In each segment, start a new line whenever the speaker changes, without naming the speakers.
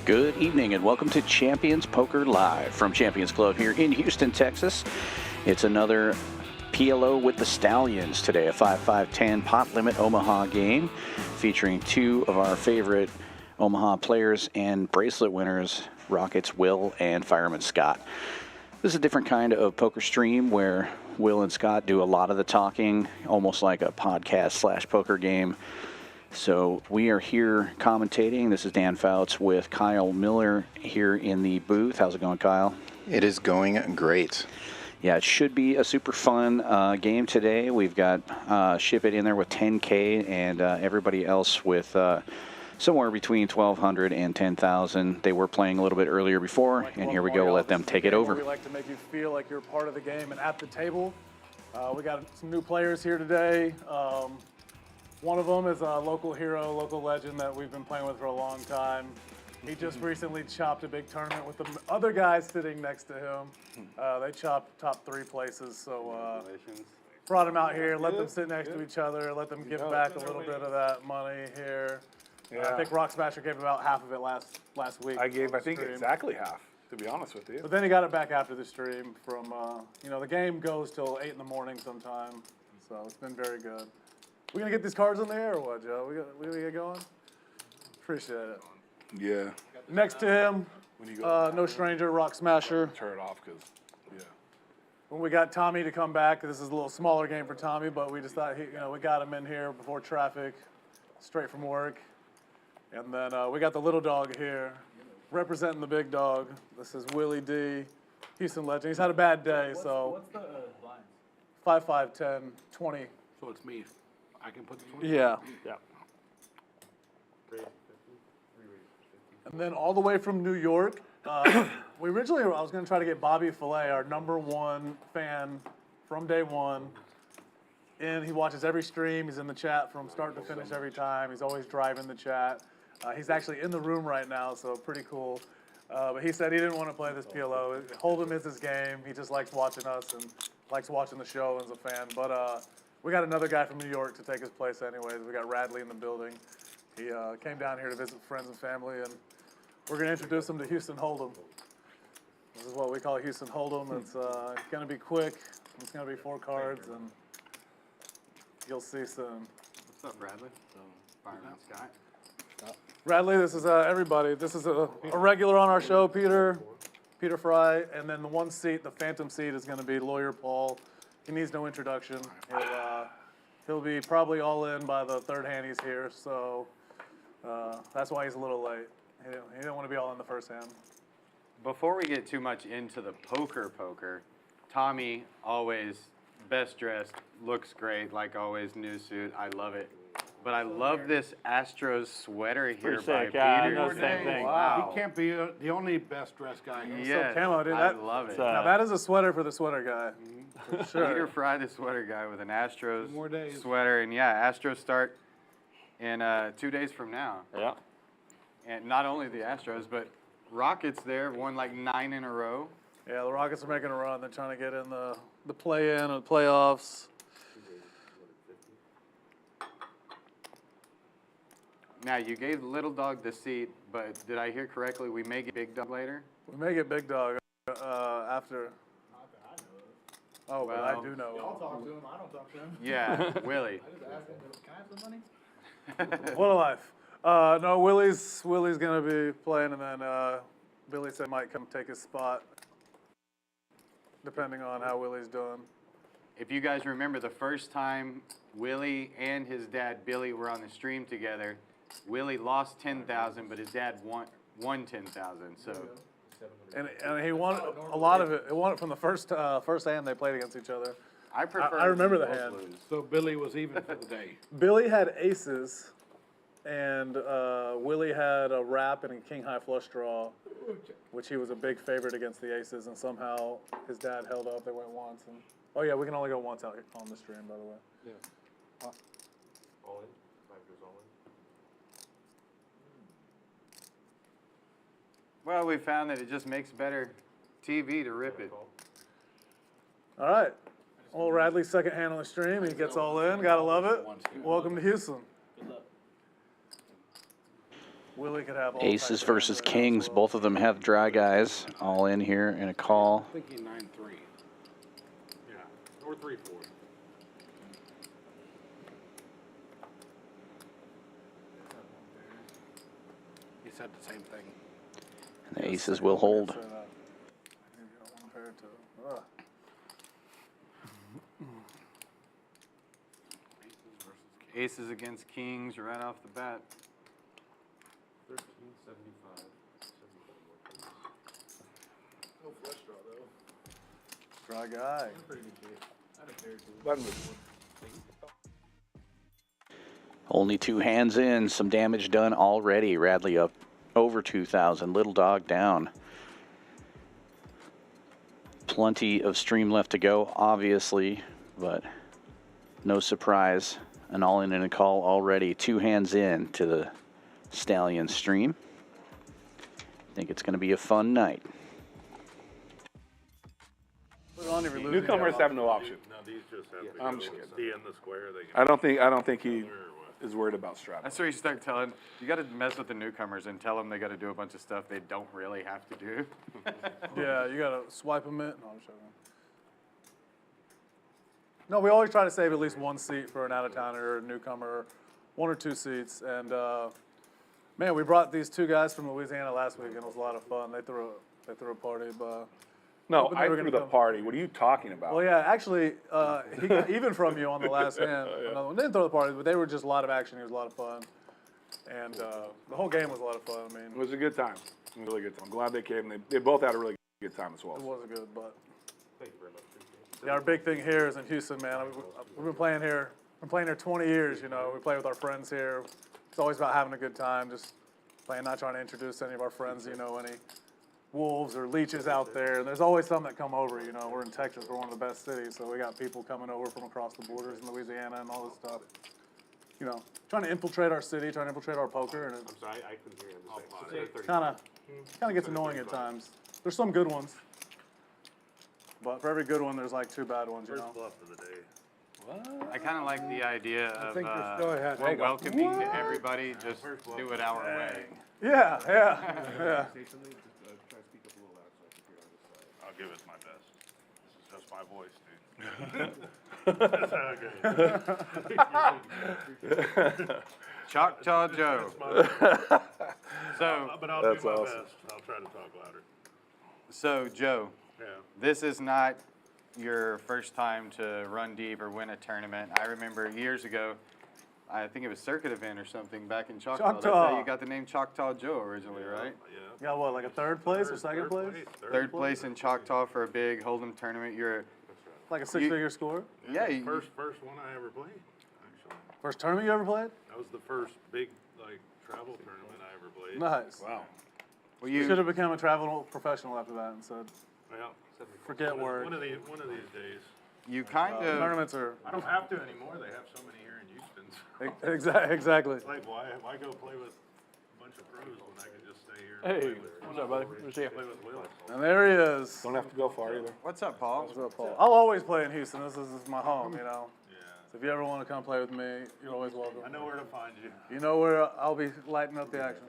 Good evening and welcome to Champions Poker Live from Champions Club here in Houston, Texas. It's another PLO with the Stallions today, a 5-5-10 pot limit Omaha game featuring two of our favorite Omaha players and bracelet winners, Rockets Will and Fireman Scott. This is a different kind of poker stream where Will and Scott do a lot of the talking, almost like a podcast / poker game. So we are here commentating. This is Dan Fouts with Kyle Miller here in the booth. How's it going, Kyle?
It is going great.
Yeah, it should be a super fun game today. We've got Ship It in there with 10K and everybody else with somewhere between 1,200 and 10,000. They were playing a little bit earlier before, and here we go. We'll let them take it over.
We like to make you feel like you're part of the game and at the table. We got some new players here today. One of them is a local hero, local legend that we've been playing with for a long time. He just recently chopped a big tournament with the other guys sitting next to him. They chopped top 3 places, so brought him out here, let them sit next to each other, let them give back a little bit of that money here. I think Rock Smasher gave about half of it last week.
I think, exactly half, to be honest with you.
But then he got it back after the stream from, the game goes till 8 in the morning sometime, so it's been very good. We gonna get these cards in the air or what, Joe? We gonna get going? Appreciate it.
Yeah.
Next to him, no stranger, Rock Smasher.
Turn it off, because, yeah.
When we got Tommy to come back, this is a little smaller game for Tommy, but we just thought, we got him in here before traffic, straight from work. And then we got the little dog here, representing the big dog. This is Willie D, Houston legend. He's had a bad day, so.
What's the lines?
5, 5, 10, 20.
So it's me. I can put the 20.
Yeah.
Yeah.
And then all the way from New York, I was going to try to get Bobby Filet, our #1 fan from day one. And he watches every stream. He's in the chat from start to finish every time. He's always driving the chat. He's actually in the room right now, so pretty cool. But he said he didn't want to play this PLO. Hold'em is his game. He just likes watching us and likes watching the show as a fan. But we got another guy from New York to take his place anyways. We got Radley in the building. He came down here to visit friends and family, and we're going to introduce him to Houston Hold'em. This is what we call Houston Hold'em. It's going to be quick. It's going to be 4 cards, and you'll see soon.
What's up, Bradley? Fireman Scott.
Radley, this is everybody. This is a regular on our show, Peter Fry, and then the one seat, the phantom seat, is going to be Lawyer Paul. He needs no introduction. He'll be probably all in by the 3rd hand he's here, so that's why he's a little late. He didn't want to be all in the first hand.
Before we get too much into the poker, Tommy, always best dressed, looks great, like always, new suit. I love it. But I love this Astros sweater here by Peter.
I know the same thing.
Wow.
He can't be the only best dressed guy here.
Yes,
So camo, dude,
I love it.
Now that is a sweater for the sweater guy. For sure.
Peter Fry, the sweater guy, with an Astros
More days.
sweater. And yeah, Astros start in 2 days from now.
Yeah.
And not only the Astros, but Rockets there, won like 9 in a row.
Yeah, the Rockets are making a run. They're trying to get in the play-in or the playoffs.
Now, you gave Little Dog the seat, but did I hear correctly? We may get Big Dog later?
We may get Big Dog after. Oh, well, I do know.
Y'all talk to him. I don't talk to him.
Yeah, Willie.
I just asked him, can I have some money?
What a life. No, Willie's going to be playing, and then Billy said might come take his spot, depending on how Willie's doing.
If you guys remember the first time Willie and his dad, Billy, were on the stream together, Willie lost 10,000, but his dad won 10,000. So,
And he won a lot of it. He won it from the first hand they played against each other.
I prefer.
I remember the
both
hand.
lose.
So Billy was even for the day.
Billy had aces, and Willie had a wrap and a king high flush draw, which he was a big favorite against the aces, and somehow his dad held up. They went once, and oh yeah, we can only go once out on the stream, by the way.
Yeah.
All in? 5 goes all in?
Well, we found that it just makes better TV to rip it.
All right. Old Radley's second hand on the stream. He gets all in. Gotta love it. Welcome to Houston. Willie could have all
Aces
types of
versus
hands right now as
kings.
well.
Both of them have dry guys all in here in a call.
I'm thinking 9-3. Yeah, or 3-4. He said the same thing.
And the aces will hold.
So, maybe you don't want to pair it to- ugh.
Aces against kings right off the bat.
1375. No flush draw though.
Dry guy.
Pretty good shape. I'd have paired two.
Button with
Only 2 hands in. Some damage done already. Radley up over 2,000. Little dog down. Plenty of stream left to go, obviously, but no surprise. An all-in and a call already. 2 hands in to the Stallion stream. Think it's going to be a fun night.
Put it on if you're losing.
Newcomers have no option.
No, these just have to
I'm
go.
just kidding.
Stay in the square. They can
I don't think he is worried about strapping.
That's where you start telling, you got to mess with the newcomers and tell them they got to do a bunch of stuff they don't really have to do.
Yeah, you gotta swipe them in. No, I'm joking. No, we always try to save at least 1 seat for an out-of-towner or a newcomer, 1 or 2 seats. And man, we brought these 2 guys from Louisiana last week, and it was a lot of fun. They threw a party, but
No,
Hoping they
I
were
threw
gonna
the
come.
party. What are you talking about?
well, yeah, actually, he got even from you on the last hand. Another one didn't throw the party, but they were just a lot of action. It was a lot of fun, and the whole game was a lot of fun. I mean,
It was a good time. It was a really good time. I'm glad they came. They both had a really good time as well.
it wasn't good, but.
Thank you very much. Appreciate it.
Yeah, our big thing here is in Houston, man. We've been playing here. Been playing here 20 years. You know, we play with our friends here. It's always about having a good time, just playing, not trying to introduce any of our friends. You know, any wolves or leeches out there. And there's always some that come over. You know, we're in Texas. We're one of the best cities, so we got people coming over from across the borders in Louisiana and all this stuff. You know, trying to infiltrate our city, trying to infiltrate our poker, and it
I'm sorry, I couldn't hear him. Just say 30.
kind of gets annoying at times. There's some good ones. But for every good one, there's like 2 bad ones, you
first
know.
bluff of the day.
I kind of like the idea of
think you're still ahead.
we're welcoming to everybody, just do it our way.
Yeah, yeah, yeah.
Say something, just try to speak up a little louder so I can hear on this side.
I'll give it my best. This is just my voice, dude. That's how I go.
Choctaw Joe. So,
But I'll
That's
do my
awesome.
best. I'll try to talk louder.
so Joe,
Yeah.
this is not your first time to run deep or win a tournament. I remember years ago, I think it was Circuit Event or something back in Choctaw. That's
Choctaw.
how you got the name Choctaw Joe originally, right?
Yeah.
You got what, like a 3rd place or 2nd place?
Third place in Choctaw for a big Hold'em tournament. You're,
Like a 6-figure score?
yeah, you,
First one I ever played, actually.
First tournament you ever played?
That was the first big, like, travel tournament I ever played.
Nice.
Wow.
well,
You
you,
should have become a travel professional after that and said,
Yeah.
forget work.
One of these days.
you kind of,
Tournaments are,
I don't have to anymore. They have so many here in Houston.
exactly.
It's like, why go play with a bunch of pros when I could just stay here
Hey,
and play with,
what's up, buddy? Good to see you.
play with Will?
And there he is.
Don't have to go far either.
what's up, Paul?
What's up, Paul? I'll always play in Houston. This is my home, you know.
Yeah.
So if you ever want to come play with me, you're always welcome.
I know where to find you.
You know where I'll be lighting up the action.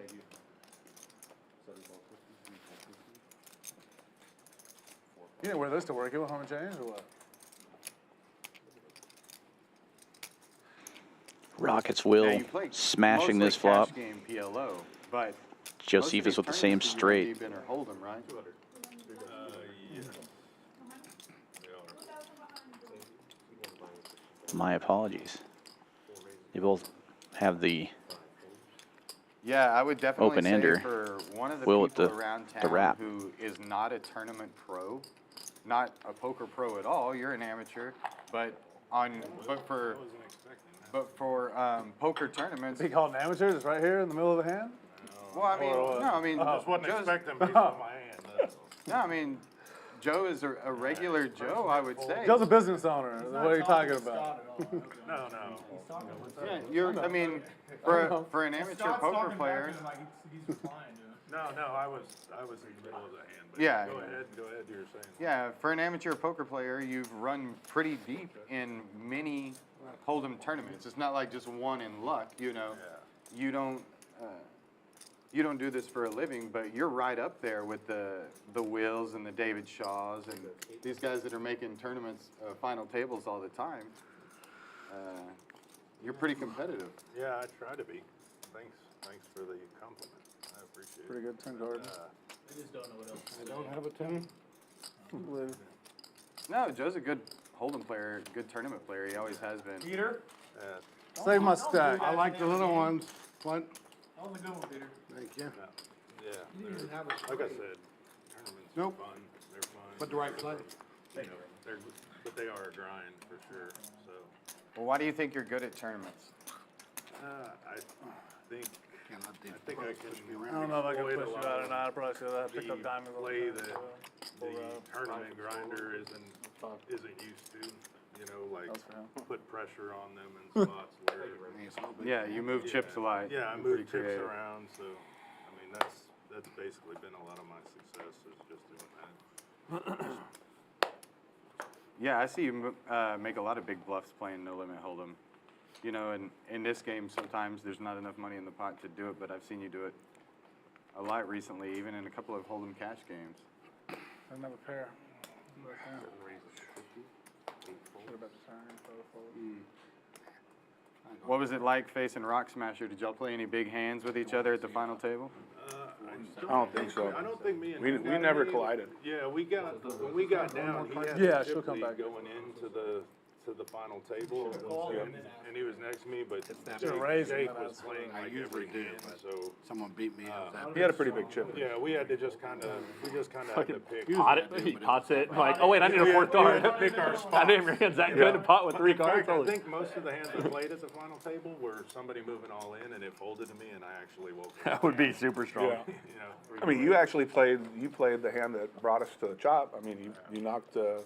You didn't wear this to work. You went home and changed or what?
Rockets
Yeah,
will
you play
smashing
mostly
this flop.
cash game PLO, but
Josephus with the same straight.
You've been or Hold'em, right?
Yeah.
My apologies. They both have the
Yeah, I would definitely say
Open-ender.
for one of the
Will with
people
the-
around
the
town
wrap.
who is not a tournament pro, not a poker pro at all, you're an amateur, but for poker tournaments,
Be called an amateur? It's right here in the middle of the hand?
well, I mean, no, I mean,
Just wasn't
Joe's-
expecting based on my hand. That's all.
no, I mean, Joe is a regular Joe, I would say.
Joe's a business owner. What are you talking about?
No.
Yeah, you're, I mean, for an amateur poker player,
No, I was in the middle of the hand. But
Yeah.
Go ahead, you were saying.
yeah, for an amateur poker player, you've run pretty deep in many Hold'em tournaments. It's not like just one in luck, you know. You don't, you don't do this for a living, but you're right up there with the Wills and the David Shaws and these guys that are making tournaments, final tables all the time. You're pretty competitive.
Yeah, I try to be. Thanks for the compliment. I appreciate it.
Pretty good 10 card.
I don't have a 10.
No, Joe's a good Hold'em player, good tournament player. He always has been.
Peter?
Save my stack.
I like the little ones. What?
That was a good one, Peter.
Thank you.
Yeah, like I said, tournaments
Nope.
are fun. They're fun.
But the right play.
You know, but they are a grind for sure. So
Well, why do you think you're good at tournaments?
I think
Can't let
I think I can.
I don't know if I can
exploit
push
a
you
lot
out or
of
not. I probably should have picked
the
up diamonds.
play that the tournament grinder isn't used to. You know, like put pressure on them in spots where.
Yeah, you move chips a lot.
Yeah, I
You're
move
pretty
chips
creative.
around, so I mean that's basically been a lot of my success is just doing that.
Yeah, I see you make a lot of big bluffs playing No Limit Hold'em. You know, and in this game, sometimes there's not enough money in the pot to do it, but I've seen you do it a lot recently, even in a couple of Hold'em cash games.
Another pair.
What was it like facing Rock Smasher? Did y'all play any big hands with each other at the final table?
I don't think so.
I don't think me and
We
him
we
got
never
any-
collided.
Yeah, when we got down, he had
Yeah,
the
she'll
chip
come
lead
back.
going into the final table, and he was next to me, but
You're raising
Jake
that
was
ass.
playing
I
like
usually
every
do,
hand,
but
so.
someone beat me up that.
He had a pretty big chip.
Yeah, we had to just kind of had to pick.
Pot it, he pots it, like, oh wait, I need a fourth card.
Pick our
I
spots.
didn't even realize that good, a pot with 3
In
cards.
fact, I
Holy-
think most of the hands I played at the final table were somebody moving all in, and it folded to me, and I actually woke up.
That would be super strong.
Yeah.
You know,
I mean, you actually played the hand that brought us to the chop. I mean, you knocked the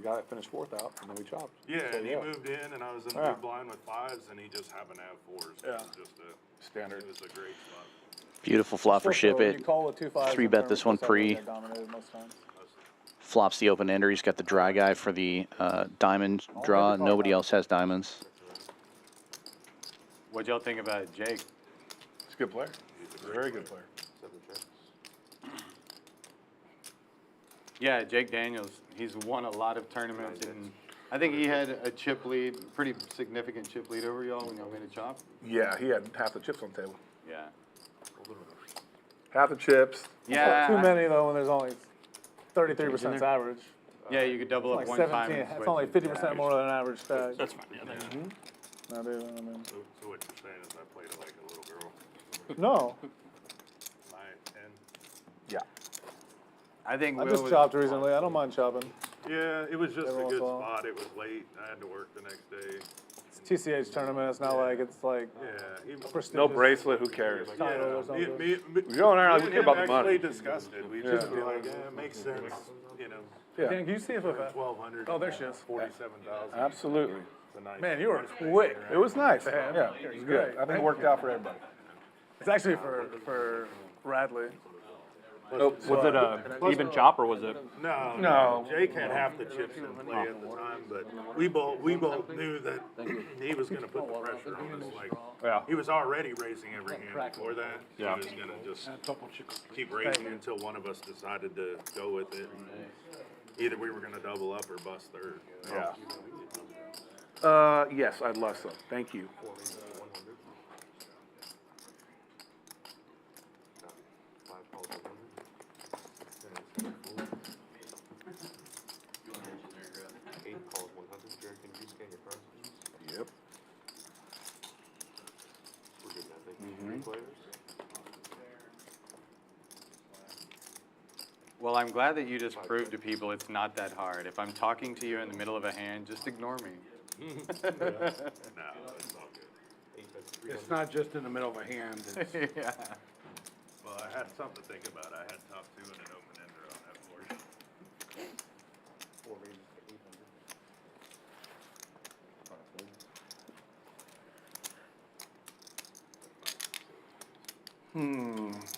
guy that finished fourth out, and then we chopped.
Yeah,
So,
and he moved in, and I was in the
Yeah.
big blind with 5s, and he just happened to have 4s.
Yeah.
It was just
Standard.
it was a great spot.
Beautiful flop for ship it.
You call with 2 5s.
3-bet this one pre.
Dominated most times.
Flops the open ender. He's got the dry guy for the diamond draw. Nobody else has diamonds.
What'd y'all think about Jake?
He's a good player. He's a very good player.
Yeah, Jake Daniels. He's won a lot of tournaments, and I think he had a chip lead, pretty significant chip lead over y'all when y'all made a chop.
Yeah, he had half the chips on the table.
Yeah.
Half the chips.
Yeah.
Too many though when there's only 33% average.
Yeah, you could double up
Like
one
17.
time. and
That's
switch
only
it.
50% more than an average stack.
That's fine, yeah, thanks.
Not even, I mean.
So what you're saying is I played it like a little girl.
No,
9, 10.
Yeah.
I think
I
Will
just
was-
chopped recently. I don't mind chopping.
Yeah, it was just
Every
a
once
good
in a while.
spot. It was late. I had to work the next day.
It's TCH tournament. It's not like it's like
Yeah, he,
prestigious
No bracelet, who cares?
title or
yeah,
something.
me
We don't know, we
and
care
him
about the
actually
money.
discussed it. We just were like, yeah, it makes sense. You know,
Yeah.
Dan, can you see if
1,200.
Oh, there she is.
47,000.
Absolutely.
It's a nice
Man, you were quick.
It was nice.
Man,
Yeah,
you're
it was
great.
good. I think it worked out for everybody.
It's actually for Radley.
Was it a even chop or was it?
No, Jake had half the chips in play at the time, but we both knew that he was going to put the pressure on us. Like,
Yeah.
he was already raising every hand before that.
Yeah.
He was going to just keep raising until one of us decided to go with it. Either we were going to double up or bust third.
Yeah. Yes, I'd love so. Thank you. Yep.
Well, I'm glad that you just proved to people it's not that hard. If I'm talking to you in the middle of a hand, just ignore me.
No, it's all good.
It's not just in the middle of a hand. It's,
Yeah.
Well, I had something to think about. I had top 2 and an open ender on that portion.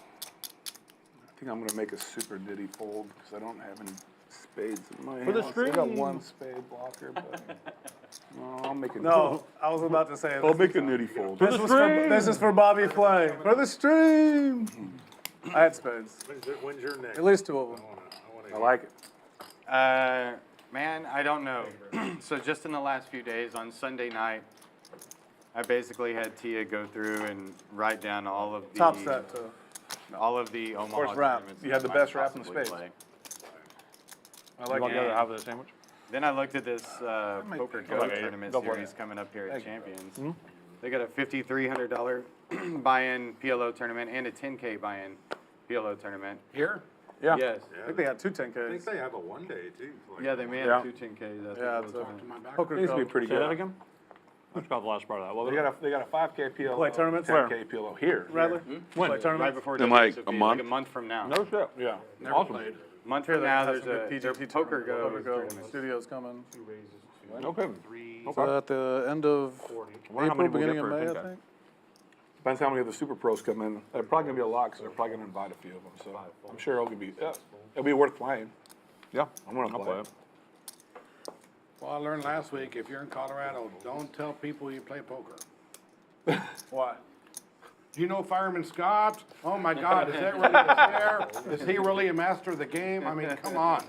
I think I'm gonna make a super nitty fold because I don't have any spades in my hand.
For the
I got
stream.
one spade blocker, but No, I'll make it.
No, I was about to say.
I'll make a nitty fold.
This is for Bobby Flay. For the stream. I had spades.
When's your next?
At least 2 of them.
I like it.
Man, I don't know. So just in the last few days, on Sunday night, I basically had Tia go through and write down all of the
Top set, too.
all of the Omaha
course, wrap.
tournaments.
You had
that
the
I might
best wrap in
possibly
space.
play.
I like
want
it.
the other half
of the sandwich?
Then I looked at this Poker Go
Okay,
tournament
go for
series
it.
coming up here at Champions.
Mm-hmm.
They got a $5,300 buy-in PLO tournament and a $10K buy-in PLO tournament.
Here?
Yeah.
Yes.
I think they had 2
I think
10Ks.
they have a 1 day too. Like,
Yeah, they may
Yeah.
have 2 10Ks. I think
Yeah,
it
it's
was
a
on.
poker
It used to be
go.
pretty good.
again? I forgot the last part of that. What was
They got a 5K PLO.
Play tournaments?
10K PLO here.
Radley? Play
Right
tournaments?
before
In like
WSOP,
a month?
Like a month from now.
No shit. Yeah.
Never played.
Month
Here
from
they
now,
have
there's
some
a
good
their
PGT
Poker Go
Poker Go
tournament.
studios coming.
Okay.
So at the end of
Wonder how many
April,
we'll
beginning
get
of
for a
May, I
10K.
think.
Depends how many of the super pros come in. They're probably gonna be a lot because they're probably gonna invite a few of them. So I'm sure it'll be worth playing. Yeah, I'm gonna play it.
Well, I learned last week, if you're in Colorado, don't tell people you play poker.
Why?
Do you know Fireman Scott? Oh my God, is that really his hair? Is he really a master of the game? I mean, come on.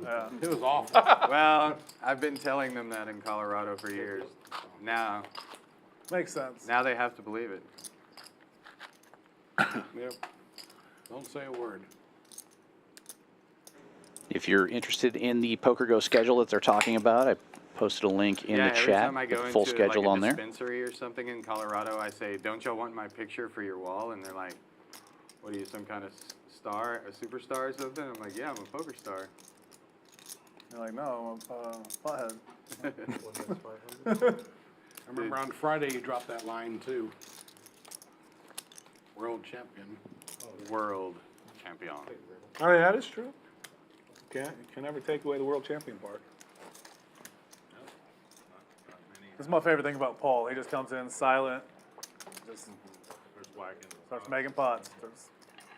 Yeah.
It was awful.
Well, I've been telling them that in Colorado for years. Now
Makes sense.
they have to believe it.
Yep. Don't say a word.
If you're interested in the Poker Go schedule that they're talking about, I posted a link in
Yeah,
the
every
chat
time I
with
go
the
into
full schedule
like a
on there.
dispensary or something in Colorado, I say, "Don't y'all want my picture for your wall?" And they're like, "What are you, some kind of star, a superstar or something?" I'm like, "Yeah, I'm a poker star."
You're like, no, I'm a butthead.
I remember on Friday you dropped that line too. World champion.
World champion.
Oh yeah, that is true. You can never take away the world champion part.
This is my favorite thing about Paul. He just comes in silent, just
There's whacking.
starts making pots, starts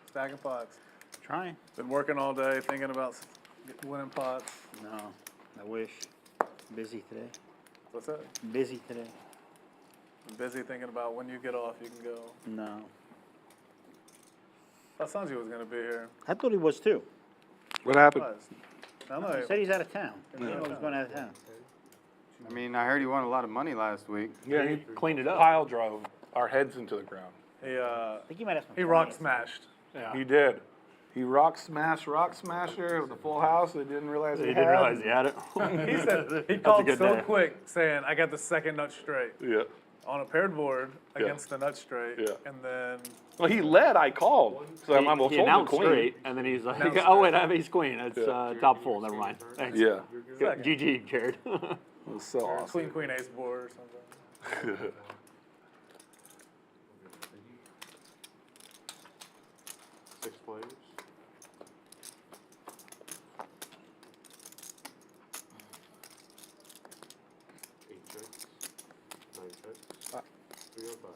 stacking pots.
Trying.
Been working all day, thinking about winning pots.
No, I wish. Busy today.
What's that?
Busy today.
I'm busy thinking about when you get off, you can go.
No.
I thought Sanji was gonna be here.
I thought he was too.
What happened?
Was. I know.
He said he's out of town. He was going out of town.
I mean, I heard he won a lot of money last week.
Yeah, he cleaned it up. Pile drove our heads into the ground.
I think he might have some.
He rock
clients.
smashed.
He did. He rock smasher with the full house. They didn't realize he had.
he had it.
He said he called
good
so
day.
quick, saying, "I got the second nut straight
Yeah.
on a paired board against the nut straight,"
Yeah.
and then
Well, he led. I called. So I'm almost
He
holding
announced
the queen.
straight, and then he's like,
Announced
oh wait, I have ace queen. It's
Yeah.
top full. Never mind. Thanks.
Yeah.
second.
GG, Jared.
It was so awesome.
queen ace board or something.
Six players. Eight checks. 9 checks. 305.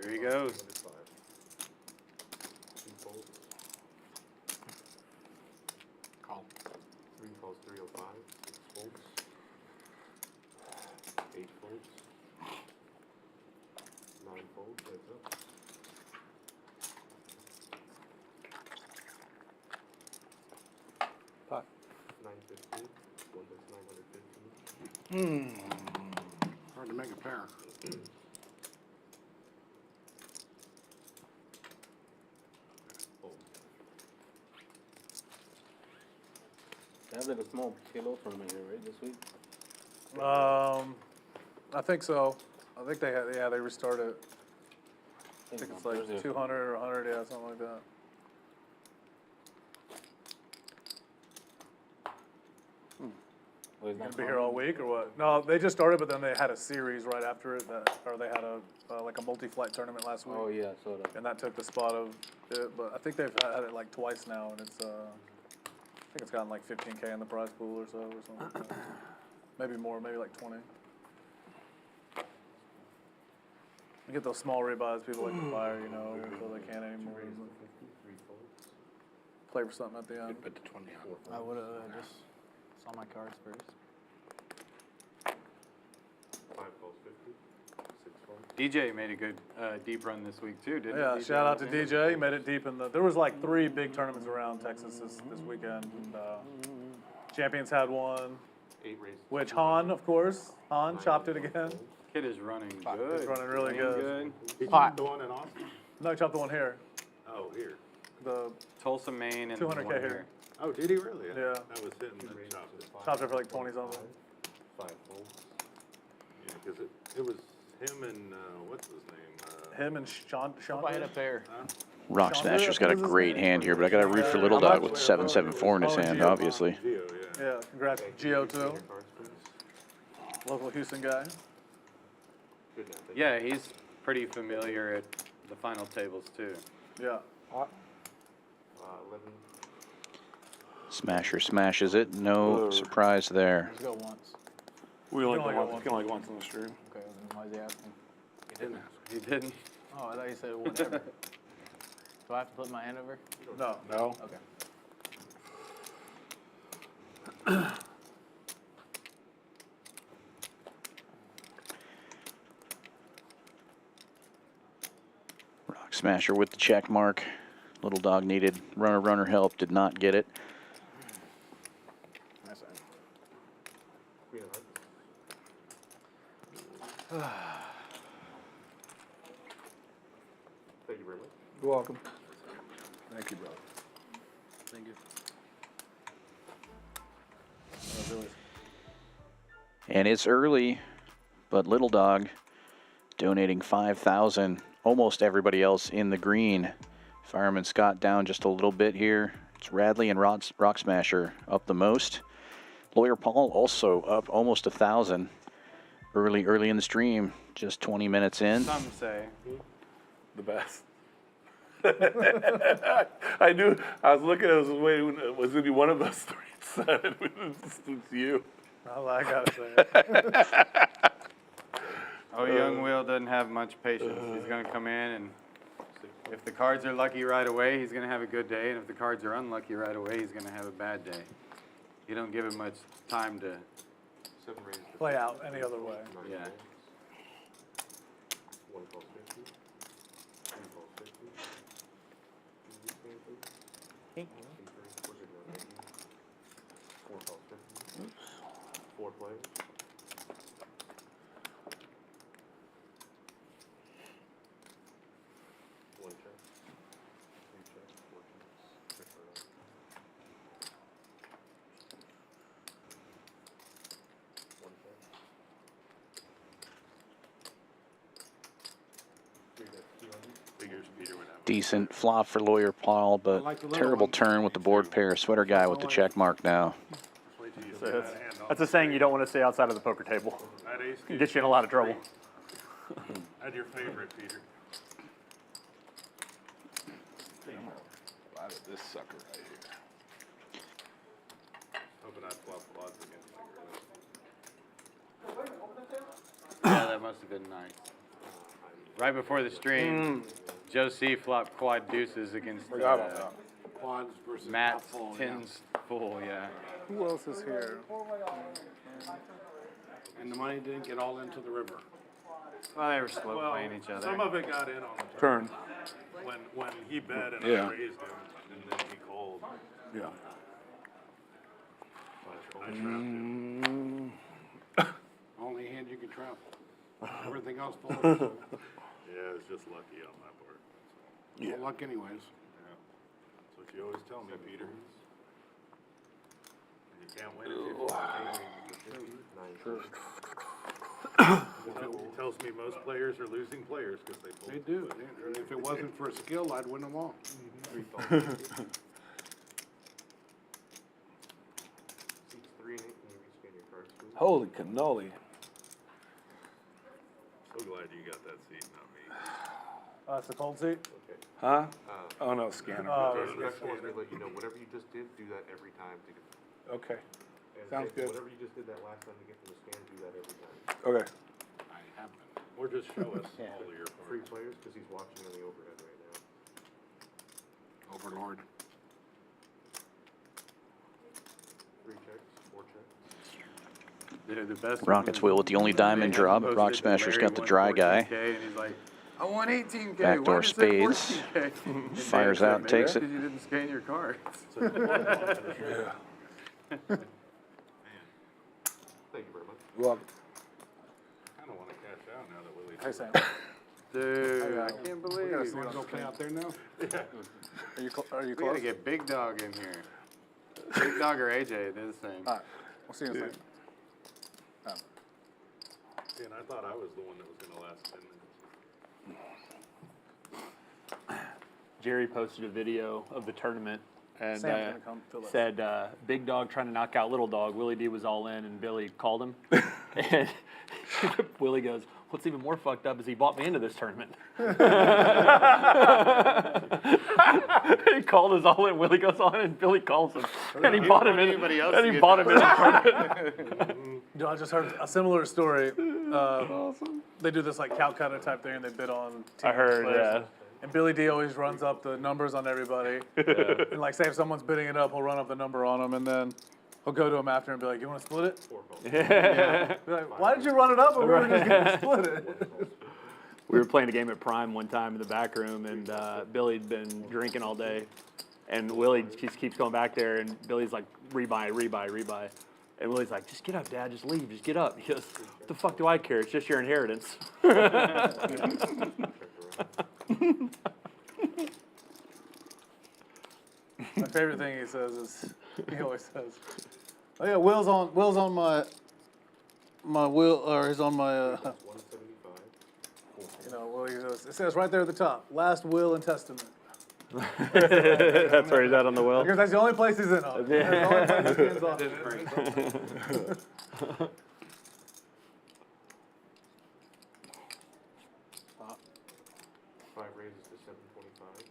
Here he goes.
2 folds.
Call.
3 calls 305. 6 folds. 8 folds. 9 folds. That's up.
Five.
915. One that's 915.
Hard to make a pair.
They have like a small PLO tournament here, right, this week?
I think so. I think they had, they restarted. I think it's like 200 or 100, yeah, something like that.
Well, it's
Gonna
not
be here all week or what? No, they just started, but then they had a series right after it, or they had a like a multi-flight tournament last week.
Oh, yeah, so that.
And that took the spot of it, but I think they've had it like twice now, and it's, I think it's gotten like 15K in the prize pool or so, or something like that. Maybe more, maybe like 20. You get those small rebuys, people like to fire, you know, until they can't anymore. Play for something at the end.
Put the 20 on.
I would have just saw my cards first.
DJ made a good deep run this week too, didn't
Yeah,
he?
shout out to DJ. He made it deep in the. There was like 3 big tournaments around Texas this weekend. And, Champions had one, which Han, of course, Han chopped it again.
Kid is running good.
He's running really good.
He chopped the one in Austin?
No, he chopped the one here.
Oh, here.
The Tulsa, Maine, and 200K
one
here.
Oh, did he really?
Yeah.
That was him that chopped it.
Chopped it for like 20 something.
Yeah, because it was him and, what's his name?
Him and Sean.
up there.
Rock Smasher's got a great hand here, but I got to root for Little Dog with 7-7-4 in his hand, obviously.
Gio, yeah.
Yeah, congrats, Gio too. Local Houston guy.
Yeah, he's pretty familiar at the final tables too.
Yeah.
Smasher smashes it. No surprise there.
Let's go once.
We only go once on the stream.
Okay, then why is he asking?
He didn't ask.
He didn't.
Oh, I thought you said whatever. Do I have to put my hand over?
No.
No?
Okay.
Rock Smasher with the check mark. Little Dog needed runner help, did not get it.
That's
Thank you very much.
You're welcome. Thank you, brother.
Thank you.
And it's early, but Little Dog donating 5,000. Almost everybody else in the green. Fireman Scott down just a little bit here. It's Radley and Rock Smasher up the most. Lawyer Paul also up almost 1,000. Early in the stream, just 20 minutes in.
Some say.
The best. I knew. I was looking. I was waiting. Was it one of us three said it? It's you.
All I gotta say.
Oh, Young Will doesn't have much patience. He's going to come in, and if the cards are lucky right away, he's going to have a good day. And if the cards are unlucky right away, he's going to have a bad day. You don't give him much time to
Play out any other way.
Yeah.
Four players. One check. Three checks. Four checks. One check. Figures Peter would have.
Decent flop for Lawyer Paul, but
like the little
terrible
one.
turn with the board pair. Sweater guy with the check mark now.
Wait till you see that hand off.
That's a saying you don't want to say outside of the poker table.
That ace
It gets you in a lot of trouble.
Had your favorite, Peter.
Out of this sucker right here.
Hoping I'd flop quads against my girl.
Yeah, that must have been nice. Right before the stream, Joe C flopped quad deuces against
Forgot about that.
Quads versus
Matt
top full, yeah.
Tins full, yeah.
Who else is here?
And the money didn't get all into the river.
Well, they were slow playing each other.
Some of it got in on the
Turn.
when he bet and
Yeah.
I raised him, and then he called.
Yeah.
I trapped him.
Only hand you can travel. Everything else falls. Yeah,
Yeah, it was just lucky on my part.
yeah. Luck anyways.
Yeah. That's what you always tell me, Peter. You can't win if you're lucky. It tells me most players are losing players because they
They
fold.
do. And if it wasn't for skill, I'd win them all.
Holy cannoli.
So glad you got that seat, not me.
That's the cold seat.
Huh? Oh no, scanner.
Respect wants me to let you know, whatever you just did, do that every time to get.
Okay. Sounds good.
Whatever you just did that last time to get from the scan, do that every time.
Okay.
I have been.
Or just show us all of your
Free
parts.
players, because he's watching on the overhead right now.
Overlord.
3 checks, 4 checks.
Dude, the best
Rockets wheel with the only diamond drop. Rock Smasher's got the dry guy.
And he's like, I want 18K.
Backdoor
Why does it say
spades.
14K? And
Fires
Dan
out,
said,
takes
"Maybe
it.
because you didn't scan your cards.
Yeah.
Thank you very much.
Well,
I kinda wanna cash out now that Willie's.
Hey, Sam.
Dude, I can't believe
gotta
it.
see
You wanna go play out there now?
Are you
We gotta
close?
get Big Dog in here. Big Dog or AJ, they're the same.
All right. We'll see you in a second.
See, and I thought I was the one that was gonna last 10 minutes.
Jerry posted a video of the tournament and
Sam's gonna come fill us.
said, Big Dog trying to knock out Little Dog. Willie D was all in, and Billy called him. And Willie goes, what's even more fucked up is he bought me into this tournament. He called us all in. Willie goes on, and Billy calls him. And he bought him in.
Anybody else
And
to
he
get
bought him in the
that.
tournament.
Dude, I just heard a similar story. They do this like Calcutta type thing, and they bid on teams.
I heard,
players.
yeah.
And Billy D always runs up the numbers on everybody. And like, say if someone's bidding it up, he'll run up the number on them, and then he'll go to him after and be like, "You want to split it?" Be like, "Why did you run it up? When we were just going to split it."
We were playing a game at Prime one time in the back room, and Billy'd been drinking all day. And Willie just keeps going back there, and Billy's like, rebuy, rebuy, rebuy. And Willie's like, just get up, Dad, just leave, just get up. He goes, what the fuck do I care? It's just your inheritance.
My favorite thing he says is, he always says, "Oh yeah, Will's on my will, or he's on my,
175.
you know, well, he says, it says right there at the top, last will and testament."
That's where he's at on the will.
Because that's the only place he's in on. That's the only place he stands on.
Five raises to 725.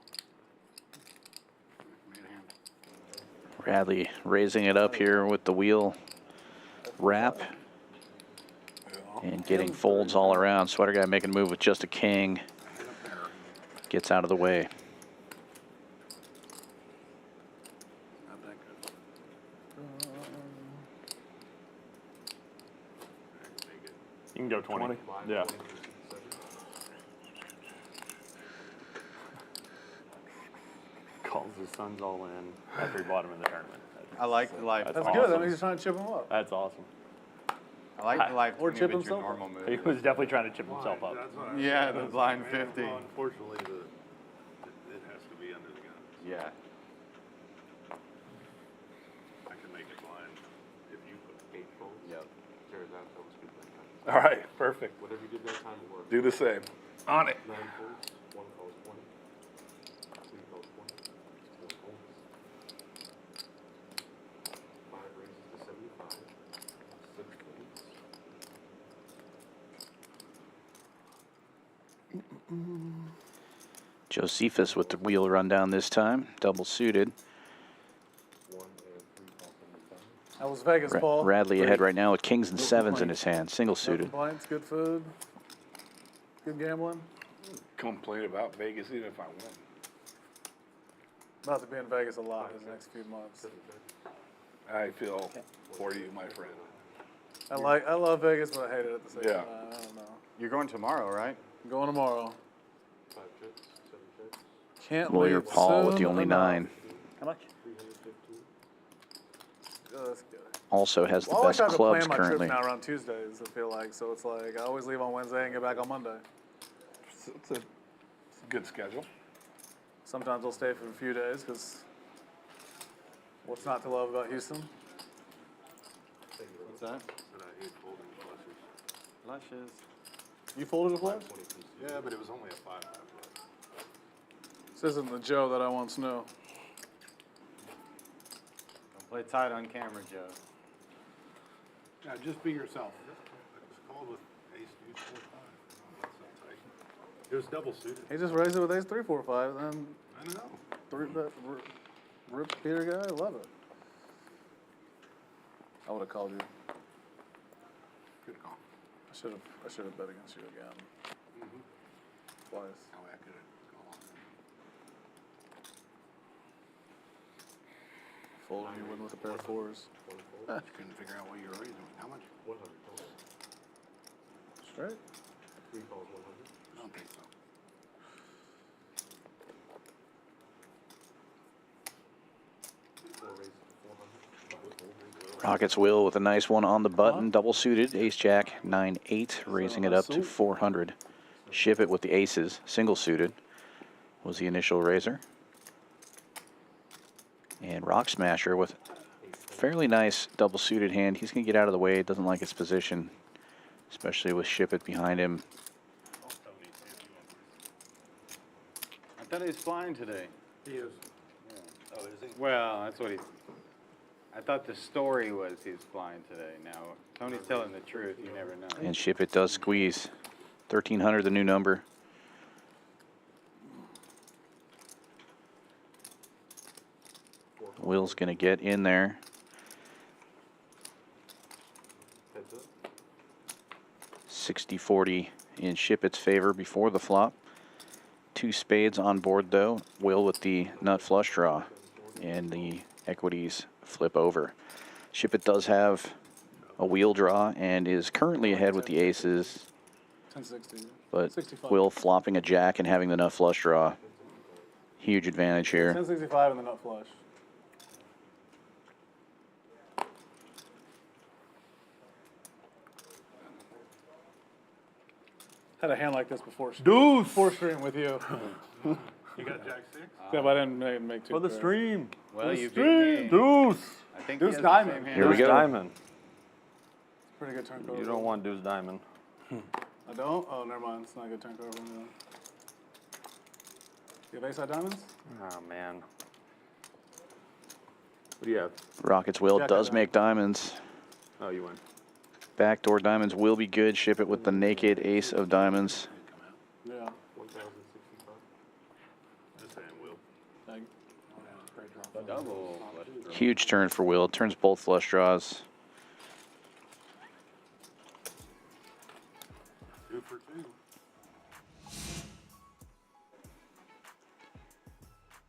Bradley raising it up here with the wheel wrap. And getting folds all around. Sweater guy making a move with just a king. Gets out of the way.
You can go 20. Yeah. Calls his sons all in after he bought him in the tournament.
I like the life.
That's
Awesome.
good. That means he's trying to chip him up.
That's awesome.
I like the life.
Or
to
chip
me, but your
himself up.
normal
He
move.
was definitely trying to chip himself up.
That's what I
Yeah, the
that's
blind
what I mean.
50.
Well, unfortunately, it has to be under the gun.
Yeah.
I can make it blind if you put
8 folds.
Yep.
Carry that was good that time.
all right, perfect.
Whatever you did that time will work.
Do the same. On it.
9 folds, 1 calls 20. 3 calls 20. 4 folds. 5 raises to 75. 6 folds.
Josephus with the wheel rundown this time. Double suited.
1 and 3 calls 75.
That was Vegas, Paul.
Radley ahead right now with kings and sevens in his hand. Single
No
suited.
complaints, good food, good gambling.
Complain about Vegas even if I win.
About to be in Vegas a lot in the next few months.
I feel for you, my friend.
I love Vegas, but I hate it at the same
Yeah.
time. I don't know.
You're going tomorrow, right?
I'm going tomorrow.
5 chips, 7 chips.
Can't
Lawyer
leave
Paul with the
soon
only
enough.
9.
How much?
315.
Oh, that's good.
Also has the
Well, I always
best
have to
clubs
plan my
currently.
trips now around Tuesdays, I feel like. So it's like I always leave on Wednesday and get back on Monday.
It's a good schedule.
Sometimes I'll stay for a few days because what's not to love about Houston?
What's that?
But I hate folding flushes.
Lushes.
You folded a flush?
Yeah, but it was only a 5 half.
This isn't the Joe that I once knew.
Don't play tight on camera, Joe.
Yeah, just be yourself.
It was called with ace deuce 4 5. That's so tight. It was double suited.
He just raised it with ace 3 4 5, and
I know.
rip Peter guy. I love it. I would have called you.
Good call.
I should have bet against you again. Twice.
Oh, I could have gone.
fold and you win with a pair of fours.
Couldn't figure out what you were raising. How much?
100 total.
Straight.
3 calls 100.
I don't think so.
Four raises to 400.
Rockets Will with a nice one on the button, double suited, ace jack, 9-8, raising it up to 400. Ship it with the aces, single suited was the initial raiser. And Rock Smasher with fairly nice double suited hand. He's going to get out of the way. Doesn't like his position, especially with Ship It behind him.
I thought he was flying today.
He is.
Oh, is he?
Well, that's what he. I thought the story was he's flying today. Now Tony's telling the truth. You never know.
And Ship It does squeeze. 1,300, the new number. Will's going to get in there.
Heads up.
60-40 in Ship It's favor before the flop. 2 spades on board, though. Will with the nut flush draw. And the equities flip over. Ship It does have a wheel draw and is currently ahead with the aces.
1060.
But
65.
Will flopping a jack and having the nut flush draw. Huge advantage here.
1065 and the nut flush. Had a hand like this before.
Deuce!
Before stream with you.
You got Jack 6?
Yeah, but I didn't make two.
For the
pairs.
stream.
Well, you beat me.
Deuce!
I think
Deuce
he has
diamond.
the same hand.
Here we
Deuce
go.
diamond.
Pretty good turn card.
You don't want deuce diamond.
I don't? Oh, never mind. It's not a good turn card for me then. You have ace-high diamonds?
Oh, man.
What do you have?
Rockets Will
Jack
does
of
make diamonds.
Oh, you win.
Backdoor diamonds will be good. Ship It with the naked ace of diamonds.
Yeah.
1,065.
This hand will.
Thank
Double flush draw.
Huge turn for Will. Turns both flush draws.
2 for 2.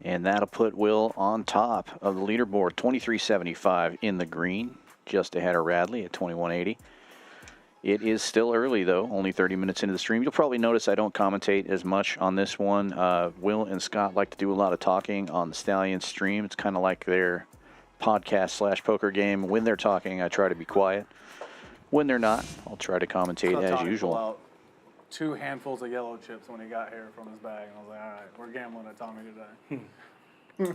And that'll put Will on top of the leaderboard. 2375 in the green. Just ahead of Radley at 2180. It is still early, though, only 30 minutes into the stream. You'll probably notice I don't commentate as much on this one. Will and Scott like to do a lot of talking on the Stallions stream. It's kind of like their podcast/poker game. When they're talking, I try to be quiet. When they're not, I'll try to commentate as usual.
Out 2 handfuls of yellow chips when he got here from his bag. And I was like, all right, we're gambling at Tommy today.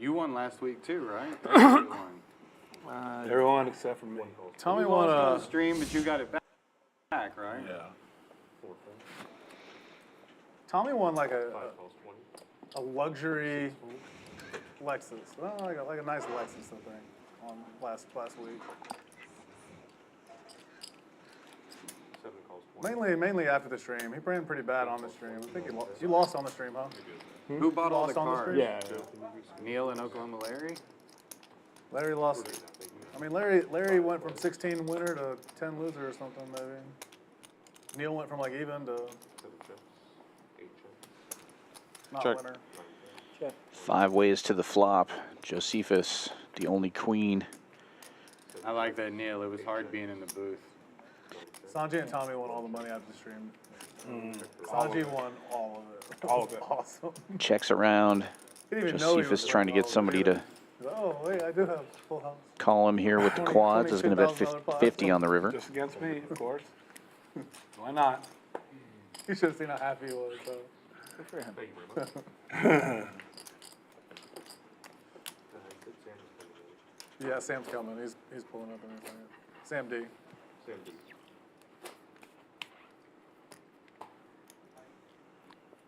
You won last week too, right? Or you won?
Everyone except for me.
Tommy
You
won
lost on the
a...
stream, but you got it back, right?
Yeah.
4 calls.
Tommy won like
5 calls 20.
a luxury Lexus. Well, like a nice Lexus, I think, on last week.
7 calls 20.
Mainly after the stream. He ran pretty bad on the stream. I think you lost on the stream, huh?
Who bought all the
Lost on the
cards?
stream?
Yeah.
Neil and Oklahoma Larry?
Larry lost. I mean, Larry went from 16 winner to 10 loser or something, maybe. Neil went from like even to
7 checks. 8 checks.
not
Check.
winner.
5 ways to the flop. Josephus, the only queen.
I like that, Neil. It was hard being in the booth.
Sanjay and Tommy won all the money after the stream. Sanjay won all of it.
All of it.
Awesome.
Checks around.
Didn't even know he was
Josephus trying to get
all
somebody
of it.
to
Oh, wait, I do have full house.
call him here with the quads. Is going to bet
$22,000 pot.
50 on the river.
Just against me, of course. Why not?
You should have seen how happy he was. So.
Good for him.
Thank you very much.
Yeah, Sam's coming. He's pulling up in a second. Sam D.
Sam D.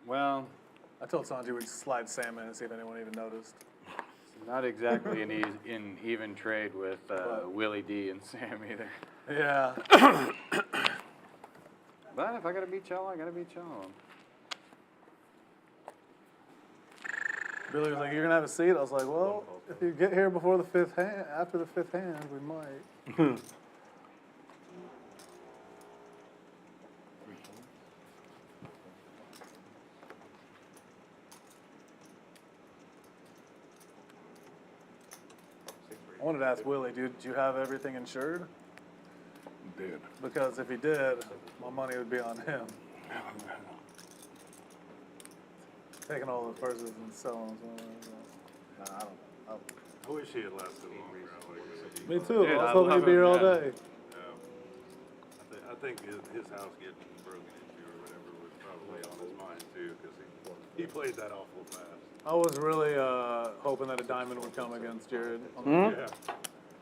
Well,
I told Sanjay we'd slide Sam in and see if anyone even noticed.
not exactly in even trade with Willie D and Sam either.
Yeah.
But if I gotta beat y'all, I gotta beat y'all.
Billy was like, "You're gonna have a seat." I was like, "Well, if you get here before the 5th hand, after the 5th hand, we might." I wanted to ask Willie, did you have everything insured?
Dude.
Because if he did, my money would be on him. Taking all the purses and selling them. Nah, I don't know.
I wish he had lasted longer.
Me too.
Dude,
I was
I
hoping
love
he'd be here
him,
all
yeah.
day.
I think his house getting broken into or whatever was probably on his mind too, because he played that awful fast.
I was really hoping that a diamond would come against Jared.
Yeah.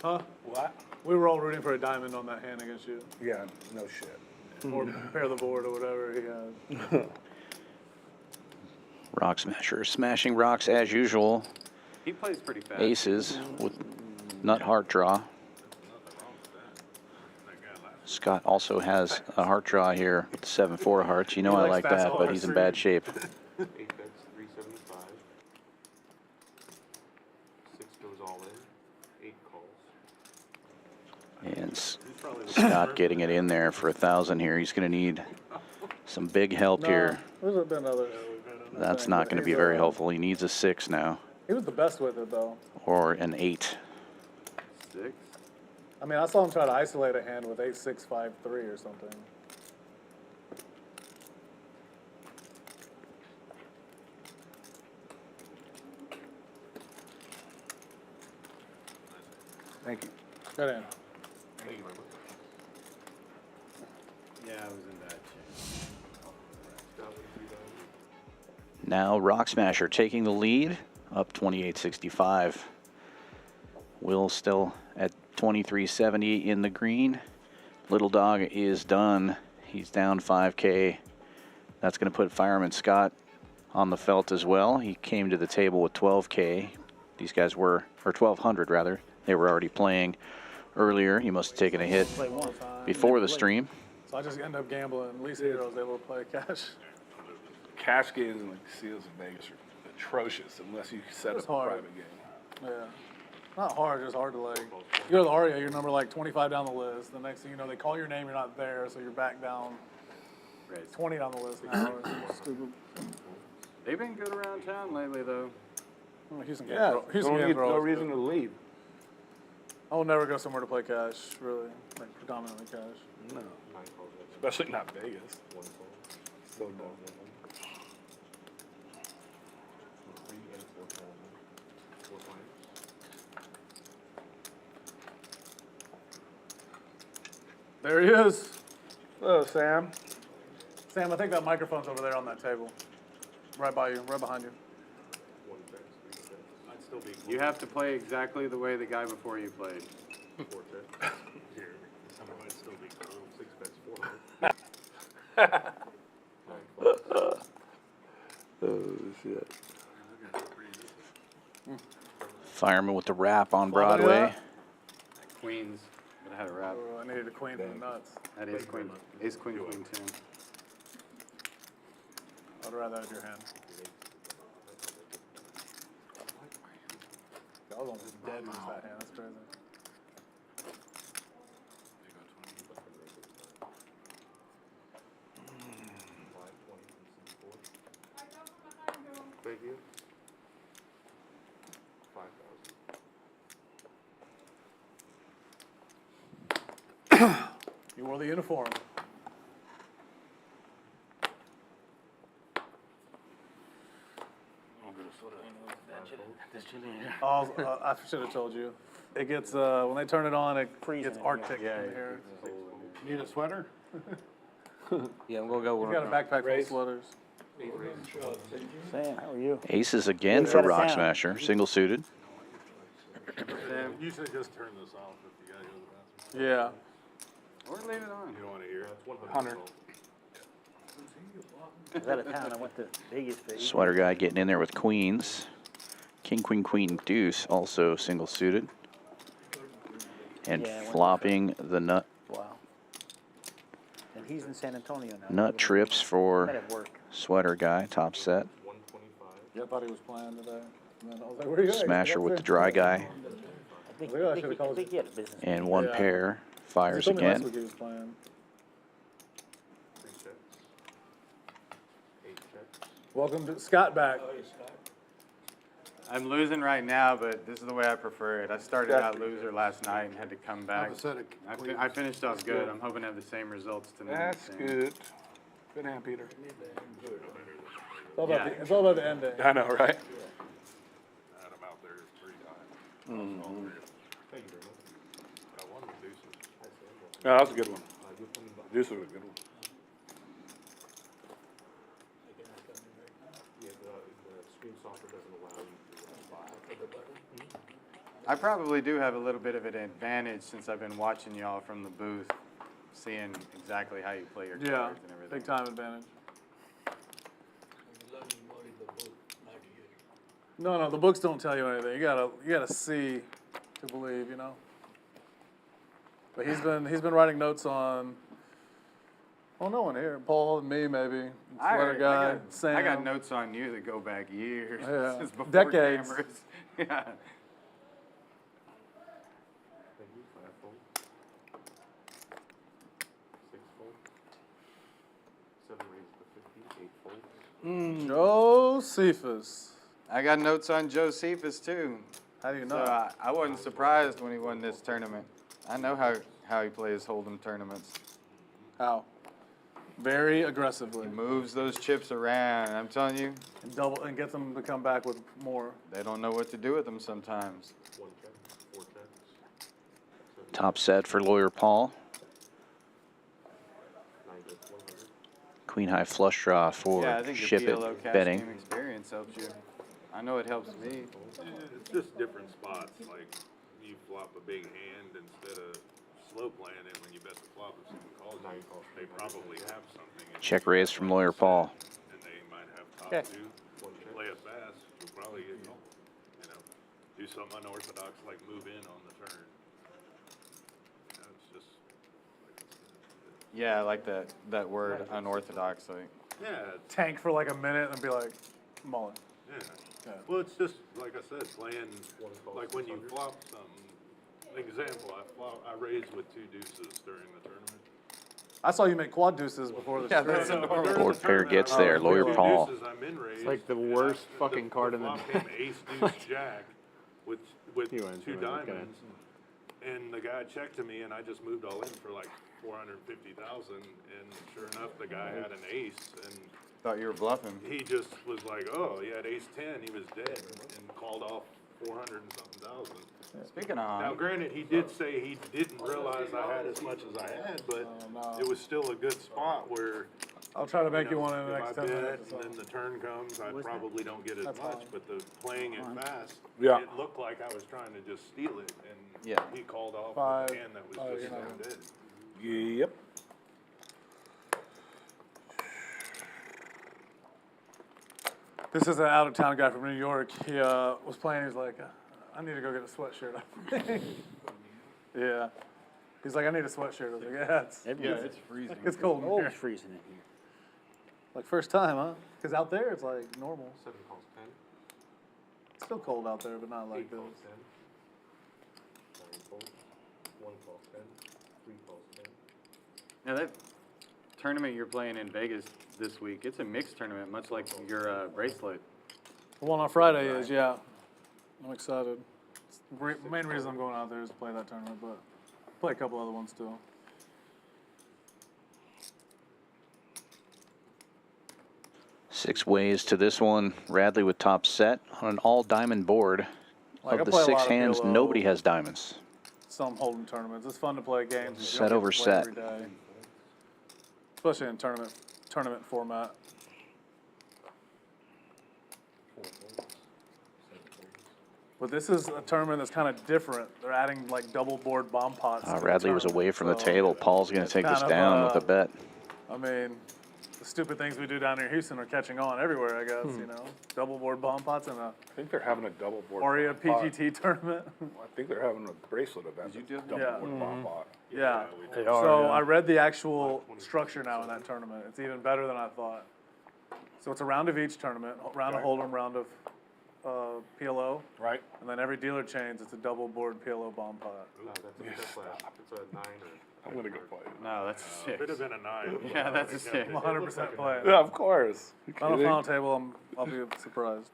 Huh?
What?
We were all rooting for a diamond on that hand against you.
Yeah, no shit.
Or pair the board or whatever he had.
Rock Smasher smashing rocks as usual.
He plays pretty fast.
Aces with nut heart draw. Scott also has a heart draw here with 7-4 hearts. You know
He
I
likes
like
fast
that, but
hearts,
he's in
too.
bad shape.
8 bets, 375. 6 goes all in. 8 calls.
And Scott getting it in there for 1,000 here. He's going to need some big help here.
There's been others.
That's not going to be very helpful. He needs a 6 now,
He was the best with it, though.
or an 8.
6.
I mean, I saw him try to isolate a hand with 8-6-5-3 or something.
Thank you.
Good hand.
Thank you very much.
Yeah, I was in bad shape.
Scott, what have you done?
Now Rock Smasher taking the lead, up 28-65. Will still at 23.70 in the green. Little Dog is done. He's down 5K. That's going to put Fireman Scott on the felt as well. He came to the table with 12K. These guys were, or 1,200 rather. They were already playing earlier. He must have taken a hit
Play one time.
before the stream.
So I just end up gambling. At least Hero's able to play cash.
Cash games and like seals in Vegas are atrocious unless you set
It's
up a
hard.
private game.
Yeah. Not hard, just hard to like. You go to the Aria, you're number like 25 down the list. The next thing you know, they call your name, you're not there, so you're back down
Right.
20 down the list now. It's stupid.
They've been good around town lately, though.
Houston
Yeah,
can't throw. Houston
don't
can't
need
throw.
no
is
reason
good.
to leave.
I will never go somewhere to play cash, really. Like predominantly cash.
No,
9 calls.
especially not Vegas.
1 call.
So dumb.
3 and 4 calls. 4 players.
There he is.
Hello, Sam.
Sam, I think that microphone's over there on that table. Right by you, right behind you.
1 bet, 3 bets.
I'd still be
You have to play exactly the way the guy before you played.
4 bets.
here. I'd still be cool.
6 bets, 4 calls. 9 calls.
Oh, shit.
Fireman with the wrap on
Well,
Broadway.
yeah.
Queens, but I had a wrap.
Oh, I needed a queen for the nuts.
That is queen. Ace, queen, queen, 10.
I'd rather have your hand. I was almost dead with that hand. That's crazy.
Thank you. 5,000.
You wore the uniform. Oh, I should have told you. It gets when they turn it on, it gets Arctic in here.
Need a sweater?
Yeah, I'm gonna go
We've
with
got a backpack full of sweaters.
Sam, how are you?
Aces again for Rock Smasher, single suited.
You should just turn this off if you gotta go to the bathroom.
Yeah.
Or leave it on.
You don't wanna hear it.
100.
I was out of town. I went to Vegas for
Sweater guy getting in there with queens. King, queen, queen, deuce, also single suited. And
Yeah, I went to
flopping the nut
Wow. And he's in San Antonio now.
nut trips for
Met at work.
sweater guy, top set.
125.
Yeah, I thought he was playing today. And then I was like, where are you at?
Smasher with the dry guy.
I think,
Maybe I
I
should've
think,
called
I think he had a business.
And one
Yeah.
pair
He
fires
told me last
again.
week he was playing.
3 checks. 8 checks.
Welcome to Scott back.
I'm losing right now, but this is the way I prefer it. I started out loser last night and had to come back. I finished off good. I'm hoping to have the same results tonight.
That's good. Good hand, Peter.
It's all about the ending.
I know, right?
Adam out there 3 times. I won the deuces.
No, that was a good one. Deuce was a good one.
Yeah, the screen software doesn't allow you to buy.
I probably do have a little bit of an advantage since I've been watching y'all from the booth, seeing exactly how you play your
Yeah,
cards and everything.
big time advantage. No, the books don't tell you anything. You gotta see to believe, you know. But he's been writing notes on. Oh, no one here. Paul and me, maybe. Sweater guy, Sam.
I got notes on you that go back years.
Yeah.
Since before
Decades.
cameras. Yeah.
Thank you. 5 fold. 6 fold. 7 raises to 50. 8 folds.
Josephus.
I got notes on Josephus too.
How do you
So
know?
I wasn't surprised when he won this tournament. I know how he plays Hold'em tournaments.
How? Very aggressively.
He moves those chips around. I'm telling you,
And gets them to come back with more.
they don't know what to do with them sometimes.
1 check. 4 checks.
Top set for lawyer Paul.
9 goes 100.
Queen high flush draw for
Yeah, I think
ship
the PLO
it
cash
betting.
game experience helps you. I know it helps me.
It's just different spots, like you flop a big hand instead of slow playing it when you bet the flop if someone calls you. They probably have something.
Check raise from lawyer Paul.
And they might have top
Okay.
2. You play it fast, you'll probably get, do something unorthodox like move in on the turn. It's just,
Yeah, I like that word unorthodox. Like,
yeah,
Tank for like a minute and be like, mulling.
yeah.
Yeah.
Well, it's just, like I said, playing, like when you flop something, example, I raised with 2 deuces during the tournament.
I saw you make quad deuces before the
Yeah,
stream.
that's a normal.
During the
Board pair
tournament,
gets
I
there,
was
lawyer
with
Paul.
deuces, I'm in raised,
It's like the
and
worst
the
fucking card in the
flop
deck.
came ace, deuce, jack with
He wins,
2
he wins, okay.
diamonds. And the guy checked to me and I just moved all in for like 450,000 and sure enough, the guy had an ace and
thought you were bluffing.
he just was like, oh, he had ace 10, he was dead and called off 400 and something thousand.
Speaking of
Now, granted, he did say he didn't realize I had as much as I had, but it was still a good spot where,
I'll try to make you one in the
if I
next 10
bet
minutes.
and then the turn comes, I probably don't get as
That's
much,
fine.
but the playing it fast,
Yeah.
it looked like I was trying to just steal it, and
Yeah.
he called off
Five.
a hand that was
Oh,
just
you're not
dead.
Yep.
This is an out-of-town guy from New York. He was playing. He was like, I need to go get a sweatshirt. Yeah. He's like, I need a sweatshirt. I was like, yeah, it's
freezing.
it's cold in here.
freezing in here.
Like first time, huh? Because out there it's like normal.
7 calls 10.
It's still cold out there, but not like
8
this.
calls 10. 9 folds. 1 calls 10. 3 calls 10.
Now that tournament you're playing in Vegas this week, it's a mixed tournament, much like your bracelet.
The one on Friday is, yeah. I'm excited. The main reason I'm going out there is to play that tournament, but play a couple other ones too.
Six ways to this one. Radley with top set on an all diamond board.
Like, I
Of the
play a
6
lot of
hands,
PLO.
nobody has diamonds.
Some holding tournaments. It's fun to play games. you
Set
don't get to
over
play
set.
every day. Especially in tournament format.
4 folds. 7 folds.
But this is a tournament that's kind of different. They're adding like double board bomb pots. to the
Radley was
tournament,
away from the
so,
table. Paul's going to take this
kind of,
down with a bet.
I mean, the stupid things we do down here in Houston are catching on everywhere, I guess, you know. Double board bomb pots and a
I think they're having a double board.
Aria
pot.
PGT tournament.
I think they're having a bracelet event.
Did you do-
Double
Yeah.
board bomb pot.
Yeah.
They are,
So
yeah.
I read the actual structure now in that tournament. It's even better than I thought. So it's a round of each tournament, round of Hold'em, round of PLO,
Right?
and then every dealer chains, it's a double board PLO bomb pot.
No, that's a 9 or.
I'm going to go play it.
No, that's a
If it had
6.
been a 9.
Yeah, that's a 6.
I'm 100% playing.
Yeah, of course. You
On the
kidding?
final table, I'll be surprised.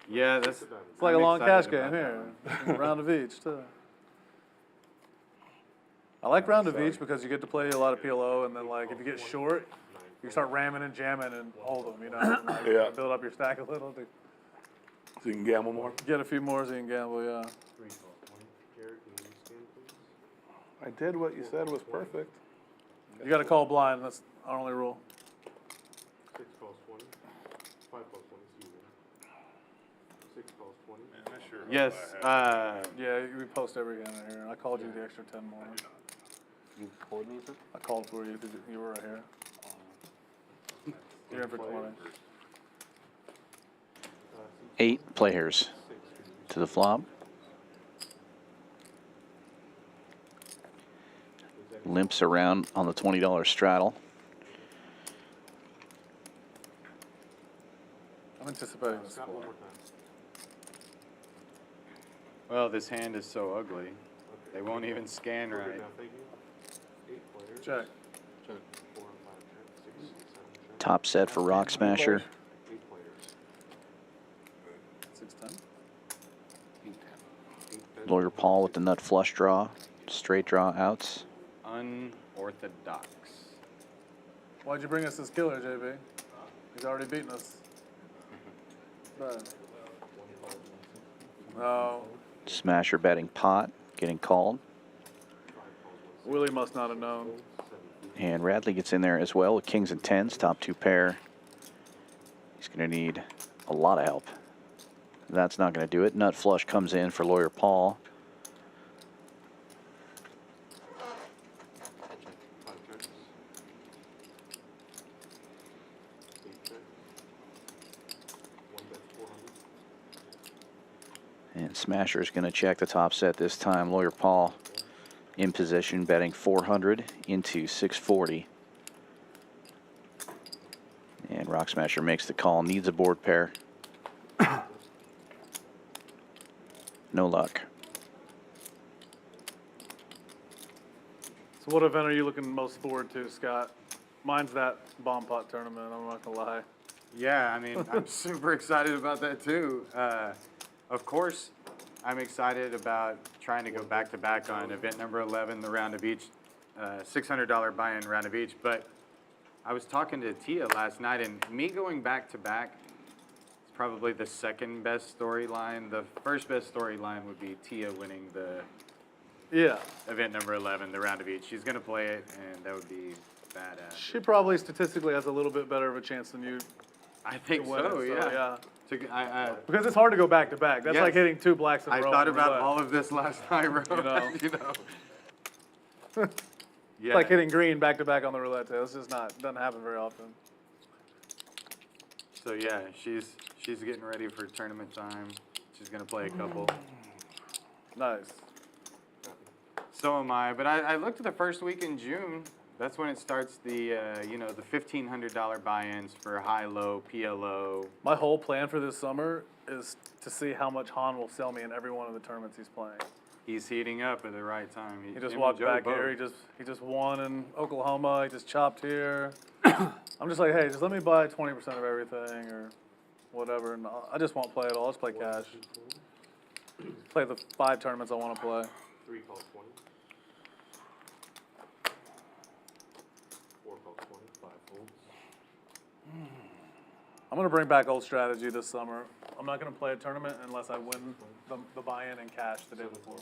Yeah, that's.
It's like a long cash game here. Round of each, too. I like round of each because you get to play a lot of PLO, and then, like, if you get short, you start ramming and jamming and hold them, you know? Like,
Yeah.
build up your stack a little to
So you can gamble more.
get a few more so you can gamble, yeah.
3 calls 20. Jared, can you scan, please?
I did what you said was perfect.
You got to call blind. That's our only rule.
6 calls 20. 5 calls 20, excuse me. 6 calls 20.
Man, I sure hope
Yes.
I have-
Yeah, we post every hand in here. I called you the extra 10 more.
You coordinated?
I called for you because you were right here. You're in for 20.
8 players to the flop. Limps around on the $20 straddle.
I'm anticipating this
Scott,
score.
one more time.
Well, this hand is so ugly. They won't even scan
We're good
right.
now, thank you. 8 players.
Check.
4 and 5 check. 6 and 7 check.
Top set for Rock Smasher.
8 players.
6-10.
8
Lawyer Paul with the nut flush draw. Straight draw outs.
Unorthodox.
Why'd you bring us this killer, JB? He's already beaten us. Bad. No.
Smasher betting pot. Getting called.
Willie must not have known.
And Radley gets in there as well with kings and tens. Top 2 pair. He's going to need a lot of help. That's not going to do it. Nut flush comes in for Lawyer Paul.
5 checks. 8 checks. 1 bet's 400.
And Smasher is going to check the top set this time. Lawyer Paul in position, betting 400 into 640. And Rock Smasher makes the call, needs a board pair. No luck.
So what event are you looking most forward to, Scott? Mine's that bomb pot tournament, I'm not gonna lie.
Yeah, I mean, I'm super excited about that too. Of course, I'm excited about trying to go back-to-back on event number 11, the round of each, $600 buy-in round of each. But I was talking to Tia last night, and me going back-to-back is probably the second best storyline. The first best storyline would be Tia winning the
Yeah,
event number 11, the round of each. She's going to play it, and that would be badass.
she probably statistically has a little bit better of a chance than you
I think
to win it,
so, yeah.
yeah. Because it's hard to go back to back. That's
Yes.
like hitting 2 blacks in a
I
row.
thought
in
about
roulette.
all of this last night, bro.
You know.
You know.
It's like hitting green back to back on the roulette table. It's just doesn't happen very often.
So yeah, she's getting ready for tournament time. She's gonna play a couple.
Nice.
So am I. But I looked at the first week in June. That's when it starts the the $1,500 buy-ins for high-low PLO.
My whole plan for this summer is to see how much Han will sell me in every one of the tournaments he's playing.
He's heating up at the right time.
He just
him
walked
and Joe
back
both.
here. He just won in Oklahoma. He just chopped here. I'm just like, hey, just let me buy 20% of everything or whatever. And I just won't play it all. I'll just play cash. Play the 5 tournaments I want to play.
3 calls 20. 4 calls 20. 5 folds.
I'm going to bring back old strategy this summer. I'm not going to play a tournament unless I win the buy-in in cash the day before.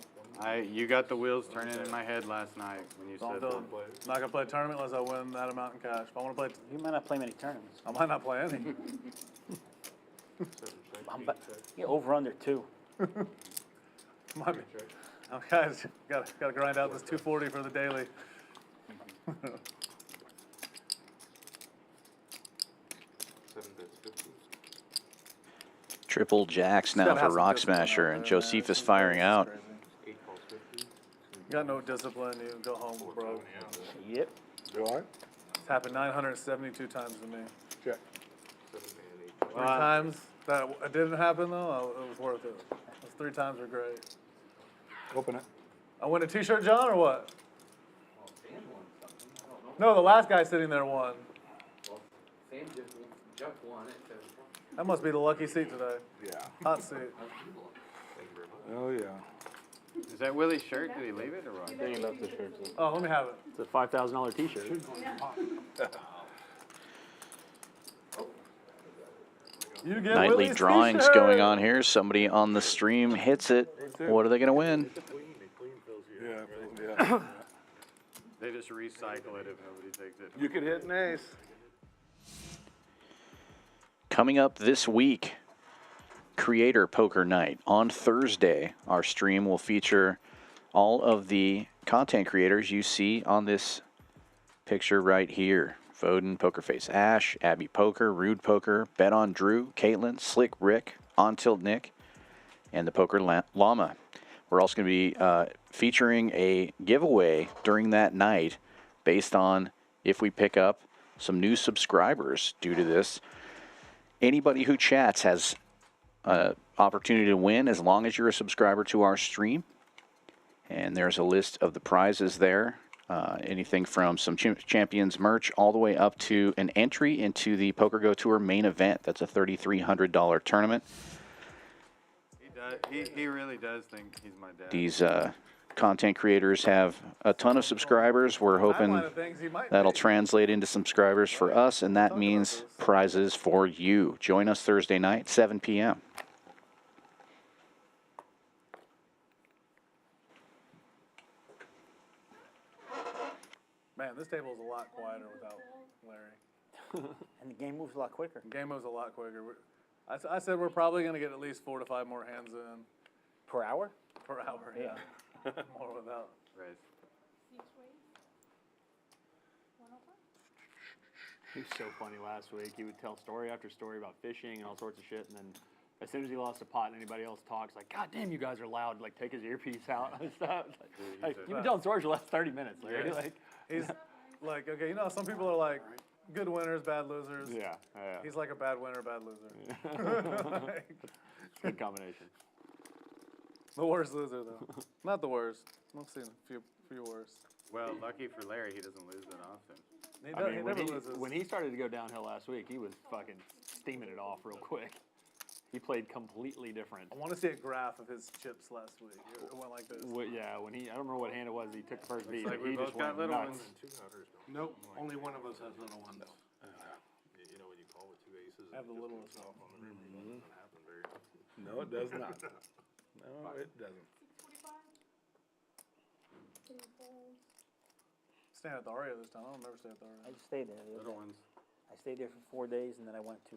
You got the wheels turning in my head last night when you
So I'm
said
done.
that.
Not going to play a tournament unless I win that amount in cash. If I want to play,
You might not play many tournaments.
I might not play any.
7 checks. 8 checks.
Yeah, over under 2.
Might be. Oh, guys, got to grind out this 240 for the daily.
7 bets 50.
Triple jacks now
Gotta
for
have some
Rock
discipline out
Smasher,
there,
and
man.
Josephus
This
firing
is
out.
crazy.
8 calls 50.
You got no discipline, you go home, bro.
Yep.
You all right?
It's happened 972 times to me.
Check.
7 and 8.
3 times that it didn't happen though, it was worth it. Those 3 times were great.
Open it.
I win a t-shirt, John, or what? No, the last guy sitting there won.
Sam just jumped one.
That must be the lucky seat today.
Yeah.
Hot seat.
Oh, yeah.
Is that Willie's shirt? Did he leave it or what?
I think he left the shirt. So.
Oh, let me have it.
It's a $5,000 T-shirt.
You get
Nightly
Willie's
drawings
t-shirt.
going on here. Somebody on the stream hits it. What are they going to win?
Yeah.
They just recycle it if nobody takes it.
You could hit an ace.
Coming up this week, Creator Poker Night. On Thursday, our stream will feature all of the content creators you see on this picture right here. Foden, Pokerface Ash, Abby Poker, Rude Poker, Bet on Drew, Caitlin, Slick Rick, On Tilt Nick, and the Poker Llama. We're also going to be featuring a giveaway during that night based on if we pick up some new subscribers due to this. Anybody who chats has an opportunity to win as long as you're a subscriber to our stream. And there's a list of the prizes there. Anything from some Champions merch all the way up to an entry into the Poker Go Tour main event. That's a $3,300 tournament.
He really does think he's my dad.
These content creators have a ton of subscribers. We're hoping that'll translate into subscribers for us, and that means prizes for you. Join us Thursday night, 7 p.m.
Man, this table is a lot quieter without Larry.
And the game moves a lot quicker.
The game moves a lot quicker. I said we're probably going to get at least 4 to 5 more hands in
Per hour?
per hour. Yeah. More without.
Right.
He was so funny last week. He would tell story after story about fishing and all sorts of shit, and then as soon as he lost a pot and anybody else talks, like, God damn, you guys are loud. Like, take his earpiece out and stuff. Like, you've been telling stories for the last 30 minutes, Larry.
Yes.
Like,
He's like, okay, you know, some people are like, good winners, bad losers.
yeah.
He's like a bad winner, bad loser. Like,
Good combination.
the worst loser, though. Not the worst. I've seen a few worse.
Well, lucky for Larry, he doesn't lose that often.
He,
I mean,
he never loses.
when he started to go downhill last week, he was fucking steaming it off real quick. He played completely different.
I want to see a graph of his chips last week. It went like this.
Yeah, when I don't remember what hand it was he took the first beat.
like
but
we
he
both
just
got
went
little
nuts.
ones.
Nope, only one of us has little ones.
You know, when you call with two aces.
I have the littlest
off on the river, it doesn't happen very often.
No, it does not. No, it doesn't.
Staying at the Aria this time. I don't never stay at the Aria.
I just stayed there.
Little ones.
I stayed there for 4 days, and then I went to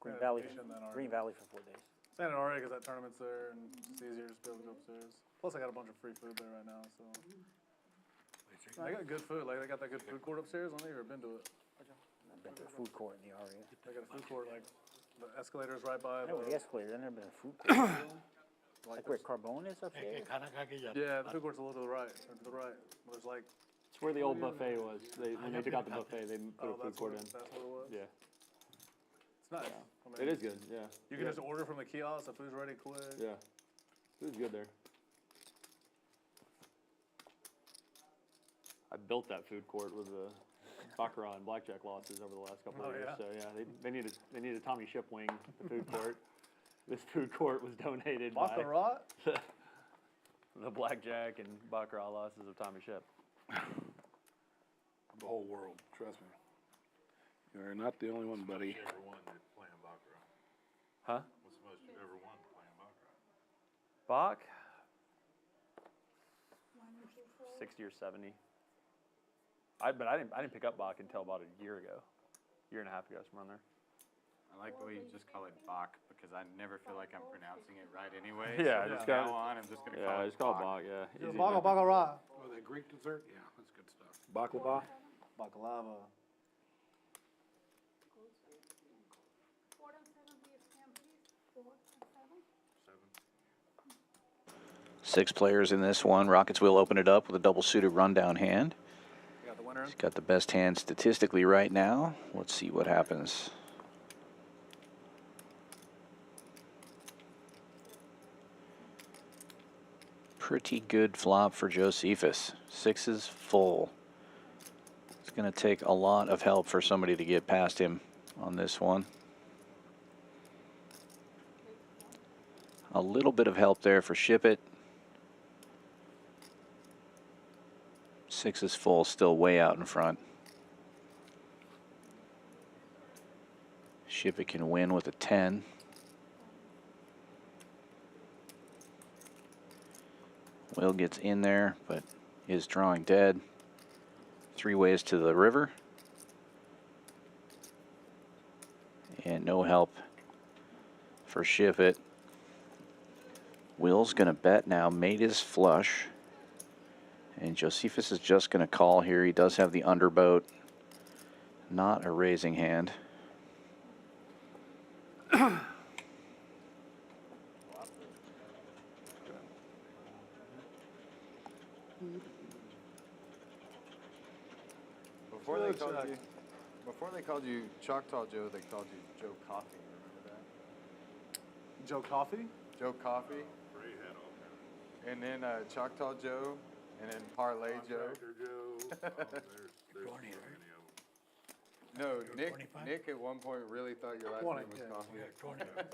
Green
Yeah,
Valley.
vacation then,
Green Valley for 4 days.
Staying at Aria because that tournament's there and it's just easier to be able to go upstairs. Plus, I got a bunch of free food there right now, so. I got good food. Like, they got that good food court upstairs. I don't think you've ever been to it.
I've been to the food court in the area.
They got a food court, like, the escalator's right by
I know where
the.
the escalator. I've never been to a food court. Like where Carbone is up there?
Yeah, the food court's a little to the right. Or to the right. There's like.
It's where the old buffet was. When they took out the buffet, they put a food court in.
That's what it was?
Yeah.
It's nice. I mean,
It is good, yeah.
You can just order from the kiosk. The food's ready quick.
Yeah. Food's good there. I built that food court with the baccarat and blackjack losses over the last couple of
Oh,
years.
yeah?
So yeah, they need a Tommy Ship wing, the food court. This food court was donated by
Baccarat?
the blackjack and baccarat losses of Tommy Ship.
The whole world, trust me. You're not the only one, buddy.
You ever won at playing baccarat?
Huh?
What's the most you've ever won playing baccarat?
Bach? 60 or 70. But I didn't pick up Bach until about a year and a half ago, somewhere in there.
I like the way you just call it Bach because I never feel like I'm pronouncing it right anyway.
Yeah,
so
just
from
got-
now on, I'm just gonna
Yeah,
call it
it's called
Bach.
Bach. Yeah. easy
Baccarat,
enough.
baccarat.
Oh, that Greek dessert? Yeah, that's good stuff.
Baklava?
Baklava.
Six players in this one. Rockets will open it up with a double-suited rundown hand.
You got the winner?
He's got the best hand statistically right now. Let's see what happens. Pretty good flop for Josephus. Sixes full. It's going to take a lot of help for somebody to get past him on this one. A little bit of help there for Ship It. 6 is full, still way out in front. Ship It can win with a 10. Will gets in there, but is drawing dead. 3 ways to the river. And no help for Ship It. Will's gonna bet now, made his flush. And Josephus is just gonna call here. He does have the underboat, not a raising hand.
Before they called you Choctaw Joe, they called you Joe Coffee. Remember that?
Joe Coffee?
Joe Coffee. And then Choctaw Joe, and then Parlay Joe.
There's so many of them.
No, Nick at one point really thought your last
20,
name was
yeah.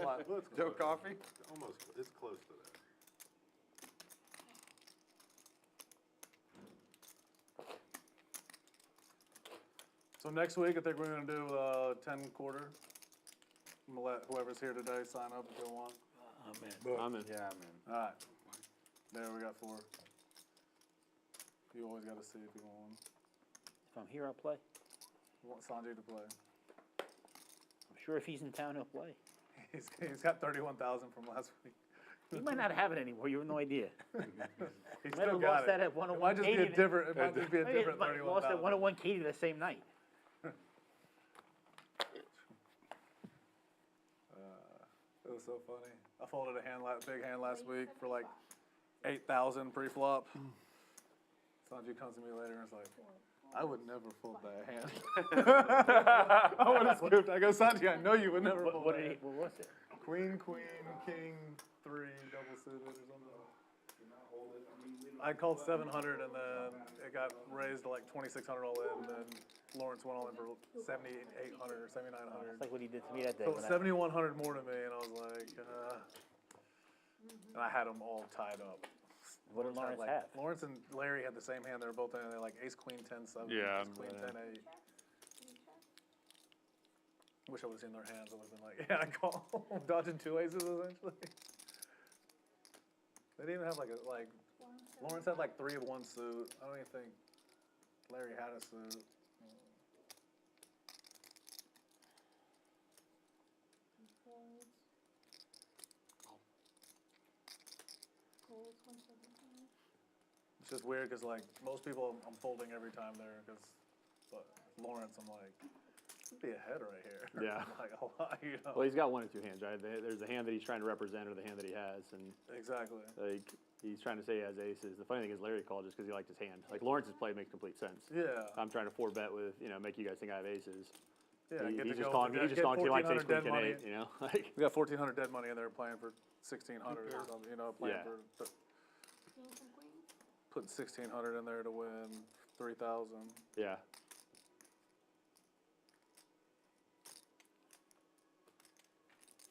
Coffee. Joe Coffee?
Almost, it's close to that.
So next week, I think we're gonna do 10 quarter. I'm gonna let whoever's here today sign up if they want.
I'm in.
Yeah, man.
All right. There, we got 4. You always gotta see if you want one.
If I'm here, I'll play.
You want Sanjay to play.
I'm sure if he's in town, he'll play.
He's got 31,000 from last week.
He might not have it anymore. You have no idea.
He
Might
still
have
got
lost
it.
that at
It
101
might just be a
Katie.
different. It might just be a
Maybe
different
it lost at
31,000.
101 Katie the same night.
It was so funny. I folded a big hand last week for like 8,000 pre-flop. Sanjay comes to me later and is like, I would never fold that hand. I would have scooped. I go, Sanjay, I know you would never fold that hand.
What was it?
Queen, king, 3, double suited or something. I called 700 and then it got raised to like 2,600 all in. And then Lawrence went all in for 7,800 or 7,900.
It's like what he did to me that day.
So
when I-
7,100 more to me, and I was like, and I had them all tied up.
What did Lawrence
like,
have?
Lawrence and Larry had the same hand. They were both in. They're like ace, queen, 10, 7.
Yeah,
Ace, queen, 10, 8. Wish I would have seen their hands. I would have been like, yeah, I call dodging 2 aces essentially. They didn't even have like Lawrence had like 3 of 1 suit. I don't even think Larry had a suit. It's just weird because like most people I'm folding every time there but Lawrence I'm like, it'd be a head right here.
Yeah.
Like a lot, you know.
Well, he's got 1 or 2 hands, right? There's a hand that he's trying to represent or the hand that he has, and
Exactly.
like he's trying to say he has aces. The funny thing is Larry called just because he liked his hand. Like Lawrence's play makes complete sense.
Yeah.
I'm trying to 4-bet with, make you guys think I have aces.
Yeah.
He-
Get
he's
to
just
go
calling
with
me. He's just calling me like ace,
1,400
queen,
dead
king,
money.
8. Like
We got 1,400 dead money and they're playing for 1,600 or something. Playing
Yeah.
for putting 1,600 in there to win 3,000.
yeah.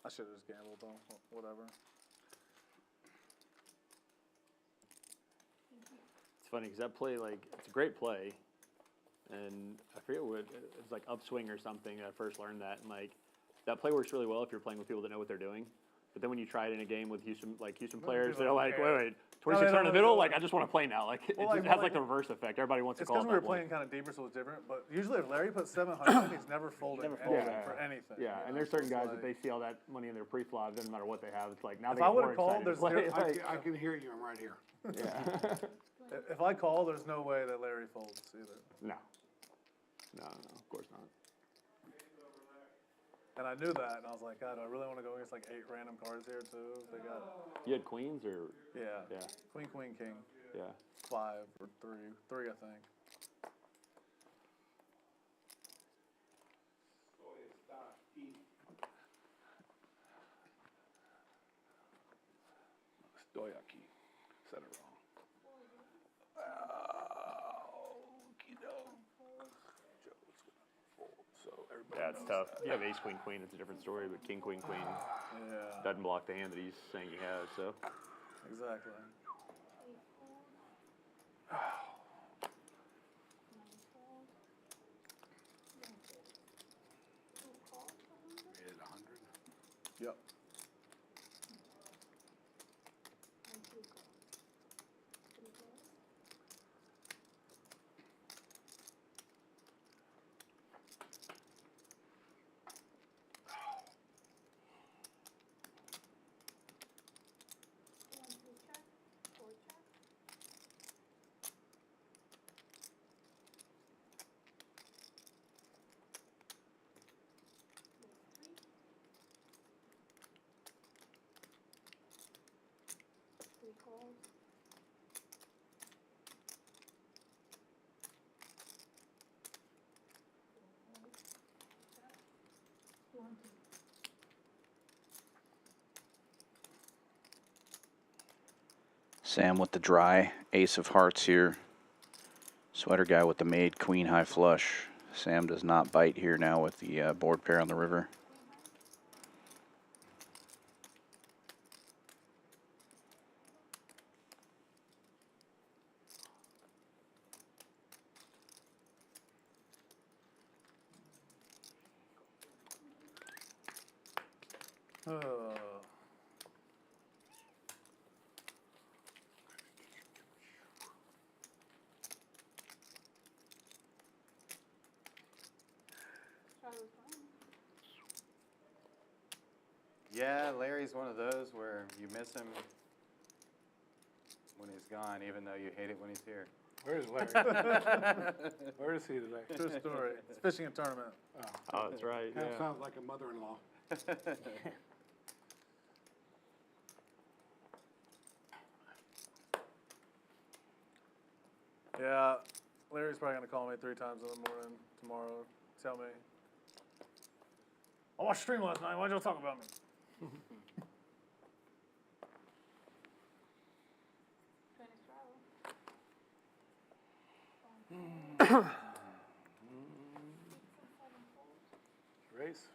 I should have just gambled though. Whatever.
It's funny because that play, it's a great play, and I forget what it was, like upswing or something. I first learned that, and that play works really well if you're playing with people that know what they're doing. But then when you try it in a game with Houston players, they're like, wait, 26 in the middle. Like I just want to play now. Like it has like the reverse effect. Everybody wants to
It's
call
because
it
we were
that way.
playing kind of deeper, so it's different. But usually, if Larry puts 700, he's never folding for anything.
Yeah, and there's certain guys that they see all that money in their pre-flop. Doesn't matter what they have. It's like now
If
they
I
get more
would've called,
excited to
there's
play.
I can hear you, I'm right here.
Yeah.
If I call, there's no way that Larry folds either.
No, of course not.
And I knew that, and I was like, God, I really want to go against like 8 random cards here too. They got
You had queens or
yeah,
yeah,
queen, king,
yeah.
5 or 3 I think.
Stoyaki. Said it wrong.
Yeah, it's tough. You have ace, queen, queen. It's a different story, but king, queen, queen.
Yeah.
doesn't block the hand that he's saying he has. So
Exactly. Yep.
Sam with the dry ace of hearts here. Sweater guy with the made queen high flush. Sam does not bite here now with the board pair on the river.
Yeah, Larry's one of those where you miss him when he's gone, even though you hate it when he's here.
Where's Larry? Where is he today?
True story. It's fishing a tournament.
oh, that's right.
That
Yeah.
sounds like a mother-in-law.
Yeah, Larry's probably gonna call me 3 times in the morning tomorrow. Tell me, I watched stream last night. Why'd y'all talk about me?
Race.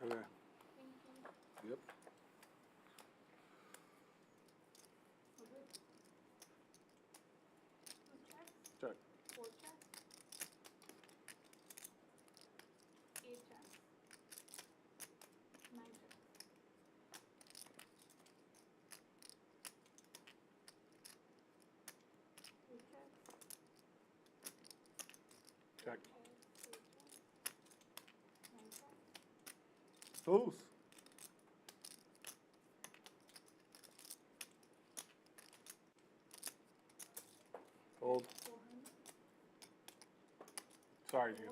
Okay. Yep.
Check.
Check.
Fools.
Fold. Sorry, Jim.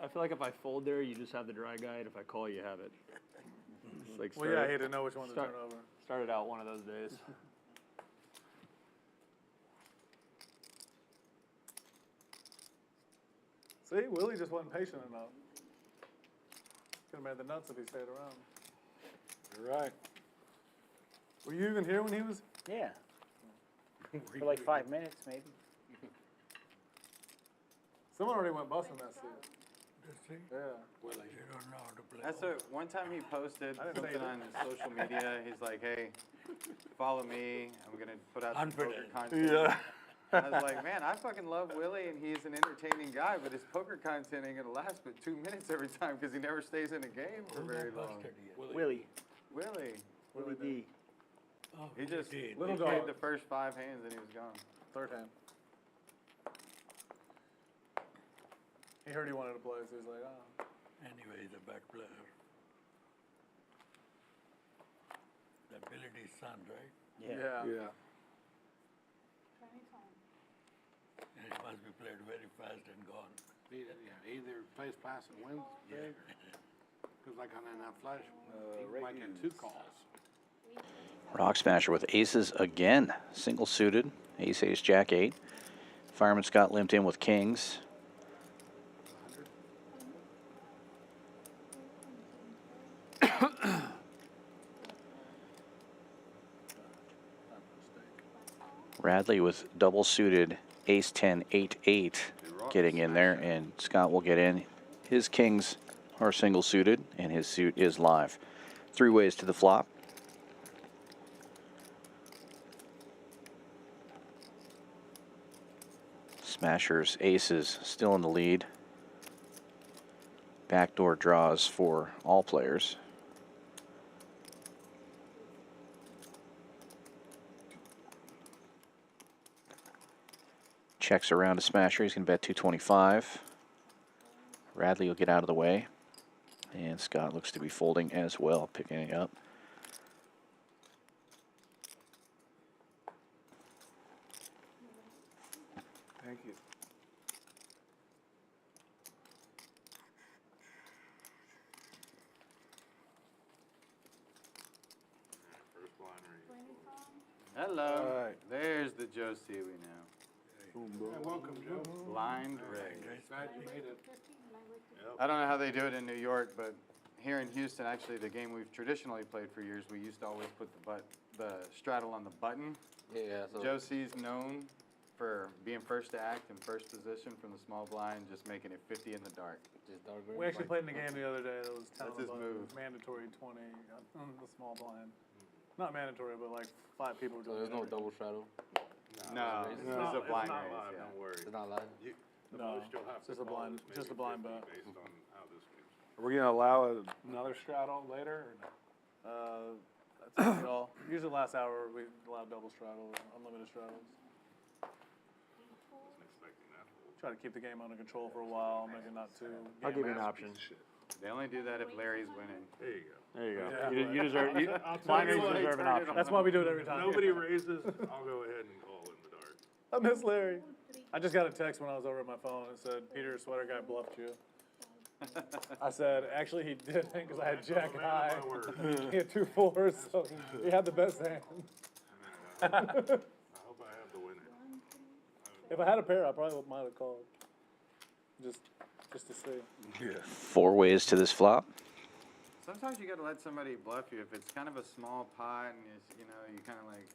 I feel like if I fold there, you just have the dry guide. If I call, you have it. It's like
Well, yeah, I hate to know which one to turn over.
Started out one of those days.
See, Willie just wasn't patient enough. Could have made the nuts if he stayed around.
You're right.
Were you even here when he was?
Yeah. For like 5 minutes, maybe.
Someone already went busting that suit. Yeah.
That's one time he posted
I didn't say
something
that.
on social media. He's like, "Hey, follow me. I'm gonna put out some poker content."
Yeah.
I was like, "Man, I fucking love Willie, and he's an entertaining guy, but his poker content ain't gonna last but 2 minutes every time because he never stays in a game for very long."
Willie.
Willie,
Willie D.
he just
Little
he played
dog.
the first 5 hands and he was gone.
Third hand. He heard he wanted to play, so he's like, oh.
Anyway, he's a bad player. The ability's son, right?
Yeah.
Yeah.
And it must be played very fast and gone.
Either plays fast and wins big. Because like on that flush, he might get 2 calls.
Rock Smasher with aces again. Single suited. Ace, ace, jack, 8. Fireman Scott limped in with kings. Radley with double suited ace 10, 8, 8 getting in there, and Scott will get in. His kings are single suited, and his suit is live. 3 ways to the flop. Smasher's aces still in the lead. Backdoor draws for all players. Checks around to Smasher. He's going to bet 225. Radley will get out of the way. And Scott looks to be folding as well, picking it up.
Thank you.
First blind raise.
Hello.
All right.
There's the Joe C. we know.
Welcome, Joe.
Blind raise.
Glad you made it.
I don't know how they do it in New York, but here in Houston, actually, the game we've traditionally played for years, we used to always put the straddle on the button.
Yeah, so
Joe C's known for being first to act in first position from the small blind, just making it 50 in the dark.
just dark green.
We actually played in the game the other day that was
That's his move.
mandatory 20 on the small blind. Not mandatory, but like 5 people were
So
doing
there's no
it.
double shadow.
No,
It's
it's
not-
a blind
Not
raise,
live,
yeah.
don't worry.
It's not live.
The
No,
most you'll have
it's
to
just a
call
blind-
is
just a
maybe
blind
50
bet.
based on how this goes.
Are we going to allow another straddle later or no?
That's up to y'all. Usually last hour we allow double straddle, unlimited straddles.
Wasn't expecting that fold.
Try to keep the game under control for a while, make it not too.
I'll give you an
game-master.
option.
They only do that if Larry's winning.
There you go.
There you go.
Yeah.
You deserve.
I'll tell
Blind
you
raise
what,
deserve an
turn it
option.
That's why we do it every time.
Nobody raises, I'll go ahead and call in the dark.
I miss Larry. I just got a text when I was over at my phone. It said, Peter, sweater guy bluffed you. I said, actually he didn't because I had jack
Man
high.
of my word.
He had 2 4s, so he had the best hand.
I hope I have the winner.
If I had a pair, I probably might have called. Just to see.
4 ways to this flop.
Sometimes you gotta let somebody bluff you if it's kind of a small pot and you kind of like,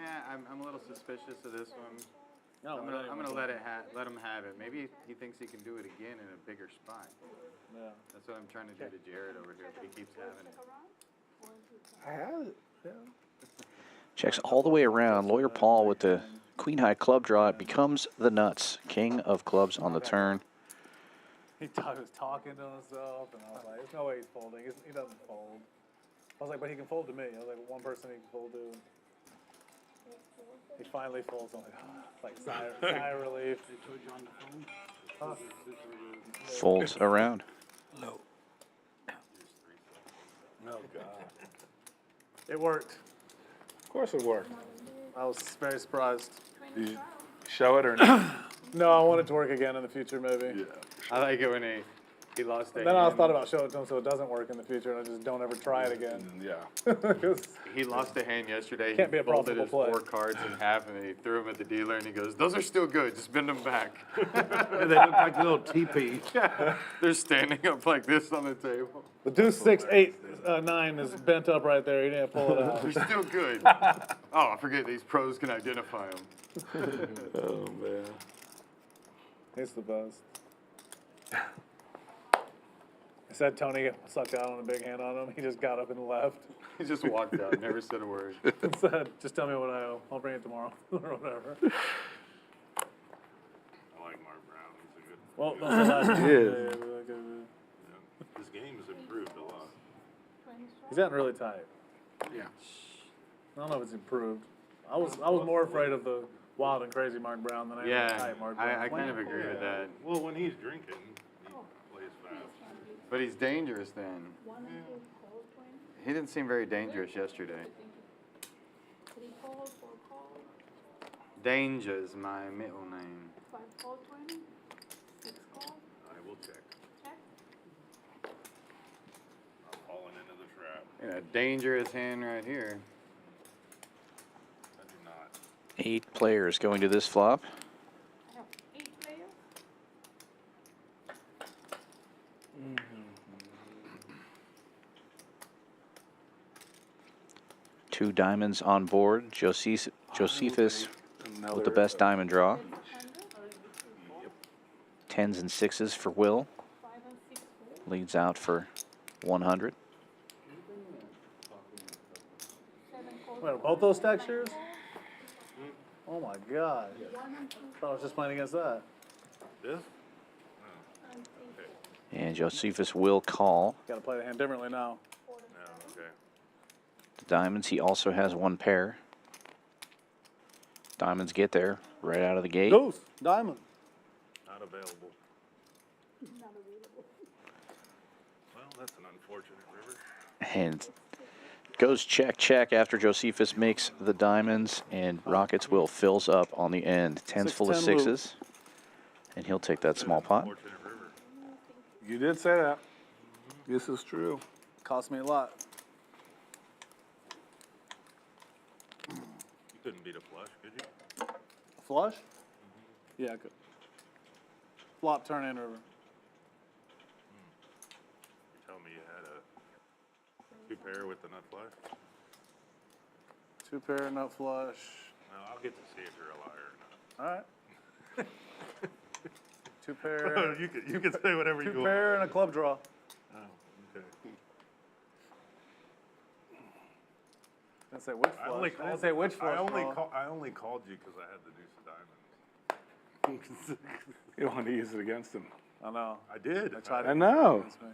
yeah, I'm a little suspicious of this one.
No,
I'm gonna let him have it. Maybe he thinks he can do it again in a bigger spot.
Yeah.
That's what I'm trying to do to Jared over here, but he keeps having it.
I have it. Yeah.
Checks all the way around. Lawyer Paul with the queen high club draw. It becomes the nuts. King of clubs on the turn.
He was talking to himself, and I was like, there's no way he's folding. He doesn't fold. I was like, but he can fold to me. I was like, one person he can fold to. He finally folds. I'm like, like sigh of relief.
Folds around.
No.
Oh, God.
It worked.
Of course it worked.
I was very surprised.
Did you show it or not?
No, I want it to work again in the future, maybe.
I like it when he lost
And then I thought about showing it to him so it doesn't work in the future, and I just don't ever try it again.
Yeah.
'Cause
He lost a hand yesterday.
Can't be
He
a
folded
profitable
his
play.
4 cards in half, and he threw them at the dealer, and he goes, "Those are still good. Just bend them back."
They look like little teepees.
They're standing up like this on the table.
the deuce 6, 8, 9 is bent up right there. You didn't pull it out.
They're still good. Oh, I forget these pros can identify them.
Oh, man.
He's the best. I said Tony sucked out on a big hand on him. He just got up and left.
He just walked out, never said a word.
And said, just tell me what I owe. I'll bring it tomorrow or whatever.
I like Mark Brown, he's a good.
Well, that's the last one.
He is.
Yeah. His game has improved a lot.
He's gotten really tight.
Yeah.
I don't know if it's improved. I was more afraid of the wild and crazy Mark Brown than I am of the tight Mark Brown.
I kind of agree with that.
Well, when he's drinking, he plays fast.
But he's dangerous then. He didn't seem very dangerous yesterday. Danger is my middle name.
we'll check. I'm falling into the trap.
Yeah, dangerous hand right here.
I do not.
8 players going to this flop.
I have 8 players.
2 diamonds on board. Josephus with the best diamond draw. 10s and 6s for Will.
5 and 6 4.
Leads out for 100.
7 calls.
Wait, are both those stack shares? Oh my god. I thought I was just playing against that.
This?
And Josephus will call.
Gotta play the hand differently now.
No, okay.
The diamonds, he also has 1 pair. Diamonds get there right out of the gate.
Deuce, diamond.
Not available. Well, that's an unfortunate river.
And goes check, check after Josephus makes the diamonds. And Rockets will fills up on the end. 10's full of
6-10 move.
6s. And he'll take that small pot.
Unfortunate river.
You did say that. This is true.
Cost me a lot.
You couldn't beat a flush, could you?
Flush? Yeah, I could. Flop, turn, and river.
You tell me you had a 2 pair with the nut flush?
2 pair, nut flush.
No, I'll get to see if you're a liar or not.
All right. 2 pair.
you can say whatever you
2
want.
pair and a club draw.
Oh, okay.
I didn't say which
I only
flush. I
called,
didn't say which flush.
I only called you because I had the deuce of diamonds.
You don't want to use it against him.
I know.
I did.
I tried
I
it
know.
against me.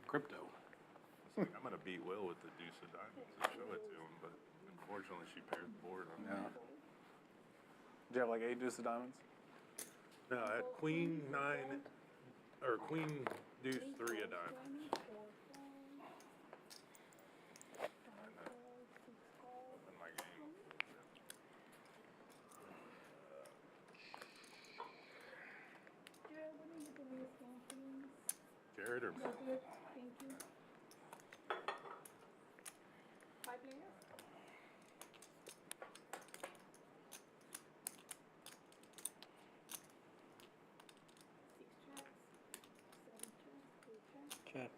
Crypto.
I'm gonna beat Will with the deuce of diamonds and show it to him, but unfortunately she paired the board on me.
Did you have like 8 deuce of diamonds?
No, I had queen 9 or queen deuce 3 of diamonds. In my game. Jared or
Thank you. 5 players.
Check.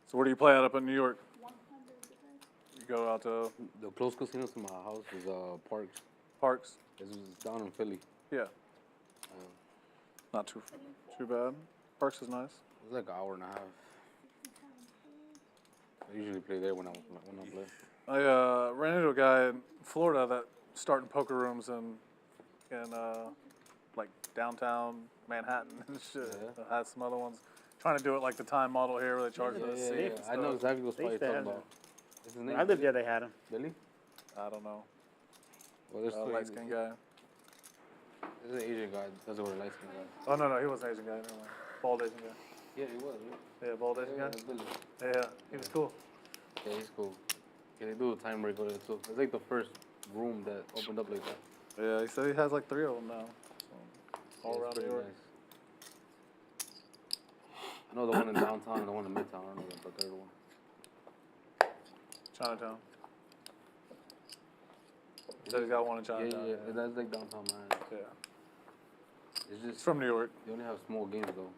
So where do you play out up in New York? You go out to
The close casino to my house is Parks.
Parks?
This is down in Philly.
Yeah. Not too bad. Parks is nice.
It's like an hour and a half. I usually play there when I play.
I ran into a guy in Florida that starting poker rooms in like downtown Manhattan and shit.
Yeah.
I had some other ones trying to do it like the time model here where they charge the seat and
I know
stuff.
exactly what spot you're
They
talking
have
about. What's his
When
name?
I lived there, they had them.
Billy?
I don't know.
Well, there's
Light skin guy.
There's an Asian guy. That's what a light skin guy.
Oh no, he wasn't Asian guy. Never mind. Bald Asian guy.
Yeah, he was.
Yeah, bald Asian guy.
Billy.
Yeah, he was cool.
Yeah, he's cool. Yeah, they do a time break over there too. It's like the first room that opened up like that.
Yeah, he said he has like 3 of them now. So, all
Yeah,
around
it's
New
pretty
York.
nice. I know the one in downtown and the one in midtown. I don't know the third one.
Chinatown. He said he's got one in
Yeah,
Chinatown.
yeah, that's like downtown, man.
Yeah.
It's
He's
just
from New York.
they only have small games though.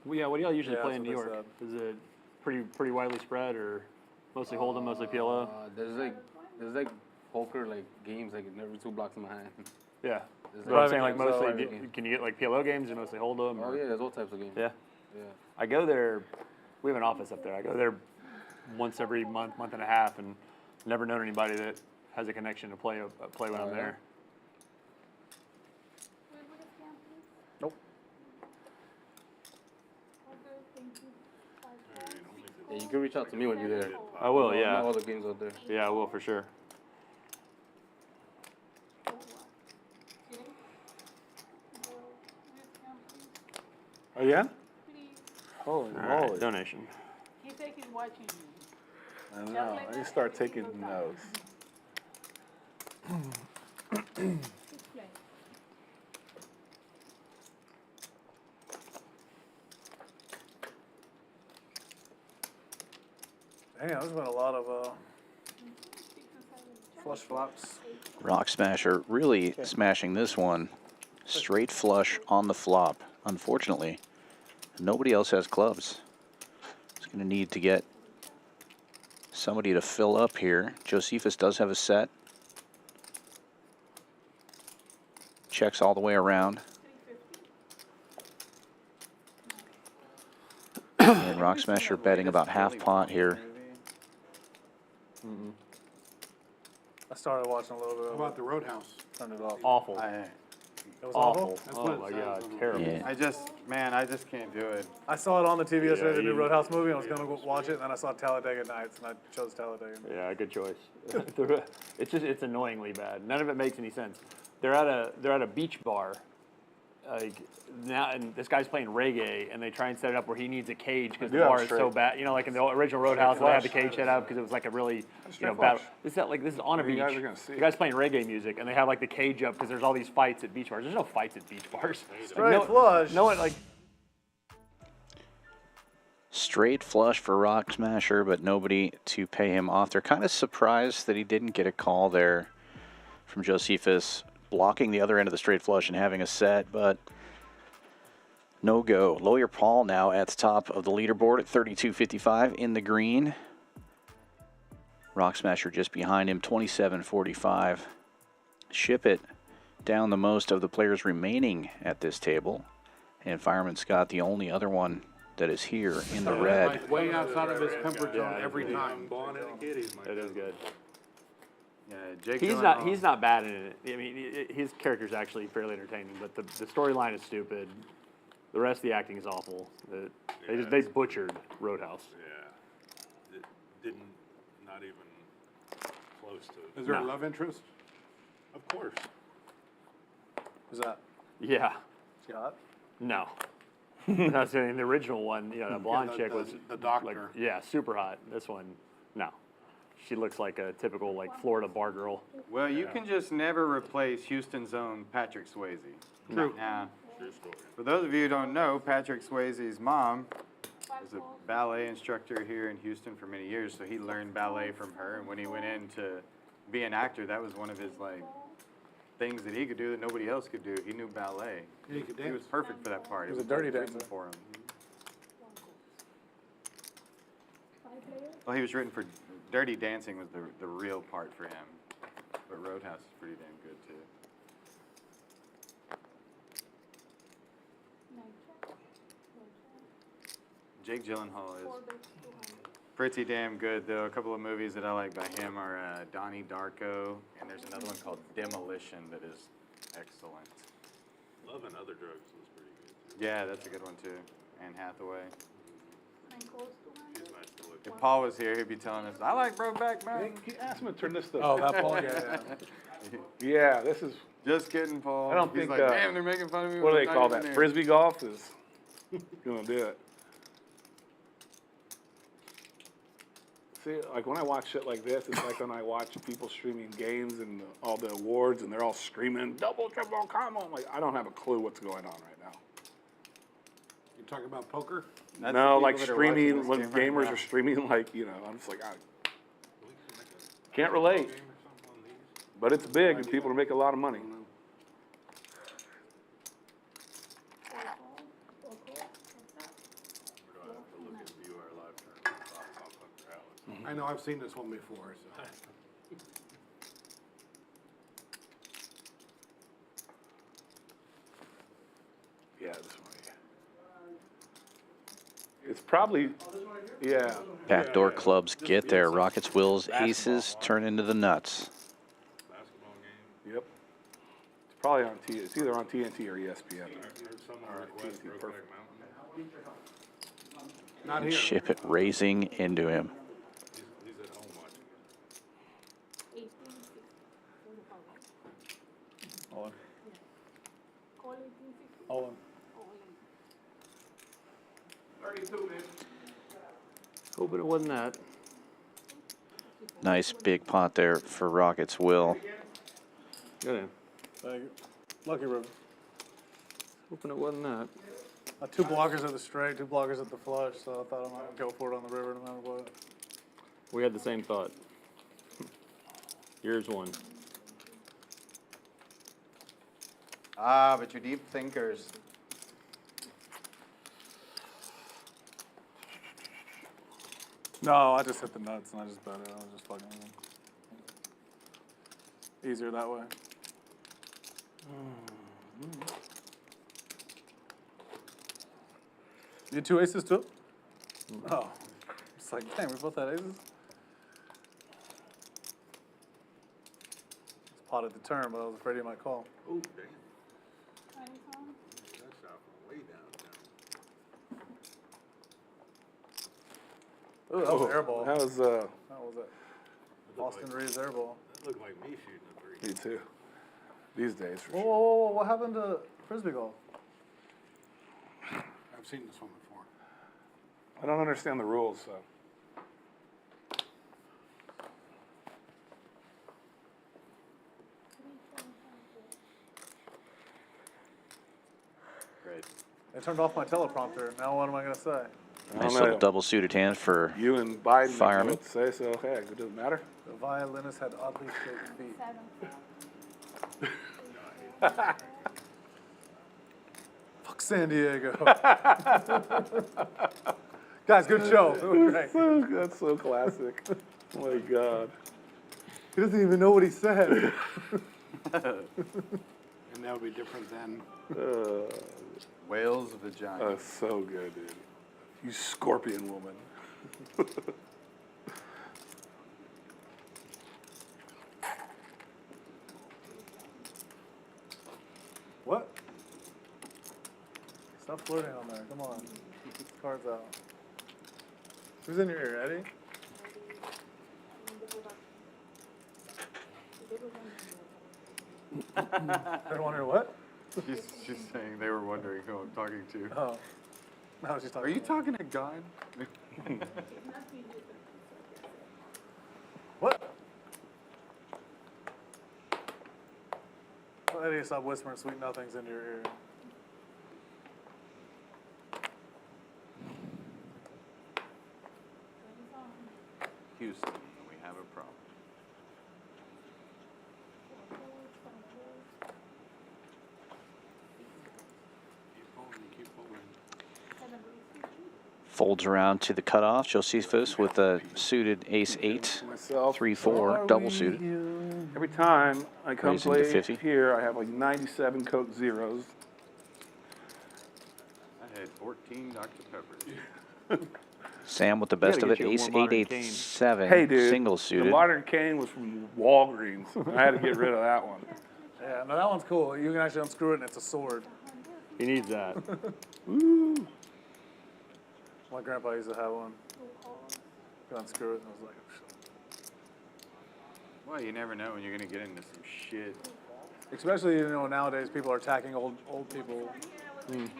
Well, yeah, what do y'all usually
Yeah,
play in
that's
New
what
York?
they
Is it pretty widely spread, or mostly Hold'em, mostly PLO?
There's like poker like games like every 2 blocks in my hand.
Yeah.
There's
But I'm saying
Private
like
games,
mostly,
private
can you get like PLO games or mostly Hold'em?
Oh
or-
yeah, there's all types of games.
Yeah.
Yeah.
I go there. We have an office up there. I go there once every month and a half, and never known anybody that has a connection to play when I'm
yeah?
there.
Nope.
Yeah, you can reach out to me when you're there.
I will,
I
yeah.
know all the games out there.
Yeah, I will for sure.
Oh yeah?
Please.
Holy
All right,
moly.
donation.
He said he's watching you.
I don't know. I need to start taking notes.
Damn, there's been a lot of flush flops.
Rock Smasher really smashing this one. Straight flush on the flop. Unfortunately, nobody else has clubs. He's going to need to get somebody to fill up here. Josephus does have a set. Checks all the way around. And Rock Smasher betting about half pot here.
I started watching a little bit
How
of
about
it.
the Roadhouse?
Turned it off.
Awful.
It was
Awful.
awful.
Oh my God, terrible.
Yeah.
I just can't do it.
I saw it on the TV yesterday, the new
you-
Roadhouse movie. I was gonna go watch it, and then I saw Talladega Nights, and I chose Talladega.
Yeah, good choice. It's annoyingly bad. None of it makes any sense. They're at a beach bar, like now, and this guy's playing reggae, and they try and set it up where he needs a cage because the
do have
bar is so
straight.
bad. You know, like in the original Roadhouse, they had the
flush.
cage set up because it was like a really,
straight
battle.
flush.
This is on a
You
beach.
guys are gonna see.
The guy's playing reggae music, and they have like the cage up because there's all these fights at beach bars. There's no fights at beach bars.
Straight flush.
No one like.
Straight flush for Rock Smasher, but nobody to pay him off. They're kind of surprised that he didn't get a call there from Josephus, blocking the other end of the straight flush and having a set, but no go. Lawyer Paul now at the top of the leaderboard at 32.55 in the green. Rock Smasher just behind him, 27.45. Ship it down the most of the players remaining at this table. And Fireman Scott, the only other one that is here in the red.
Like way outside of his comfort zone every time.
It is good.
Yeah, Jake.
He's
Gyllenhaal.
not bad in it. I mean, his character's actually fairly entertaining, but the storyline is stupid. The rest of the acting is awful. They butchered Roadhouse.
Yeah. It didn't, not even close to it.
Is there a
No.
love interest?
Of course.
Who's that?
Yeah.
Scott?
No. That's in the original one. You know, the blonde
the-
chick was
the doctor.
Like, yeah, super hot. This one, no. She looks like a typical like Florida bar girl.
Well, you can just never replace Houston's own Patrick Swayze.
True.
Now,
True story.
for those of you who don't know, Patrick Swayze's mom was a ballet instructor here in Houston for many years, so he learned ballet from her. And when he went in to be an actor, that was one of his like things that he could do that nobody else could do. He knew ballet.
He could
He
dance.
was perfect for that part.
He
It
was a dirty
written
dancer.
for him. Well, he was written for Dirty Dancing was the real part for him, but Roadhouse is pretty damn good too. Jake Gyllenhaal is pretty damn good though. A couple of movies that I like by him are Donnie Darko, and there's another one called Demolition that is excellent.
Love and Other Drugs was pretty good too.
Yeah, that's a good one too. Anne Hathaway.
She's nice to look
If
at.
Paul was here, he'd be telling us, I like Brokeback Mountain.
Ask him to turn this stuff.
Oh, that Paul, yeah.
Yeah, this is.
Just kidding, Paul.
I don't
He's
think,
like, damn, they're making fun of me.
What do
when
they
I'm
call
not
that?
even here."
Frisbee golf is gonna do it. See, like when I watch shit like this, it's like when I watch people streaming games and all the awards, and they're all screaming double, triple, combo. I'm like, I don't have a clue what's going on right now.
You talking about poker?
That's
No,
the
like
people that are watching
streaming
this
when
game right
gamers
now.
are streaming, like I'm just like, I can't relate. But it's big, and people are making a lot of money.
I know, I've seen this one before, so.
Yeah, this one. It's probably, yeah.
Backdoor clubs get there. Rockets, wills, aces turn into the nuts.
Basketball game.
Yep. It's probably on T. It's either on TNT or ESPN.
Heard someone request
TNT,
Brokeback
perfect.
Mountain.
Not here.
Ship it racing into him.
He's at home watching it.
All in. All in.
Hoping it wasn't that.
Nice big pot there for Rockets Will.
Good in.
Thank you. Lucky river.
Hoping it wasn't that.
2 blockers at the straight, 2 blockers at the flush, so I thought I might go for it on the river no matter what.
We had the same thought. Here's one.
Ah, but you're deep thinkers.
No, I just hit the nuts and I just bet it. I was just fucking with them. Easier that way. You had 2 aces too? Oh. It's like, dang, we both had aces? It's potted the turn, but I was afraid he might call.
Oh, damn. That's out from way downtown.
Ooh, that was air ball.
That was
That was it. Austin Reeves air ball.
That looked like me shooting a 3.
me too. These days, for
Whoa,
sure.
whoa, whoa, whoa, what happened to Frisbee golf?
I've seen this one before.
I don't understand the rules, so.
Great.
They turned off my teleprompter. Now what am I going to say?
I
Nice
don't
little
know.
double suited hand for
You and Biden
Fireman.
know what to say, so hey, it doesn't matter.
The violinist had oddly shaped feet.
7.
Fuck San Diego. Guys, good show. It was great.
That's so classic. Oh my God.
He doesn't even know what he said.
And that would be different than.
Whale's vagina.
That's so good, dude. You scorpion woman.
What? Stop flirting on there. Come on. Get the cards out. Who's in your ear, Eddie? They wonder what?
She's saying they were wondering who I'm talking to.
Oh. No, she's talking.
Are you talking to God?
What? Well, Eddie, stop whispering sweet nothings into your ear.
Houston, we have a problem.
Keep folding.
folds around to the cutoff. Josephus with a suited ace-8,
Myself.
3-4, double suited.
Every time I come
Raising to
play
50.
here, I have like 97 Coke Zeros.
I had 14 Dr. Peppers.
Sam with the best of
gotta
it,
get you a
ace
more
8,
modern
8,
cane.
7,
Hey, dude.
single
The
suited.
modern cane was from Walgreens. I had to get rid of that one.
Yeah, no, that one's cool. You can actually unscrew it and it's a sword.
He needs that.
Woo.
My grandpa used to have one. You could unscrew it and I was like, oh, shit.
Well, you never know when you're going to get into some shit.
Especially, you know, nowadays people are attacking old people.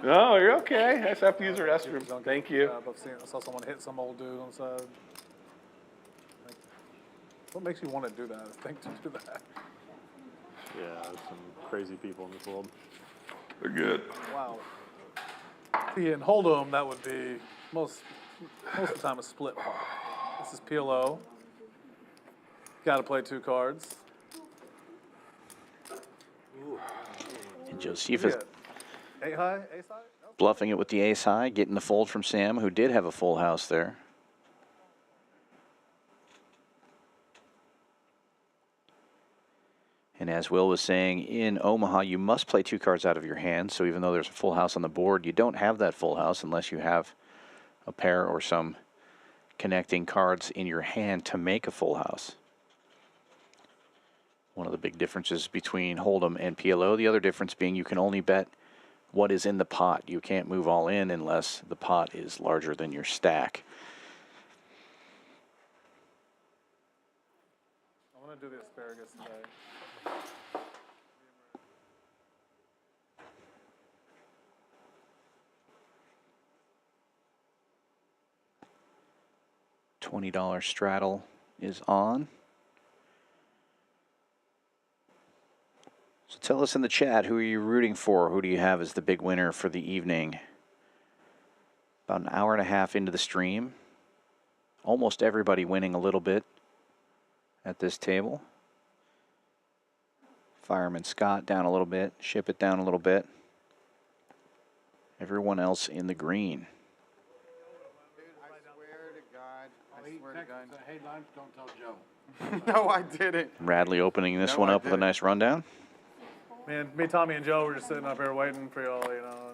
Oh, you're okay. I just have to use the restroom.
Don't
Thank
get-
you.
yeah, I saw someone hit some old dude on the side. Like, what makes you want to do that? Think to do that.
Yeah, there's some crazy people in this world.
They're good.
Wow. See, in Hold'em, that would be most of the time a split pot. This is PLO. Got to play 2 cards.
And Josephus
Yeah. 8 high, ace high. No.
bluffing it with the ace high, getting the fold from Sam, who did have a full house there. And as Will was saying, in Omaha, you must play 2 cards out of your hand. So even though there's a full house on the board, you don't have that full house unless you have a pair or some connecting cards in your hand to make a full house. One of the big differences between Hold'em and PLO. The other difference being you can only bet what is in the pot. You can't move all in unless the pot is larger than your stack.
I'm going to do the asparagus today.
$20 straddle is on. So tell us in the chat, who are you rooting for? Who do you have as the big winner for the evening? About an hour and a half into the stream. Almost everybody winning a little bit at this table. Fireman Scott down a little bit. Ship it down a little bit. Everyone else in the green.
Dude, I swear to God. I swear to God. Hey, Lime, don't tell Joe.
No, I didn't.
Radley opening this
No,
one
I
up with a
didn't.
nice rundown.
Me, Tommy, and Joe were just sitting up here waiting for y'all, you know.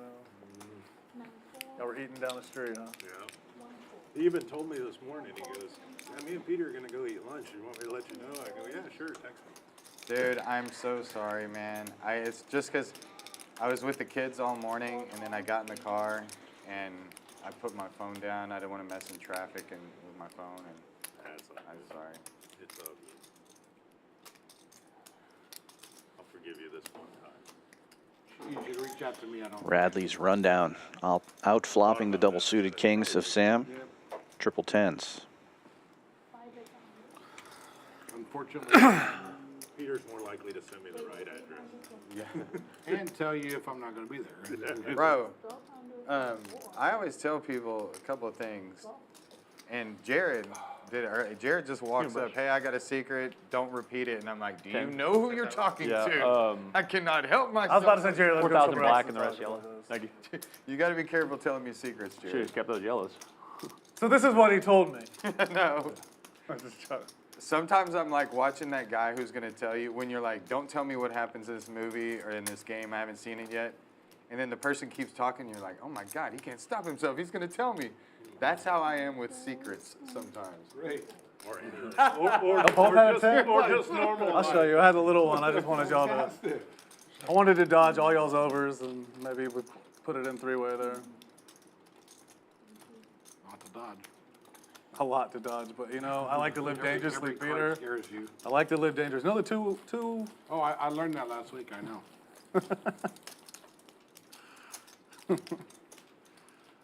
Y'all were eating down the street, huh?
Yeah. He even told me this morning, he goes, yeah, me and Peter are gonna go eat lunch. You want me to let you know? I go, yeah, sure, text me.
Dude, I'm so sorry, man. It's just because I was with the kids all morning, and then I got in the car, and I put my phone down. I didn't want to mess in traffic and with my phone, and I'm sorry.
It's all good. I'll forgive you this one time.
You should reach out to me. I don't.
Radley's rundown. Out flopping the double suited kings of Sam. Triple tens.
Unfortunately.
Peter's more likely to send me the right address.
Yeah. And tell you if I'm not going to be there.
Bro, I always tell people a couple of things, and Jared did it early. Jared just walks up, hey, I got a secret, don't repeat it, and I'm like, do you know who you're talking to? I cannot help myself.
I was about to say, Jared, let's go
4,000
somewhere
black
else.
and the rest yellow. Thank you.
You got to be careful telling me secrets,
Should
Jared.
have kept those yellows.
So this is what he told me.
No.
I'm just joking.
Sometimes I'm like watching that guy who's going to tell you, when you're like, don't tell me what happens in this movie or in this game, I haven't seen it yet. And then the person keeps talking, you're like, oh my God, he can't stop himself, he's going to tell me. That's how I am with secrets sometimes.
Great.
Or
just
normal.
I'll show you. I had a little one. I just wanted y'all to. I wanted to dodge all y'all's overs and maybe we put it in three-way there.
Not to dodge.
A lot to dodge, but you know, I like to live dangerously,
Every
Peter.
card scares you.
I like to live dangerous. No, the two.
Oh, I learned that last week. I know.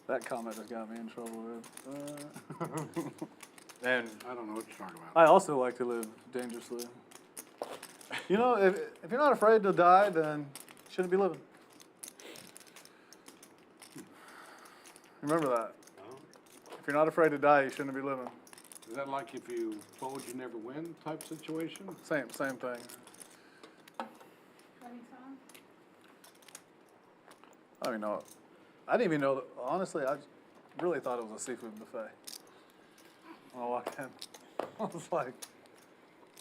That comment has got me in trouble with.
And
I don't know what you're talking about.
I also like to live dangerously. You know, if you're not afraid to die, then you shouldn't be living. Remember that. If you're not afraid to die, you shouldn't be living.
Is that like if you fold, you never win type situation?
Same thing. I don't even know. I didn't even know that, honestly, I really thought it was a seafood buffet. When I walked in, I was like,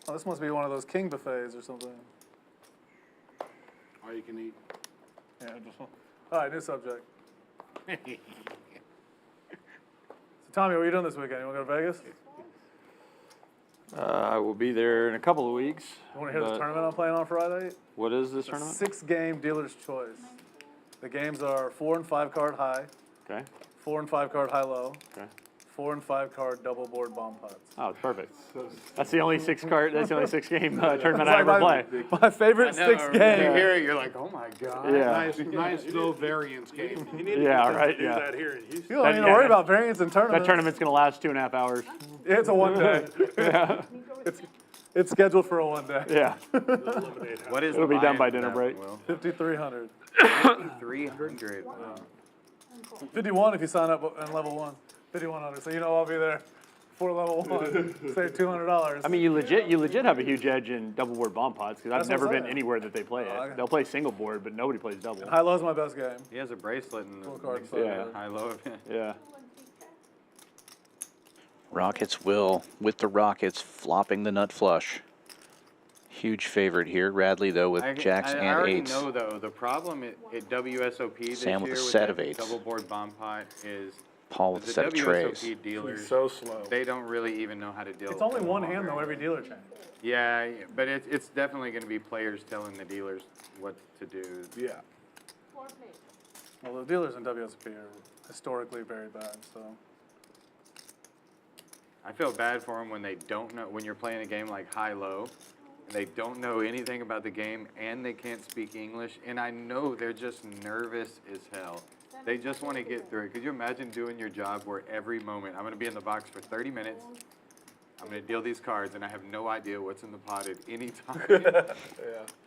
oh, this must be one of those king buffets or something.
All you can eat.
Yeah, all right, new subject. So Tommy, what are you doing this weekend? You want to go to Vegas?
I will be there in a couple of weeks.
You want to hear this tournament I'm playing on Friday?
What is this
It's a
tournament?
6-game dealer's choice. The games are 4 and 5 card high,
Okay.
4 and 5 card high low,
Okay.
4 and 5 card double board bomb pots.
Oh, it's perfect. That's the only 6-card. That's the only 6-game tournament I ever play.
My favorite 6
You
game.
hear it, you're like, oh my God.
Yeah.
Nice low variance game.
You need to
Yeah,
get them
right,
to do
yeah.
that here in Houston.
You don't need to worry about variance in tournaments.
That tournament's gonna last 2.5 hours.
It's a 1 day.
Yeah.
It's scheduled for a 1 day.
Yeah.
What is
It'll
the
be done by
buy-in
dinner
for
break.
that one,
5,300.
Will? 300. Wow.
51 if you sign up in level 1. 5,100. So you know I'll be there for level 1. Save $200.
I mean, you legit have a huge edge in double board bomb pots because I've
That's what
never
I'm
been
saying.
anywhere that they play it. They'll play single board, but nobody plays double.
High low's my best game.
He has a bracelet in
Full
the
card
mixed
five.
Yeah.
high-low event.
Yeah.
Rockets will with the Rockets flopping the nut flush. Huge favorite here. Radley, though, with jacks
I
and
already
eights.
know, though, the problem at WSOP this
Sam with
year
a
with
set
that
of eights.
double board bomb pot is
Paul with a
the
set of trays.
WSOP dealers,
So slow.
they don't really even know how to deal
It's
with
only
them
one
all
hand
very
though, every
well.
dealer chain.
Yeah, but it's definitely going to be players telling the dealers what to do.
Yeah.
Well, the dealers in WSP are historically very bad, so.
I feel bad for them when they don't know, when you're playing a game like high-low, and they don't know anything about the game, and they can't speak English, and I know they're just nervous as hell. They just want to get through it. Could you imagine doing your job where every moment, I'm going to be in the box for 30 minutes, I'm going to deal these cards, and I have no idea what's in the pot at any time.
Yeah.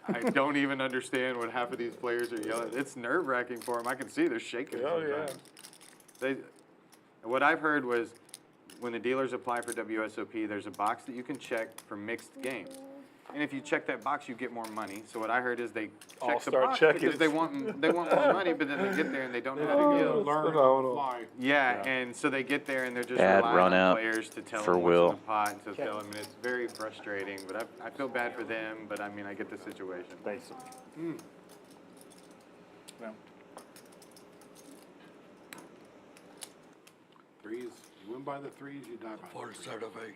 I don't even understand what half of these players are yelling. It's nerve-wracking for them. I can see they're shaking.
Oh, yeah.
They, what I've heard was when the dealers apply for WSOP, there's a box that you can check for mixed games. And if you check that box, you get more money. So what I heard is they
All
check the
start
box
checking.
because they want more money, but then they get there and they don't know how to deal.
Learn on the
phenomenal.
fly.
Yeah, and so they get there and they're just
Bad
relying
run
on
out
players to tell
for
them
Will.
what's in the pot and to tell them, and it's very frustrating. But I feel bad for them, but I mean, I get the situation.
Thanks.
Yeah.
Threes. You win by the threes, you die by the
Full
threes.
set of 8.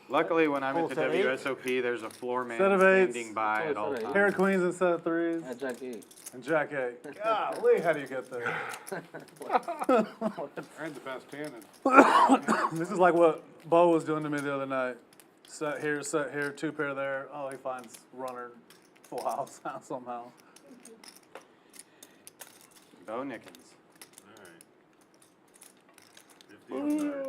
Luckily, when I'm
Oh,
at the
set eight?
WSOP, there's a floor man
Set of eights.
standing by at all
Set of eight.
times.
Pair of queens and set of threes.
Jack 8.
And Jack 8. Golly, how do you get there?
I had the best hand. And
This is like what Bo was doing to me the other night. Set here, 2 pair there. Oh, he finds runner full house somehow.
Bo Nickens.
All right. 50 on there.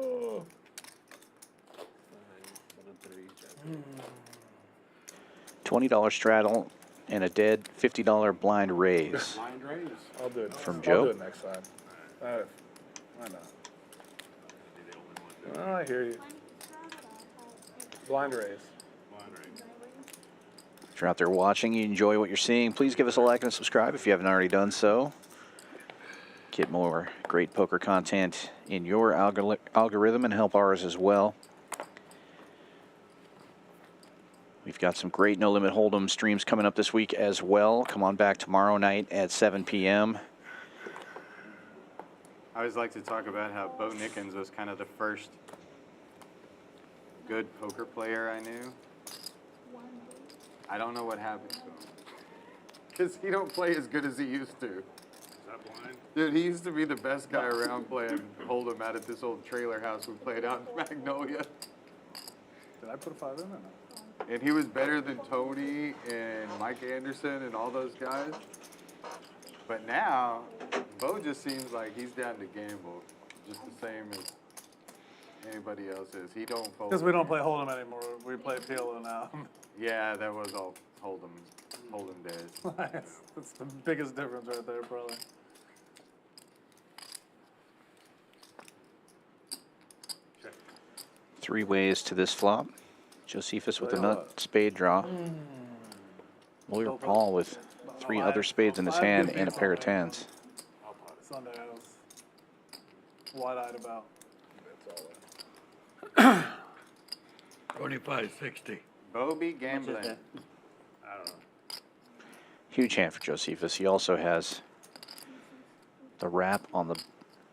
$20 straddle and a dead $50 blind raise.
blind raise.
I'll do it.
From
I'll
Joe?
do it next time. Why not? Oh, I hear you. Blind raise.
Blind range.
If you're out there watching, you enjoy what you're seeing, please give us a like and a subscribe if you haven't already done so. Get more great poker content in your algorithm and help ours as well. We've got some great No Limit Hold'em streams coming up this week as well. Come on back tomorrow night at 7 p.m.
I always like to talk about how Bo Nickens was kind of the first good poker player I knew. I don't know what happened to him. Because he don't play as good as he used to.
Is that blind?
Dude, he used to be the best guy around playing Hold'em out at this old trailer house we played out in Magnolia.
Did I put a 5 in or not?
And he was better than Tony and Mike Anderson and all those guys. But now, Bo just seems like he's down to gamble, just the same as anybody else is. He don't fold.
Because we don't play Hold'em anymore. We play PLO now.
Yeah, that was all Hold'em days.
That's the biggest difference right there, probably.
Check.
3 ways to this flop. Josephus with a
Tell you
nut
what.
spade draw. Lawyer Paul with 3 other spades in his hand and a pair of 10s.
Sunday, I was wide-eyed about.
25-60.
Bo be gambling.
I don't know.
Huge hand for Josephus. He also has the wrap on the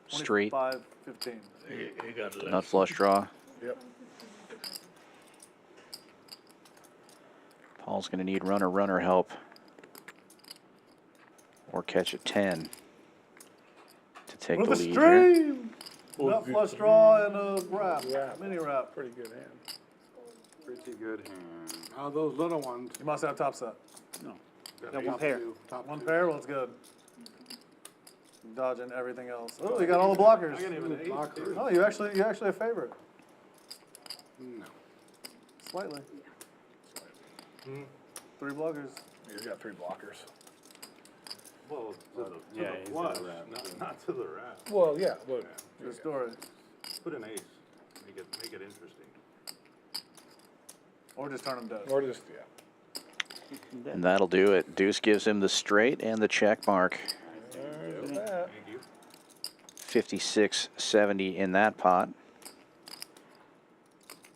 straight
25-15.
He got less.
nut flush draw.
Yep.
Paul's going to need runner help or catch a 10 to take
With
the
a
lead here.
stream! Nut flush draw and a wrap. Mini wrap.
Pretty good hand.
Pretty good hand.
Those little ones.
You must have top set.
Got 1 pair.
Top
1
two.
pair, well, it's good. Dodging everything else. Oh, you got all the blockers.
Blockers.
Oh, you're actually a favorite.
No.
Slightly. 3 blockers.
He's got 3 blockers.
Well, to
Yeah,
the
he's
flush,
got a wrap.
not to the wrap.
Well, yeah, but
Good story.
Put an ace. Make it interesting.
Or just turn them dead.
or just
And that'll do it. Deuce gives him the straight and the check mark.
There's that.
Thank you.
56-70 in that pot.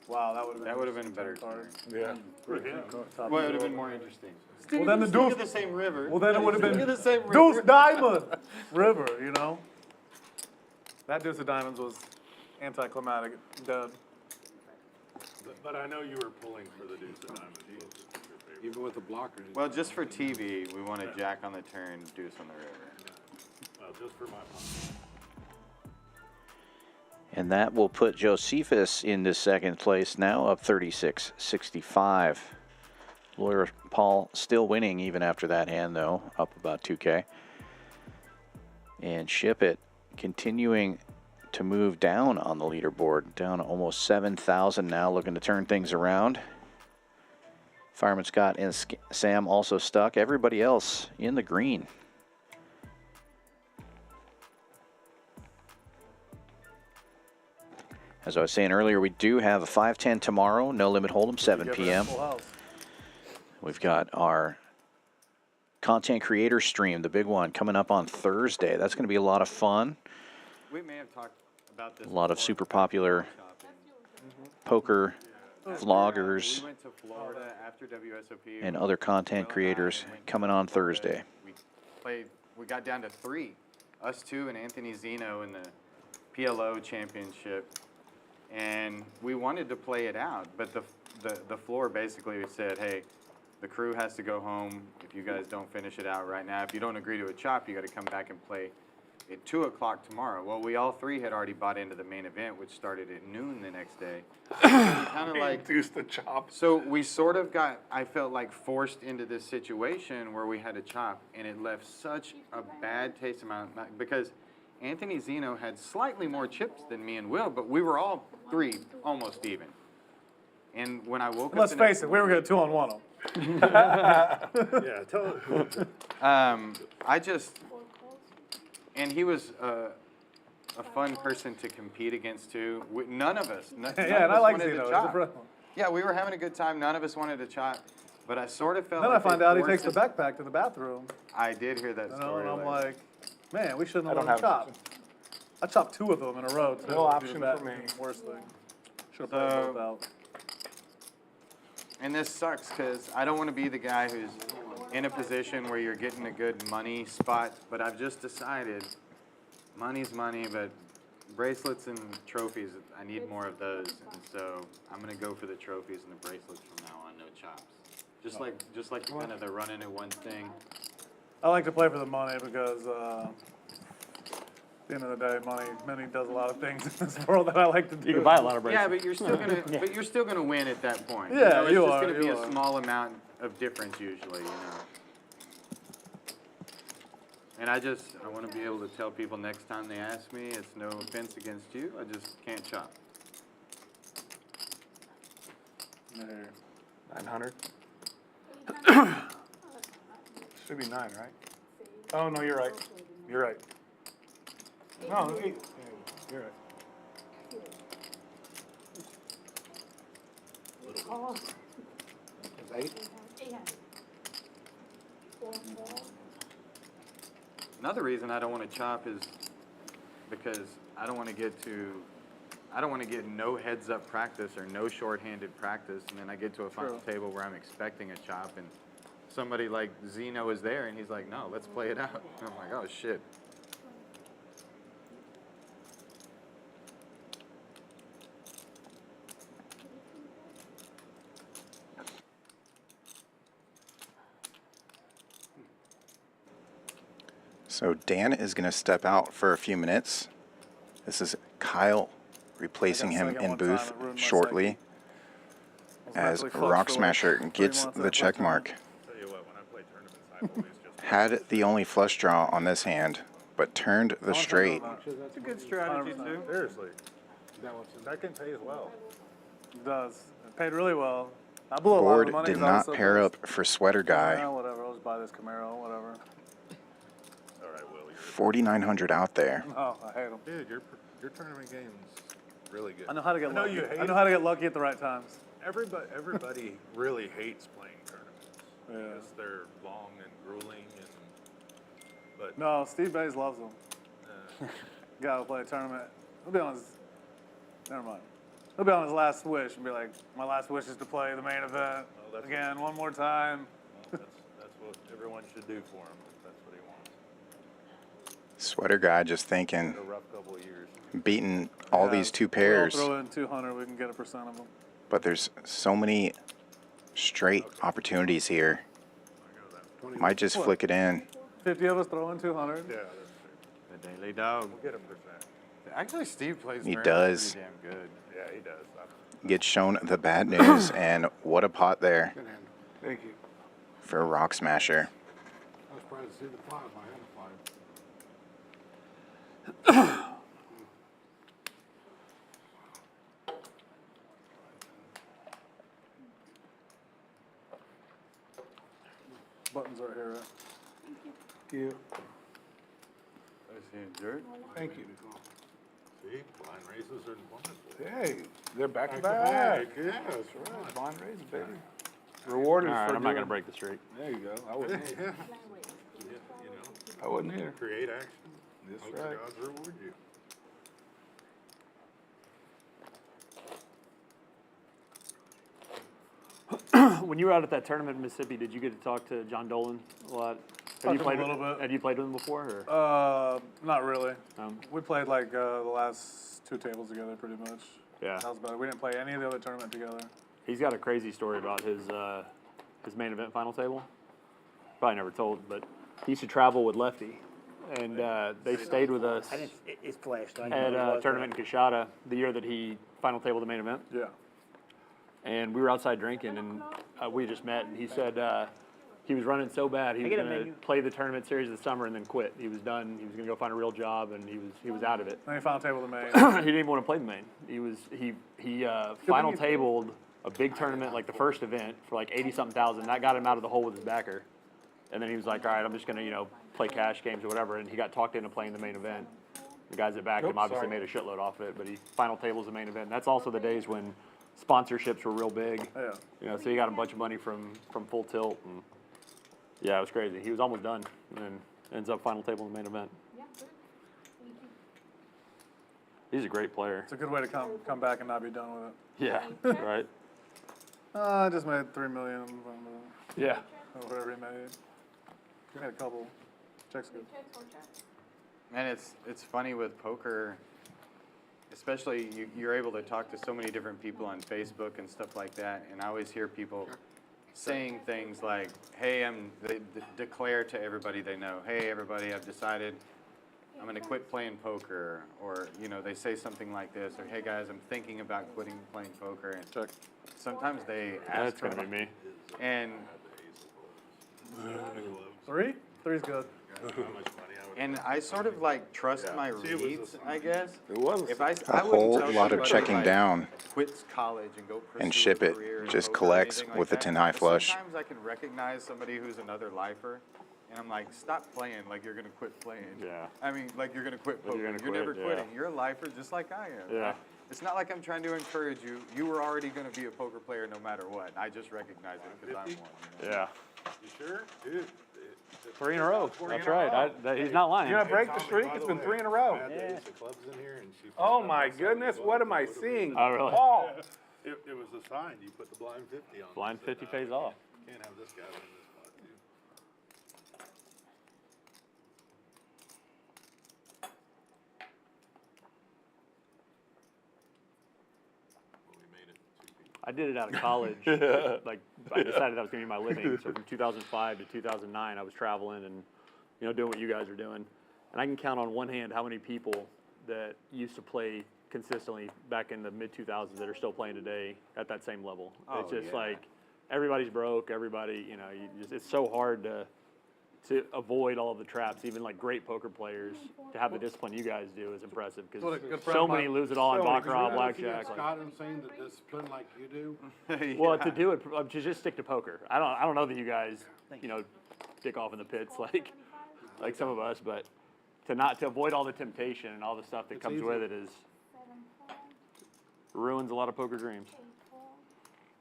Wow,
That would have been a better
card.
Yeah.
For him.
Well, it would have been more interesting.
Well, then the
Look
deuce.
at the same river.
Well, then it would have been
Look at the same
Deuce
river.
Diamond River, you know? That Deuce of Diamonds was anticlimactic, dead.
But I know you were pulling for the deuce of diamonds. Your favorite.
Even with the blockers.
Well, just for TV, we want a jack on the turn, deuce on the river.
Well, just for my money.
And that will put Josephus into second place now, up 36-65. Lawyer Paul still winning even after that hand, though, up about 2K. And Ship It continuing to move down on the leaderboard, down almost 7,000 now, looking to turn things around. Fireman Scott and Sam also stuck. Everybody else in the green. As I was saying earlier, we do have a 5-10 tomorrow. No Limit Hold'em, 7 p.m. We've got our content creator stream, the big one, coming up on Thursday. That's going to be a lot of fun.
We may have talked about this.
A lot of super popular poker vloggers
We went to Florida after WSOP.
and other content creators coming on Thursday.
We played. We got down to 3, us 2 and Anthony Zeno in the PLO championship, and we wanted to play it out, but the floor basically said, hey, the crew has to go home if you guys don't finish it out right now. If you don't agree to a chop, you got to come back and play at 2 o'clock tomorrow. Well, we all 3 had already bought into the main event, which started at noon the next day. Kind of like
Reduce the chop.
so we sort of got, I felt like, forced into this situation where we had a chop, and it left such a bad taste in my mouth because Anthony Zeno had slightly more chips than me and Will, but we were all 3 almost even. And when I woke up,
Let's face it, we were going to 2-on-1 them.
Yeah, tell
I just, and he was a fun person to compete against too. None of us, none
Yeah,
of
and I
us
like
wanted
Zeno.
to
He's a
chop.
pro.
Yeah, we were having a good time. None of us wanted to chop, but I sort of felt
Then
like
I find
it
out he
forced
takes the
us-
backpack to the bathroom.
I did hear that
You know,
story.
and I'm
like-
like, man, we shouldn't have
don't
let him
have-
chop. I chopped 2 of them in a row. Too.
No option for me.
Worst thing. Should have played
So-
both out.
And this sucks because I don't want to be the guy who's in a position where you're getting a good money spot, but I've just decided money's money, but bracelets and trophies, I need more of those. And so I'm going to go for the trophies and the bracelets from now on, no chops. Just like kind of the run into one thing.
I like to play for the money because at the end of the day, money does a lot of things in this world that I like to do.
You can buy a lot of bracelets.
Yeah, but you're still gonna win at that point.
Yeah,
it's
you
just
are,
gonna be
you
a
are.
small amount of difference usually, you know. And I want to be able to tell people next time they ask me, it's no offense against you, I just can't chop.
900. Should be 9, right? Oh, no, you're right. You're right. No, 8. You're right. It's 8?
Another reason I don't want to chop is because I don't want to get no heads up practice or no shorthanded practice, and then I get to a final table where I'm expecting a chop, and somebody like Zeno is there, and he's like, no, let's play it out. And I'm like, oh shit.
So Dan is going to step out for a few minutes. This is Kyle replacing him in booth shortly as Rock Smasher gets the check mark.
Tell you what, when I play tournaments, I always just
Had the only flush draw on this hand, but turned the straight.
It's a good strategy too.
seriously. That can pay as well.
It does. It paid really well. I blew a lot of
Board
money.
did
'cause I was
not
so
pair
pissed.
up for Sweater Guy.
Yeah, whatever. I'll just buy this Camaro, whatever.
All right, Will,
4,900 out there.
Oh, I hate them.
dude, your tournament game's really good.
I know how to get
I know
lucky.
you hate
I know how to get lucky at the right times.
Everybody really hates playing tournaments
Yeah.
because they're long and grueling, but
No, Steve Bays loves them. Guy will play a tournament. He'll be on his. Never mind. He'll be on his last wish and be like, "My last wish is to play the main event again one more time."
that's what everyone should do for him. If that's what he wants.
Sweater Guy just thinking,
A rough couple of years.
beating all these 2 pairs,
We'll throw in 200. We can get a percent of them.
but there's so many straight opportunities here. Might just flick it in.
50 of us throw in 200.
Yeah, that's true.
The daily dog.
We'll get a percent.
Actually, Steve plays
He
tournaments
does.
pretty damn good.
Yeah, he does.
Gets shown the bad news, and what a pot there
Good hand. Thank you.
for Rock Smasher.
I was surprised to see the 5. I had a 5.
Buttons are here, right?
You.
Thank you. See, blind races are wonderful.
Hey, they're back to back.
Yeah, that's right.
Blind races, baby. Rewarded
All right,
for
I'm not
doing-
gonna break the streak.
There you go. I wouldn't.
Yeah, you know,
I wouldn't either.
create action.
That's
Hope the
right.
gods reward you.
When you were out at that tournament in Mississippi, did you get to talk to John Dolan a lot?
Talked to him a little bit.
Had you played with him before? Or?
Not really.
Um,
We played like the last 2 tables together, pretty much.
Yeah.
That was about it. We didn't play any of the other tournament together.
He's got a crazy story about his main event final table. Probably never told, but he used to travel with Lefty, and they stayed with us
I didn't, it flashed. I didn't
at
know it
a
was
tournament in Coshada the year that he final tabled the main event.
Yeah.
And we were outside drinking, and we just met, and he said he was running so bad he was
get a
going to
menu.
play the tournament series of the summer and then quit. He was done. He was going to go find a real job, and he was out of it.
Then he final table the main.
He didn't even want to play the main. He final tabled a big tournament, like the first event, for like 80-something thousand. That got him out of the hole with his backer. And then he was like, all right, I'm just going to, play cash games or whatever. And he got talked into playing the main event. The guys that backed him obviously made a shitload off it, but he final tables the main event. And that's also the days when sponsorships were real big.
Yeah.
So he got a bunch of money from Full Tilt. And yeah, it was crazy. He was almost done, and then ends up final table in the main event.
Yeah, good. Thank you.
He's a great player.
It's a good way to come back and not be done with it.
Yeah, right.
I just made $3 million from
Yeah.
whatever he made. He made a couple. Check's good.
Checks or checks?
And it's funny with poker, especially you're able to talk to so many different people on Facebook and stuff like that. And I always hear people saying things like, hey, they declare to everybody they know, hey, everybody, I've decided I'm going to quit playing poker. Or, they say something like this, or hey, guys, I'm thinking about quitting playing poker. And
Check.
sometimes they ask
That's going to be me.
And
3? 3's good.
And I sort of like trust my reads, I guess.
It was.
If I
A
wouldn't
whole
tell
lot of
somebody,
checking
like,
down
quits college and go pursue
and ship
a
it.
career in
Just
poker or
collects
anything like
with the
that.
10 high
But
flush.
Sometimes I can recognize somebody who's another lifer, and I'm like, stop playing like you're gonna quit playing.
Yeah.
I mean, like you're gonna quit
Like
poker.
you're
You're,
gonna
never
quit, yeah.
quitting. You're a lifer just like I am.
Yeah.
It's not like I'm trying to encourage you. You were already gonna be a poker player no matter what. I just recognize it because I'm one.
Yeah.
You sure? Dude.
3 in a row. That's right. He's not lying.
You gonna break the streak? It's been 3 in a row.
The clubs in here and she.
Oh my goodness, what am I seeing?
Oh, really?
Oh,
It was a sign. You put the blind 50 on.
Blind 50 pays off.
Can't have this guy win this spot too. Well, we made it 2 people.
I did it out of college. Like, I decided that was going to be my living. So from 2005 to 2009, I was traveling and, doing what you guys are doing. And I can count on one hand how many people that used to play consistently back in the mid-2000s that are still playing today at that same level. It's just like, everybody's broke, everybody, it's so hard to avoid all of the traps. Even like great poker players, to have the discipline you guys do is impressive, because
What a good friend
so
of
many
mine-
lose it all in
So many.
baccarat, blackjack.
Scott, I'm saying the discipline like you do.
Well, to do it, to just stick to poker. I don't know that you guys, dick off in the pits like some of us, but to avoid all the temptation and all the stuff that comes with it is ruins a lot of poker dreams.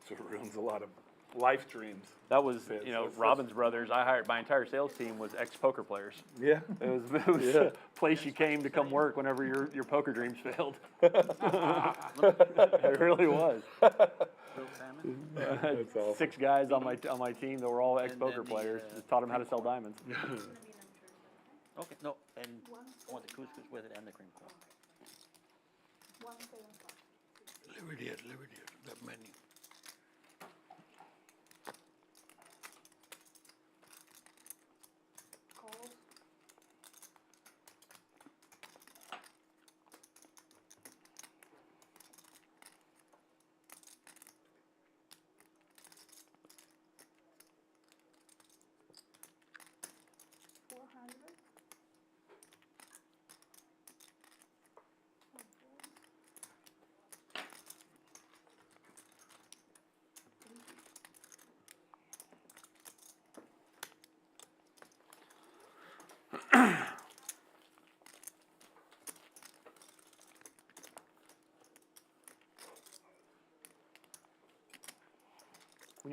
So it ruins a lot of life dreams.
That was, Robbins Brothers. My entire sales team was ex-poker players.
Yeah.
It was a place you came to come work whenever your poker dreams failed. It really was.
That's awesome.
6 guys on my team that were all ex-poker players. Just taught them how to sell diamonds.
Okay, no, and I want the couscous with it and the cream corn.
175.
Leave it here, that menu.
Calls. $400.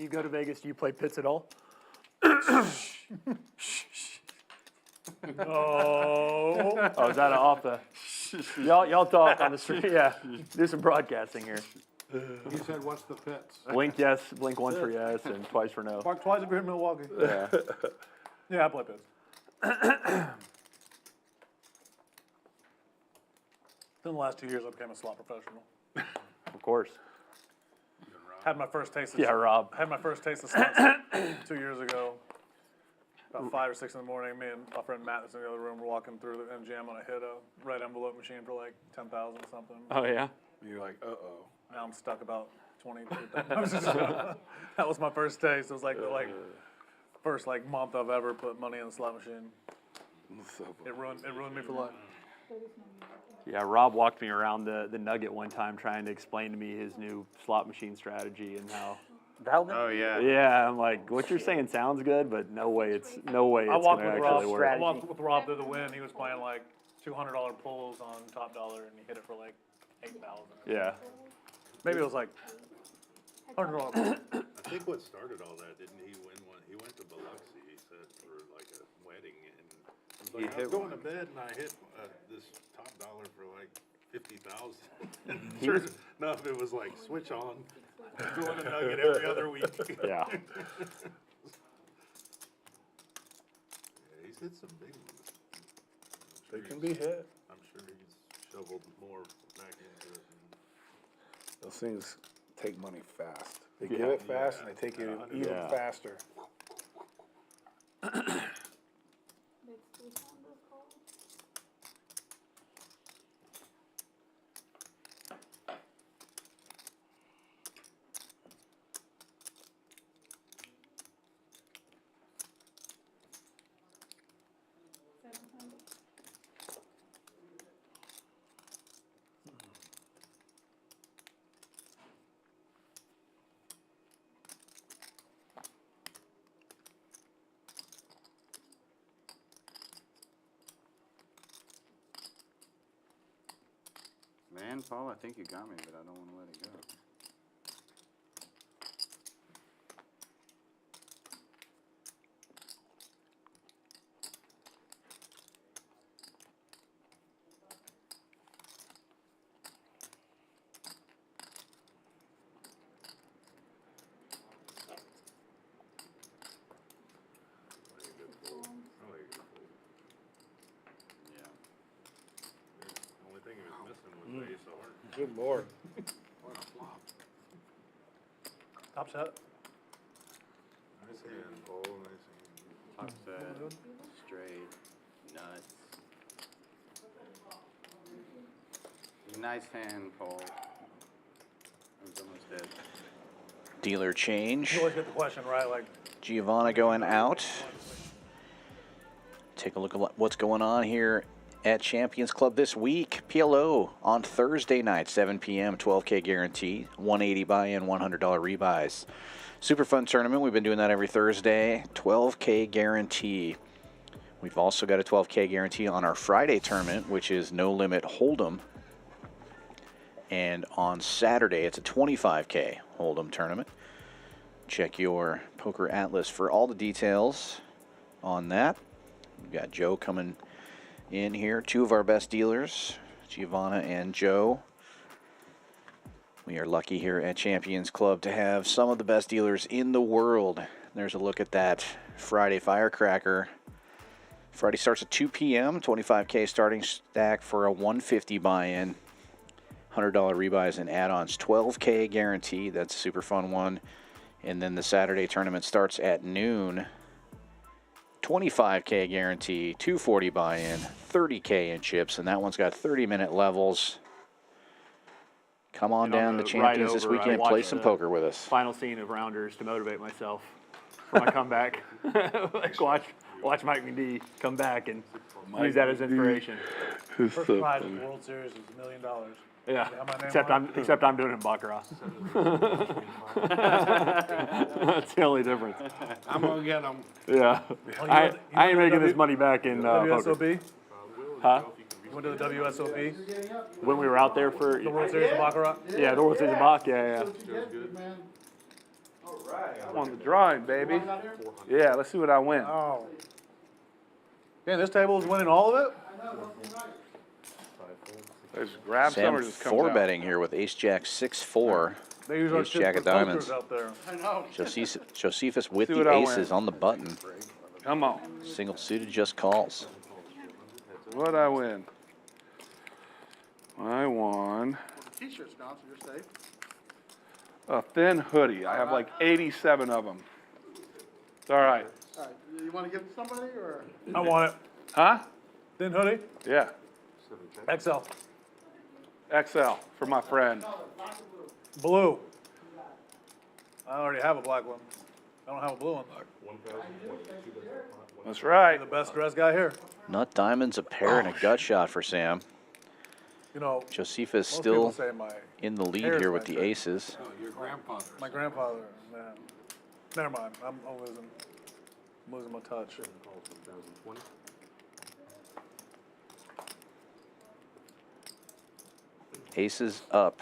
you go to Vegas, do you play pits at all? Oh, is that off the? Y'all talk on the street. Yeah, do some broadcasting here.
He said, what's the pits?
Blink yes, blink once for yes, and twice for no.
Park twice if you're in Milwaukee.
Yeah.
Yeah, I play pits. In the last 2 years, I became a slot professional.
Of course.
Had my first taste.
Yeah, Rob.
Had my first taste of slots 2 years ago. About 5 or 6 in the morning, me and my friend Matt that's in the other room were walking through the MGM and I hit a red envelope machine for like 10,000 or something.
Oh yeah.
You're like, uh-oh.
Now I'm stuck about 22,000. That was my first taste. It was like the first month I've ever put money in the slot machine. It ruined me for life.
Yeah, Rob walked me around the Nugget one time trying to explain to me his new slot machine strategy and how.
Oh yeah.
Yeah, I'm like, what you're saying sounds good, but no way it's gonna actually work.
I walked with Rob to the win. He was playing like $200 pulls on top dollar, and he hit it for like 8,000.
Yeah.
Maybe it was like $100.
I think what started all that, didn't he win one? He went to Biloxi, he said, for like a wedding, and I was going to bed and I hit this top dollar for like 50,000. Sure enough, it was like switch on, doing a nugget every other week.
Yeah.
Yeah, he's hit some big ones.
They can be hit.
I'm sure he's shoveled more back into it.
Those things take money fast. They give it fast and they take it even faster.
Man, Paul, I think you got me, but I don't want to let it go.
Good Lord.
What a flop.
Top set.
Nice hand, Paul. Nice hand.
Top set, straight, nuts. Nice hand, Paul. I was almost dead.
Dealer change.
You always get the question right, like.
Giovanna going out. Take a look at what's going on here at Champions Club this week. PLO on Thursday night, 7 p.m., 12K guarantee, 180 buy-in, $100 rebuys. Super fun tournament. We've been doing that every Thursday. 12K guarantee. We've also got a 12K guarantee on our Friday tournament, which is No Limit Hold'em. And on Saturday, it's a 25K Hold'em tournament. Check your Poker Atlas for all the details on that. We've got Joe coming in here, two of our best dealers, Giovanna and Joe. We are lucky here at Champions Club to have some of the best dealers in the world. There's a look at that Friday firecracker. Friday starts at 2 p.m., 25K starting stack for a 150 buy-in, $100 rebuys and add-ons, 12K guarantee. That's a super fun one. And then the Saturday tournament starts at noon. 25K guarantee, 240 buy-in, 30K in chips, and that one's got 30-minute levels. Come on down to Champions this weekend, play some poker with us.
Final scene of Rounders to motivate myself for my comeback. Like watch Mike McD come back and use that as inspiration.
First prize in the World Series is $1 million.
Yeah, except I'm doing it in Baccarat. That's the only difference.
I'm gonna get them.
Yeah, I ain't making this money back in poker.
WSOP?
Huh?
You went to the WSOP?
When we were out there for
The World Series of Baccarat?
Yeah, the World Series of Baccarat. Yeah.
I'm on the drawing, baby. Yeah, let's see what I win.
Oh. Man, this table is winning all of it?
Just grab some
Sam
or just comes
four
out.
betting here with ace jack 6-4.
They use our
Ace
kids
jack
for
of diamonds.
posters out there.
I know.
Josephus with
See
the
what I win.
aces on the button.
Come on.
Single suited just calls.
What'd I win? I won
T-shirts gone, so you're safe.
a thin hoodie. I have like 87 of them. It's all right.
All right, you want to give it to somebody, or?
I want it.
Huh?
Thin hoodie,
Yeah.
XL.
XL for my friend.
Blue. I already have a black one. I don't have a blue one.
That's right.
The best dressed guy here.
Nut diamonds, a pair, and a gut shot for Sam.
You know,
Josephus
most
still
people say my
in the lead
hair is
here
my
with the
trick.
aces.
Your grandfather.
My grandfather, man. Never mind. I'm losing my touch.
Aces up.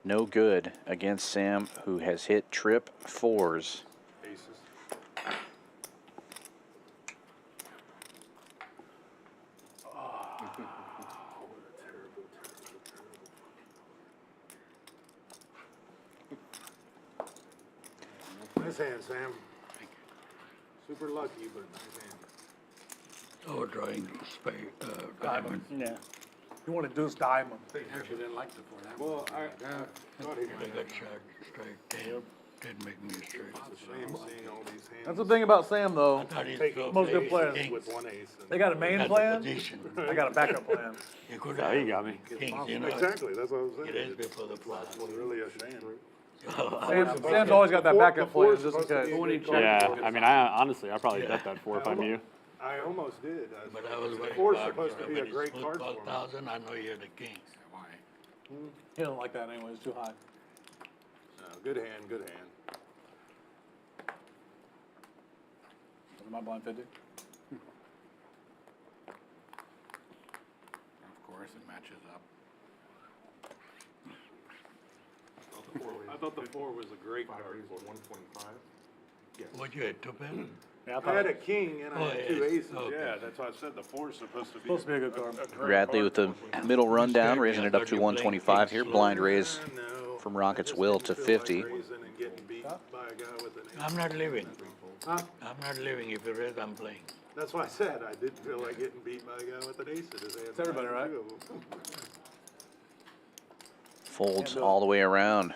No good against Sam, who has hit trip fours.
Aces. Nice hand, Sam. Super lucky, but nice hand.
Oh, drawing diamond.
Yeah.
You want to deuce diamond.
Actually didn't like the four.
Well, I thought he
I
might
got
have.
shot straight 10. Didn't make me a straight.
It's a shame seeing all these hands.
That's the thing about Sam, though.
I thought he'd
Take
throw
Most good
aces
players.
with one ace.
They got a main
Got the
plan.
position.
I got a backup plan.
You could
Oh, you got me.
Kings, you know.
Exactly, that's what I was
It
saying.
is before the flop.
It's really a shame.
Sam's always got that backup plan just in
Supposed to
case.
be a good
Yeah,
card.
I mean, I honestly, I probably
Yeah.
bet that 4 if I'm you.
I almost did.
But I was worried
Four's
about
supposed to be a
when
great
it's
card for him.
12,000. I know you're the king.
He don't like that anyway. It's too high.
No, good hand, good hand.
Am I blind 50?
Of course, it matches up.
I thought the four was a great card.
125.
What you had, 2 bet?
Yeah,
I had a king and I
Oh,
had
yeah,
two aces.
okay.
Yeah, that's why I said the four's supposed to be.
Supposed to be a good card.
great
Bradley with the
card
middle rundown, raising it up to
You're playing
125 here.
kings.
Blind raise
for him. No,
from Rocket's
I just
will
didn't
to
feel like
50.
raising and getting beat by a guy with an ace.
I'm not leaving.
Huh?
I'm not leaving. If you raise, I'm playing.
That's why I said I didn't feel like getting beat by a guy with an ace in his hand.
It's everybody, right?
Two of them.
Folds all the way around.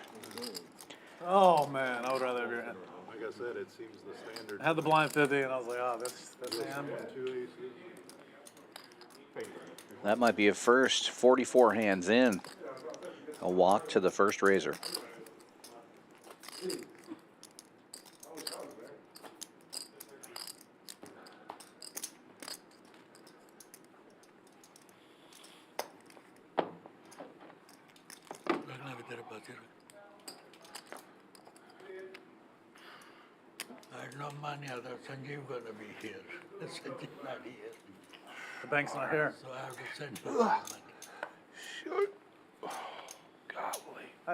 Oh man, I would rather have your hand.
Like I said, it seems the standard.
I had the blind 50, and I was like, oh, this hand.
Two aces.
That might be a first. 44 hands in. A walk to the first raiser.
I had no money. I thought Sanjeev gonna be here. Sanjeev not here.
The bank's not here.
So I have to send him money.
Shoot. Oh, golly.
I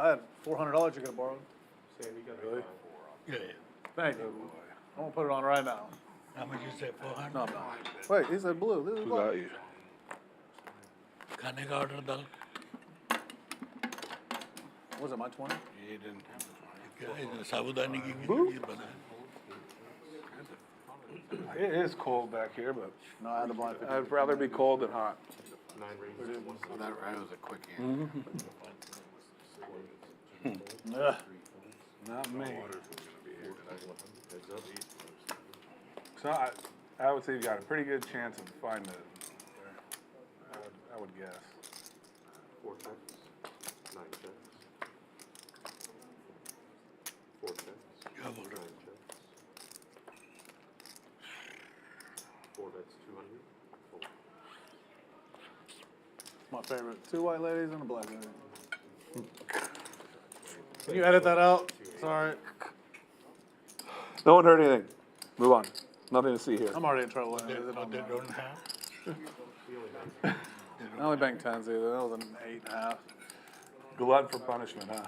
had $400 you could have borrowed.
Yeah, yeah.
Thank you. I'm gonna put it on right now.
How much you say, 400?
No, no. Wait, he said blue. This is
Who
black.
got you?
Can I order dal?
Was it my 20?
He didn't have the 20.
Sabudani give me the banana.
It is cold back here, but
No, I had the blind 50.
I'd rather be cold than hot.
9 raises.
Well, that was a quick hand.
Ugh.
Not me.
Water's gonna be here tonight. Heads up, east.
So I would say you got a pretty good chance of finding it there. I would guess.
4 checks. 9 checks. 4 checks. 9 checks. 4 bets, 200. Fold.
My favorite. 2 white ladies and a black lady. Can you edit that out? Sorry.
No one heard anything. Move on. Nothing to see here.
I'm already in trouble.
What they don't have?
I only banked 10s either. That was an 8.5.
Glutton for punishment, huh?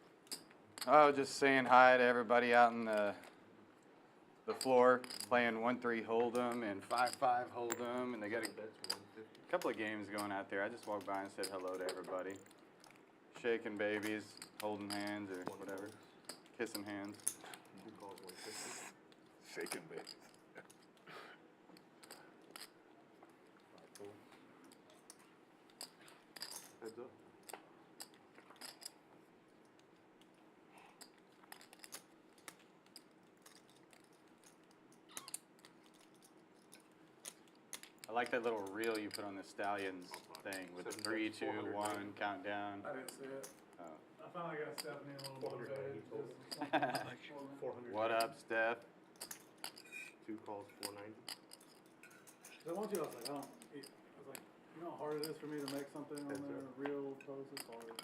Oh, just saying hi to everybody out in the floor, playing 1-3 Hold'em and 5-5 Hold'em, and they got a couple of games going out there. I just walked by and said hello to everybody. Shaking babies, holding hands or whatever, kissing hands.
Shaking babies.
Heads up.
I like that little reel you put on the Stallions thing with the 3, 2, 1 countdown.
I didn't see it.
Oh.
I finally got Stephanie a little motivated.
400.
What up, Steph?
2 calls, 490.
I want you, I was like, I was like, you know how hard it is for me to make something on there, real post, it's hard.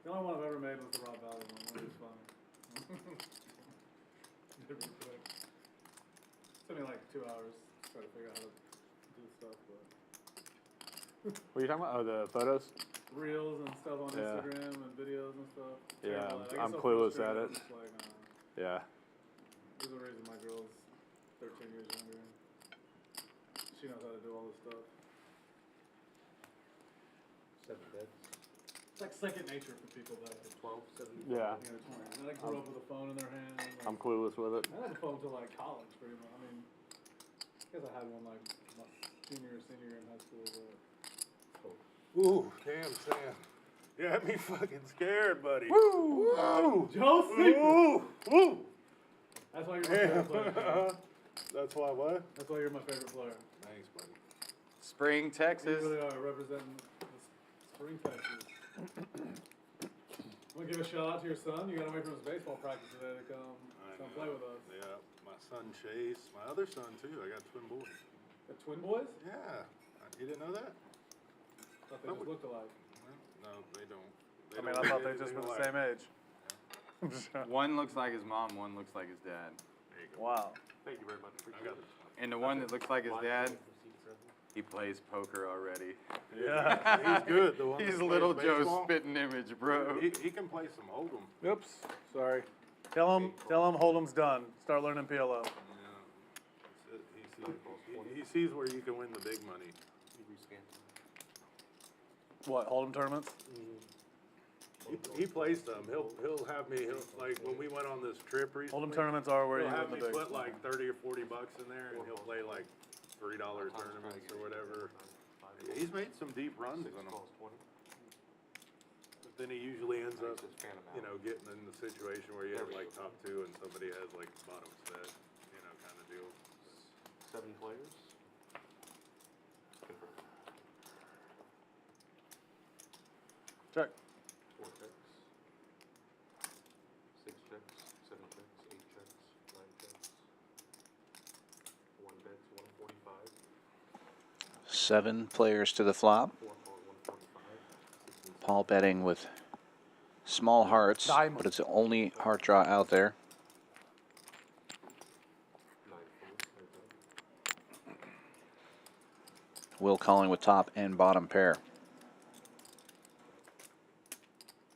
The only one I've ever made was the Rob Valley one, that was funny. Did it real quick. Took me like 2 hours to try to figure out how to do stuff, but.
What are you talking about? Oh, the photos?
Reels and stuff on
Yeah.
Instagram and videos and stuff.
Yeah,
Terrible at it. I get
I'm
so
clueless at
frustrated,
it.
it's like,
Yeah.
there's a reason my girl's 13 years younger. She knows how to do all this stuff.
7 bets.
It's like second nature for people that
12, 7.
Yeah.
in their 20s. And they grew up with a phone in their hand. Like,
I'm clueless with it.
I had a phone till like college, pretty much. I mean, I guess I had one like my senior year in high school, but.
Ooh, damn, Sam. You had me fucking scared, buddy.
Woo!
Woo!
Joe Secret!
Woo! Woo!
That's why you're my favorite player.
That's why what?
That's why you're my favorite player.
Thanks, buddy.
Spring, Texas.
You really are representing the spring Texas. I'm gonna give a shout out to your son. You got away from his baseball practice today to come play with us.
Yeah, my son Chase, my other son too. I got twin boys.
The twin boys?
Yeah. You didn't know that?
I thought they just looked alike.
No, they don't.
I mean, I thought they just were the same age.
One looks like his mom, one looks like his dad.
There you go.
Wow.
Thank you very much.
I got it.
And the one that looks like his dad, he plays poker already.
Yeah, he's good. The one
He's
that
little
plays
Joe's
baseball.
spitting image, bro.
He can play some Hold'em.
Oops. Sorry. Tell him Hold'em's done. Start learning PLO.
Yeah. He sees where you can win the big money.
What, Hold'em tournaments?
He plays some. He'll have me. Like when we went on this trip recently.
Hold'em tournaments are where
He'll
you
have
win
me
the big.
put like $30 or $40 in there, and he'll play like $3 tournaments or whatever. He's made some deep runs on them. But then he usually ends up, getting in the situation where you have like top 2 and somebody has like bottom set, kind of deal.
7 players. Confirm.
Check.
4 checks. 6 checks. 7 checks. 8 checks. 9 checks. 1 bet. 145.
7 players to the flop.
4 calls. 145.
Paul betting with small hearts,
Diamond.
but it's the only heart draw out there.
9 full.
Will calling with top and bottom pair.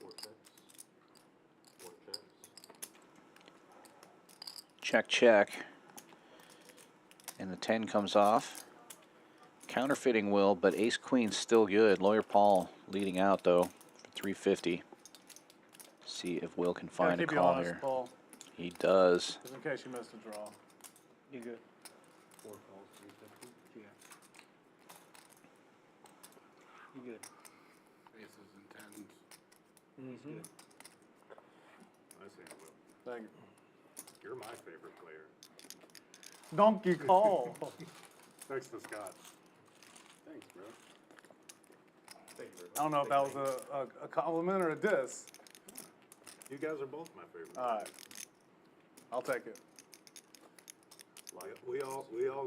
4 checks. 1 checks.
Check, check. And the 10 comes off. Counterfeiting Will, but ace queen's still good. Lawyer Paul leading out though for 350. See if Will can find a
keep you
call
honest,
here.
Paul,
He does.
just in case you missed a draw. You good?
4 calls. 350.
Yeah. You good?
Aces and tens.
Mm-hmm.
I say Will.
Thank you.
You're my favorite player.
Donkey Kong.
Next to Scott. Thanks, bro.
Thank you very much.
I don't know if that was a compliment or a diss.
You guys are both my favorite.
All right. I'll take it.
We all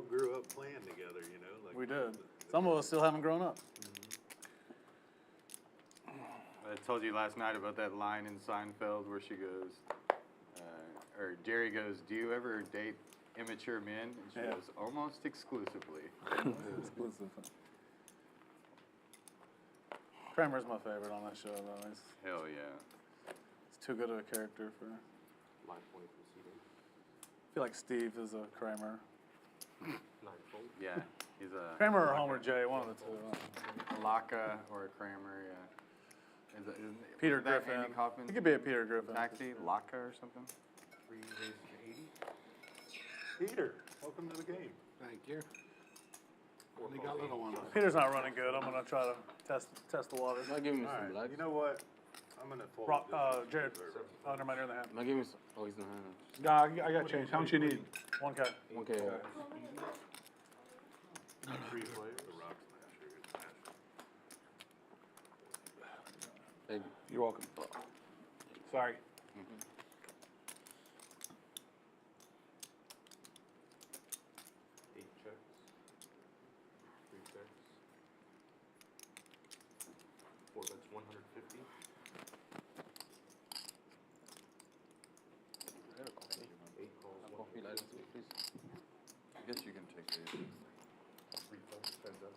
grew up playing together, Like
We did. Some of us still haven't grown up.
I told you last night about that line in Seinfeld where she goes, or Jerry goes, "Do you ever date immature men?" And she goes, "Almost exclusively."
Exclusive. Kramer's my favorite on that show, though. He's
Hell yeah.
too good of a character for.
Live point from CD.
I feel like Steve is a Kramer.
Ninefold.
Yeah, he's a
Kramer or Homer J, one of the two.
Laka or a Kramer, yeah. Isn't
Peter
that
Griffin.
Andy Kaufman?
He could be a Peter Griffin.
Taxi, Laka or something?
3 raised to 80. Peter, welcome to the game.
Thank you. They got little ones.
Peter's not running good. I'm gonna try to test the waters.
Not giving me
All
some
right,
black.
you know what? I'm gonna fold.
Rock,
this.
Jared, never mind, you're in the hand.
Not giving me some. Oh, he's in the hand.
Nah, I got change. How much you need?
1K.
Okay.
Free play, the rock smasher.
Thank you.
You're welcome. Sorry.
8 checks. 3 checks. 4 bets 150. 8 calls.
Coffee license, please.
I guess you can take it.
3 funds, stands up.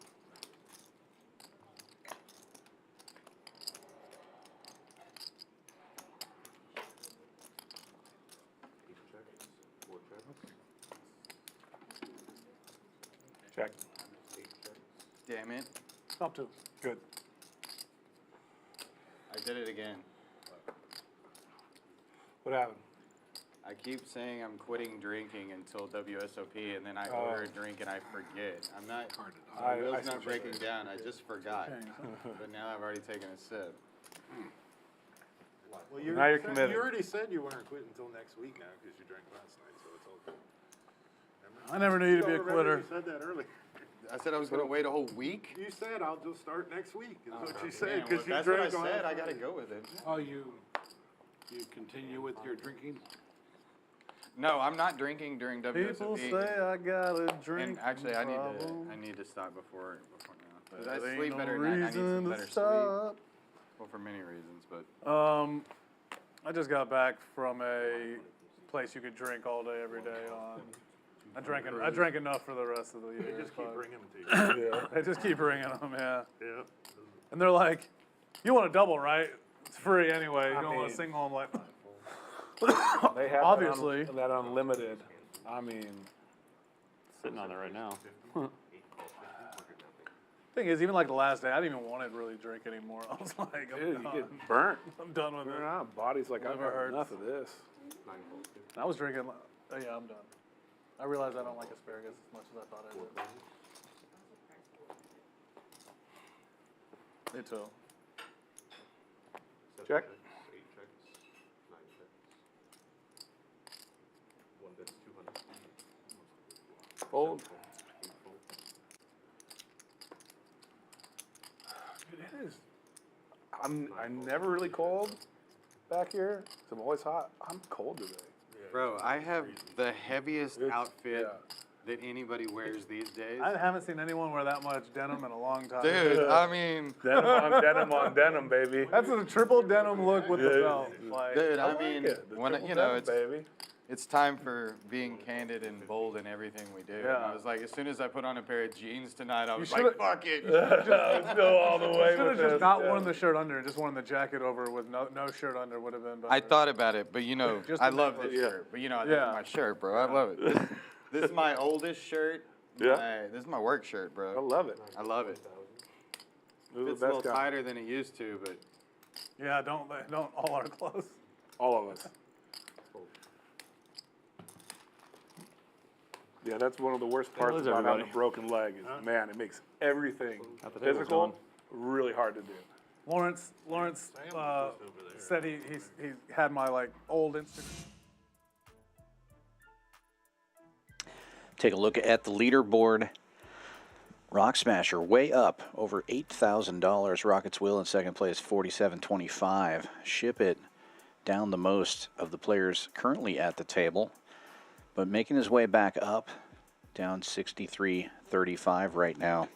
8 checks. 4 checks.
Check.
8 checks.
Damn it.
Top 2.
Good.
I did it again.
What happened?
I keep saying I'm quitting drinking until WSOP, and then I order a drink and I forget. I'm not, my
I
wheel's
see
not
what you're
breaking down, I just forgot. But now I've already taken a sip.
Well,
Now you're committed.
You already said you weren't quitting until next week now because you drank last night, so it's all good. Remember?
I never knew you to be a
Don't
quitter.
remember You said that earlier.
I said I was gonna wait a whole week?
You said I'll just start next week. Is what you
Man,
said
well,
because
if
you
that's what I
drank
said, I
last
gotta
night.
go with it.
Oh, you continue with your drinking?
No, I'm not drinking during
People
WSOP.
say I got a drink.
And actually, I
problem.
need to stop before now. 'Cause
There
I
ain't
sleep
no
better at night. I need
reason
some
to
better sleep.
stop.
Well, for many reasons, but
I just got back from a place you could drink all day, every day on. I drank enough for the rest of the year.
They just keep
but-
bringing them to you.
Yeah.
They just keep bringing them, yeah.
Yeah.
And they're like, "You want a double, right? It's free anyway. You
I
don't want a
mean-
single." I'm like,
They have
obviously.
that unlimited. I mean,
Sitting on it right now.
Thing is, even like the last day, I didn't even want to really drink anymore. I was like, I'm
dude, you
done.
get burnt.
I'm done with it.
Our body's like, I've
Never
had
hurts.
enough of this.
I was drinking. Oh yeah, I'm done. I realized I don't like asparagus as much as I thought I did. Me too.
7
Check.
checks, 8 checks. 9 checks. 1 bet's 200.
Fold.
7 folds, 8 folds.
Dude, it is. I'm never really cold back here. So I'm always hot. I'm cold today.
bro, I have the heaviest
It's-
outfit
yeah.
that anybody wears these days.
I haven't seen anyone wear that much denim in a long time.
Dude, I mean,
Denim on denim, baby.
That's a triple denim look with the
Yeah.
belt. Like,
dude,
I
I
like
mean,
it. The
when
triple
you know,
denim,
it's
baby.
it's time for being candid and bold in everything we do. And
Yeah.
I was like, as soon as I put on a pair of jeans tonight, I was
shoulda-
like, fuck it.
Let's go all the way
should have
with
just
this.
not
yeah.
worn the shirt under, just worn the jacket over with no shirt under would have been better.
I thought about it, but you know,
Just
I
to
love
make
this
it-
shirt. But you know, this
Yeah.
is my shirt, bro. I love it. This is my oldest shirt.
Yeah.
This is my work shirt,
I
bro.
love it.
I love it.
You're
It's
the
a little
best guy.
tighter than it used to, but
Yeah, don't all our clothes.
All of us. Yeah, that's one of the worst parts
is
about having
everybody?
a broken leg is, man, it makes everything
At the table's
physical
gone.
really hard to do.
Lawrence said he had my like old Instagram.
Take a look at the leaderboard. Rock Smasher way up over $8,000. Rockets Will in second place, 47.25. Ship It down the most of the players currently at the table, but making his way back up, down 63.35 right now.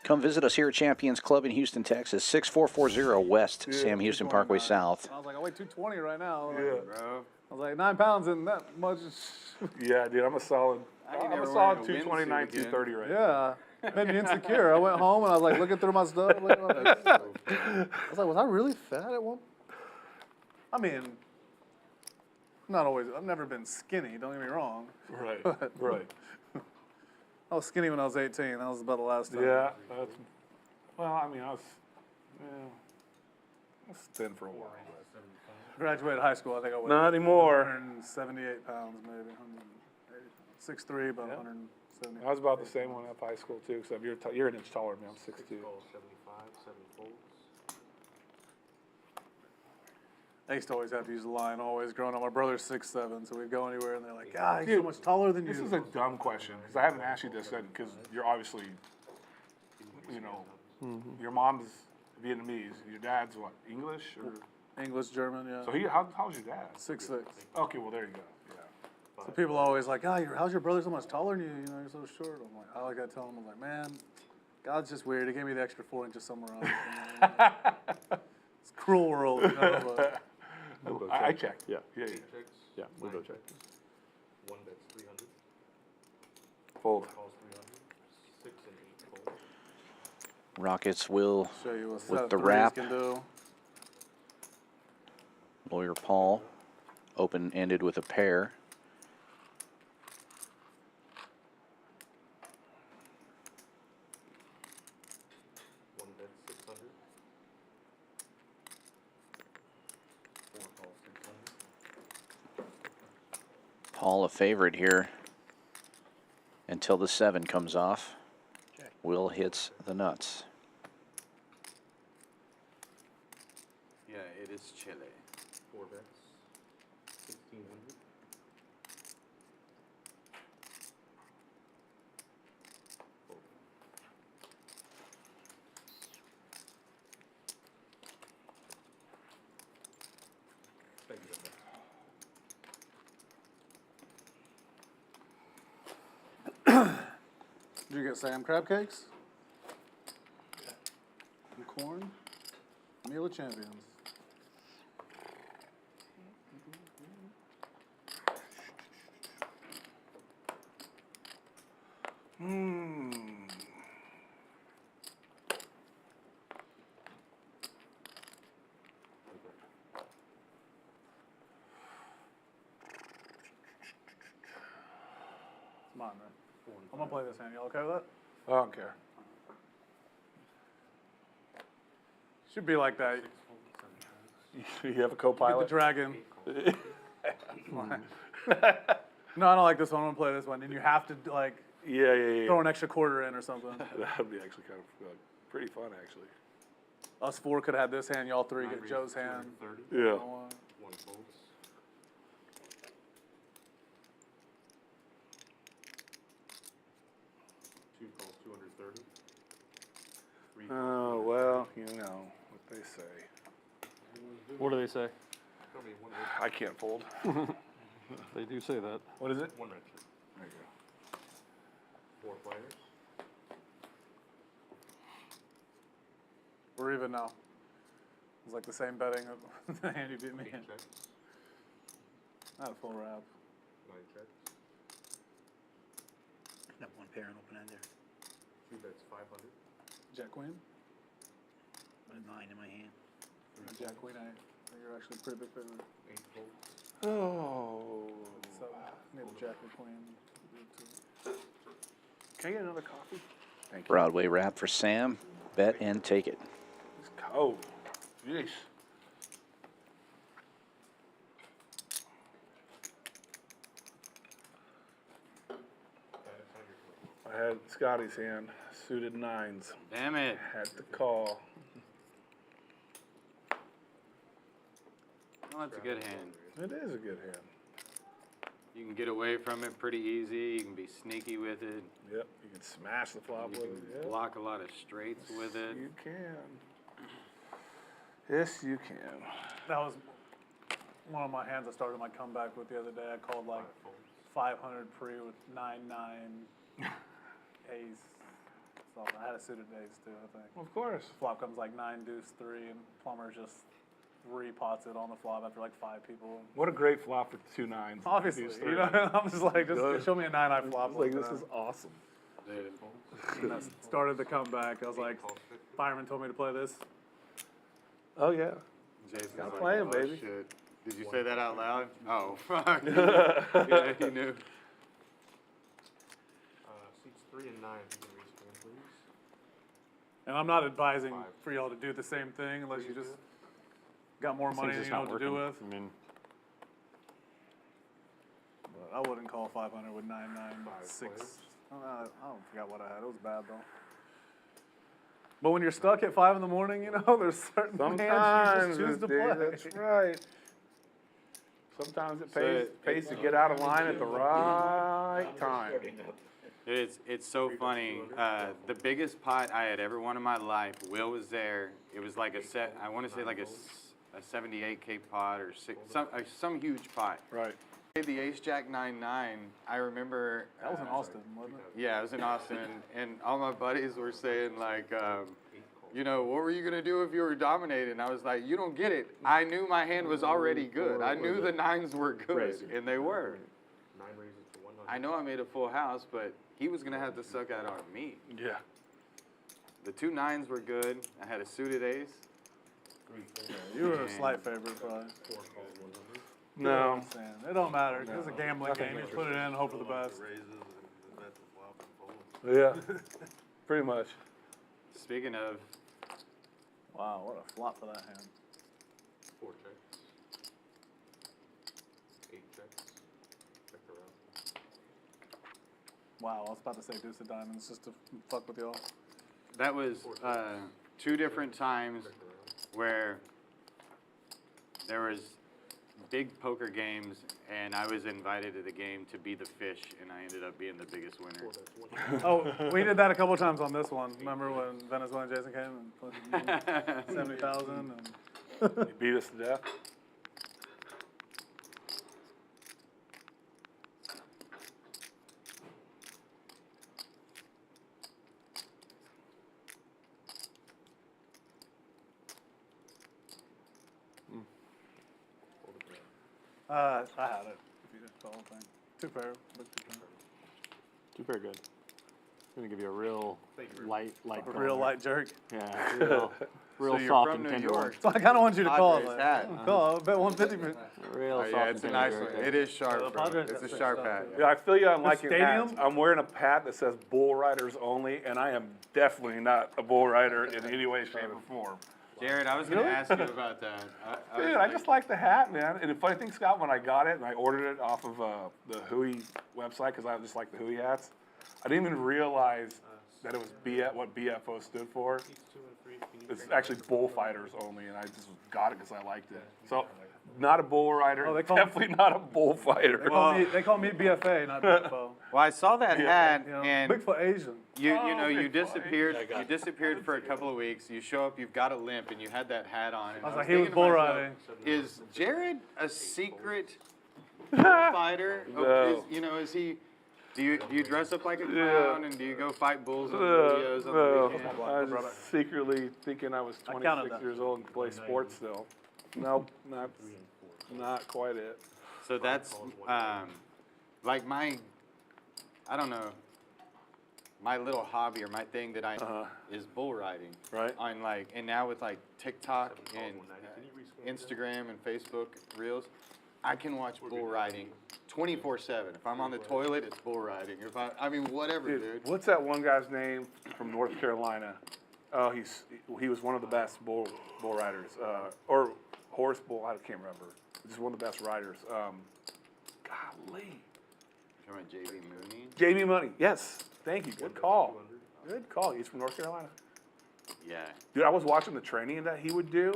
Come visit us here at Champions Club in Houston, Texas, 6440 West Sam Houston Parkway
229.
South.
I was like, I weigh 220 right now.
Yeah.
bro.
I was like, 9 pounds isn't that much.
Yeah, dude, I'm a solid.
ain't
I'm
never
a solid
wearing a
229,
windsuit again.
230 right now.
Yeah, made me insecure. I went home and I was like looking through my stuff. I was like, was I really fat at one? I mean, not always. I've never been skinny. Don't get me wrong.
Right,
But
right.
I was skinny when I was 18. That was about the last time.
Yeah, that's, well, I mean, I was thin for a while.
Graduated high school. I think I weighed
Not anymore.
178 pounds, maybe. 6'3", about 170.
I was about the same when I left high school too, except you're an inch taller than me. I'm 6'2".
75, 7 folds.
I used to always have to use the line, always growing up. My brother's 6'7", so we'd go anywhere and they're like, "Ah, he's so much taller than you."
This is a dumb question, because I haven't asked you this, because you're obviously, you know, your mom's Vietnamese, your dad's what, English? Or?
English, German, yeah.
So how's your dad?
6'6".
Okay, well, there you go, yeah.
So people are always like, "Ah, how's your brother so much taller than you? You know, you're so short." I'm like, all I gotta tell them, I'm like, man, God's just weird. He gave me the extra 4 inches somewhere else. It's a cruel world, you know, but
I checked.
Yeah.
Yeah.
Checks.
Yeah, we'll go check.
One bet's 300.
Fold.
Calls 300. 6 and 8 fold.
Rockets will,
show you what set
with
of
the
threes
wrap,
can do.
Lawyer Paul, open-ended with a pair.
One bet 600. 4 calls 600.
Paul a favorite here until the 7 comes off. Will hits the nuts.
Yeah, it is Chile.
4 bets 1600. Fold. Thank you very much.
Did you get Sam crab cakes? And corn? Meal of Champions. It's mine, man. I'm gonna play this hand. Y'all okay with that?
I don't care.
Should be like that.
You have a
Get the
co-pilot?
dragon. No, I don't like this one. I'm gonna play this one. And you have to like
Yeah.
throw an extra quarter in or something.
That would be actually kind of pretty fun, actually.
Us 4 could have had this hand. Y'all 3 get Joe's hand.
30.
Yeah.
1 folds. Two calls 230. 3
Oh, well, you know what they say.
What do they say?
Tell me one
I can't fold.
They do say that.
What is it?
red shirt.
There you go.
4 players.
We're even now. It's like the same betting of the hand you beat me in.
8 checks.
Not a full wrap.
9 checks.
Got one pair and open end there.
2 bets 500.
Jack Queen.
With a 9 in my hand.
Jack Queen. I think you're actually a pretty big favorite.
8 folds.
Oh.
So maybe Jack or Queen.
Can I get another coffee? Thank you.
Broadway wrap for Sam. Bet and take it.
Oh, jeez. I had Scotty's hand, suited 9s.
Damn it.
Had to call.
Well, that's a good hand.
It is a good hand.
You can get away from it pretty easy. You can be sneaky with it.
Yep, you can smash the flop
You
with
can
it. Yep.
block a lot of straights with it.
You can. Yes, you can.
That was one of my hands I started my comeback with the other day. I called like 500 pre with 9-9 ace. So I had a suited ace too, I think.
Of course.
Flop comes like 9 deuce 3 and Plumber just 3 pots it on the flop after like 5 people.
What a great flop for 2 9s.
Obviously,
Deuce
you know, I'm just like, just show me a 9 I flop.
Like, this is awesome.
And I started the comeback. I was like, Fireman told me to play this.
Oh, yeah.
Jason's
Stop
like,
playing,
oh,
baby.
shit. Did you say that out loud? Oh, fuck. Yeah, he knew.
Seats 3 and 9, if you can rescan, please.
And I'm not advising for y'all to do the same thing unless you just got more money than you know what to do with.
I mean,
But I wouldn't call 500 with 996. I don't forgot what I had. It was bad though. But when you're stuck at 5 in the morning, you know, there's certain hands
Sometimes,
you just choose to
dude,
play.
that's right. Sometimes it pays to get out of line at the right time.
It's so funny. The biggest pot I had ever won in my life, Will was there. It was like I want to say like a 78K pot or some huge pot.
Right.
The Ace Jack 9-9, I remember.
That was in Austin, wasn't it?
Yeah, it was in Austin, and all my buddies were saying like, you know, what were you gonna do if you were dominated? And I was like, you don't get it. I knew my hand was already good. I knew the 9s were good, and they were.
9 raises to 190.
I know I made a full house, but he was gonna have to suck out on me.
Yeah.
The 2 9s were good. I had a suited ace.
You were a slight favorite, probably.
4 calls 100.
No.
It don't matter. It's a gambling game. You put it in, hope for the best.
Raises and bet the flop and fold.
Yeah. Pretty much.
Speaking of,
Wow, what a flop for that hand.
4 checks. 8 checks. Check the round.
Wow, I was about to say deuce of diamonds just to fuck with y'all.
that was 2 different times where there was big poker games, and I was invited to the game to be the fish, and I ended up being the biggest winner.
Oh, we did that a couple times on this one. Remember when Venezuela and Jason came and put 70,000 and
You beat us to death.
I had it. If you did the whole thing. 2 pair, big 2 pair.
2 pair good. Gonna give you a real light
A real light jerk.
Yeah, real
So you're
soft
from
and
New
tender one.
York.
So I kind of want you to call it.
Padres
Like,
hat.
call it. I bet 150.
Real
Oh,
soft
yeah,
and
it's a
tender
nice
right
one.
there.
It is sharp,
The
bro.
Padres
It's
got
a
sick
sharp
stuff,
hat.
yeah.
Yeah, I feel you on
The
liking hats.
stadium?
I'm wearing a hat that says bull riders only, and I am definitely not a bull rider in any way, shape, or form.
Jared, I was going to ask you about that.
Dude, I just like the hat, man. And the funny thing, Scott, when I got it and I ordered it off of the Hui website, because I just like the Hui hats, I didn't even realize that it was what BFO stood for. It's actually bullfighters only, and I just got it because I liked it. So, not a bull rider,
Oh, they call-
definitely not a bullfighter.
They call me BFA, not BFO.
Well, I saw that hat,
You know,
and
Bigfoot Asian.
you know, you disappeared. You disappeared for a couple of weeks. You show up, you've got a limp, and you had that hat on. And
I was like,
was
he was
thinking to
bull
myself,
riding.
Is Jared a secret bullfighter?
No.
Is he? Do you dress up like a clown and do you go fight bulls on videos on the
No,
weekend?
I was just secretly thinking I was
I counted
26
that.
years old and play sports still. Nope, not quite it.
So that's like I don't know, my little hobby or my thing that is bull riding.
Right.
On and now with like TikTok and Instagram and Facebook Reels, I can watch bull riding 24/7. If I'm on the toilet, it's bull riding. If I mean whatever, dude.
What's that one guy's name from North Carolina? Oh, he was one of the best bull riders, or horse bull. I can't remember. Just one of the best riders. Golly.
Talking about JB Mooney.
JB Money. Yes. Thank you. Good call. Good call. He's from North Carolina.
Yeah.
Dude, I was watching the training that he would do,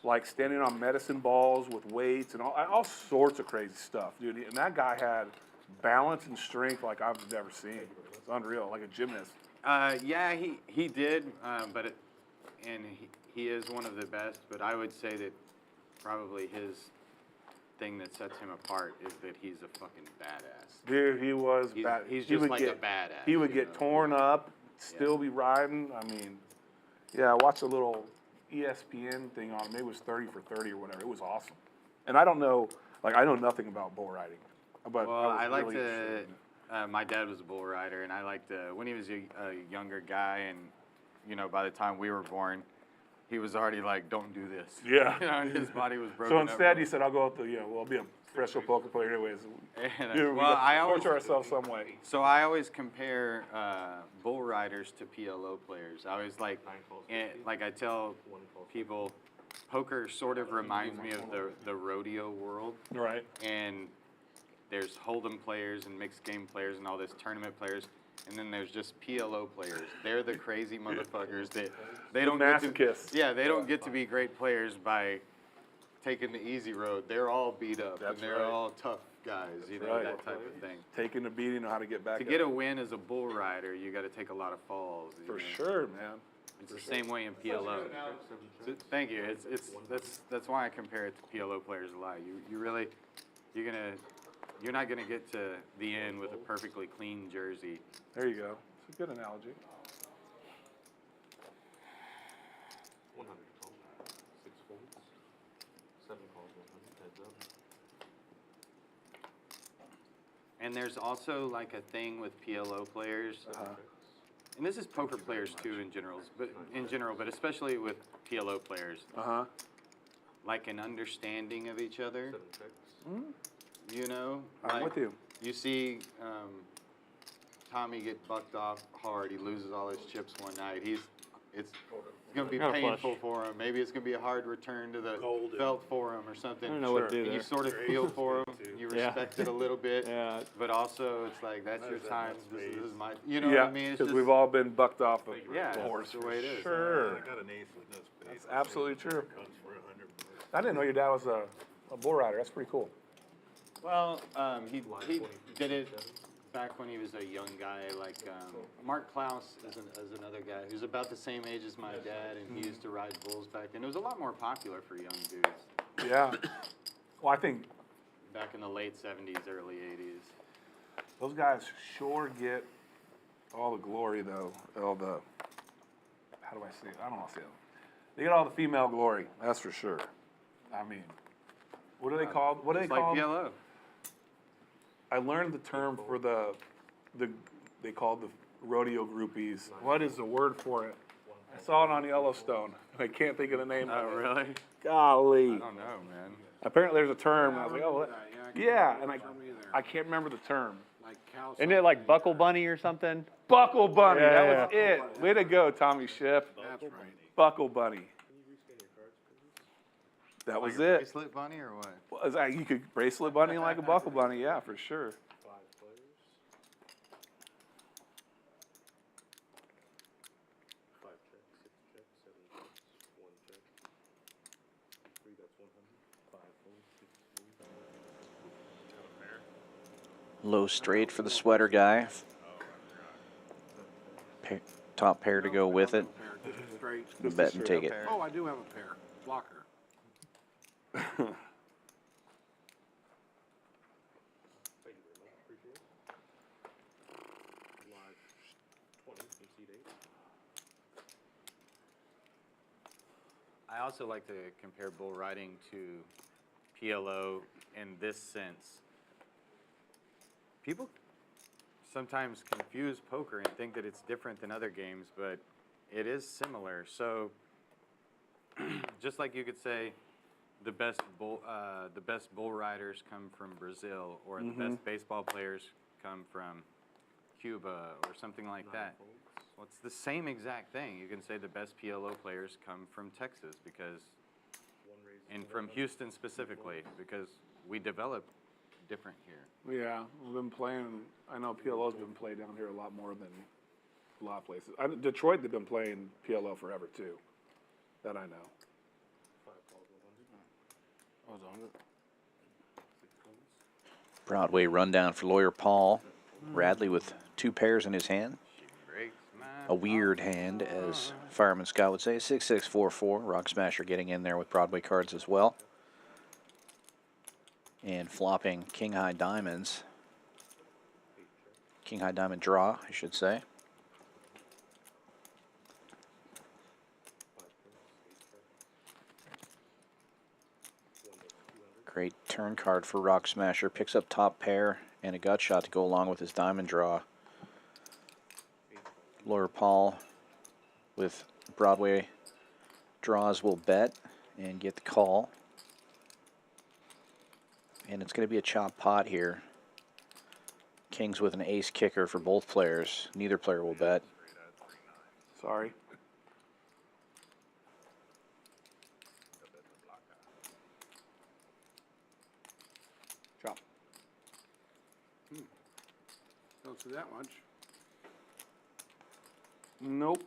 like standing on medicine balls with weights and all sorts of crazy stuff, dude. And that guy had balance and strength like I've never seen. It's unreal, like a gymnast.
Yeah, he did, he is one of the best. But I would say that probably his thing that sets him apart is that he's a fucking badass.
Dude, he was bad.
He's
He
just
would
like
get,
a badass.
He would get torn up, still be riding. I mean, yeah, I watched a little ESPN thing on him. It was 30 for 30 or whatever. It was awesome. And I don't know, I know nothing about bull riding. But
Well, I like
really interested in it.
my dad was a bull rider, and I liked when he was a younger guy, and by the time we were born, he was already like, don't do this.
Yeah.
You know, and his body was broken
So
up.
instead, you said, I'll go out the, I'll be a professional poker player anyways.
And, well, I always
torture ourselves some way.
So I always compare bull riders to PLO players. I always like I tell people, poker sort of reminds me of the rodeo world.
Right.
And there's Hold'em players and mixed game players and all this tournament players. And then there's just PLO players. They're the crazy motherfuckers that they don't get to,
masochists.
they don't get to be great players by taking the easy road. They're all beat up and they're all tough guys, you know, that type of thing.
Taking the beating, know how to get back
To
up.
get a win as a bull rider, you got to take a lot of falls.
For sure, man.
It's the same way in PLO. So, thank you. That's why I compare it to PLO players a lot. You're not gonna get to the end with a perfectly clean jersey.
There you go. It's a good analogy.
100 calls, 6 folds, 7 calls, 100 heads up.
And there's also like a thing with PLO players, and this is poker players too in general, but especially with PLO players. Like an understanding of each other.
7 checks.
You know,
I'm with you.
You see Tommy get bucked off hard. He loses all his chips one night. It's going to be painful for him. Maybe it's going to be a hard return to the felt for him or something.
I don't know what to do
and
there.
you sort of feel for him. You respect it a little bit.
Yeah.
But also, it's like, that's your time. This is my, you know what I mean? It's
because
just,
we've all been bucked off of
yeah,
horse.
that's the way it is.
Sure.
I got an ace with no spades.
That's absolutely true.
Comes for 100 bucks.
I didn't know your dad was a bull rider. That's pretty cool.
Well, he did it back when he was a young guy. Like Mark Klaus is another guy who's about the same age as my dad, and he used to ride bulls back then. It was a lot more popular for young dudes.
Yeah. Well, I think
back in the late 70s, early 80s.
those guys sure get all the glory, though. All the, how do I say it? I don't want to say it. They get all the female glory. That's for sure. I mean, what are they called? What are they called?
Like PLO.
I learned the term for they called the rodeo groupies. What is the word for it? I saw it on Yellowstone. I can't think of the name of it.
Oh, really?
Golly.
I don't know, man.
Apparently there's a term. And I was like, oh, what? Yeah, and I can't remember the term.
Isn't it like Buckle Bunny or something?
Buckle Bunny.
Yeah,
That was it. Way to go, Tommy Schiff.
That's right.
Buckle Bunny. That was it.
Bracelet bunny or what?
Well, is that, you could bracelet bunny like a buckle bunny, yeah, for sure.
5 players. 5 checks, 6 checks, 7 checks, 1 check. 3, that's 100. 5 folds, 6 folds.
Low straight for the sweater guy. Top pair to go with it. Bet and take it.
Oh, I do have a pair. Blocker.
Thank you very much, appreciate it. Live 20, concede 8.
I also like to compare bull riding to PLO in this sense. People sometimes confuse poker and think that it's different than other games, but it is similar. So just like you could say the best bull riders come from Brazil, or the best baseball players come from Cuba, or something like that. Well, it's the same exact thing. You can say the best PLO players come from Texas and from Houston specifically, because we develop different here.
Yeah, we've been playing, I know PLO's been played down here a lot more than a lot of places. Detroit, they've been playing PLO forever too, that I know.
5 calls, 100.
Oh, 100.
6 folds.
Broadway rundown for lawyer Paul. Radley with 2 pairs in his hand. A weird hand, as Fireman Scott would say. 6-6-4-4. Rock Smasher getting in there with Broadway cards as well. And flopping King High Diamonds. King High Diamond draw, I should say. Great turn card for Rock Smasher. Picks up top pair and a gut shot to go along with his diamond draw. Lawyer Paul with Broadway draws will bet and get the call. And it's going to be a chop pot here. Kings with an ace kicker for both players. Neither player will bet.
Sorry. Chop.
Don't see that much. Nope.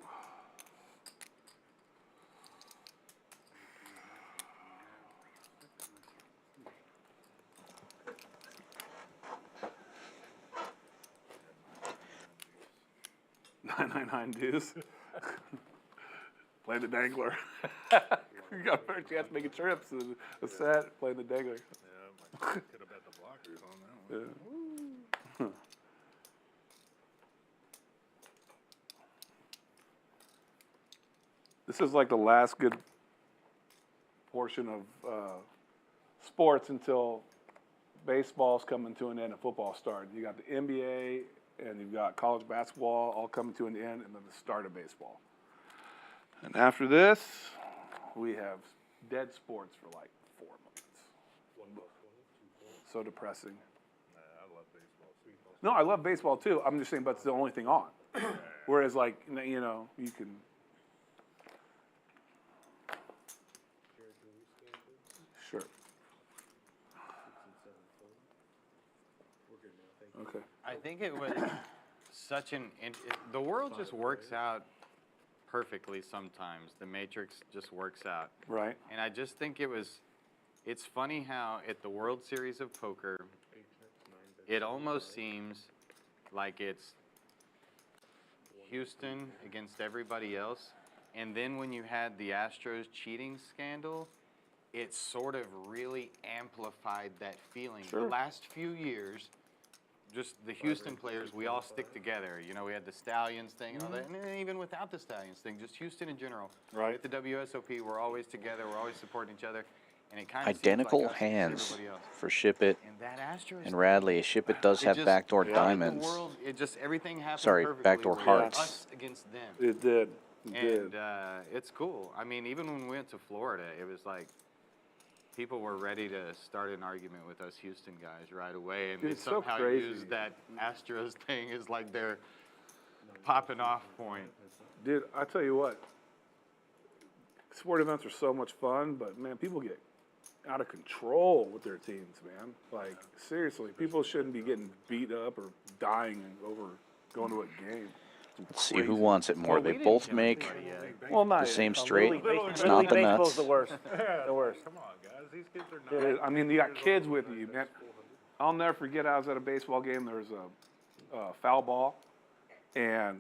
$9.99 deuce. Play the dangler. You got a chance to make a trip. So a set, playing the dangler.
Yeah, could have bet the blockers on that one.
Yeah. This is like the last good portion of sports until baseball's coming to an end and football starting. You got the NBA and you've got college basketball all coming to an end, and then the start of baseball. And after this, we have dead sports for like 4 months. So depressing.
I love baseball. Sweet baseball.
No, I love baseball too. I'm just saying, but it's the only thing on. Whereas, like, you know, you can. Sure. Okay.
I think it was such the world just works out perfectly sometimes. The Matrix just works out.
Right.
And I just think it's funny how at the World Series of Poker, it almost seems like it's Houston against everybody else. And then when you had the Astros cheating scandal, it sort of really amplified that feeling.
Sure.
The last few years, just the Houston players, we all stick together. You know, we had the Stallions thing and all that. And then even without the Stallions thing, just Houston in general.
Right.
With the WSOP, we're always together. We're always supporting each other. And it kind of
Identical
seems like us against
hands
everybody else.
for Ship It
And that Astros
and Radley. Ship It does
it
have
just-
backdoor
out of
diamonds.
The world, it just everything happened
Sorry,
perfectly
backdoor
where
hearts.
Us against them.
It did. It
And
did.
it's cool. I mean, even when we went to Florida, it was like people were ready to start an argument with us Houston guys right away, and
Dude,
they
it's so
somehow
crazy.
used that Astros thing as like their popping off point.
Dude, I tell you what, sport events are so much fun, but man, people get out of control with their teams, man. Like, seriously, people shouldn't be getting beat up or dying over going to a game.
Let's see who wants it more. They both make
Well, not
the same
yet.
straight. It's not the nuts.
the worst. The worst.
Come on, guys. These kids are
Dude, I mean, you got kids with you, man. I'll never forget, I was at a baseball game. There was a foul ball, and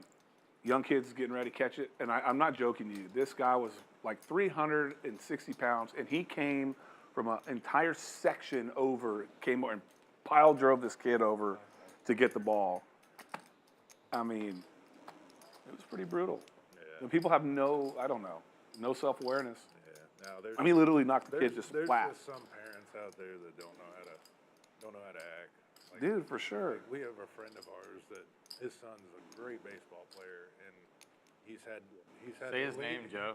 young kids getting ready to catch it. And I'm not joking to you. This guy was like 360 pounds, and he came from an entire section over, came and pile drove this kid over to get the ball. I mean, it was pretty brutal.
Yeah.
And people have no self-awareness.
Yeah. Now, there's,
I mean, literally knocked the kid just
there's
flat.
just some parents out there that don't know how to act. Like,
Dude, for sure.
like, we have a friend of ours that his son's a great baseball player, and he's had
Say
to
his
leave-
name, Joe.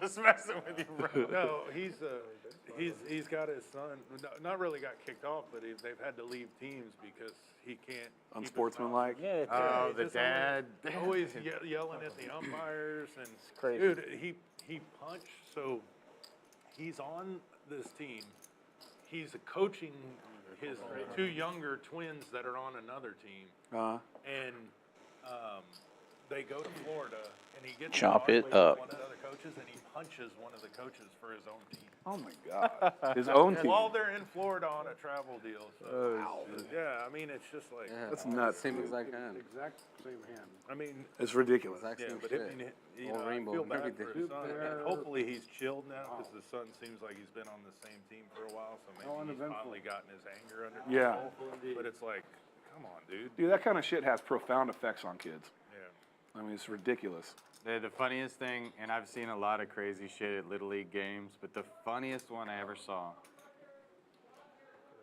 Just messing with you, bro. No, he's got his son. Not really got kicked off, but they've had to leave teams because he can't. keep his
Unsportsmanlike.
Yeah,
Oh,
he's
the
just
dad.
always yelling at the umpires and
crazy.
dude, he punched. So he's on this team. He's coaching his two younger twins that are on another team, and they go to Florida, and he gets
Chop
in an
it
argument with
up.
one of the other coaches, and he punches one of the coaches for his own team.
Oh my God. His own team.
While they're in Florida on a travel deal. So, yeah, I mean, it's just like,
Yeah,
That's nuts.
Same exact hand.
Exact same hand.
I mean,
It's ridiculous.
Exact
yeah,
same
but
shit.
you
All
know, I
rainbow
feel
and
bad
everything.
for his son. And hopefully he's chilled now because the son seems like he's been on the same team for a while, so maybe he's finally gotten his anger under
Yeah.
control. But it's like, come on, dude.
Dude, that kind of shit has profound effects on kids.
Yeah.
I mean, it's ridiculous.
The funniest thing, and I've seen a lot of crazy shit at Little League games, but the funniest one I ever saw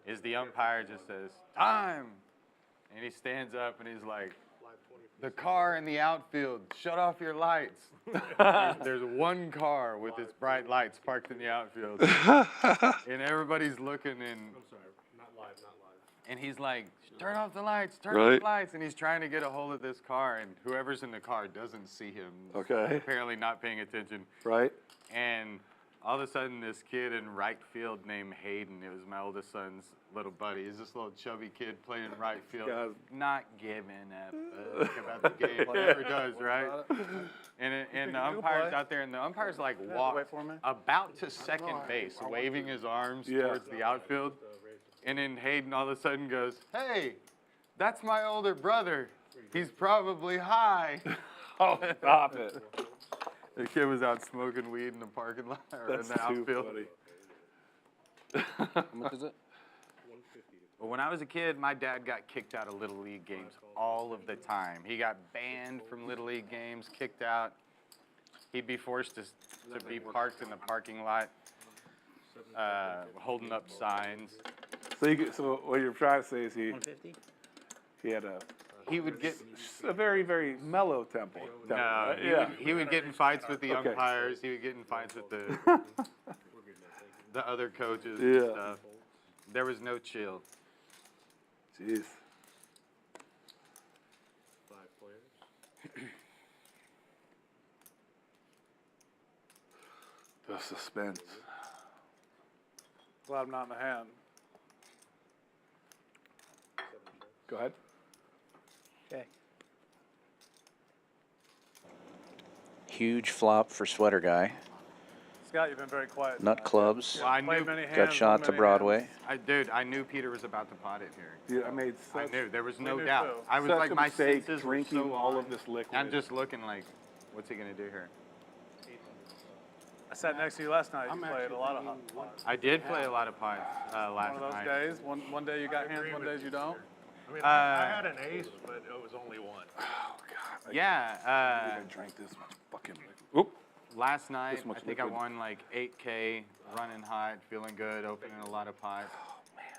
is the umpire just says, "Time!" And he stands up and he's like, The car in the outfield, shut off your lights. There's one car with its bright lights parked in the outfield. And everybody's looking and
I'm sorry, not live.
and he's like, turn off the lights, turn off the lights. And he's trying to get a hold of this car, and whoever's in the car doesn't see him.
Okay.
Apparently not paying attention.
Right.
And all of a sudden, this kid in right field named Hayden, it was my oldest son's little buddy. He's this little chubby kid playing right field, not giving a fuck about the game. Whatever does, right? And the umpire's out there, and the umpire's like walked about to second base, waving his arms towards the outfield. And then Hayden all of a sudden goes, "Hey, that's my older brother. He's probably high."
Oh, stop it.
The kid was out smoking weed in the parking lot or in the outfield.
How much is it?
Well, when I was a kid, my dad got kicked out of Little League games all of the time. He got banned from Little League games, kicked out. He'd be forced to be parked in the parking lot, holding up signs.
So what you're trying to say is he had
He would get
a very, very mellow tempo.
no. He would get in fights with the umpires. He would get in fights with the other coaches and stuff. There was no chill.
Jeez.
5 players.
The suspense.
Glad I'm not in the hand.
Go ahead.
Okay.
Huge flop for Sweater Guy.
Scott, you've been very quiet.
Nut clubs.
Well, I
Played
knew,
many hands,
Got shot to
many
Broadway.
hands.
I knew Peter was about to pot it here.
Yeah, I made
I
such,
knew. There was no
knew
doubt.
too.
I was
such
like,
a
my
mistake
senses were
drinking
so
all
on.
of this liquid.
I'm just looking like, what's he gonna do here?
I sat next to you last night. You played a lot of hot pots.
I did play a lot of pots
One
last
of those
night.
days. One day you got hands, one day you don't.
I mean, I had an ace, but it was only one.
Oh, God.
Yeah.
I drank this much fucking liquid. Oop.
Last night,
This much
I think I
liquid.
won like 8K, running hot, feeling good, opening a lot of pots.
Oh,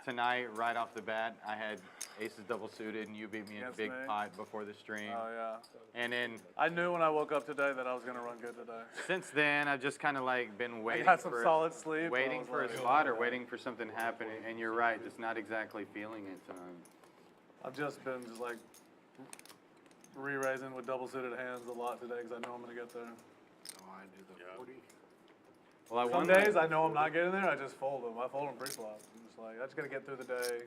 Tonight, right off the bat, I had aces double suited, and you beat me in a
Against
big
me?
pot before the stream.
Oh yeah.
And then
I knew when I woke up today that I was gonna run good today.
since then, I've just kind of like been
I
waiting
got some
for
solid sleep.
waiting
I was
for a
like,
spot or waiting for something happening. And you're right, just not exactly feeling it tonight.
I've just been just like re-raising with double suited hands a lot today because I know I'm gonna get there.
So I do the 40.
Well, I
Some
won
days I know I'm not getting there. I just fold them. I fold them pre-flop. I'm just like I just gotta get through the day.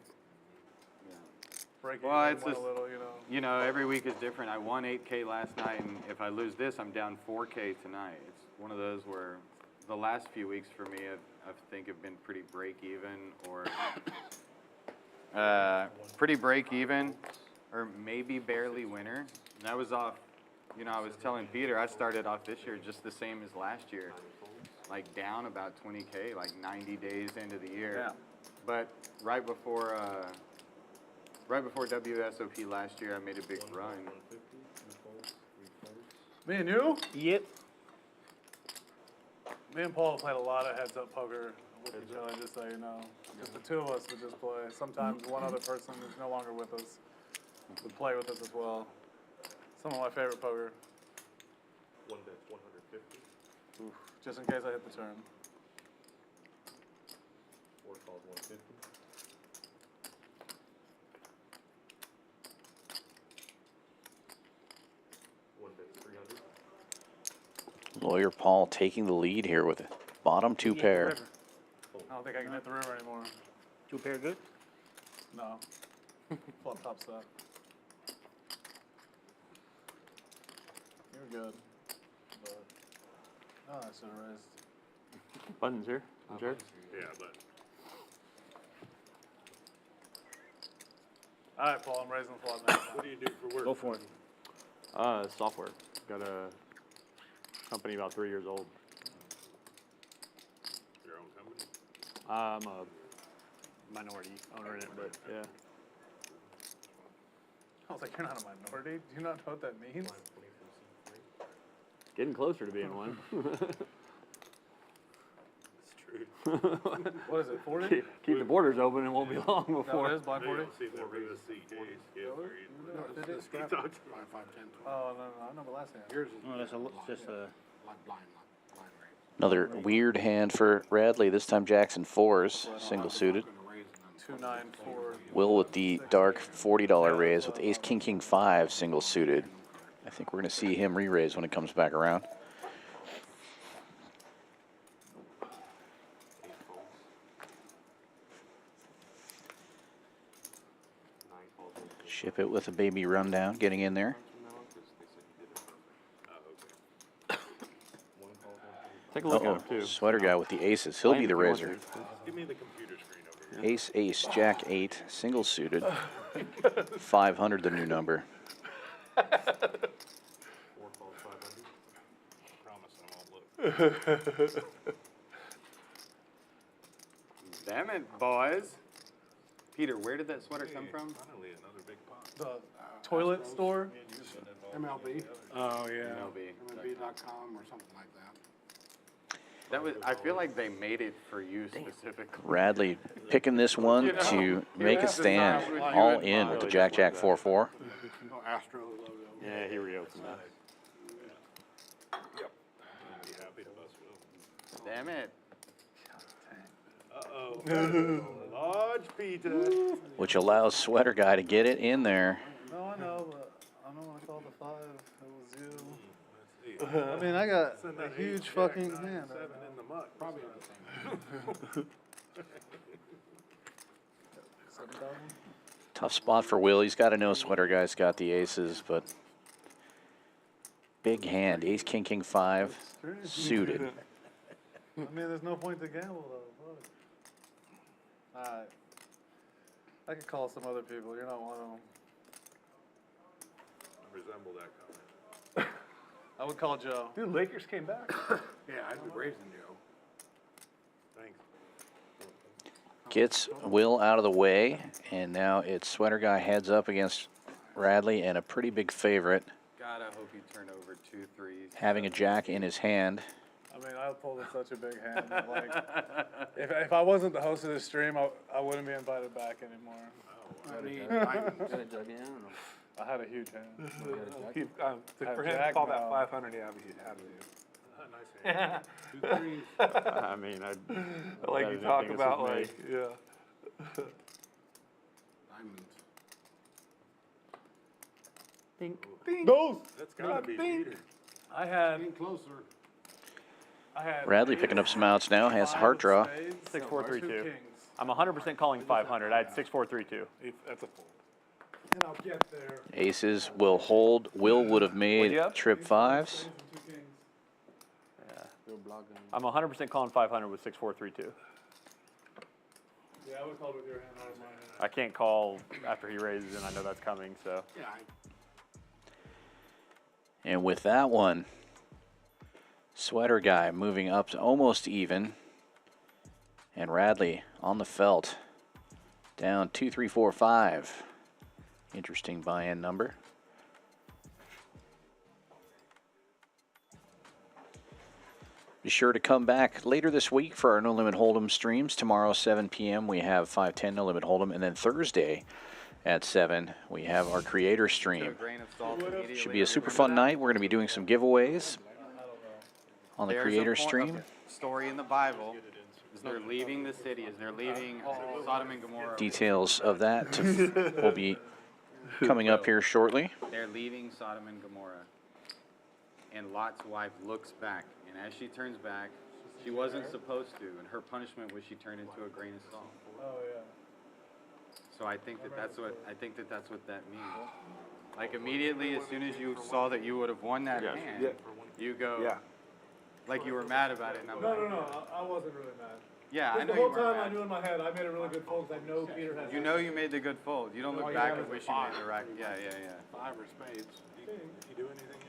Break
Well,
even,
it's
win
just-
a little, you know.
You know, every week is different. I won 8K last night, and if I lose this, I'm down 4K tonight. It's one of those where the last few weeks for me, I think, have been pretty break even, or pretty break even, or maybe barely winner. And that was off. You know, I was telling Peter, I started off this year just the same as last year, like down about 20K, like 90 days into the year.
Yeah.
But right before WSOP last year, I made a big run.
150, 2 folds, 3 folds.
Me and you?
Yep.
Me and Paul played a lot of heads-up poker with each other, just so you know. Just the two of us would just play. Sometimes one other person who's no longer with us would play with us as well. Some of my favorite poker,
One bet's 150.
just in case I hit the turn.
4 calls 150. One bet's 300.
Lawyer Paul taking the lead here with a bottom 2 pair.
I don't think I can hit the river anymore.
2 pair good?
No. Flop top set. You're good. But, oh, I should have raised.
Buttons here. I'm sure.
Yeah, but
All right, Paul, I'm raising the flop now.
what do you do for work?
Go for it.
Software. Got a company about 3 years old.
Your own company?
I'm a minority owner in it, but yeah.
I was like, you're not a minority. Do you not know what that means?
520 from C3.
Getting closer to being one.
It's true.
What is it, 40?
Keep the borders open, it won't be long
That what
before.
it is, blind 40?
See, they're gonna see ace, yeah, where he's- he talked about-
5, 10, 12.
Oh, no, I know the last hand.
Yours is
Oh, that's just a.
like blind raise.
Another weird hand for Radley. This time Jackson fours, single suited.
2, 9, 4.
Will with the dark $40 raise with ace king king 5 single suited. I think we're going to see him re-raise when it comes back around. Ship it with a baby rundown, getting in there.
Take a look
Uh-oh,
at him too.
Sweater guy with the aces. He'll be the raiser.
Give me the computer screen over here.
Ace, ace, jack 8, single suited. 500, the new number.
Promise I won't look.
Damn it, boys. Peter, where did that sweater come from?
Finally, another big pot.
The toilet store?
MLB,
Oh, yeah.
MLB.
MLB.com or something like that.
That was. I feel like they made it for you specifically.
Radley picking this one to make it stand. All in with the jack, jack, 4-4.
No Astro logo.
Yeah, he reopened that.
Be happy to bust Will.
Damn it.
Uh-oh. Large Peter.
Which allows Sweater guy to get it in there.
No, I know, but I know when I called the 5, it was you.
Let's see.
I mean, I got
Send
a
that
huge
ace, jack,
fucking
9,
hand.
7 in the muck. Probably the same.
Tough spot for Will. He's got to know Sweater guy's got the aces, but big hand. Ace, king, king 5, suited.
I mean, there's no point to gamble, though. Fuck. Alright. I could call some other people. You're not one of them.
I resemble that comment.
I would call Joe.
Dude, Lakers came back.
Yeah, I'd be raising Joe.
Thanks.
Gets Will out of the way, and now it's Sweater guy heads up against Radley and a pretty big favorite,
God, I hope you turn over 2 threes.
having a jack in his hand.
I mean, I pulled in such a big hand. That, like, if I wasn't the host of this stream, I wouldn't be invited back anymore.
I mean, diamonds.
Got a jug in? I don't know.
I had a huge hand.
For him to
Jack
call
now.
that 500, yeah, he had to.
Nice hand. 2 threes.
I mean,
Like you
didn't
talk
think this
about,
was me.
like, yeah.
Diamonds.
Those!
That's gotta be Peter.
I had.
Getting closer.
I had.
Radley picking up some outs now, has heart draw.
6, 4, 3, 2.
2 kings.
I'm 100% calling 500. I had 6, 4, 3, 2.
That's a fold.
And I'll get there.
Aces will hold. Will would have
What'd
made
you have?
trip 5s.
Still blocking.
I'm 100% calling 500 with 6, 4, 3, 2.
Yeah, I would call with your hand, not with my hand.
I can't call after he raises, and I know that's coming, so.
Yeah,
And with that one, Sweater guy moving up to almost even. And Radley on the felt. Down 2, 3, 4, 5. Interesting buy-in number. Be sure to come back later this week for our No Limit Hold'em streams. Tomorrow, 7 p.m., we have 510 No Limit Hold'em. And then Thursday at 7, we have our creator stream. Should be a super fun night. We're going to be doing some giveaways on the
There's
creator
a
stream.
story in the Bible. As they're leaving the city, as they're leaving Sodom and Gomorrah.
Details of that will be coming up here shortly.
They're leaving Sodom and Gomorrah. And Lot's wife looks back. And as she turns back, she wasn't supposed to. And her punishment was she turned into a grain of salt.
Oh, yeah.
So I think that that's what that means. Like immediately, as soon as you saw that you would have won that
Yes.
hand,
Yeah.
you go,
Yeah.
like you were mad about it. And I'm
No,
like,
no, no. I wasn't really mad.
Yeah, I know
The
you
whole
weren't
time I
mad.
knew in my head, I made a really good fold because I know Peter has.
You know you made the good fold. You don't look
All you
back
have
and
is a
wish you made
5.
the right. Yeah.
5 or spades.
Did you do anything in?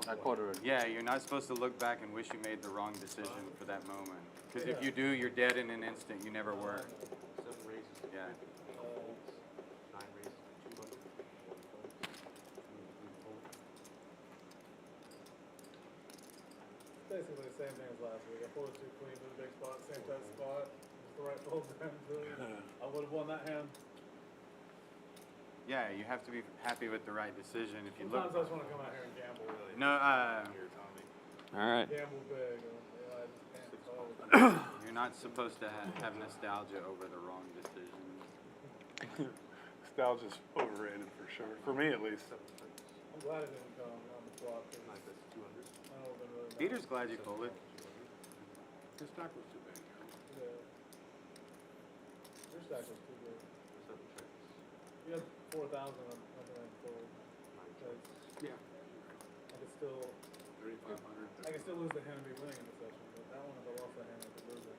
I caught already.
Yeah, you're not supposed to look back and wish you made the wrong decision for that moment. Because if you do, you're dead in an instant. You never were.
7 raises.
Yeah.
9 raises. 2 buttons. 1 fold. 2 fold.
basically the same thing as last week. I pulled it too clean to the big spot, same tight spot. Just the right fold then. I would have won that hand.
Yeah, you have to be happy with the right decision. If you look.
Sometimes I just want to come out here and gamble. Really.
No,
All right.
Gamble big. I just can't.
you're not supposed to have nostalgia over the wrong decision.
Nostalgia's overrated for sure. For me, at least.
I'm glad it didn't come on the flop. Really
Peter's glad you pulled it.
His stack was too big.
yeah. Your stack was too good. You had 4,000 on the end fold.
Yeah.
I could still
3,500.
I can still lose the hand and be winning in the session, but that one, if I lost that hand, I could lose it.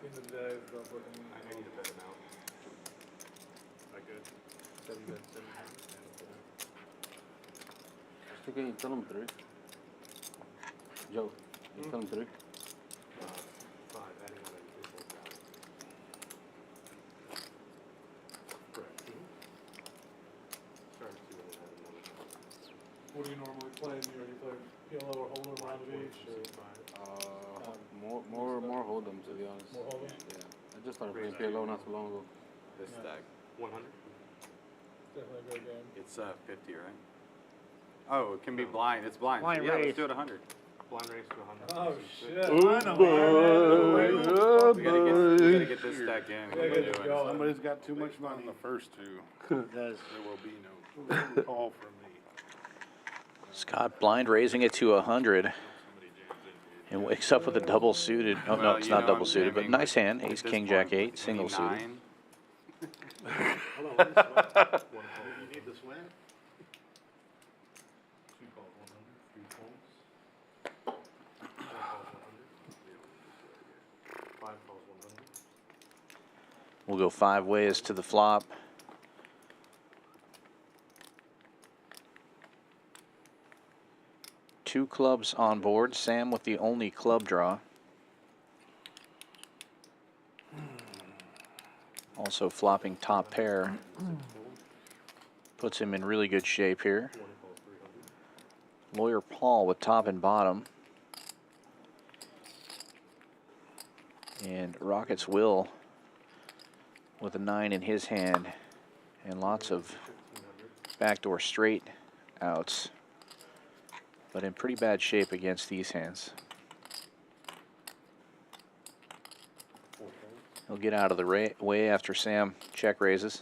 End of the day, it's about looking.
I need to bet him out. I could.
Still can you tell him 3? Joe, you tell him 3?
5, adding on a 3 fold value. Correct. Started to add another.
What do you normally play? Do you play PLO or Hold'em around the beach? Or?
More hold'em, to be honest.
More Hold'em?
Yeah. I just started playing PLO not so long ago.
This stack.
100.
Definitely a great game.
It's 50, right? Oh, it can be blind. It's blind.
Blind
yeah,
race.
let's do it 100.
Blind race to 100.
Oh shit!
We gotta get this stack in.
Yeah, get it going.
Somebody's got too much money. The first two.
It does.
There will be no call from me.
Scott blind raising it to 100 and wakes up with a double suited. Oh, no,
Well,
it's
you
not
know,
double
I'm
suited, but
jamming
nice hand.
at
Ace,
this
king,
point
jack,
with
8, single suited.
29.
Hold on, let me sweat. You need the sweat? 2 calls 100, 3 calls. 4 calls 100. 5 calls 100.
We'll go 5 ways to the flop. Two clubs on board. Sam with the only club draw. Also flopping top pair. Puts him in really good shape here. Lawyer Paul with top and bottom. And Rockets Will with a 9 in his hand. And lots of backdoor straight outs. But in pretty bad shape against these hands. He'll get out of the way after Sam check raises.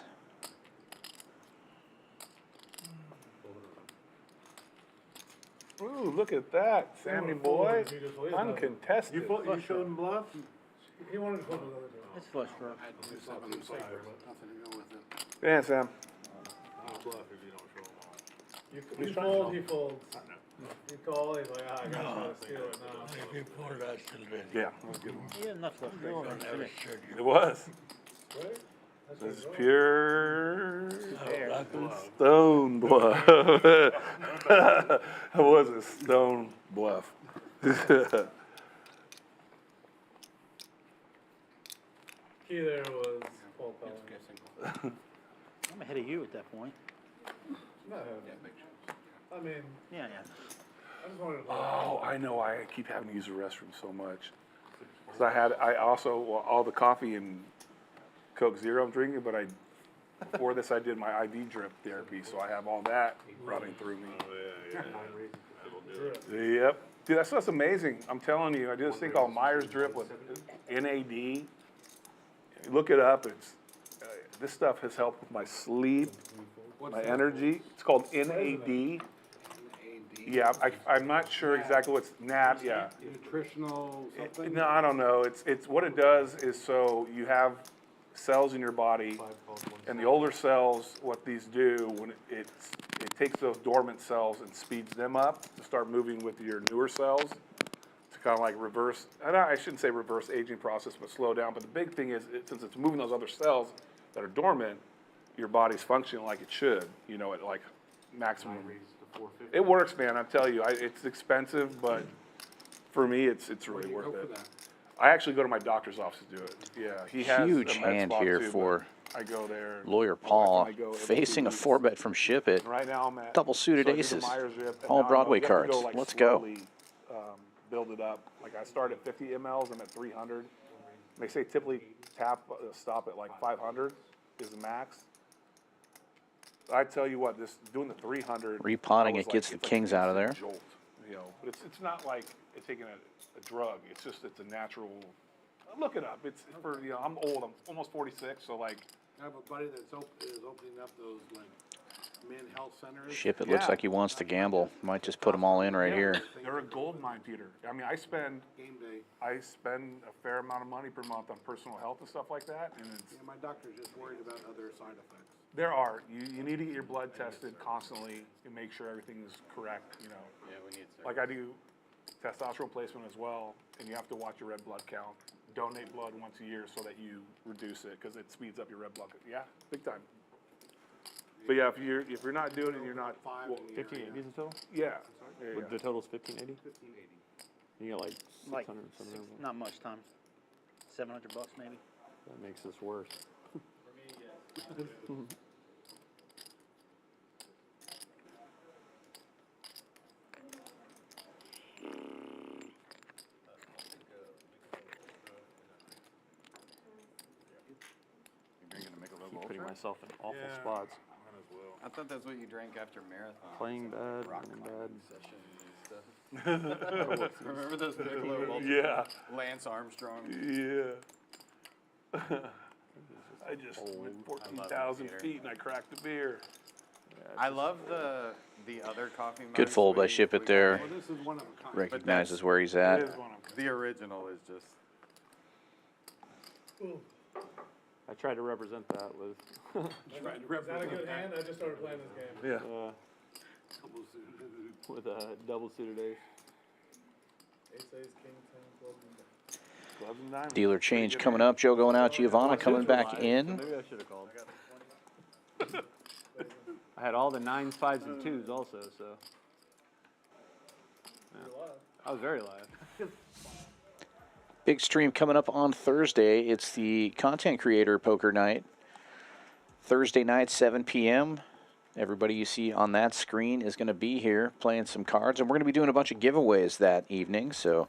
Ooh, look at that, Sammy boy. Uncontested.
You showed him bluff? He wanted to fold the other day.
It's flush draw.
Yeah, Sam.
I'll bluff if you don't show them all.
You fold, he folds. You call, he's like, I gotta try to steal it now.
If you pull that, still ready.
Yeah, let's get him.
Yeah, enough flush draw.
Never should you.
It was.
Right?
This is pure
There.
stone bluff. That was a stone bluff.
Key there was fold calling.
I'm ahead of you at that point.
No, I mean,
Yeah.
I just wanted to.
Oh, I know. I keep having to use the restroom so much. Because I also, well, all the coffee and Coke Zero I'm drinking, but before this I did my IV drip therapy, so I have all that running through me. Yep. Dude, that's amazing. I'm telling you, I did this thing called Myers drip with NAD. Look it up. It's this stuff has helped with my sleep, my energy. It's called NAD. Yeah, I'm not sure exactly what's NAD. Yeah.
Nutritional something?
No, I don't know. It's what it does is so you have cells in your body, and the older cells, what these do when it takes those dormant cells and speeds them up to start moving with your newer cells to kind of like reverse. I shouldn't say reverse aging process, but slow down. But the big thing is, since it's moving those other cells that are dormant, your body's functioning like it should. You know, at like maximum. It works, man. I tell you, it's expensive, but for me, it's really worth it. I actually go to my doctor's office to do it. Yeah, he has
Huge
a med
hand
spa
here
too,
for
I go there.
Lawyer
My wife and
Paul
I go every 2
facing a
weeks.
4-bet from Ship It.
And right now I'm at
Double suited
so I do the
aces.
Myers Rip, and
All
now I know
Broadway
you have to
cards.
go, like,
Let's go.
slowly, build it up. Like I start at 50 mLs, I'm at 300. They say typically stop at like 500 is the max. I tell you what, this doing the 300.
Repotting
I
it
was
gets
like,
the
it's like
kings
an
out of there.
instant Jolt, you know, but it's not like it's taking a drug. It's a natural. Look it up. It's for, you know, I'm old. I'm almost 46, so like.
I have a buddy that's is opening up those like men health centers.
Ship It looks like he wants to gamble. Might just put them all in right here.
They're a gold mine, Peter. I mean, I spend
Game day.
a fair amount of money per month on personal health and stuff like that, and it's.
Yeah, my doctor's just worried about other side effects.
There are. You need to get your blood tested constantly and make sure everything is correct, you know.
Yeah, we need to.
Like I do testosterone placement as well, and you have to watch your red blood count. Donate blood once a year so that you reduce it, because it speeds up your red blood. Yeah, big time. But yeah, if you're not doing it, you're not. Well,
1580 is the total?
yeah. There you
With
go.
the total's 1580?
1580.
You get like
Like,
600, 700.
not much times. $700 maybe.
That makes this worse.
You're gonna make a little
Keep
old
putting
track?
myself in awful
Yeah.
spots.
Might as well.
I thought that's what you drank after marathon.
Playing bad,
Rock
running
climbing
bad.
sessions and stuff. Remember those Pkwy
Yeah.
Lance Armstrong?
Yeah. I just went
I love
14,000
Peter.
feet and I cracked the beer.
I love the other coffee mugs.
Good fold by
where you-
Ship It
where you
there.
Well, this is one of a kind.
Recognizes where he's
It
at.
is one of them.
The original is just.
I tried to represent that with
Is that a good hand? I just started playing this game.
Yeah.
with a double suited ace.
Ace, king, 10, 12, and
Gloves and diamonds.
Dealer change coming up. Joe going out. Giovanna coming back
So
in.
maybe I should have called. I had all the 9s, 5s, and 2s also, so. Yeah. I was very live.
Big stream coming up on Thursday. It's the content creator poker night. Thursday night, 7 p.m. Everybody you see on that screen is going to be here playing some cards. And we're going to be doing a bunch of giveaways that evening. So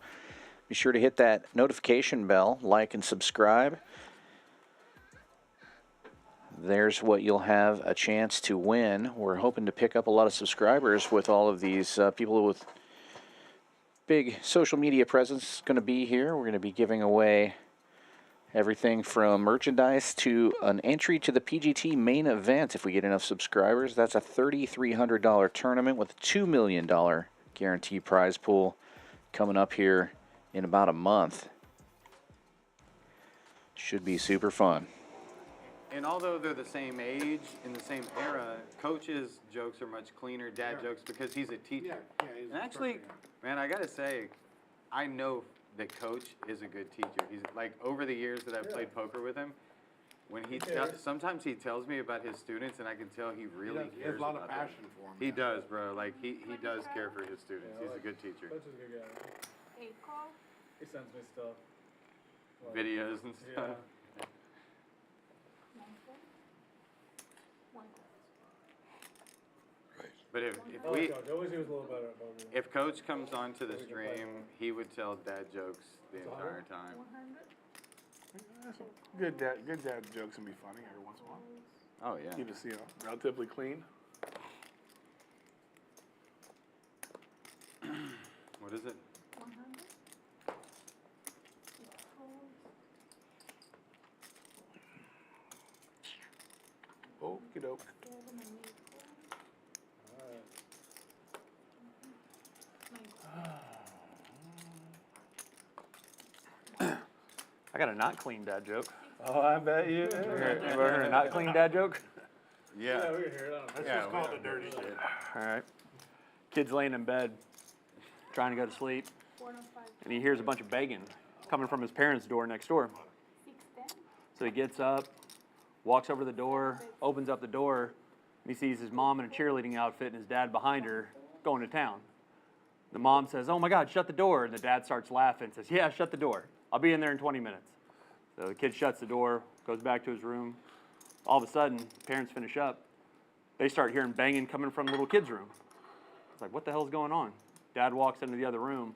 be sure to hit that notification bell, like and subscribe. There's what you'll have a chance to win. We're hoping to pick up a lot of subscribers with all of these people with big social media presence going to be here. We're going to be giving away everything from merchandise to an entry to the PGT main event. If we get enough subscribers, that's a $3,300 tournament with a $2 million guaranteed prize pool coming up here in about a month. Should be super fun.
And although they're the same age, in the same era, Coach's jokes are much cleaner, Dad jokes, because he's a teacher.
he's
And actually, man, I gotta say, I know that Coach is a good teacher. He's like, over the years that I've played poker with him, when he sometimes he tells me about his students, and I can tell he really
He has
cares
a lot of
about them.
passion for them.
He does, bro. Like he does care for his students. He's a good teacher.
Coach is a good guy.
Hey, call.
He sends me stuff.
Videos and
Yeah.
stuff. But if
I
we
like Coach. I wish he was a little better at poker.
if Coach comes onto the stream, he would tell dad jokes the entire time.
100.
Good dad jokes can be funny every once in a while.
Oh yeah.
Keep us, you know, relatively clean.
What is it?
100.
Okie doke.
I got a not clean dad joke.
Oh, I bet you.
Ever heard a not clean dad joke?
Yeah.
Yeah, we can hear it. I don't know.
Yeah,
It's called the dirty shit.
All right. Kid's laying in bed, trying to go to sleep,
405.
and he hears a bunch of begging coming from his parents' door next door.
610.
So he gets up, walks over to the door, opens up the door, and he sees his mom in a cheerleading outfit and his dad behind her going to town. The mom says, "Oh my God, shut the door." And the dad starts laughing and says, "Yeah, shut the door. I'll be in there in 20 minutes. So the kid shuts the door, goes back to his room, All of a sudden, parents finish up. They start hearing banging coming from the little kid's room. It's like, what the hell's going on? Dad walks into the other room,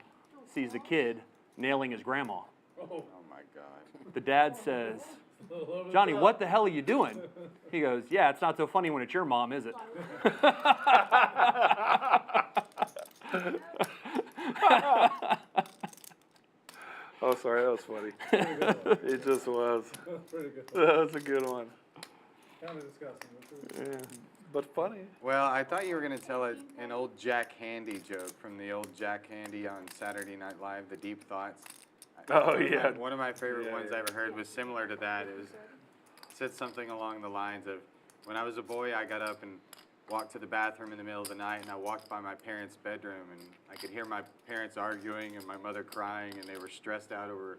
sees the kid nailing his grandma.
Oh my God.
The dad says, Johnny, what the hell are you doing? He goes, yeah, it's not so funny when it's your mom, is it?
Oh, sorry, that was funny. It just was.
Pretty good.
That was a good one.
Kind of disgusting, but true.
Yeah, but funny.
Well, I thought you were going to tell an old Jack Handy joke from the old Jack Handy on Saturday Night Live, The Deep Thoughts.
Oh, yeah.
One of my favorite
Yeah,
ones
yeah.
I ever heard was similar to that. It said something along the lines of, when I was a boy, I got up and walked to the bathroom in the middle of the night, and I walked by my parents' bedroom, and I could hear my parents arguing and my mother crying, and they were stressed out over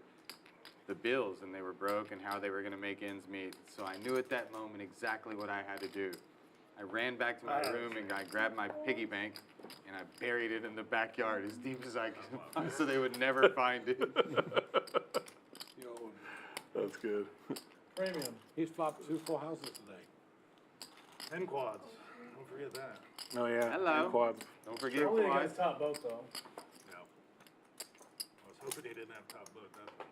the bills, and they were broke and how they were going to make ends meet. So I knew at that moment exactly what I had to do. I ran back to my room and I grabbed my piggy bank and I buried it in the backyard as deep as I could so they would never find it.
That's good.
Premium.
He's flopped 2 full houses today. 10 quads. Don't forget that.
Oh, yeah.
Hello.
And quads.
Don't forget
Only
quads.
against top boat, though.
No. I was hoping he didn't have top book. That's all.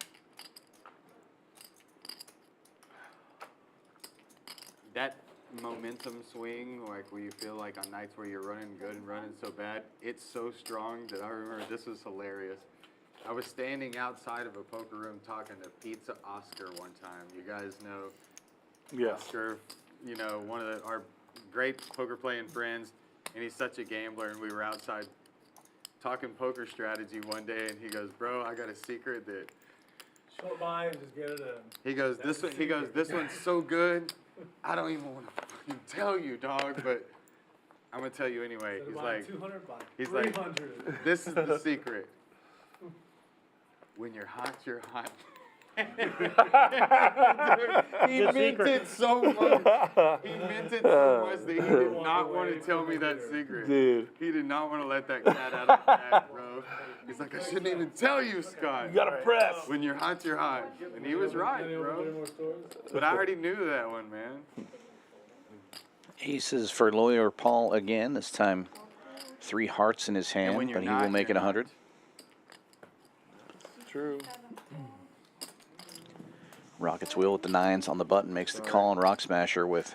That momentum swing, like where you feel like on nights where you're running good and running so bad, it's so strong that I remember this was hilarious. I was standing outside of a poker room talking to Pizza Oscar one time. You guys know
Yes.
Oscar, you know, one of our great poker playing friends, and he's such a gambler, and we were outside talking poker strategy one day, and he goes, bro, I got a secret that
Short by and just get it in.
He goes, this one's so good, I don't even want to fucking tell you, dog, but I'm gonna tell you anyway. He's like, this is the secret. When you're hot, you're hot. He meant it so much. He meant it so much that he did not want to tell me that secret.
Dude.
He did not want to let that cat out of the bag, bro. He's like, I shouldn't even tell you, Scott.
You gotta press.
When you're hot, you're hot. And he was right, bro. But I already knew that one, man.
Aces for lawyer Paul again. This time 3 hearts in his
And when
hand,
you're
but he
not,
will make it
you're
100.
True.
Rockets Will with the 9s on the button makes the call, and Rock Smasher with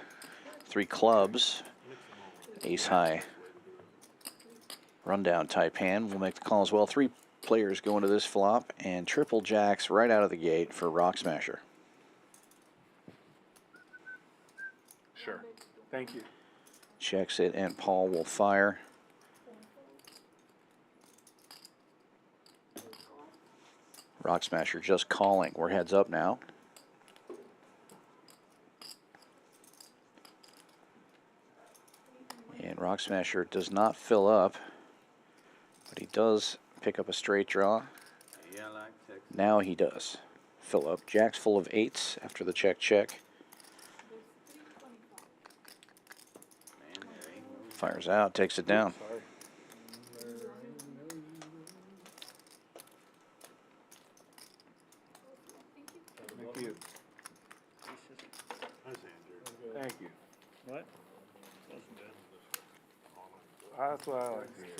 3 clubs. Ace high rundown type hand will make the call as well. 3 players go into this flop, and triple jacks right out of the gate for Rock Smasher.
Sure. Thank you.
Checks it, and Paul will fire. Rock Smasher just calling. We're heads up now. And Rock Smasher does not fill up, but he does pick up a straight draw.
Yeah, like Texas.
Now he does fill up. Jack's full of 8s after the check. Fires out, takes it down.
Sorry. Thank you. Thank you.
What?
That's what I like to hear.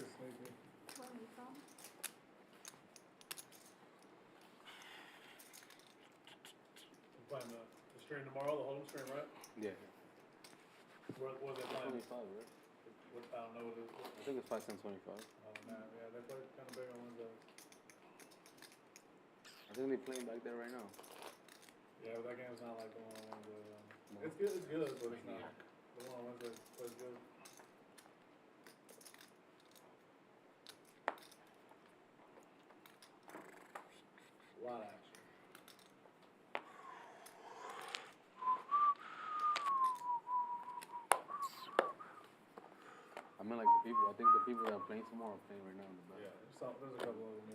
Playing the stream tomorrow, the Hold'em stream, right?
Yeah.
What are they playing?
25, right?
I don't know what it is.
I think it's 5 cents 25.
Oh, man, yeah, they play kind of big on Wednesday.
I think they're playing back there right now.
Yeah, but that game's not like the one on Wednesday. It's good, but it's not. The one on Wednesday plays good. A lot of action.
I mean, like the people. I think the people that are playing tomorrow are playing right now in the back.
Yeah, there's a couple of them.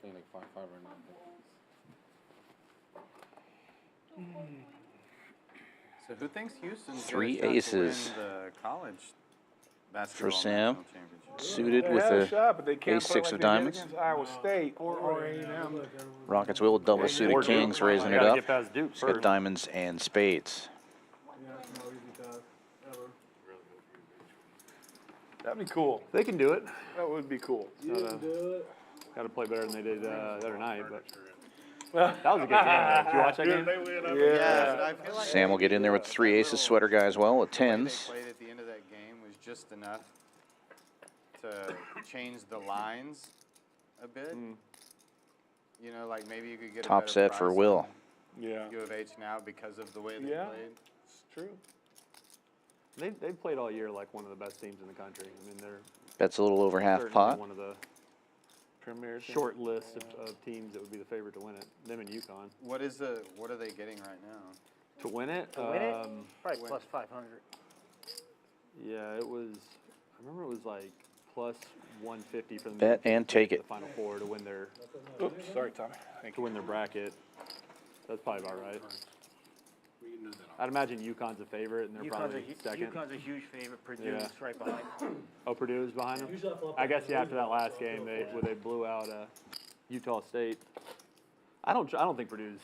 Playing like 5-5 right now.
So who thinks Houston's
3
gonna start to win
aces
the college
for
basketball
Sam.
national championship?
Suited
They
with
had a
a
shot, but they can't
ace
play
6
like
of
they did
diamonds.
against Iowa State or A&M.
Rockets will double
Or
suited
Duke.
kings, raising it
Gotta
up.
get past Duke
He's got
first.
diamonds and spades.
Yeah, no easy task ever.
That'd be cool.
They can do it.
That would be cool.
You didn't do it.
Got to play better than they did the other night. But that was a good game. Though. Did you watch that game?
Yeah, I feel like
Sam will get in there with 3 aces sweater guy as well with
the way they
tens.
played at the end of that game was just enough to change the lines a bit. You know, like maybe you could get a
Top
better
set for
price
Will.
on
Yeah.
U of H now because of the way they
Yeah.
played.
It's true.
They played all year like one of the best teams in the country. I mean, they're
Bet's a little over half
certainly
pot.
one of the
Premier team.
short list of teams that would be the favorite to win it. Them and UConn.
What are they getting right now?
To win it?
To win it? Probably plus 500.
Yeah, it was. I remember it was like plus 150 for them.
Bet and take it.
The Final Four to win their
Oops, sorry, Tommy. Thank
to
you.
win their bracket. That's probably about right.
We can do that.
I'd imagine UConn's a favorite, and they're probably second.
UConn's a huge favorite. Purdue
Yeah.
is right behind them.
Oh, Purdue is behind them.
You shot flop
I guess
back.
yeah. After that last game, where they blew out Utah State. I don't think Purdue's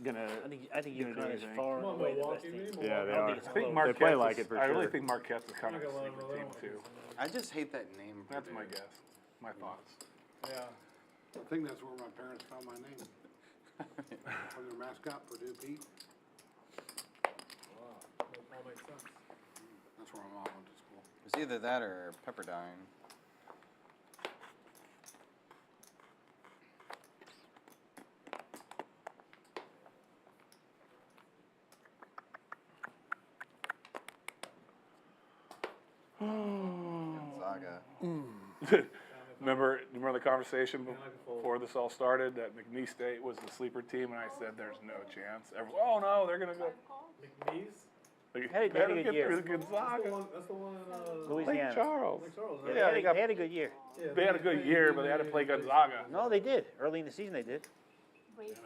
gonna.
I think
Gonna do
UConn is
anything.
far and
Come on,
away the
Milwaukee,
best team.
we need
Yeah, they
I don't
are.
think it's
I think
close.
Marquette
They play like
is-
it for
I really
sure.
think Marquette's kind of a
Not gonna lie,
sleeper
bro, they
team
don't
too.
I just hate that name.
That's my
Purdue.
guess. My thoughts.
Yeah.
I think that's where my parents found my name. From their mascot, Purdue Pete.
Wow. That all makes sense.
That's where my mom went to school.
It's either that or Pepperdine. Gonzaga.
Remember the conversation before this all started that McNeese State was the sleeper team, and I said there's no chance. Oh no, they're gonna go.
McNeese?
Hey, they had a good year.
That's the
Gonzaga.
one, that's the one in,
Louisiana.
Lake Charles.
Lake Charles,
Yeah,
right?
they had a good year.
Yeah,
They had a good year, but they had to play Gonzaga.
No, they did. Early in the season, they did.
Race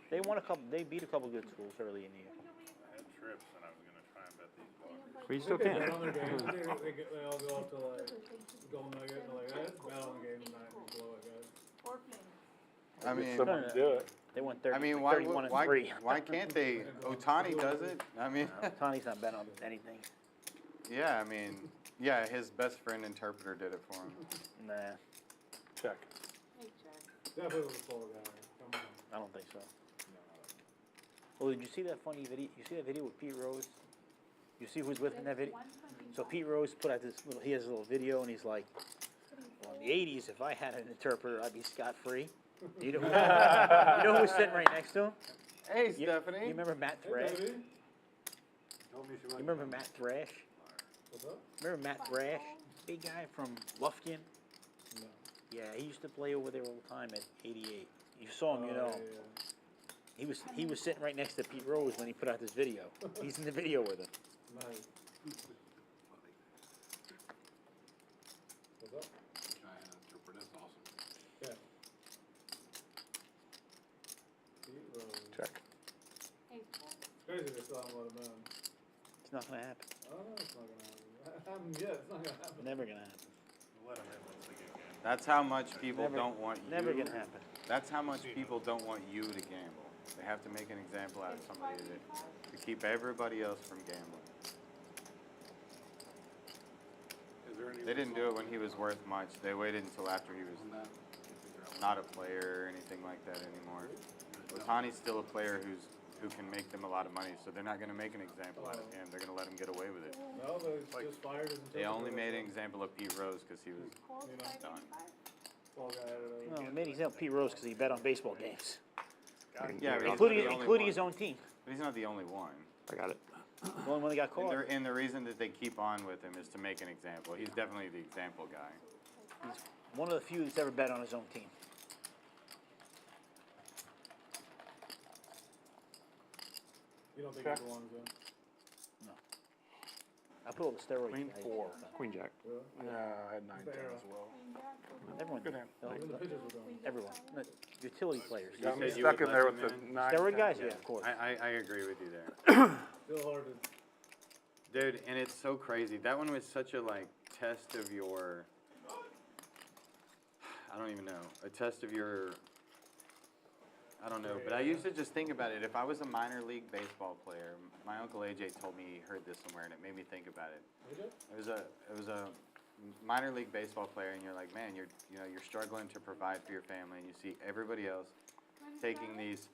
They won a couple. They beat a couple good schools early in the year.
I had trips and I was gonna try and bet these blockers.
But you still
They bet
can.
on their games. They all go up to like Golden Nugget and they're like, hey, bet on the game tonight and blow it, guys.
or playing.
I mean,
Someone to do it.
They won 30,
I mean,
31 and 3.
why can't they? Otani does it. I mean,
Tony's not bet on anything.
yeah, I mean, yeah, his best friend interpreter did it for him.
Nah,
Check.
Hey, check.
Definitely was a slow guy. Come on.
I don't think so. Well, did you see that funny video? You see that video with Pete Rose? You see who's with him in that video? So Pete Rose put out this little, he has a little video and he's like, well, in the 80s, if I had an interpreter, I'd be scot-free. You know who was sitting right next to him?
Hey,
You
Stephanie.
remember Matt Thrash?
Baby,
Told me she
You
might
remember Matt Thrash?
what's up?
Remember Matt Thrash? Big guy from Lufkin?
No.
Yeah, he used to play over there all the time at 88. You saw him, you know.
Yeah.
He was sitting right next to Pete Rose when he put out this video. He's in the video with him.
Nice. What's up?
I had an interpreter. That's awesome.
Yeah. Pete Rose.
Check.
Hey, check.
It's crazy they still haven't let him in.
It's not gonna happen.
I don't know, it's not gonna happen. Yeah, it's not gonna happen.
Never gonna happen.
Let them in once they get game.
That's how much people
Never-
don't want you.
Never gonna happen.
That's how much people don't want you to gamble. They have to make an example out of somebody to keep everybody else from gambling.
Is there any?
They didn't do it when he was worth much. They waited until after he was
on that?
not a player or anything like that anymore. Otani's still a player who can make them a lot of money, so they're not going to make an example out of him. They're going to let him get away with it.
No, they just fired his
They only
interpreter.
made an example of Pete Rose because he was done.
Small guy out of
No, they made example Pete Rose because he bet on baseball games,
Yeah, but
including his own team.
But he's not the only one.
I got it.
The only one that got caught.
And the reason that they keep on with him is to make an example. He's definitely the example guy.
He's one of the few that's ever bet on his own team.
You don't think he belongs in?
I put all the steroids.
Queen
guys.
4.
Queen Jack.
Yeah, I had 9-10 as well.
Everyone.
Good hand.
No,
Even the pitchers were doing it.
everyone. No, utility players.
Got me
said you
stuck
would
in there
let
with
them
the
in?
9.
Steroid guys, yeah, of course.
I agree with you there.
Still hard to.
Dude, and it's so crazy. That one was such a like test of your, I don't even know, a test of your I don't know, but I used to just think about it. If I was a minor league baseball player, my uncle AJ told me he heard this somewhere, and it made me think about it. It was a minor league baseball player, and you're like, man, you're struggling to provide for your family, and you see everybody else taking these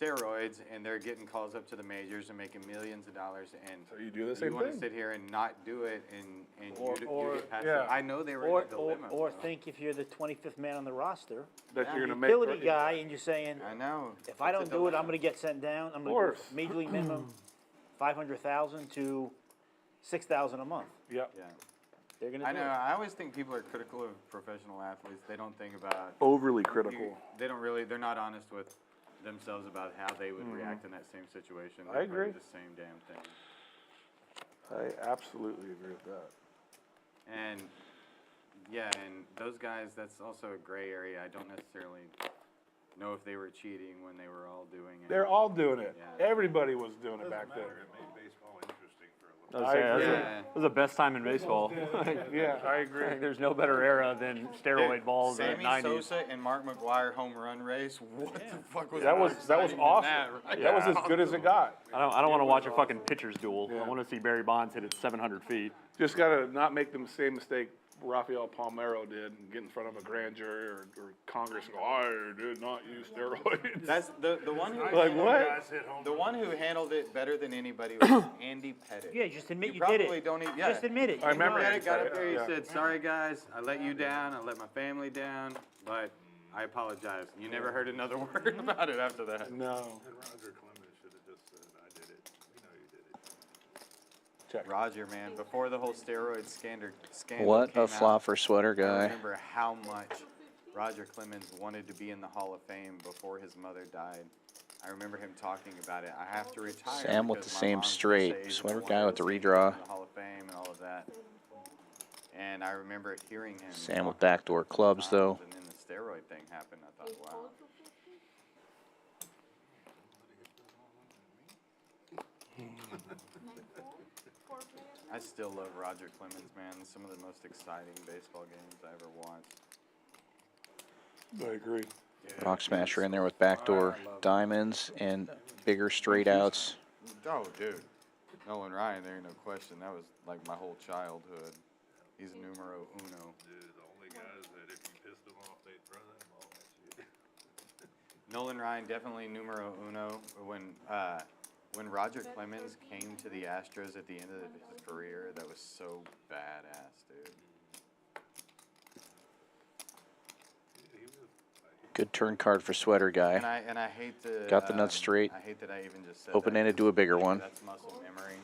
steroids, and they're getting calls up to the majors and making millions of dollars, and
So you do the same
you want to
thing.
sit here and not do it, and
Or-
you get past
yeah.
it. I know they were
Or,
in a dilemma.
or
bro.
think if you're the 25th man on the roster,
That you're gonna make.
utility guy, and you're saying,
I know.
if I
It's a
don't do it, I'm
dilemma.
gonna get sent down. I'm gonna go
course.
from major league minimum 500,000 to 6,000 a month.
Yep.
Yeah.
They're gonna
I
do
know.
it.
I always think people are critical of professional athletes. They don't think about
Overly critical.
They don't really. They're not honest with themselves about how they would react in that same situation.
I
They're probably
agree.
the same damn thing.
I absolutely agree with that.
And yeah, and those guys, that's also a gray area. I don't necessarily know if they were cheating when they were all doing it.
They're all doing it.
Yeah.
Everybody was doing it back then.
It made baseball interesting for a little
I was saying,
agree.
that was the best time in baseball.
Yeah, I agree.
There's no better era than steroid balls in the
Sammy
90s.
Sosa and Mark McGwire home run race. What the fuck was
That was
exciting than
awesome.
right?
That was as good as it got.
I don't want to watch a fucking pitcher's duel.
Yeah.
I want to see Barry Bonds hit it 700 feet.
Just gotta not make the same mistake Rafael Palmeiro did and get in front of a grand jury or Congress and go, I did not use steroids.
That's the one who
Like what?
guys hit home.
The one who handled it better than anybody was Andy Pettit.
Yeah, just admit you,
probably
did it.
don't. Yeah.
Just admit it.
I remember
You know,
Pettit got up there. He
Yeah.
said, "Sorry guys, I let you down. I let my family down, but I apologize." You never heard another word about it after that.
No.
And Roger Clemens should have just said, I did it. We know you did it.
Check.
Roger, man, before the whole steroid scandal
What
came
a flopper sweater
I
guy.
remember how much Roger Clemens wanted to be in the Hall of Fame before his mother died. I remember him talking about it. I have to retire.
Sam with
because
the
my
same
mom's
straight
gonna say
sweater
that I
guy
wanted
with the
to be
redraw.
in the Hall of Fame and all of that. And I remember hearing him.
Sam with
talk
backdoor clubs, though.
And then the steroid thing happened. I thought, wow. I still love Roger Clemens, man. Some of the most exciting baseball games I ever watched.
I agree.
Rock Smasher in there with backdoor diamonds and bigger straight outs.
Oh, dude. Nolan Ryan, there ain't no question. That was like my whole childhood. He's numero uno.
Dude, the only guys that if you pissed them off, they'd throw that ball at you.
Nolan Ryan, definitely numero uno. When Roger Clemens came to the Astros at the end of his career, that was so badass, dude.
Good turn card for sweater guy.
And I hate to
Got the nuts straight.
I hate that I even just said
Open-ended,
that,
do a bigger
'cause
one.
That's muscle memory.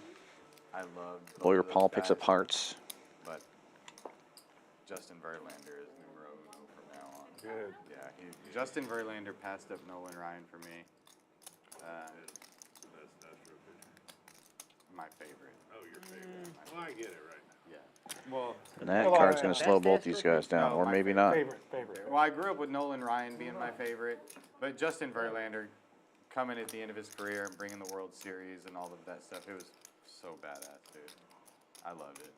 I love both
Lawyer
of those
Paul picks up
guys,
hearts.
but Justin Verlander is numero uno from now on.
Good.
Yeah, Justin Verlander passed up Nolan Ryan for me. My favorite.
Oh, your favorite. Well, I get it right now.
Yeah. Well,
And that card's going to slow both these guys down, or maybe not.
Favorite.
well, I grew up with Nolan Ryan being my favorite, but Justin Verlander coming at the end of his career and bringing the World Series and all of that stuff, it was so badass, dude. I loved it.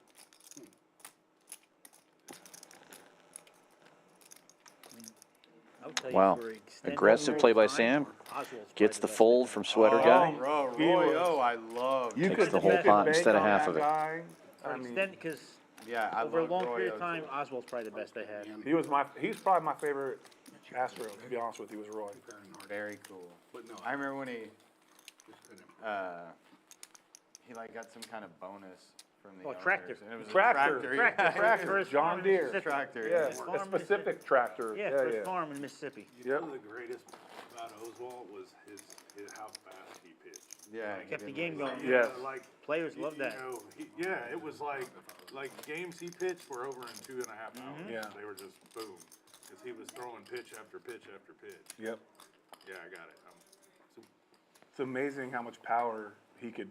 I'll tell you
Wow.
for extended
Aggressive play by Sam.
Oswald's
Gets
probably
the
best
fold
they
from
had.
sweater guy.
Bro,
He
Roy,
was-
I love
You
Takes
could
the whole
you could
pot
bank
instead of
on
half
that
of it.
guy.
For
I mean,
extended, because
Yeah, I
over a
love
long
Roy
period of
too.
time, Oswald's probably the best they had.
he's probably my favorite Astro, to be honest with you, was Roy.
Very cool.
But no,
I remember when he
just
like got some kind of bonus from the
Oh,
owners,
tractor.
and it was a
Tractor.
yeah.
Tractor.
First
John
farm in
Deere.
Mississippi.
Tractor.
Yeah,
His farm
a
in
specific
Mississippi.
tractor.
Yeah, first farm in Mississippi.
Yep.
One of the greatest about Oswald was his how fast he pitched.
Yeah,
Kept the game going.
Yes.
Like
Players love that.
Yeah, it was like games he pitched were over in 2.5 hours.
Yeah.
They were just boom, because he was throwing pitch after pitch after pitch.
Yep.
Yeah, I got it.
It's amazing how much power he could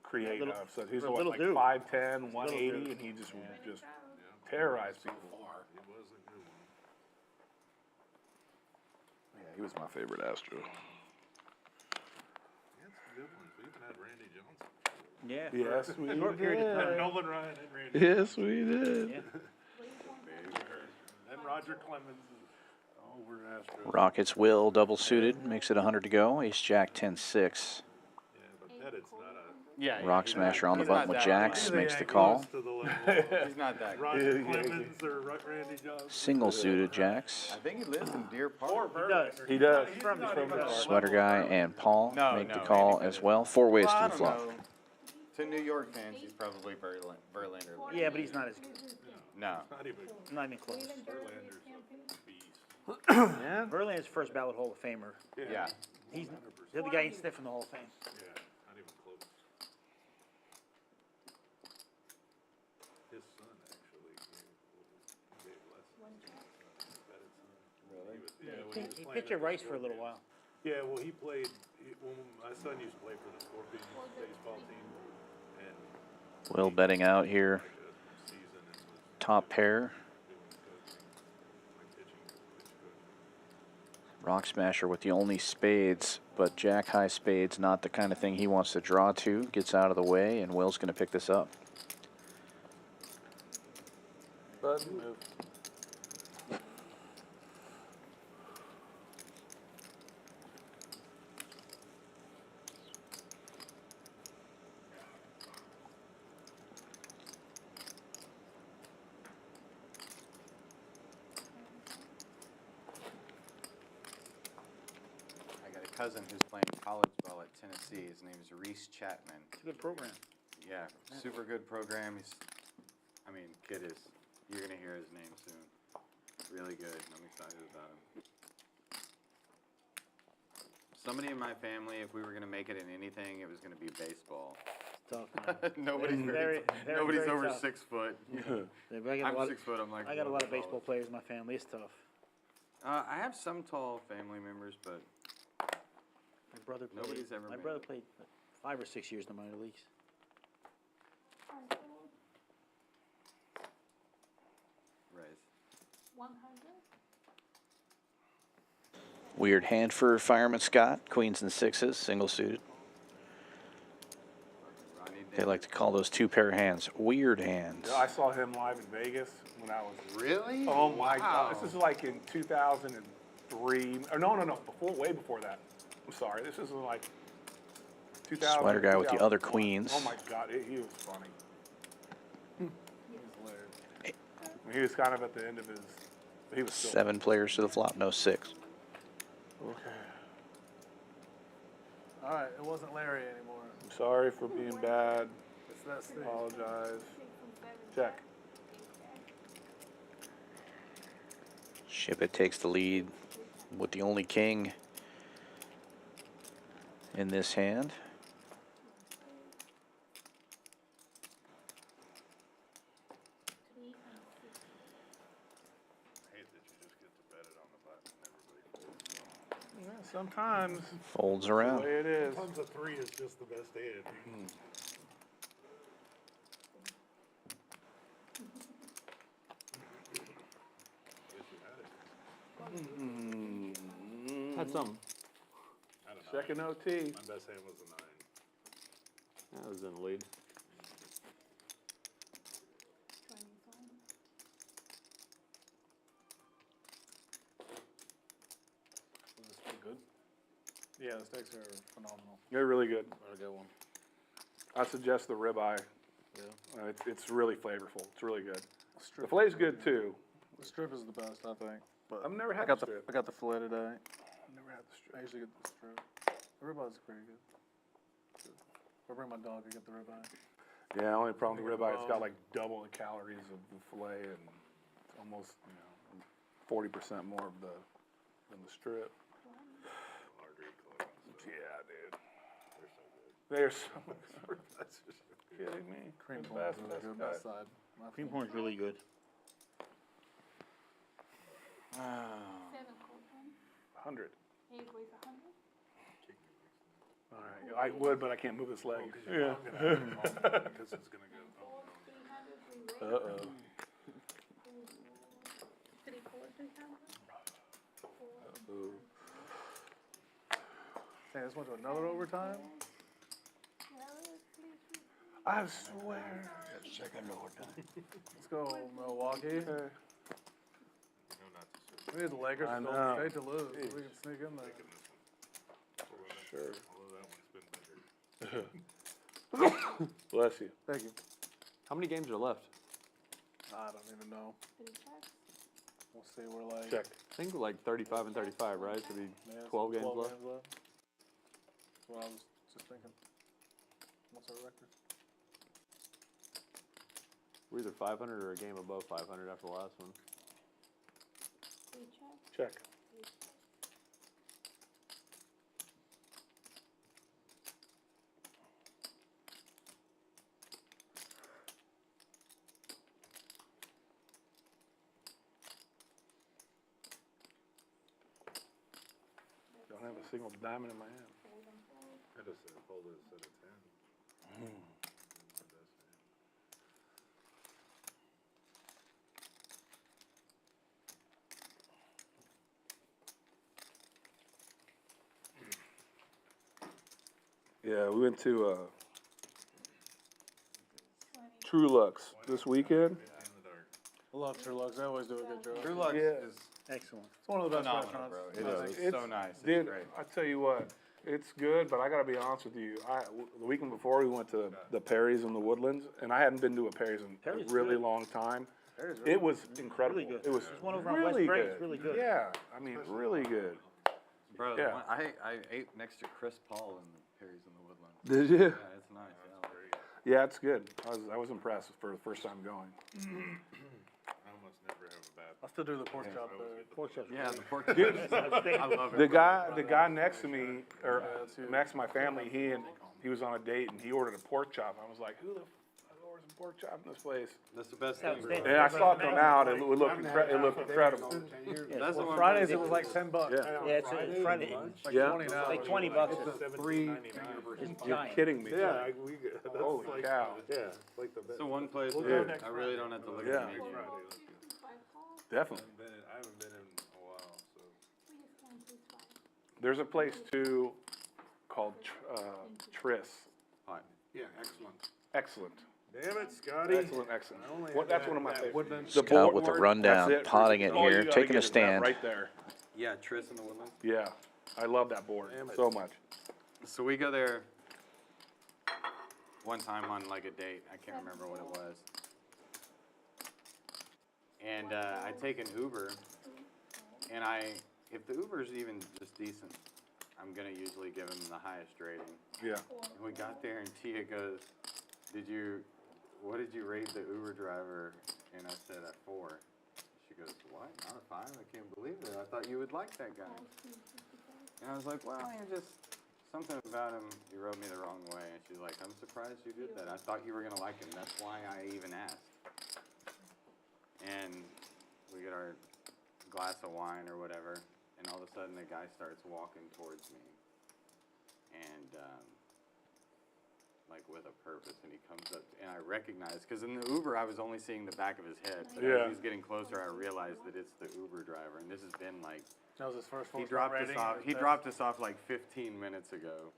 create
Little-
out of. So he's
for a
what,
little
like
dude.
5'10", 180,
dude.
and he just terrorized people.
It was a good one.
Yeah, he was my favorite Astro.
We had some good ones. We even had Randy Johnson.
Yeah.
Yes, we
short period of time.
Nolan Ryan and Randy.
Yes, we did.
Yeah.
And Roger Clemens. Oh over Astros.
Rockets will double suited, makes it 100 to go. Ace Jack 10-6.
Yeah, but Pettit's not a.
Yeah.
Rock
he's
smasher
not-
on the
he's
button
not
with
that
jacks,
good.
makes the
Ain't
call.
close to the level
He's not that good.
Roger Clemens or Randy Johnson.
Single suited jacks.
I think he lives in Deer Park.
He does.
He does.
He's not even a
Sweater guy and Paul
No,
make the
no,
call
Andy
as
Pettit.
well. 4 ways
Well, I
to the
don't
flop.
know. To New York fans, he's probably Verlander.
Yeah, but he's not as good.
No.
Not even
Not even close.
Verlander's a beast.
Yeah.
Verlander's first ballot Hall of Famer.
Yeah.
He's the guy ain't sniffing the Hall of Fame.
Yeah, not even close. His son actually gave lessons. Pettit's son. Really?
He pitched at Rice for a little while.
Yeah, well, he played, when my son used to play for the Scorpions baseball team, and
Will betting out here.
season and was
Top pair.
doing coaching, like pitch coaching.
Rock smasher with the only spades, but jack high spades, not the kind of thing he wants to draw to. Gets out of the way, and Will's going to pick this up.
Button move.
I got a cousin who's playing college ball at Tennessee. His name is Reese Chapman.
It's a good program.
Yeah, super good program. Kid is, you're going to hear his name soon. Really good. I'm excited about him. Somebody in my family, if we were going to make it in anything, it was going to be baseball.
Tough, man.
Nobody's
Very, very,
nobody's
very
over
tough.
6 foot.
Yeah, but I got
I'm
a lot
6 foot. I'm like.
I got a lot of
$1.
baseball players in my family. It's tough.
I have some tall family members, but
My brother played.
Nobody's ever
My
made
brother
it.
played 5 or 6 years in the minor leagues.
right.
100.
Weird hand for Fireman Scott. Queens and sixes, single suited.
Ronnie
They like to call those 2 pair hands weird hands.
I saw him live in Vegas when I was.
Really?
Oh my
Wow.
God! This is like in 2003. Or no, before, way before that. I'm sorry. This is like 2000.
Sweater guy with the other
2001.
queens.
Oh my God! He was funny. He was hilarious. He was kind of at the end of his. He was still.
7 players to the flop, no 6.
Okay.
All right, it wasn't Larry anymore.
I'm sorry for being bad.
It's that stage.
Apologize.
6 and 7.
Check.
Ship it takes the lead with the only king in this hand.
I hate that you just get to bet it on the button and everybody.
Yeah, sometimes
Folds
the
around.
way it is.
Sometimes a 3 is just the best hand. Wish you had it.
Had some.
I don't know.
Second OT.
My best hand was a 9.
That was in the lead.
Good.
Yeah, the steaks are phenomenal.
They're really good.
What a good one.
I suggest the ribeye.
Yeah.
It's really flavorful. It's really good. The
Strip.
filet's good too.
The strip is the best, I think. But
I've never
I
had
got
the
the
strip.
I got the filet today.
I've never had the strip.
I usually get the strip. The ribeye's pretty good. If I bring my dog, I get the ribeye.
Yeah, only problem with ribeye, it's got like double the calories of the filet and it's almost 40% more of than the strip.
Marjorie Cole.
Yeah, dude.
They're so good.
They're so
That's just
kidding me.
Cream
The
corn
best,
is really
best
good.
cut.
Best side. My
Cream corn's really good.
7 cold one.
100.
8 weighs 100.
All right, I would, but I can't move this leg.
Yeah. Because it's gonna go.
4, 300, 3 weighs.
Uh-oh.
3, 4, 300.
Ooh.
Hey, this went to another overtime?
I swear.
Second overtime.
Let's go, Milwaukee.
Okay.
You know not to serve.
We need the Lakers
I
to
know.
Golden State to lose. So we can sneak in there.
Sure.
Although that one's been better.
Bless you.
Thank you.
How many games are left?
I don't even know. We'll see. We're like
Check.
I think like 35 and 35, right? So be 12 games left.
That's what I was just thinking. What's our record?
We're either 500 or a game above 500 after the last one.
Check. Don't have a single diamond in my hand.
I just said hold it at a 10.
Yeah, we went to True Lux this weekend.
I love True Lux. They always do a good job.
True Lux
Yeah.
is
Excellent. It's one of the best
phenomenal,
restaurants.
bro. It is so nice. It's
Dude,
great.
I tell you what, it's good, but I gotta be honest with you. The weekend before we went to the Perry's in the Woodlands, and I hadn't been to a Perry's in a
Perry's
really
good.
long time.
Perry's really
It was incredible.
Really good.
It was
There's one over on
really
West Brae,
good.
it's really good.
Yeah, I mean, really good.
Bro,
Yeah.
I ate next to Chris Paul in the Perry's in the Woodlands.
Did you?
Yeah, it's nice.
Yeah, it's good. I was impressed for the first time going.
I almost never have a bad.
I still do the pork chop there.
Pork chops.
Yeah, the pork.
Dude,
I love it.
the guy next to me, or next to my family, he was on a date and he ordered a pork chop. I was like, who the fuck orders a pork chop in this place?
That's the best thing. Bro.
And I saw it come out. It looked incredible.
That's the one.
Fridays it was like $10.
Yeah.
Yeah, it's Friday.
Like
Yeah.
20 now.
It's like $20.
It's
It's giant.
Kidding me?
Yeah, that's
Holy
like,
cow.
yeah, it's like the best.
It's the one place
We'll
where
go next
I really don't have to look
Yeah.
at the menu.
Definitely.
I haven't been in a while, so.
There's a place too called Tris.
Fine.
Yeah, excellent.
Excellent.
Damn it, Scotty.
Excellent, excellent. That's one of my favorites. The
Scott with the
board,
rundown,
that's it.
potting it
All you
here,
gotta
taking
get
a
is that
stand.
right there.
Yeah, Tris in the Woodlands.
Yeah, I love that board so much.
So we go there one time on like a date. I can't remember what it was. And I take an Uber, and if the Uber's even just decent, I'm gonna usually give him the highest rating.
Yeah.
And we got there, and Tia goes, what did you rate the Uber driver? And I said, a 4. She goes, what? Not a 5? I can't believe it. I thought you would like that guy. And I was like, well, something about him, you rubbed me the wrong way. And she's like, I'm surprised you did that. I thought you were going to like him. That's why I even asked. And we get our glass of wine or whatever, and all of a sudden the guy starts walking towards me. And, like with a purpose, and he comes up, and I recognize, because in the Uber I was only seeing the back of his head, but
Yeah.
as he's getting closer I realized that it's the Uber driver, and this has been like,
That was his first
he
4-star
dropped us
rating.
off, like 15 minutes ago,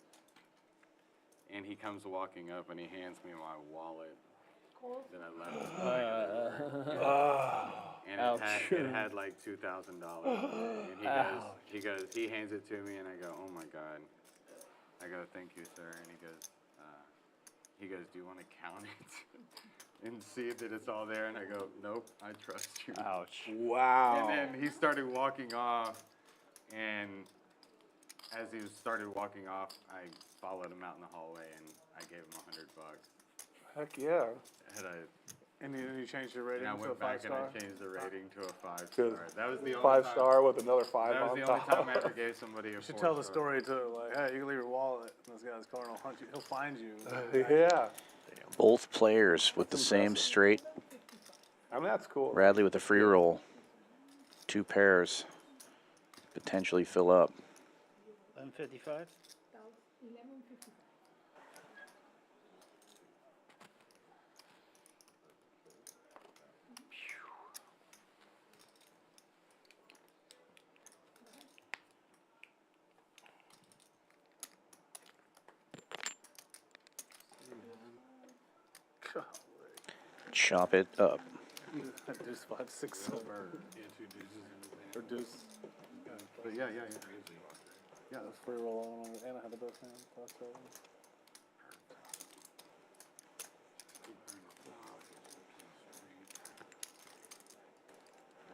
and he comes walking up and he hands me my wallet that I left. And it had like $2,000, and he hands it to me, and I go, oh my God. I go, thank you, sir, and he goes, do you want to count it and see that it's all there? And I go, nope, I trust you.
Ouch.
Wow.
And then he started walking off, and as he started walking off, I followed him out in the hallway, and I gave him $100.
Heck yeah.
And you changed your rating
And I
to a
went back
5-star?
and I changed the rating to a 5-star.
Good.
That was the only
5-star with another 5
That was
on
the only
top.
time I ever gave somebody a 4-star.
You should tell the story too. Like, hey, you can leave your wallet in this guy's car and he'll hunt you. He'll find you.
Yeah.
Both players with the same straight.
I mean, that's cool.
Radley with the free roll. 2 pairs. Potentially fill up.
11:55.
Chop it up.
Deuce 5, 6, 7.
Yeah, 2 deuces in his hand.
Or deuce.
But yeah.
Yeah, that's free roll on. And I had the best hand. Plus 7.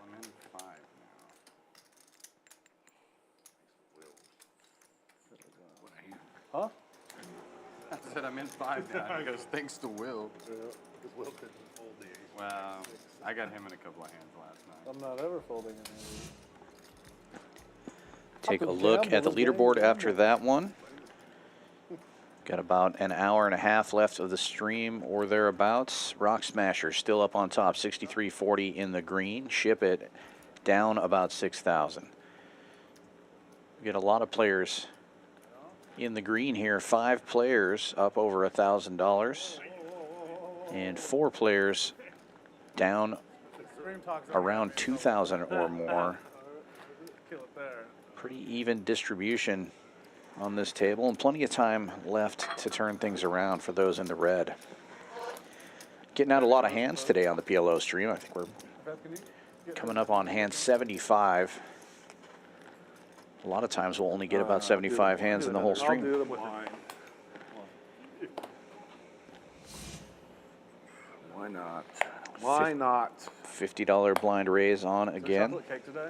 I'm in 5 now.
Huh?
I said I'm in 5 now. He goes, thanks to Will.
Because Will couldn't hold the ace.
Well, I got him in a couple of hands last night.
I'm not ever folding in here.
Take a look at the leaderboard after that one. Got about an hour and a half left of the stream or thereabouts. Rock Smasher still up on top, 63.40 in the green. Ship It down about 6,000. We get a lot of players in the green here. 5 players up over $1,000, and 4 players down around 2,000 or more.
Kill it there.
Pretty even distribution on this table, and plenty of time left to turn things around for those in the red. Getting out a lot of hands today on the PLO stream. I think we're coming up on hand 75. A lot of times we'll only get about 75 hands in the whole stream.
I'll do the blind. Why not? Why not?
$50 blind raise on again.
Chocolate cake today?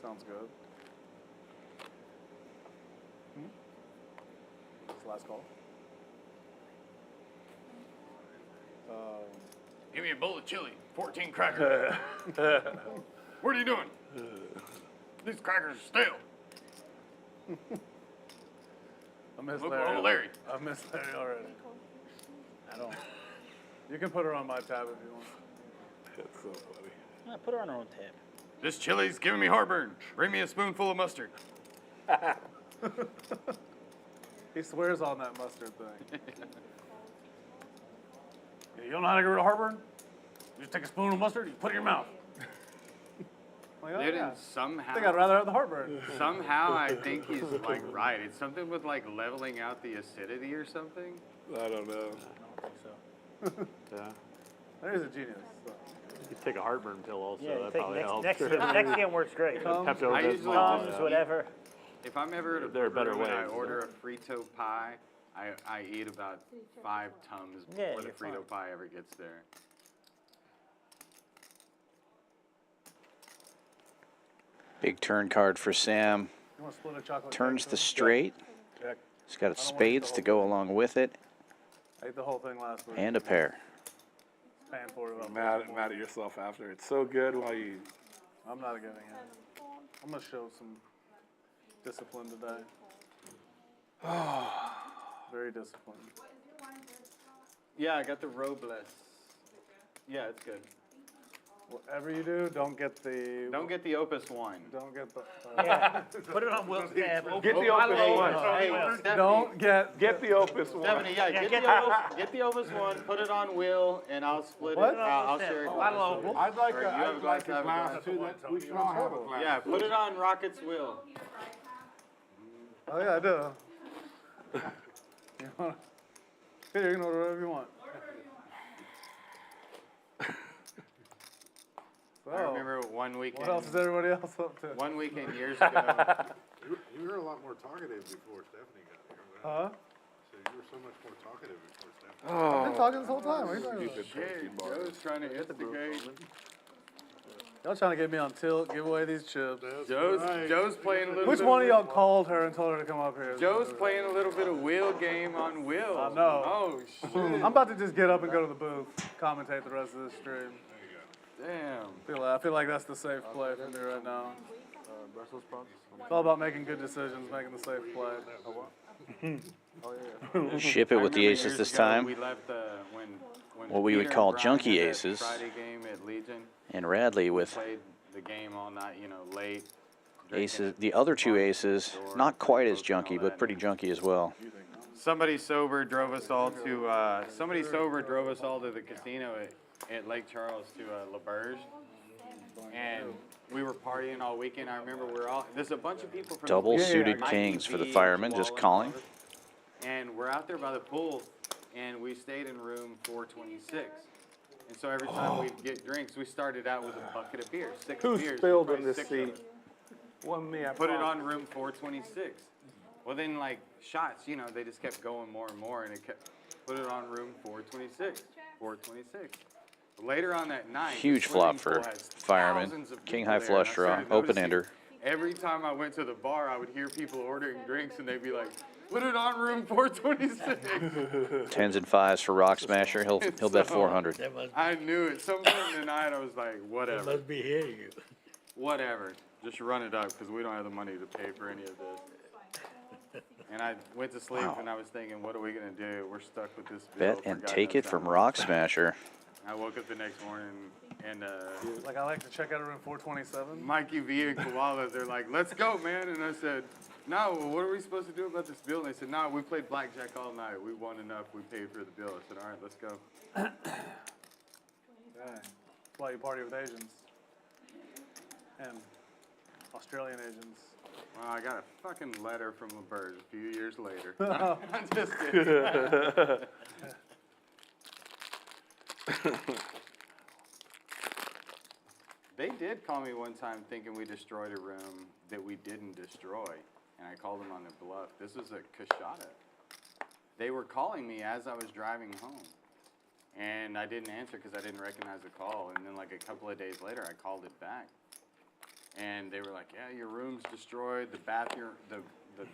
Sounds good. This last call.
Give me a bowl of chili, 14 crackers. What are you doing? These crackers are stale.
I miss
Look,
Larry.
oh, Larry.
I miss Larry already. I don't. You can put her on my tab if you want.
That's so funny.
Yeah, put her on her own tab.
This chili's giving me heartburn. Bring me a spoonful of mustard.
He swears on that mustard thing. You don't know how to get rid of heartburn? You just take a spoon of mustard, you put it in your mouth. Like, oh,
Dude,
yeah.
and somehow,
I think I'd rather have the heartburn.
somehow I think he's like right. It's something with like leveling out the acidity or something.
I don't know.
I don't think so.
Yeah.
Larry's a genius. So.
You could take a heartburn pill also.
Yeah,
That
take
probably helps.
next game works great.
Pepto
I
Bismol,
usually
Tums,
yeah.
whatever.
If I'm ever at a
There are better
room and I
ways,
order a Frito pie, I eat about 5 Tums
Yeah,
before the
you're
Frito pie ever gets there.
Big turn card for Sam.
You want to split a chocolate
Turns
cake
the
too?
straight.
Yeah.
He's got spades to go along with it,
I ate the whole thing last week.
and a pair.
Paying for it.
You're mad at yourself after. It's so good while you.
I'm not giving it. I'm going to show some discipline today. Very disciplined.
Yeah, I got the Robles. Yeah, it's good.
Whatever you do, don't get the.
Don't get the Opus wine.
Don't get the.
Yeah, put it on Will's tab.
Get the Opus one.
Hey, Stephanie,
Don't get
the Opus one.
Stephanie, yeah, get the Opus one, put it on Will, and I'll split
What?
it. I'll share it.
I'd like
Or
a,
you have a
I'd
glass,
like
I
a
have a
glass
glass.
too. We should all have a glass.
Yeah, put it on Rocket's Will.
Oh yeah, I do. You wanna, Peter, you can order whatever you want. So,
I remember one weekend.
what else is everybody else up to?
One weekend years ago.
You were a lot more talkative before Stephanie got here.
Huh?
So you were so much more talkative before Stephanie.
I've been talking this whole time. What are you talking about?
Shit, Joe's trying to instigate.
Y'all trying to get me on tilt, give away these chips.
Joe's playing a little
Which
bit
one of y'all called her and told her to come up here?
Joe's playing a little bit of Will game on Will.
I know.
Oh, shit.
I'm about to just get up and go to the booth, commentate the rest of this stream.
Damn.
I feel like that's the safe play for me right now. It's all about making good decisions, making the safe play.
Ship it with the aces this time.
We left when
What we would
Peter
call
and Brian
junkie
had that
aces.
Friday game at Legion.
And Radley with
Played the game all night, late.
aces. The other two aces, not quite as junky, but pretty junky as well.
Somebody sober drove us all to the casino at Lake Charles to LaBerge, and we were partying all weekend. I remember there's a bunch of people from
Double
the
suited
Mikey
kings for the
B,
fireman, just
Wall,
calling.
and we're out there by the pool, and we stayed in room 426. And so every time we'd get drinks, we started out with a bucket of beer, 6
Who
beers.
spilled
probably
in this
6 of
seat?
them.
One me. I
Put it
promise.
on room 426. Well, then, like, shots, you know, they just kept going more and more, and it kept, put it on room 426, 426. Later on that night,
Huge
the
flop
swimming
for
pool has
Fireman.
thousands of
King
people
high
there, and I
flush draw,
started
open
noticing
ender.
Every time I went to the bar, I would hear people ordering drinks, and they'd be like, put it on room 426.
10s and 5s for Rock Smasher. He'll bet
So,
400.
They must,
I knew it. Some point in the night, I was like,
they
whatever,
must be hearing you.
whatever. Just run it up, because we don't have the money to pay for any of this. And I went to sleep,
Wow.
and I was thinking, what are we going to do? We're stuck with this bill.
Bet
for
and
God
take
knows
it
how
from
long.
Rock Smasher.
I woke up the next morning, and
Like, I like to check out of room 427.
Mikey V and Koala, they're like, let's go, man. And I said, no, well, what are we supposed to do about this bill? And they said, no, we played blackjack all night. We won enough. We paid for the bill. I said, all right, let's go.
Dang. That's why you party with Asians. And Australian Asians.
Well, I got a fucking letter from LeBurge a few years later. I'm just kidding. They did call me one time thinking we destroyed a room that we didn't destroy, and I called them on the bluff. This was a Kashada. They were calling me as I was driving home, and I didn't answer because I didn't recognize the call. And then like a couple of days later, I called it back, and they were like, "Yeah, your room's destroyed. The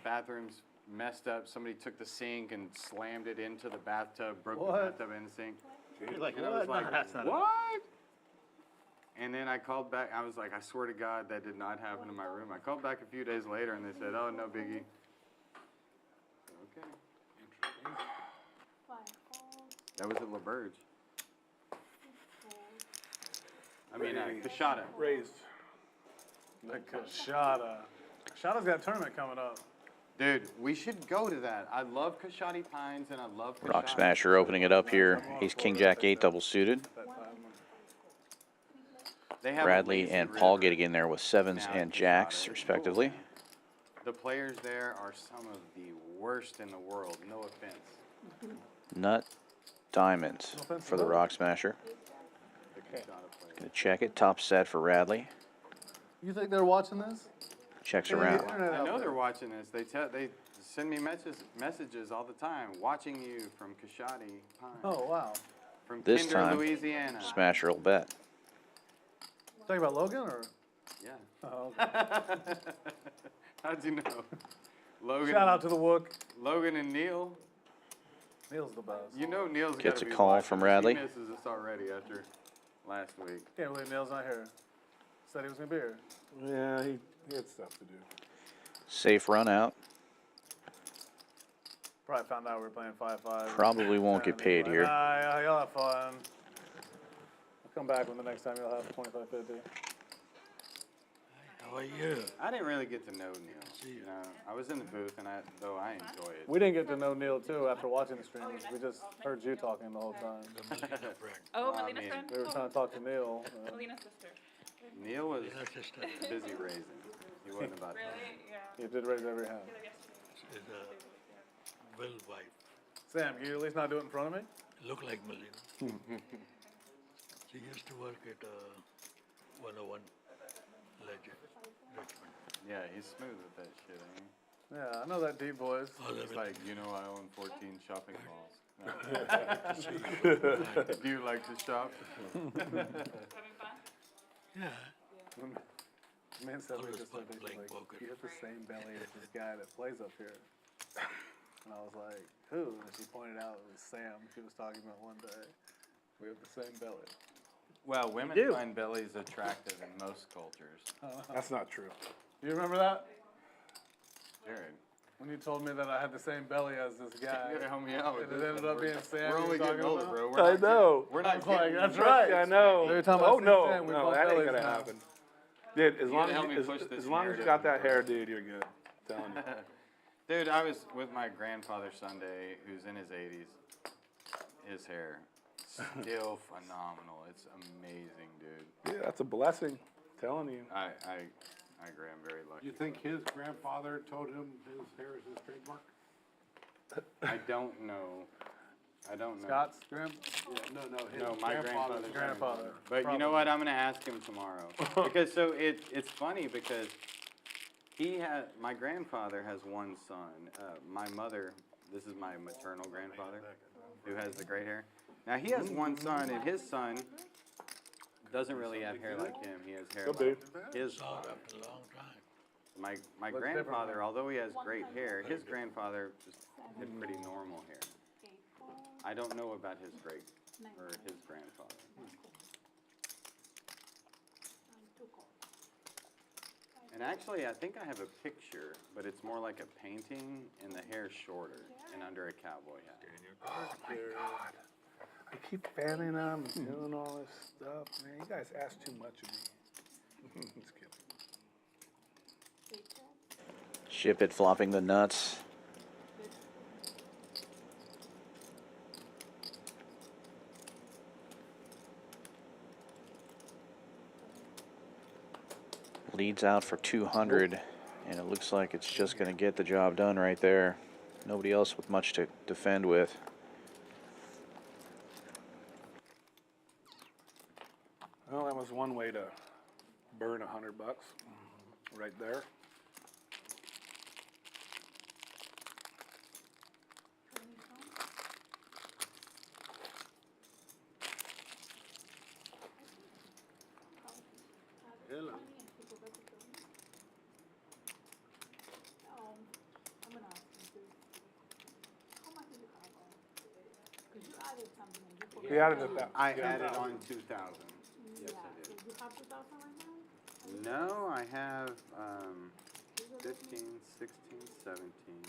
bathroom's messed up. Somebody took the sink and slammed it into the bathtub, broke the bathtub and the sink."
You're like,
And I
what?
was like,
No, that's not it.
what? And then I called back. I was like, I swear to God, that did not happen in my room. I called back a few days later, and they said, oh, no biggie. Okay. That was at LaBerge. I mean, Kashada.
Raised.
The Kashada. Kashada's got a tournament coming up.
Dude, we should go to that. I love Kashadi Pines, and I love Kashada.
Rock Smasher opening it up here. Ace King Jack 8 double suited.
They have a
Bradley
lazy
and Paul
river
getting in there with 7s
now
and
at
jacks
Kashada.
respectively.
The players there are some of the worst in the world. No offense.
Nut diamonds for the Rock Smasher.
The Kashada players.
Gonna check it. Top set for Radley.
You think they're watching this?
Checks
Hey,
around.
internet
I
out
know
there.
they're watching this. They send me messages all the time. Watching you from Kashadi Pines.
Oh, wow.
From
This
Kinder,
time,
Louisiana.
Smasher will bet.
Talking about Logan or?
Yeah.
Oh, okay.
How'd you know? Logan.
Shout out to the Wook.
Logan and Neil.
Neil's the best.
You know Neil's
Gets
gotta
a
be
call
watching
from
this.
Radley.
He misses us already after last week.
Can't believe Neil's not here. Said he was gonna be here.
Yeah, he had stuff to do.
Safe run out.
Probably found out we were playing 5-5.
Probably won't get paid here.
Nah, yeah, you'll have fun. I'll come back when the next time you'll have 25-50.
How are you?
I didn't really get to know Neil. You know, I was in the booth, and though I enjoy it.
We didn't get to know Neil too after watching the streams. We just heard you talking the whole time.
Oh,
Well, I
Melina's
mean,
friend?
We were trying to talk to Neil.
Melina's sister.
Neil was
Your sister
busy raising. He wasn't about that.
Really? Yeah.
You did raise every hand.
is Will's wife.
Sam, can you at least not do it in front of me?
Look like Melina. She used to work at 101 Legend, Richmond.
Yeah, he's smooth with that shit, ain't he?
Yeah, I know that deep voice.
Oh,
He's
that
like, you know, I own 14 shopping malls.
was-
Do you like to shop?
Having fun?
yeah.
Man said we
Always
just
fun
like,
playing
like,
poker.
you have the same belly as this guy that plays up here. And I was like, who? And she pointed out it was Sam she was talking about one day. We have the same belly.
Well, women
do.
find bellies attractive in most cultures.
That's not true.
Do you remember that?
Jared,
When you told me that I had the same belly as this guy.
you gotta help me out with
And
this.
it ended up being Sam.
We're
you
only
were
getting
talking
older,
about?
bro.
I
We're
know.
We're
I
not
was like,
getting
that's
rich.
right.
I know.
Every time I
Oh
see
no,
Sam, we
no,
bump
that ain't
bellies
gonna
now.
happen. Dude, as
You
long
gotta help me
as
push
as
this
long as you
narrative.
got that hair, dude, you're good. I'm telling you.
Dude, I was with my grandfather Sunday, who's in his 80s. His hair, still phenomenal. It's amazing, dude.
Yeah, that's a blessing. Telling you.
I agree. I'm very lucky.
You think his grandfather told him his hair is his trademark?
I don't know I don't know.
Scott's grand?
No, my grandfather's
grandfather.
But you know what? I'm gonna ask him tomorrow. Because so it's funny because my grandfather has one son. My mother, this is my maternal grandfather, who has the gray hair. Now he has one son, and his son doesn't really have hair like him. He has hair like his father.
After a long time.
My grandfather, although he has great hair, his grandfather just had pretty normal hair. I don't know about his grandfather. And actually, I think I have a picture, but it's more like a painting, and the hair's shorter and under a cowboy hat.
Oh my God. I keep fanning them and doing all this stuff, man. You guys ask too much of me. Just kidding.
Ship it flopping the nuts. Leads out for 200, and it looks like it's just going to get the job done right there. Nobody else with much to defend with.
Well, that was one way to burn $100 right there. He added it that.
I added on 2,000. Yes, I did.
You have 2,000 right now?
No, I have 15, 16, 17,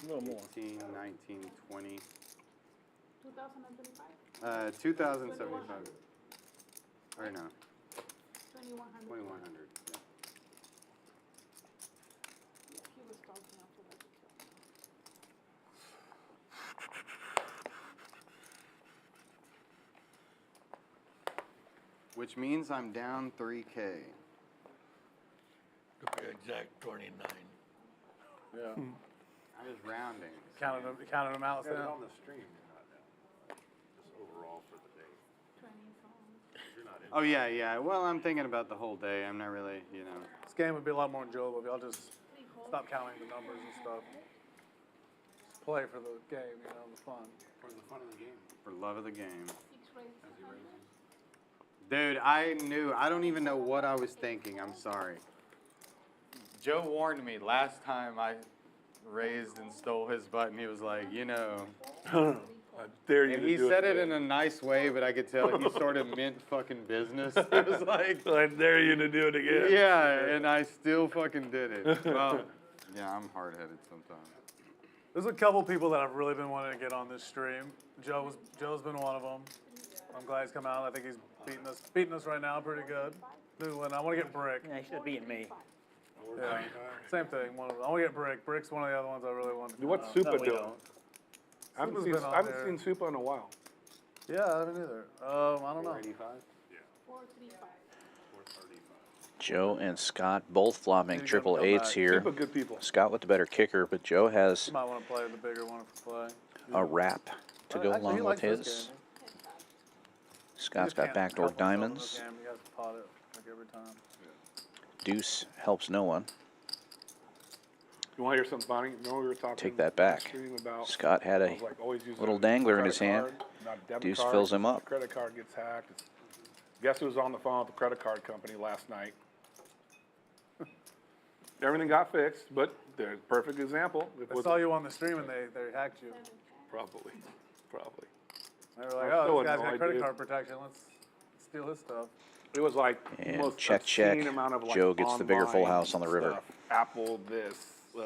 A little more.
18, 19, 20.
2,025?
2,075. Or no,
2,100.
2,100. Yeah.
He was talking after that.
Which means I'm down 3K.
To be exact, 29.
Yeah.
I was rounding.
Counted them out.
Got it
Now.
on the stream, you're not now. Just overall for the day.
20 songs.
You're not in.
Oh yeah. Well, I'm thinking about the whole day. I'm not really,
This game would be a lot more enjoyable if y'all just stop counting the numbers and stuff. Just play for the game, the fun.
For the fun of the game.
for love of the game.
6 races.
Dude, I don't even know what I was thinking. I'm sorry. Joe warned me last time I raised and stole his button. He was like,
I dare you
and
to
he
do
said
it.
it in a nice way, but I could tell he sort of meant fucking business. He was like,
I dare you to do it again.
yeah, and I still fucking did it. Well, yeah, I'm hard-headed sometimes.
There's a couple people that I've really been wanting to get on this stream. Joe's been one of them. I'm glad he's come out. I think he's beating us right now pretty good. Newland, I want to get Brick.
Yeah, he should have beaten me.
Yeah, same thing. One of them. I want to get Brick. Brick's one of the other ones I really want to.
What's
No,
Supa
we
doing?
don't.
I haven't
Supa's
seen
been on there.
Supa in a while.
Yeah, I haven't either. I don't know.
485?
435.
Joe and Scott both flopping
He's
triple
gonna come
eights
back.
here.
Supa, good people.
Scott with the better kicker, but Joe has
You might want to play the bigger one for play.
a wrap to go
Actually, he
along with
likes this
his.
game.
Scott's
Just
got
can't
backdoor
help himself in this
diamonds.
game. He has to pot it like every time.
Deuce helps no one.
You want to hear something funny? You know, we were talking
Take that
on
back.
stream about
Scott had
I
a
was like, always using
little
a
dangler in
credit
his hand.
card, not debit
Deuce
card.
fills him up.
Credit card gets hacked. Guess who was on the phone with the credit card company last night? Everything got fixed, but there's a perfect example. It
I
was
saw you on the stream and they hacked you.
probably.
They were like,
I'm
oh,
so
this guy's got
annoyed,
credit
dude.
card protection. Let's steal his stuff.
It was like the
And
most
check,
obscene
check.
amount of like
Joe gets the bigger full
online
house on the river.
stuff. Apple this,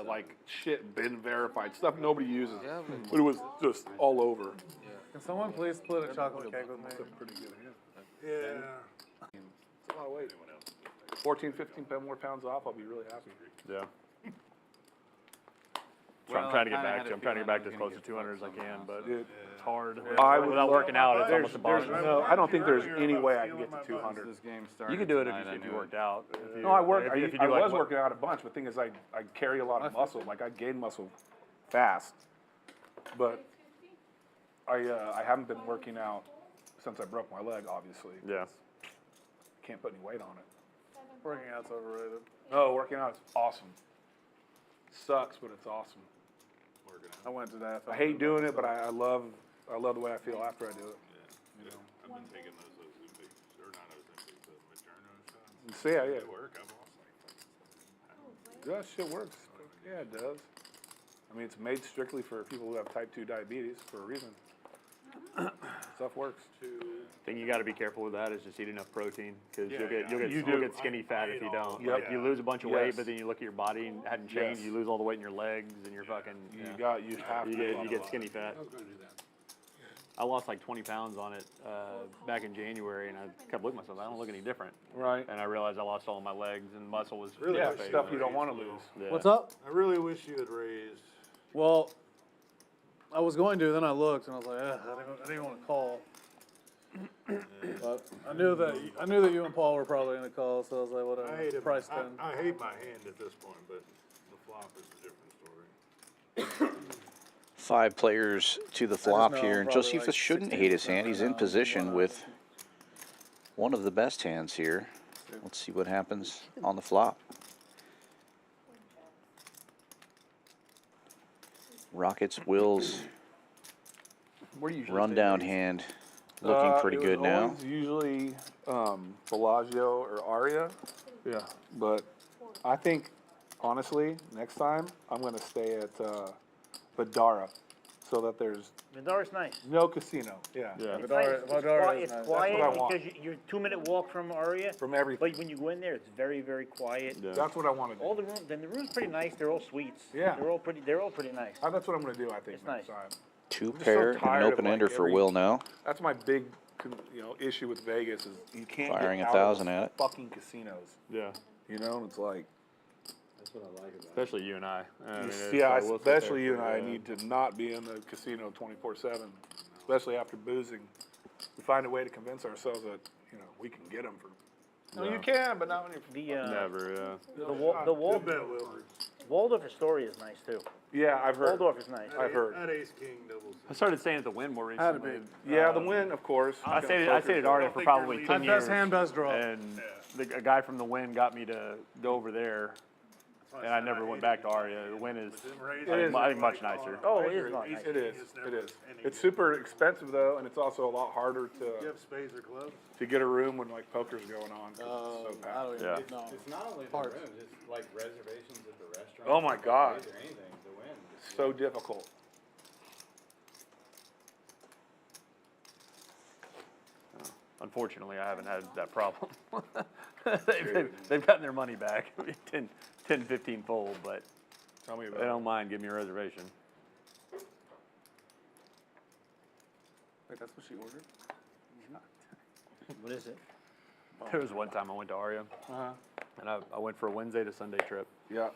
like shit been verified stuff nobody uses, but it was just all over.
Can someone please split a chocolate cake with me?
Pretty good.
Yeah.
It's a lot of weight. 14, 15 more pounds off. I'll be really happy.
Yeah.
Well,
I'm trying to
I
get
kinda
back
had
to.
a
I'm trying to get
feeling
back
I
to
was
as
gonna
close to
get
200 as I
fucked
can,
somehow.
but
Dude,
it's hard.
I would
Without
love-
working out, it's almost
There's
impossible.
no, I don't think there's
Earlier
any
about
way I can
stealing
get
my
to 200.
This game started
You could do it
tonight,
if
I
you
knew
worked out.
No, I work.
If
I
you do like
was
what-
working out a bunch, but the thing is, I carry a lot of muscle. Like I gain muscle fast, but I haven't been working out since I broke my leg, obviously.
Yeah.
Can't put any weight on it.
Working out's overrated.
No, working out is awesome. Sucks, but it's awesome.
I went to that.
I hate doing it, but I love the way I feel after I do it.
Yeah. I've been taking those Ozempic, or not Ozempic, the Materno shots.
See, yeah.
They work. I've lost like
That shit works. Yeah, it does. I mean, it's made strictly for people who have type 2 diabetes for a reason. Stuff works.
Thing you got to be careful with that is just eat enough protein because you'll get
You
you'll
do.
get skinny fat if you don't.
Yep.
Like you lose a bunch of weight,
Yes.
but then you look at your body and it hadn't changed.
Yes.
You lose all the weight in your legs and you're fucking.
You have to.
You get skinny fat. I lost like 20 pounds on it back in January, and I kept looking at myself. I don't look any different.
Right.
And I realized I lost all of my legs and muscle was
Yeah,
fading.
stuff you don't want to lose.
Yeah.
What's up?
I really wish you had raised.
Well, I was going to, then I looked and I was like, I didn't even want to call. But I knew that you and Paul were probably going to call, so I was like, whatever.
I hate it.
Price then.
I hate my hand at this point, but the flop is a different story.
5 players to the flop
know
here,
I'm
and
probably
Josephus
like
shouldn't
16%
hate his hand.
right
He's in
now.
position with one of the best hands here. Let's see what happens on the flop. Rockets, Will's
Where do you usually
rundown
take these?
hand looking pretty
It
good
was
now.
always usually Bellagio or Aria. Yeah. But I think, honestly, next time I'm going to stay at Vidara so that there's
Vidara's nice.
no casino. Yeah.
Yeah.
It's
Vidara-
nice.
Vidara is
It's
nice.
quiet
That's what I want.
because you're 2-minute walk from Aria.
From everything.
But when you go in there, it's very, very quiet.
Yeah.
That's what I want to do.
All the rooms, then the room's pretty nice. They're all suites.
Yeah.
They're all pretty nice.
That's what I'm going to do, I think,
It's
next
nice.
time.
2
I'm just so
pair and
tired
an
of,
open
like,
ender for
every-
Will now.
That's my big, issue with Vegas is you can't
Firing
get
1,000
out
at
of
it.
fucking casinos.
Yeah.
You know, it's like,
That's what I like about it.
Especially you and I. I mean, it's
yeah,
like, we'll sit there
especially you and
for,
I need to not be in the casino 24/7, especially after boozing. We find a way to convince ourselves that, we can get them for. No, you can, but not when you're.
Never, yeah.
Good bet, Will.
Waldorf Astoria is nice too.
Yeah, I've heard.
Waldorf is nice.
I've heard.
That ace king doubles.
I started staying at the Wynn more
Had to
recently.
be.
Yeah, the win, of course.
I stayed at Aria for probably
My
10 years.
best hand, best draw.
And a guy from the Wynn got me to go over there, and I never went back to Aria. The Wynn is, I think, much nicer.
Oh, it is not nice.
It is. It is. It's super expensive though, and it's also a lot harder
You
to
have spades or clubs?
get a room when like poker's going on. 'Cause it's
I
so
don't
packed.
even
Yeah.
know.
It's not only the
Parts.
rooms, it's like reservations at the restaurant.
Oh my God.
Or anything to win.
So difficult.
Unfortunately, I haven't had that problem. they've gotten their money back, 10, 15 fold, but
Tell me
they
about it.
don't mind giving me a reservation.
Wait, that's what she ordered?
What is it?
There was one time I went to Aria, and I went for a Wednesday to Sunday trip.
Yeah.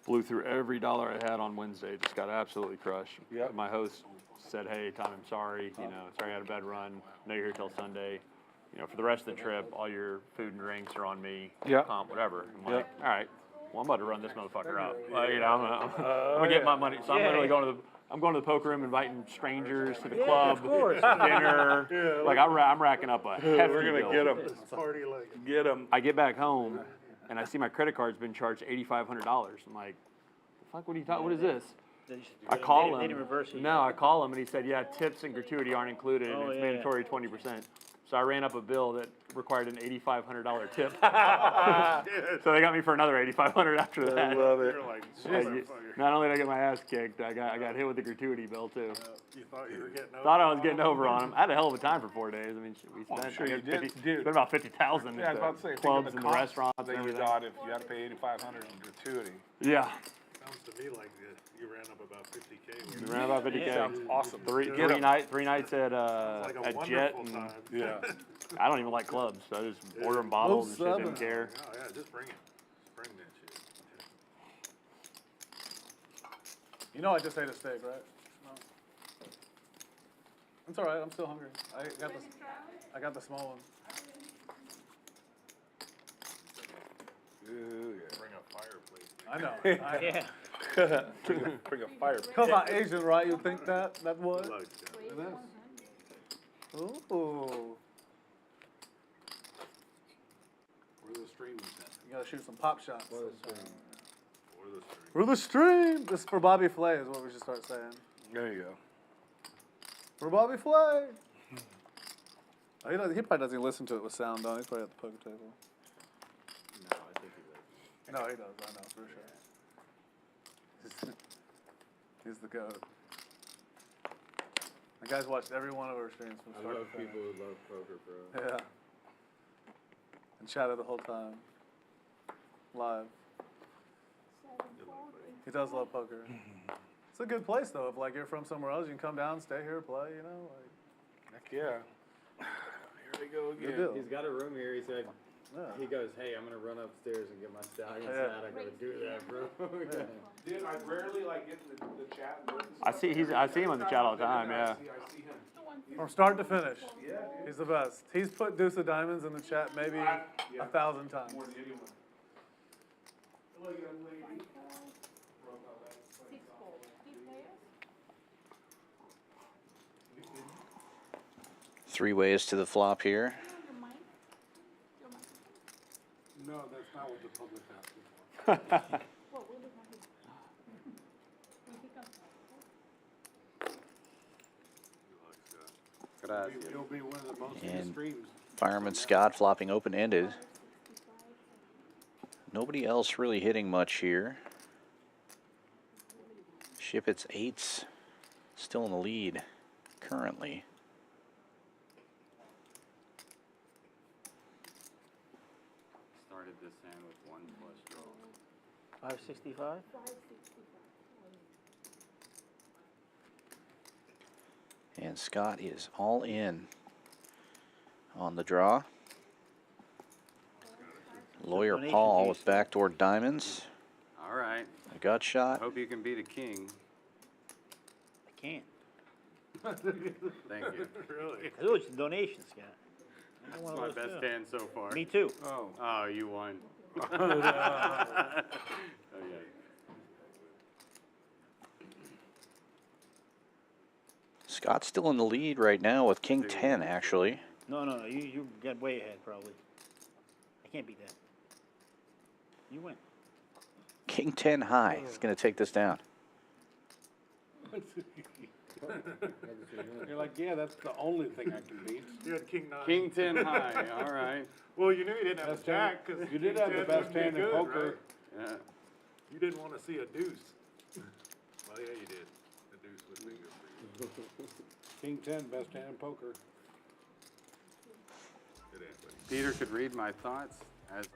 Blew through every dollar I had on Wednesday, just got absolutely crushed.
Yep.
My host said, hey, Tom, I'm sorry, sorry I had a bad run, know you're here till Sunday. For the rest of the trip, all your food and drinks are on me,
Yeah.
comp, whatever. I'm like,
Yeah.
all right, well, I'm about to run this motherfucker out. I'm gonna get my money. So I'm literally I'm going to the poker room, inviting strangers to the club, dinner. Like I'm racking up a hefty
We're gonna
bill.
get them.
Party like.
Get them.
I get back home, and I see my credit card's been charged $8,500. I'm like, fuck, what are you talking? What is this? I call
They
him.
didn't reverse it.
No, I call him, and he said, yeah, tips and gratuity aren't included, and
Oh,
it's
yeah.
mandatory 20%. So I ran up a bill that required an $8,500 tip. So they got me for another $8,500 after that.
I love it.
You're like,
Like,
motherfucker.
not only did I get my ass kicked, I got hit with the gratuity bill too.
You thought you were getting over.
Thought I was getting over on him. I had a hell of a time for 4 days. I mean, we spent,
sure
I
you
guess
did,
50
dude.
spent about 50,000
Yeah, I
at
was
the
about to say, think of
clubs
the
and the
costs
restaurants
that
and
you
everything.
got if you had to pay $8,500 in gratuity.
Yeah,
Sounds to me like you ran up about 50K.
we ran about 50K.
Sounds awesome.
Three
Get 'em.
nights at
Like a
at Jet.
wonderful
And
time.
Yeah.
I don't even like clubs, so I just order them bottles and shit.
07.
Didn't care.
Oh yeah, just bring it. Just bring that shit.
You know I just ate a steak, right? No. It's all right. I'm still hungry. I got the small one.
Ooh, yeah.
Bring a fireplace.
I know.
Yeah.
Bring a fire.
Because I'm Asian, right? You think that would?
Lugs, yeah.
It is. Ooh.
Where the stream is at.
You gotta shoot some pop shots.
Or the stream.
For the stream! This is for Bobby Flay is what we should start saying.
There you go.
For Bobby Flay! Oh, he probably doesn't even listen to it with sound on. He's probably at the poker table.
No, I think he does.
No, he does. I know, for sure. He's the GOAT. The guy's watched every one of our streams from
I
start
love
to finish.
people who love poker, bro.
Yeah. And chatted the whole time. Live. He does love poker. It's a good place though. If like you're from somewhere else, you can come down, stay here, play. You know, like.
Heck yeah. Here we go
Good
again.
deal.
He's got a room here. He said,
Yeah.
he goes, hey, I'm going to run upstairs and get my stallion
Yeah.
hat. I got to do that, bro.
Dude, I rarely like get in the chat. And
I see him on the chat all the time. Yeah.
I see him.
From start to finish. He's the best. He's put Deuce of Diamonds in the chat maybe 1,000 times.
More than anyone. Hello, young lady.
6 balls. 3 players?
3 ways to the flop here.
Your mic? Your mic.
No, that's not what the public asked for.
Well, we'll look at it. When he comes back.
Gracias.
It'll be one of the most
And
streams.
Fireman Scott flopping open-ended. Nobody else really hitting much here. Shippett's 8's still in the lead currently.
Started this hand with 1 plus draw.
565?
565.
And Scott is all in on the draw. Lawyer
Donation,
Paul
Jason.
with backdoor diamonds.
All right.
A gut
I
shot.
hope you can beat a king.
I can't.
Thank you.
Really?
Oh, it's a donation, Scott. I
That's
want
my
those
best
too.
hand so far.
Me too.
Oh.
Oh, you won. Oh, yeah.
Scott's still in the lead right now with King 10 actually.
No, you got way ahead probably. I can't beat that. You win.
King 10 high is going to take this down.
You're like, yeah, that's the only thing I can beat.
You had King 9.
King 10 high. All right.
Well, you knew you didn't have
Best
a jack because
You did have the best hand in poker.
Yeah.
You didn't want to see a deuce. Well, yeah, you did. The deuce would be good for you. King 10, best hand in poker. Good hand, buddy.
Peter could read my thoughts as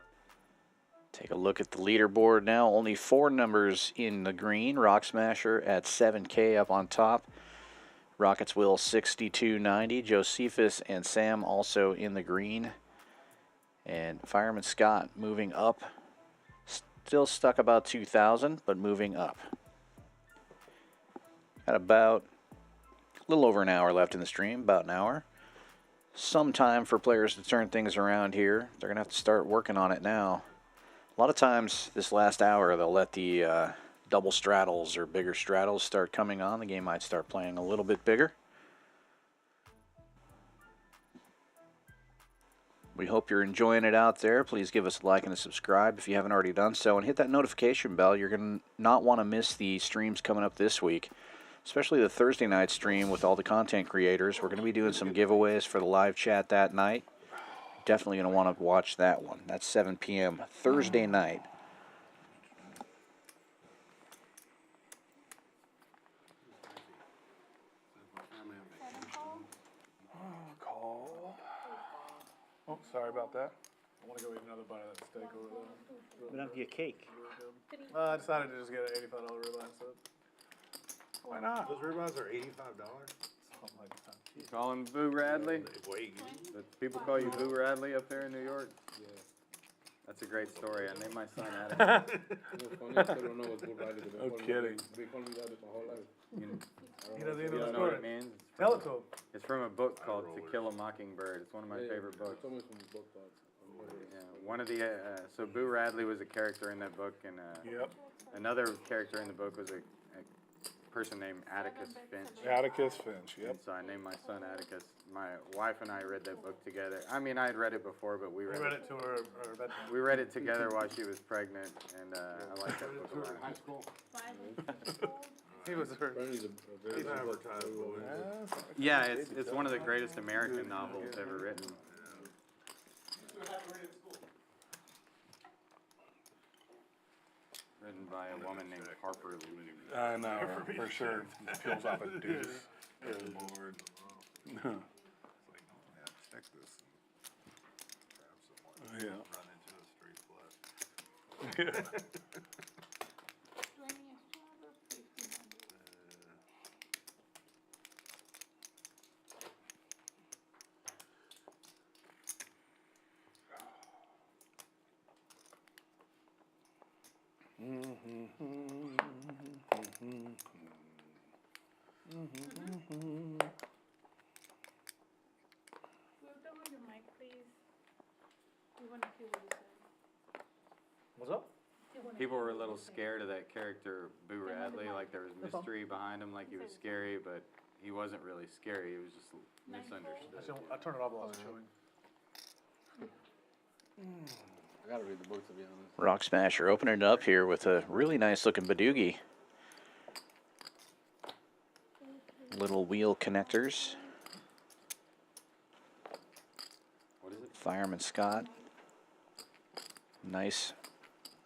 Take a look at the leaderboard now. Only 4 numbers in the green. Rock Smasher at 7K up on top. Rockets Will 6290. Josephus and Sam also in the green. And Fireman Scott moving up. Still stuck about 2,000, but moving up. Got about a little over an hour left in the stream, about an hour. Some time for players to turn things around here. They're going to have to start working on it now. A lot of times this last hour, they'll let the double straddles or bigger straddles start coming on. The game might start playing a little bit bigger. We hope you're enjoying it out there. Please give us a like and a subscribe if you haven't already done so. And hit that notification bell. You're going to not want to miss the streams coming up this week, especially the Thursday night stream with all the content creators. We're going to be doing some giveaways for the live chat that night. Definitely going to want to watch that one. That's 7 p.m. Thursday night.
Call. Oh, sorry about that.
I want to go eat another bite of that steak over there.
But after your cake.
I decided to just get an $85 ribeye instead.
Why not?
Those ribeyes are $85?
Something like that.
you call him Boo Radley.
Wait.
People call you Boo Radley up there in New York.
Yeah.
That's a great story. I named my son Adam.
No, funny, I don't know what's good riding.
No kidding.
They call me that my whole life.
He doesn't
You
even know the
don't know what
story.
it means?
Tell it to him.
It's from a book called To Kill a Mockingbird. It's one of my favorite books.
It's almost from both parts.
Yeah, one of the so Boo Radley was a character in that book, and
Yep.
another character in the book was a person named Atticus Finch.
Atticus Finch, yep.
And so I named my son Atticus. My wife and I read that book together. I mean, I had read it before, but we
We
read
read
it.
it to her.
We read it together while she was pregnant, and I like that book a lot.
High school.
He was her.
Apparently a very good book.
Yeah, it's one of the greatest American novels ever written. Written by a woman named Harper Lee.
I know, for sure. Peels off a deuce. Board.
It's like, yeah, check this and trap someone.
Yeah.
Run into a straight flush.
What's up?
People were a little scared of that character, Boo Radley, like there was mystery behind him, like he was scary, but he wasn't really scary, he was just misunderstood.
I turned it off while I was chewing.
I gotta read the book to be honest.
Rock Smasher opening it up here with a really nice looking Badoogie. Little wheel connectors.
What is it?
Fireman Scott. Nice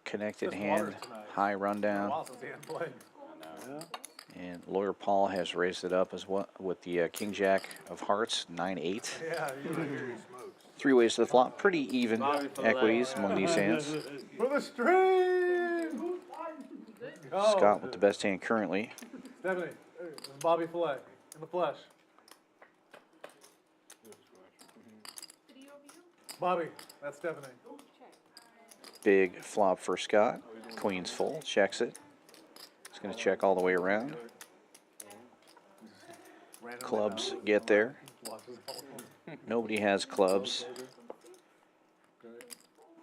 connected
Just water
hand.
tonight.
High rundown.
Wow, since he hadn't played.
And Lawyer Paul has raised it up as well with the King Jack of Hearts, 9-8.
Yeah,
Three ways to the flop. Pretty even equities among these hands.
For the stream! Go.
Scott with the best hand currently.
Stephanie, this is Bobby Filet in the flesh. Bobby, that's Stephanie.
Big flop for Scott. Queen's full. Checks it. He's going to check all the way around. Clubs get there. Nobody has clubs.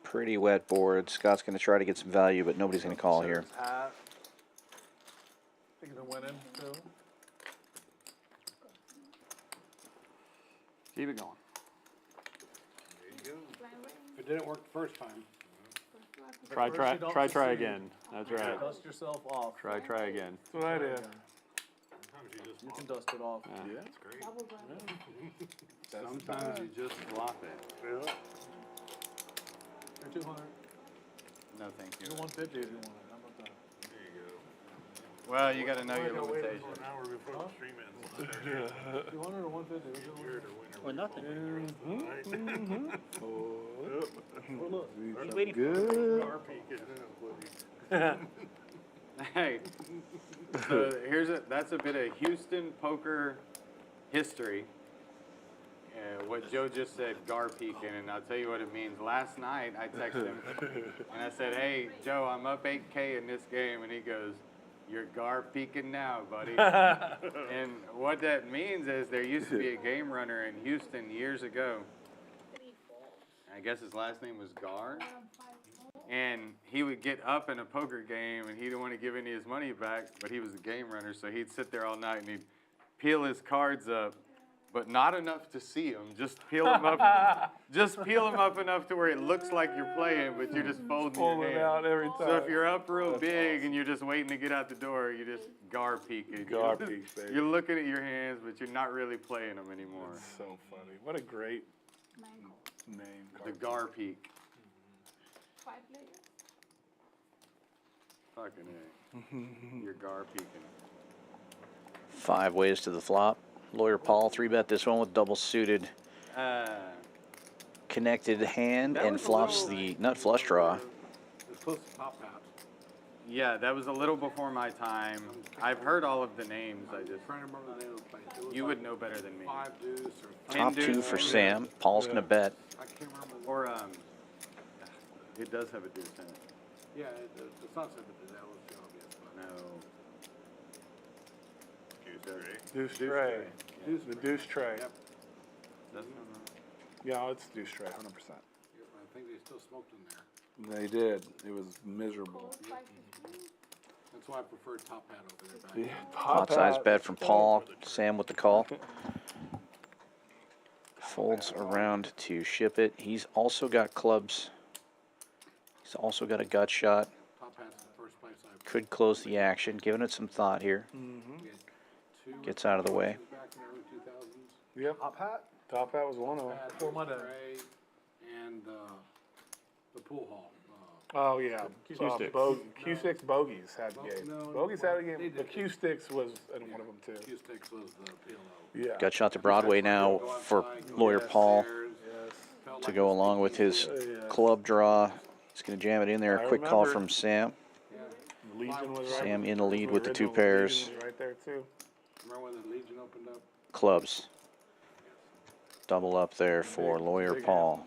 Pretty wet board. Scott's going to try to get some value, but nobody's going to call here.
I think he's been winning, too.
Keep it going.
It didn't work the first time.
Try again. That's right.
Dust yourself off.
Try again.
That's what I did.
You can dust it off.
Yeah.
That's great.
Sometimes you just flop it.
You're 200.
No, thank you.
You're 150 if you want it. How about that?
There you go.
Well, you gotta know your
Wait,
limitations.
For an hour before the stream ends.
200 or 150?
Here to win
Or nothing.
Oh, look.
He's waiting for
Good.
Hey, so that's a bit of Houston poker history. What Joe just said, gar peeking, and I'll tell you what it means. Last night I texted him and I said, "Hey Joe, I'm up 8K in this game," and he goes, "You're gar peeking now, buddy." And what that means is there used to be a game runner in Houston years ago. I guess his last name was Gar. And he would get up in a poker game and he didn't want to give any of his money back, but he was a game runner, so he'd sit there all night and he'd peel his cards up, but not enough to see them. Just peel them up. Just peel them up enough to where it looks like you're playing, but you're just folding your
Pulling
hand.
out every time.
So if you're up real big and you're just waiting to get out the door, you just gar peeking.
Gar peek, baby.
You're looking at your hands, but you're not really playing them anymore.
That's so funny. What a great name.
The gar peek.
5 players.
Fucking A. You're gar peeking.
5 ways to the flop. Lawyer Paul 3-bet this one with double suited connected hand and flops the nut flush draw.
It's close to top hat.
Yeah, that was a little before my time. I've heard all of the names. I just
Trying to remember the name of the place. It was
you
like
would know better than me.
5 deuce or
Top 2
deuce.
for Sam. Paul's going to bet.
I can't remember.
Or it does have a deuce in it.
Yeah, it's not 7 deuce. That was the obvious. But
No.
Deuce tray.
Deuce
The deuce tray.
Yep.
Doesn't it?
Yeah, it's deuce tray, 100%.
I think they still smoked in there.
They did. It was miserable.
4, 5, 15.
And That's why I prefer top hat over there back.
Yeah,
Pot size bet from Paul. Sam with the call. Folds around to ship it. He's also got clubs. He's also got a gut shot.
Top hat's the first place I
Could close the action. Giving it some thought here. Gets out of the way.
back in the early 2000s.
Yep.
Top hat?
Top hat was one of them.
Before my day.
Ray and the pool hall.
Oh yeah,
Q-sticks.
Q6 bogeys had the game.
no,
Bogeys had the
they
game.
did.
The Q6 was in one of them too.
Q-Sticks was the PLO.
Yeah.
Gut shot to Broadway now for lawyer Paul to go along with his club draw. He's going to jam it in there. A quick call from Sam.
Legion was right.
Sam in the lead with the two
Original
pairs.
Legion was right there too.
Remember when the Legion opened up?
Clubs. Double up there for lawyer Paul.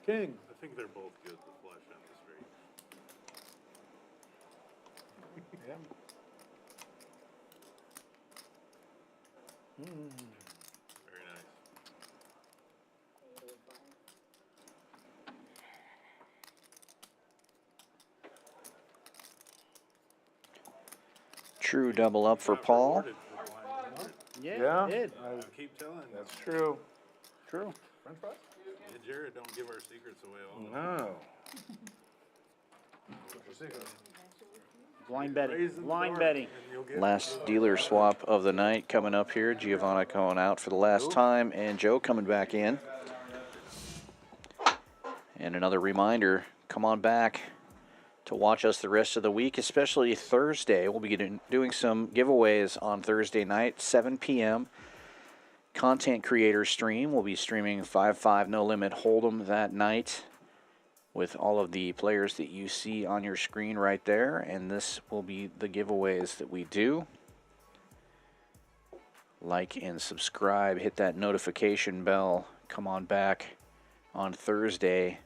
King.
I think they're both good to flush on the street.
Yeah.
Very nice.
True double up for Paul.
Rewarded for blind hundred.
Yeah.
Did.
I keep telling you.
That's true.
True.
French fries?
Yeah, Jared, don't give our secrets away all the
No.
Blind betting. Blind betting.
Last dealer swap of the night coming up here. Giovanna going out for the last time, and Joe coming back in. And another reminder, come on back to watch us the rest of the week, especially Thursday. We'll be doing some giveaways on Thursday night, 7 p.m. Content creator stream. We'll be streaming 5-5 No Limit Hold'em that night with all of the players that you see on your screen right there. And this will be the giveaways that we do. Like and subscribe. Hit that notification bell. Come on back on Thursday.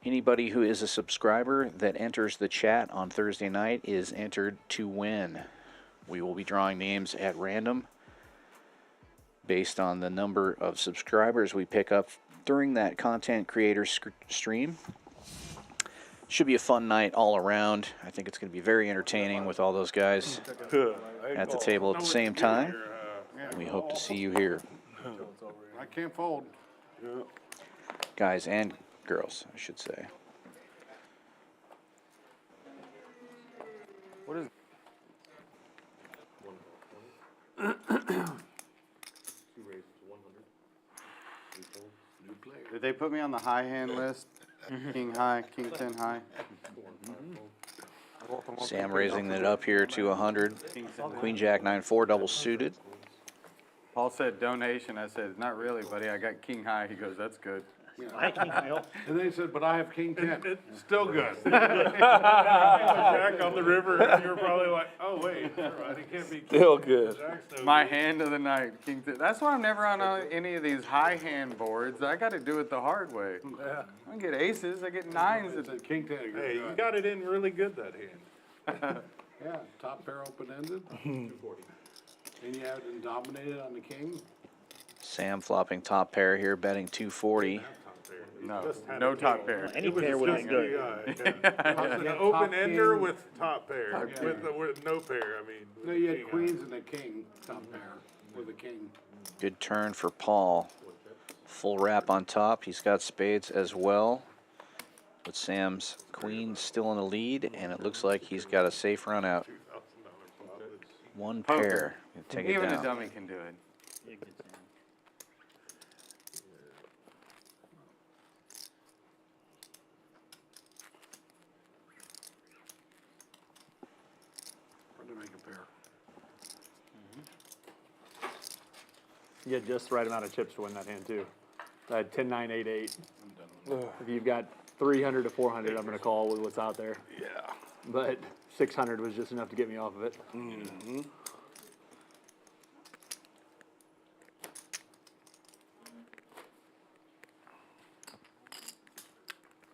Anybody who is a subscriber that enters the chat on Thursday night is entered to win. We will be drawing names at random based on the number of subscribers we pick up during that content creator stream. Should be a fun night all around. I think it's going to be very entertaining with all those guys at the table at the same time. We hope to see you here.
I can't fold.
Guys and girls, I should say.
What is
Did they put me on the high hand list? King high, king 10 high.
Sam raising it up here to 100. Queen Jack 9-4 double suited.
Paul said donation. I said, not really, buddy. I got king high. He goes, that's good.
And they said, but I have king 10.
Still good. Jack on the river, and you were probably like, oh, wait, it can't be.
Still good.
My hand of the night, king 10. That's why I'm never on any of these high hand boards. I got to do it the hard way.
Yeah.
I don't get aces. I get nines.
They said king 10.
Hey, you got it in really good that hand.
Yeah, top pair open-ended. 240. And you have it dominated on the king.
Sam flopping top pair here, betting 240.
No, no top pair.
Any pair would have been good.
An open ender with top pair, with no pair, I mean.
No, you had queens and a king, top pair, with a king.
Good turn for Paul. Full wrap on top. He's got spades as well. But Sam's queen still in the lead, and it looks like he's got a safe run out. One pair. Take it
Even a
down.
dummy can do it.
Hard to make a pair.
You get just the right amount of chips to win that hand, too. I had 10, 9, 8, 8. If you've got 300 to 400, I'm going to call with what's out there.
Yeah.
But 600 was just enough to get me off of it.
Mm-hmm.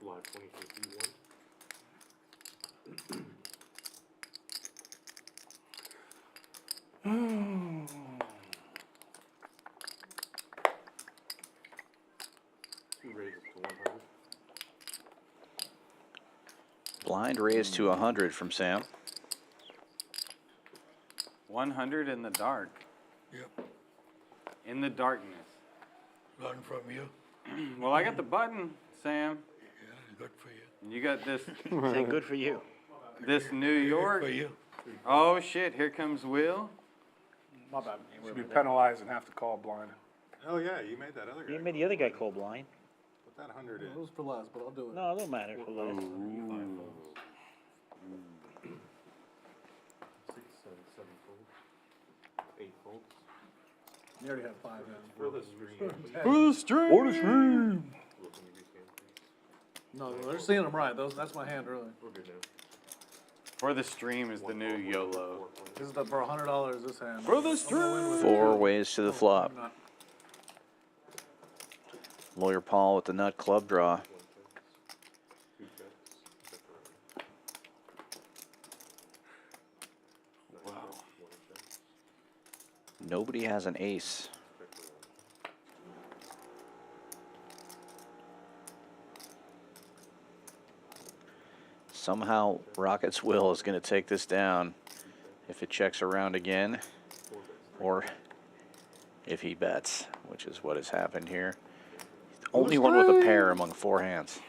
Live 2051. Two raises to 100.
Blind raised to 100 from Sam.
100 in the dark.
Yep.
In the darkness.
Learn from you.
Well, I got the button, Sam.
Yeah, good for you.
And you got this.
Say good for you.
This New York.
Good for you.
Oh shit! Here comes Will.
My bad.
Should be penalized and have to call blind.
Oh, yeah, you made that other guy.
You made the other guy call blind.
Put that 100 in.
It was for less, but I'll do it.
No, it don't matter for less.
6, 7, 7 folds. 8 folds.
You already had 5 in.
For the stream.
For the stream.
For the stream.
No, they're seeing them right. That's my hand, really.
We're good now.
For the stream is the new YOLO.
This is for $100. This hand.
For the
I'm gonna win with it.
4 ways to the flop.
I'm not.
Lawyer Paul with the nut club draw. Nobody has an ace. Somehow Rockets Will is going to take this down if it checks around again, or if he bets, which is what has happened here. Only one with a pair among 4 hands.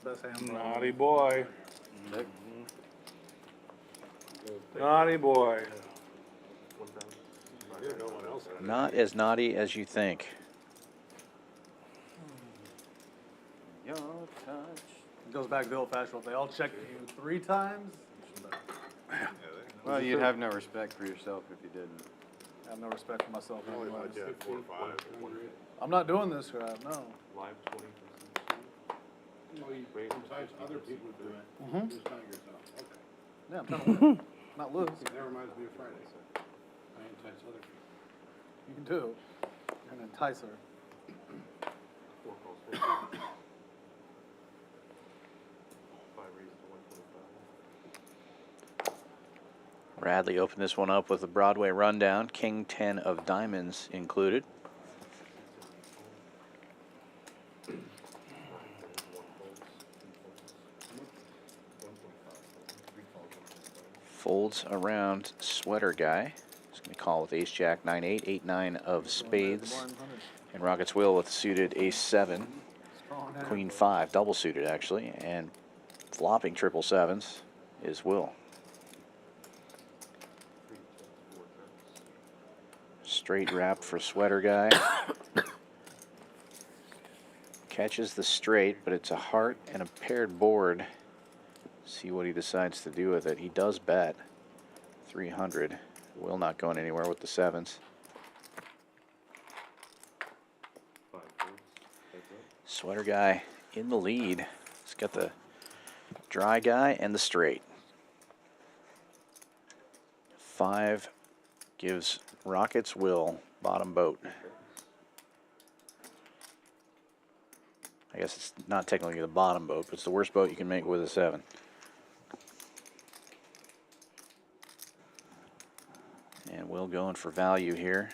Best hand.
Naughty boy. Naughty boy.
Not as naughty as you think.
Your touch.
It goes back to the old fashioned. If they all check you 3 times, you should bet.
Well, you'd have no respect for yourself if you didn't.
I have no respect for myself
Only
anyway.
like that 4 or 5.
I'm not doing this crap, no.
Live 20%. Oh, you break.
Sometimes other people do it.
Mhm.
Just not yourself. Okay.
Yeah, I'm trying to win, not lose.
That reminds me of Friday. I entice other people.
You can do. You're an enticer.
4 calls, 4 calls. 5 raises to 125.
Radley opened this one up with a Broadway rundown. King 10 of diamonds included. Folds around sweater guy. He's going to call with ace jack 9-8, 8-9 of spades. And Rockets Will with suited ace 7, queen 5, double suited actually, and flopping triple sevens is Will. Straight wrap for sweater guy. Catches the straight, but it's a heart and a paired board. See what he decides to do with it. He does bet 300. Will not going anywhere with the sevens.
5 folds.
Sweater guy in the lead. He's got the dry guy and the straight. 5 gives Rockets Will bottom boat. I guess it's not technically the bottom boat, but it's the worst boat you can make with a 7. And Will going for value here.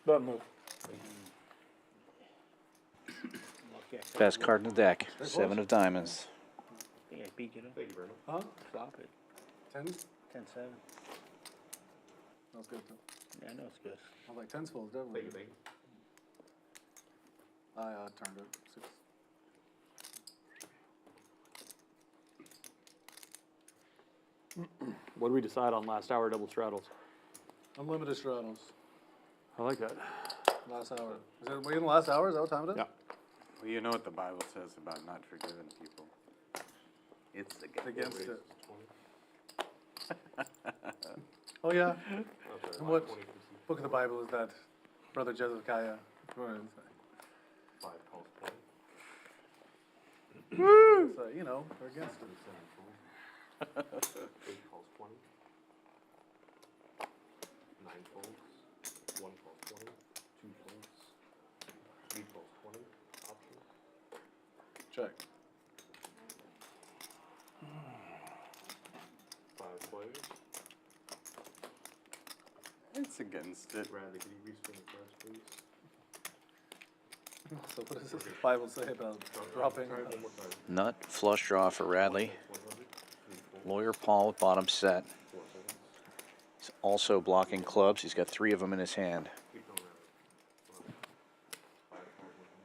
Button move.
Best card in the deck, 7 of diamonds.
I think I beat you,
Thank you very much.
Huh?
Stop it.
10s?
10-7.
That's good too.
Yeah, I know it's good.
I was like 10s folds, definitely.
Thank you, thank you.
I turned it 6.
What did we decide on last hour double straddles?
Unlimited straddles.
I like that.
Last hour. Is it we in the last hour? Is that what time it is?
Yeah.
Well, you know what the Bible says about not forgiving people. It's
Against it. Oh yeah. And what book of the Bible is that, Brother Jezekiah? What is it?
5 calls 20.
So, you know, they're against it.
8 calls 20. 9 folds. 1 calls 20. 2 folds. 3 calls 20. Option.
Check.
It's against it.
Bradley, can you rescreen the press, please?
So what does this Bible say about dropping?
Try it one more time.
Nut, flush draw for Radley.
100.
Lawyer Paul with bottom set.
4 seconds.
He's also blocking clubs. He's got 3 of them in his hand.
Keep going around. 5,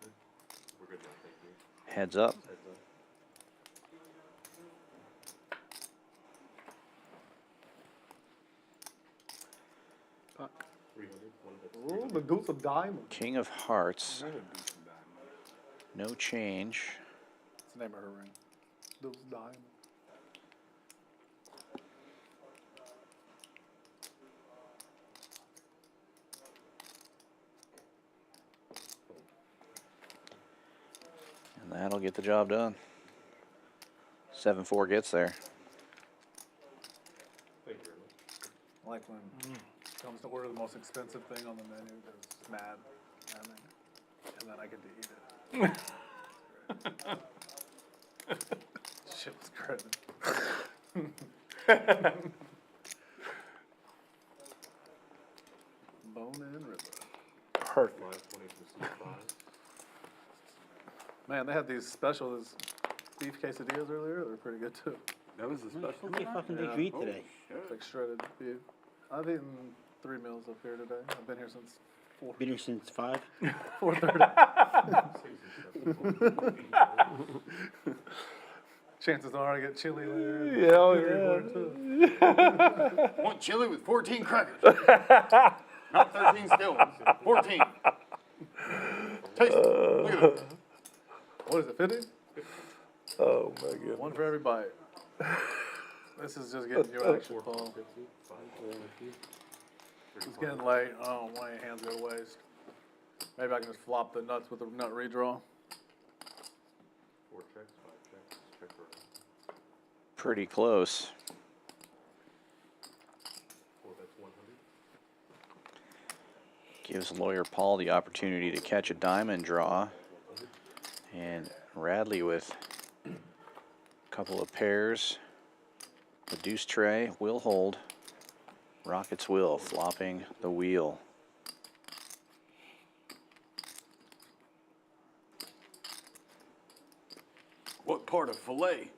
100. We're good now, thank you.
Heads up.
Heads up.
Puck.
300. 1 bit.
Ooh, the deuce of diamonds.
King of hearts. No change.
That's the name of her ring. Deuce of diamonds.
And that'll get the job done. 7-4 gets there.
Thank you very much.
I like when it comes to order the most expensive thing on the menu, it's mad, and then I get to eat it. Shit was great. Bone and ribber.
Perfect.
520 from C5.
Man, they had these special beef quesadillas earlier. They're pretty good too.
That was a special.
How many fucking did you eat today?
Like shredded beef. I've eaten 3 meals up here today. I've been here since
Been here since 5?
4:30. Chances are I get chili later.
Yeah,
Want chili with 14 crackers. Not 13 still ones. 14. Taste it. Look at it.
What is it, 50?
Oh my goodness.
One for every bite. This is just getting you action, Paul.
50. 550.
It's getting late. I don't want your hands go to waste. Maybe I can just flop the nuts with the nut redraw.
4 checks, 5 checks. Check for
Pretty close.
4 bets, 100.
Gives Lawyer Paul the opportunity to catch a diamond draw. And Radley with a couple of pairs. The deuce tray will hold. Rockets will, flopping the wheel.
What part of filet,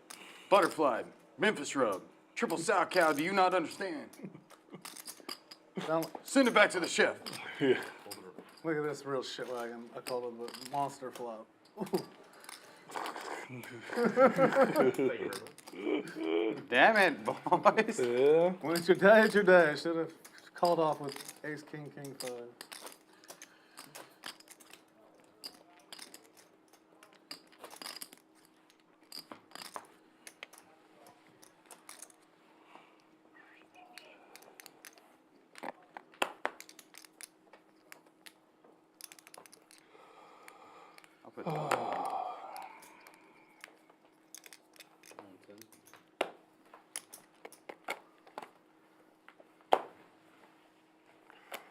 butterfly, Memphis rub, triple sow cow do you not understand? Send it back to the chef.
Look at this real shit wagon. I call it the monster flop.
Damn it, boys.
Yeah.
When it's your day, it's your day. I should have called off with ace, king, king, 5.
I'll put that.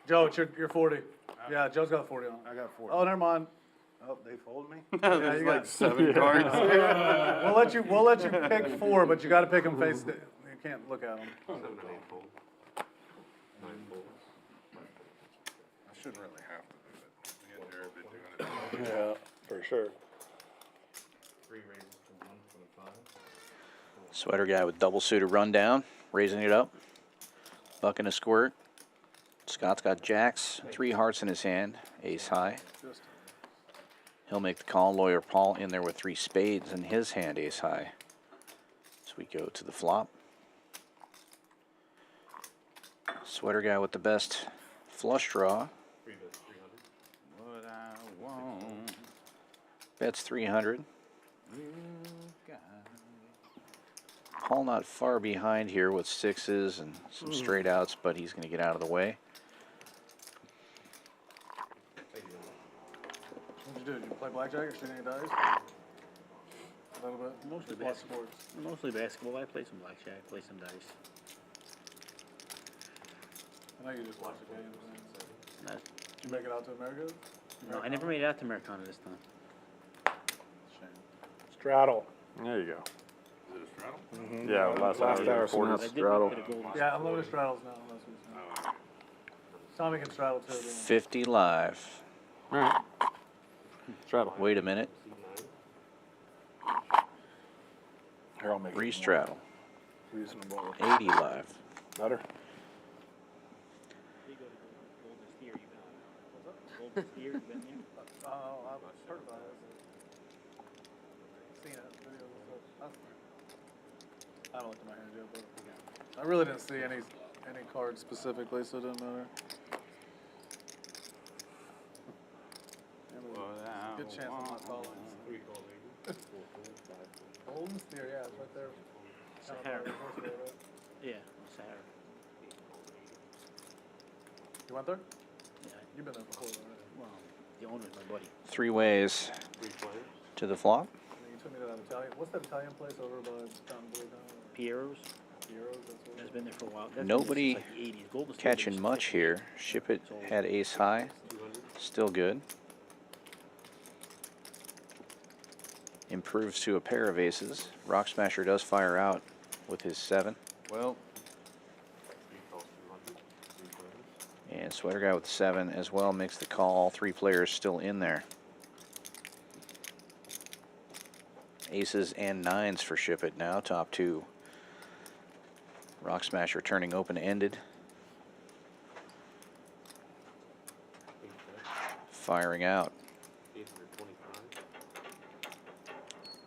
Joe, it's your 40. Yeah, Joe's got 40 on.
I got 4.
Oh, never mind.
Oh, they fold me?
There's
you
like
got-
7 cards.
We'll let you pick 4, but you got to pick them face. You can't look at them.
7 and 8 fold. 9 folds.
I shouldn't really have to do it. Me and Jared have been doing it.
Yeah, for sure.
3 raises to 125.
Sweater guy with double suited rundown, raising it up, bucking a squirt. Scott's got jacks, 3 hearts in his hand, ace high. He'll make the call. Lawyer Paul in there with 3 spades in his hand, ace high. So we go to the flop. Sweater guy with the best flush draw.
3 bets, 300.
What I want.
Bets 300. Paul not far behind here with 6s and some straight outs, but he's going to get out of the way.
What'd you do? Did you play blackjack or shoot any dice? A little bit.
Mostly
Plus
basketball.
sports.
Mostly basketball. I play some blackjack, play some dice.
I know you just watched the game.
Not-
Did you make it out to America?
No, I never made it out to Americana this time.
Shame.
Straddle. There you go.
Is it a straddle?
Yeah, last hour
But
recorded
I did
straddle.
get a gold.
Yeah, unlimited straddles now. That's what it's now. Tommy can straddle too.
50 live.
All right. Straddle.
Wait a minute.
Here, I'll make it
Re-straddle.
more reasonable.
80 live.
Better?
Golden Steer, you been there?
Oh, I've heard about it. Seen it, videos and stuff. I haven't looked at my hands yet, but I really didn't see any cards specifically, so it didn't matter. Good chance I'm not calling. Golden Steer, yeah, it's right there.
Sahara. Yeah, Sahara.
You went there?
Yeah.
You've been there before, right?
Well, the owner's my buddy.
3 ways to the flop.
You took me to that Italian. What's that Italian place over by Fountain Blue Town?
Piero's.
Piero's, that's what.
That's been there for a while. That's
Nobody
been there since, like, the 80s. Golden Steer
catching
was
much here. Ship it had ace high. Still good. Improves to a pair of aces. Rock Smasher does fire out with his 7.
Well,
And Sweater Guy with the 7 as well makes the call. All 3 players still in there. Aces and 9s for Ship It now, top 2. Rock Smasher turning open-ended. Firing out.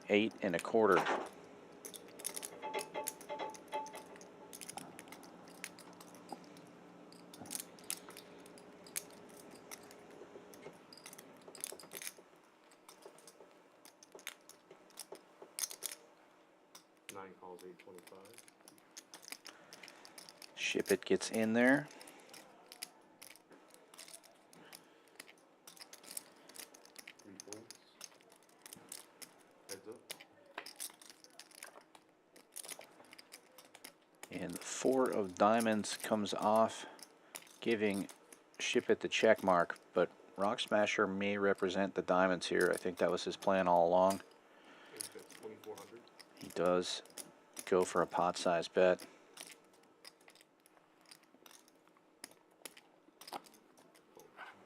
8 1/4.
Calls 825.
Ship It gets in there.
Heads up.
And the 4 of diamonds comes off, giving Ship It the check mark, but Rock Smasher may represent the diamonds here. I think that was his plan all along.
2400.
He does go for a pot-sized bet.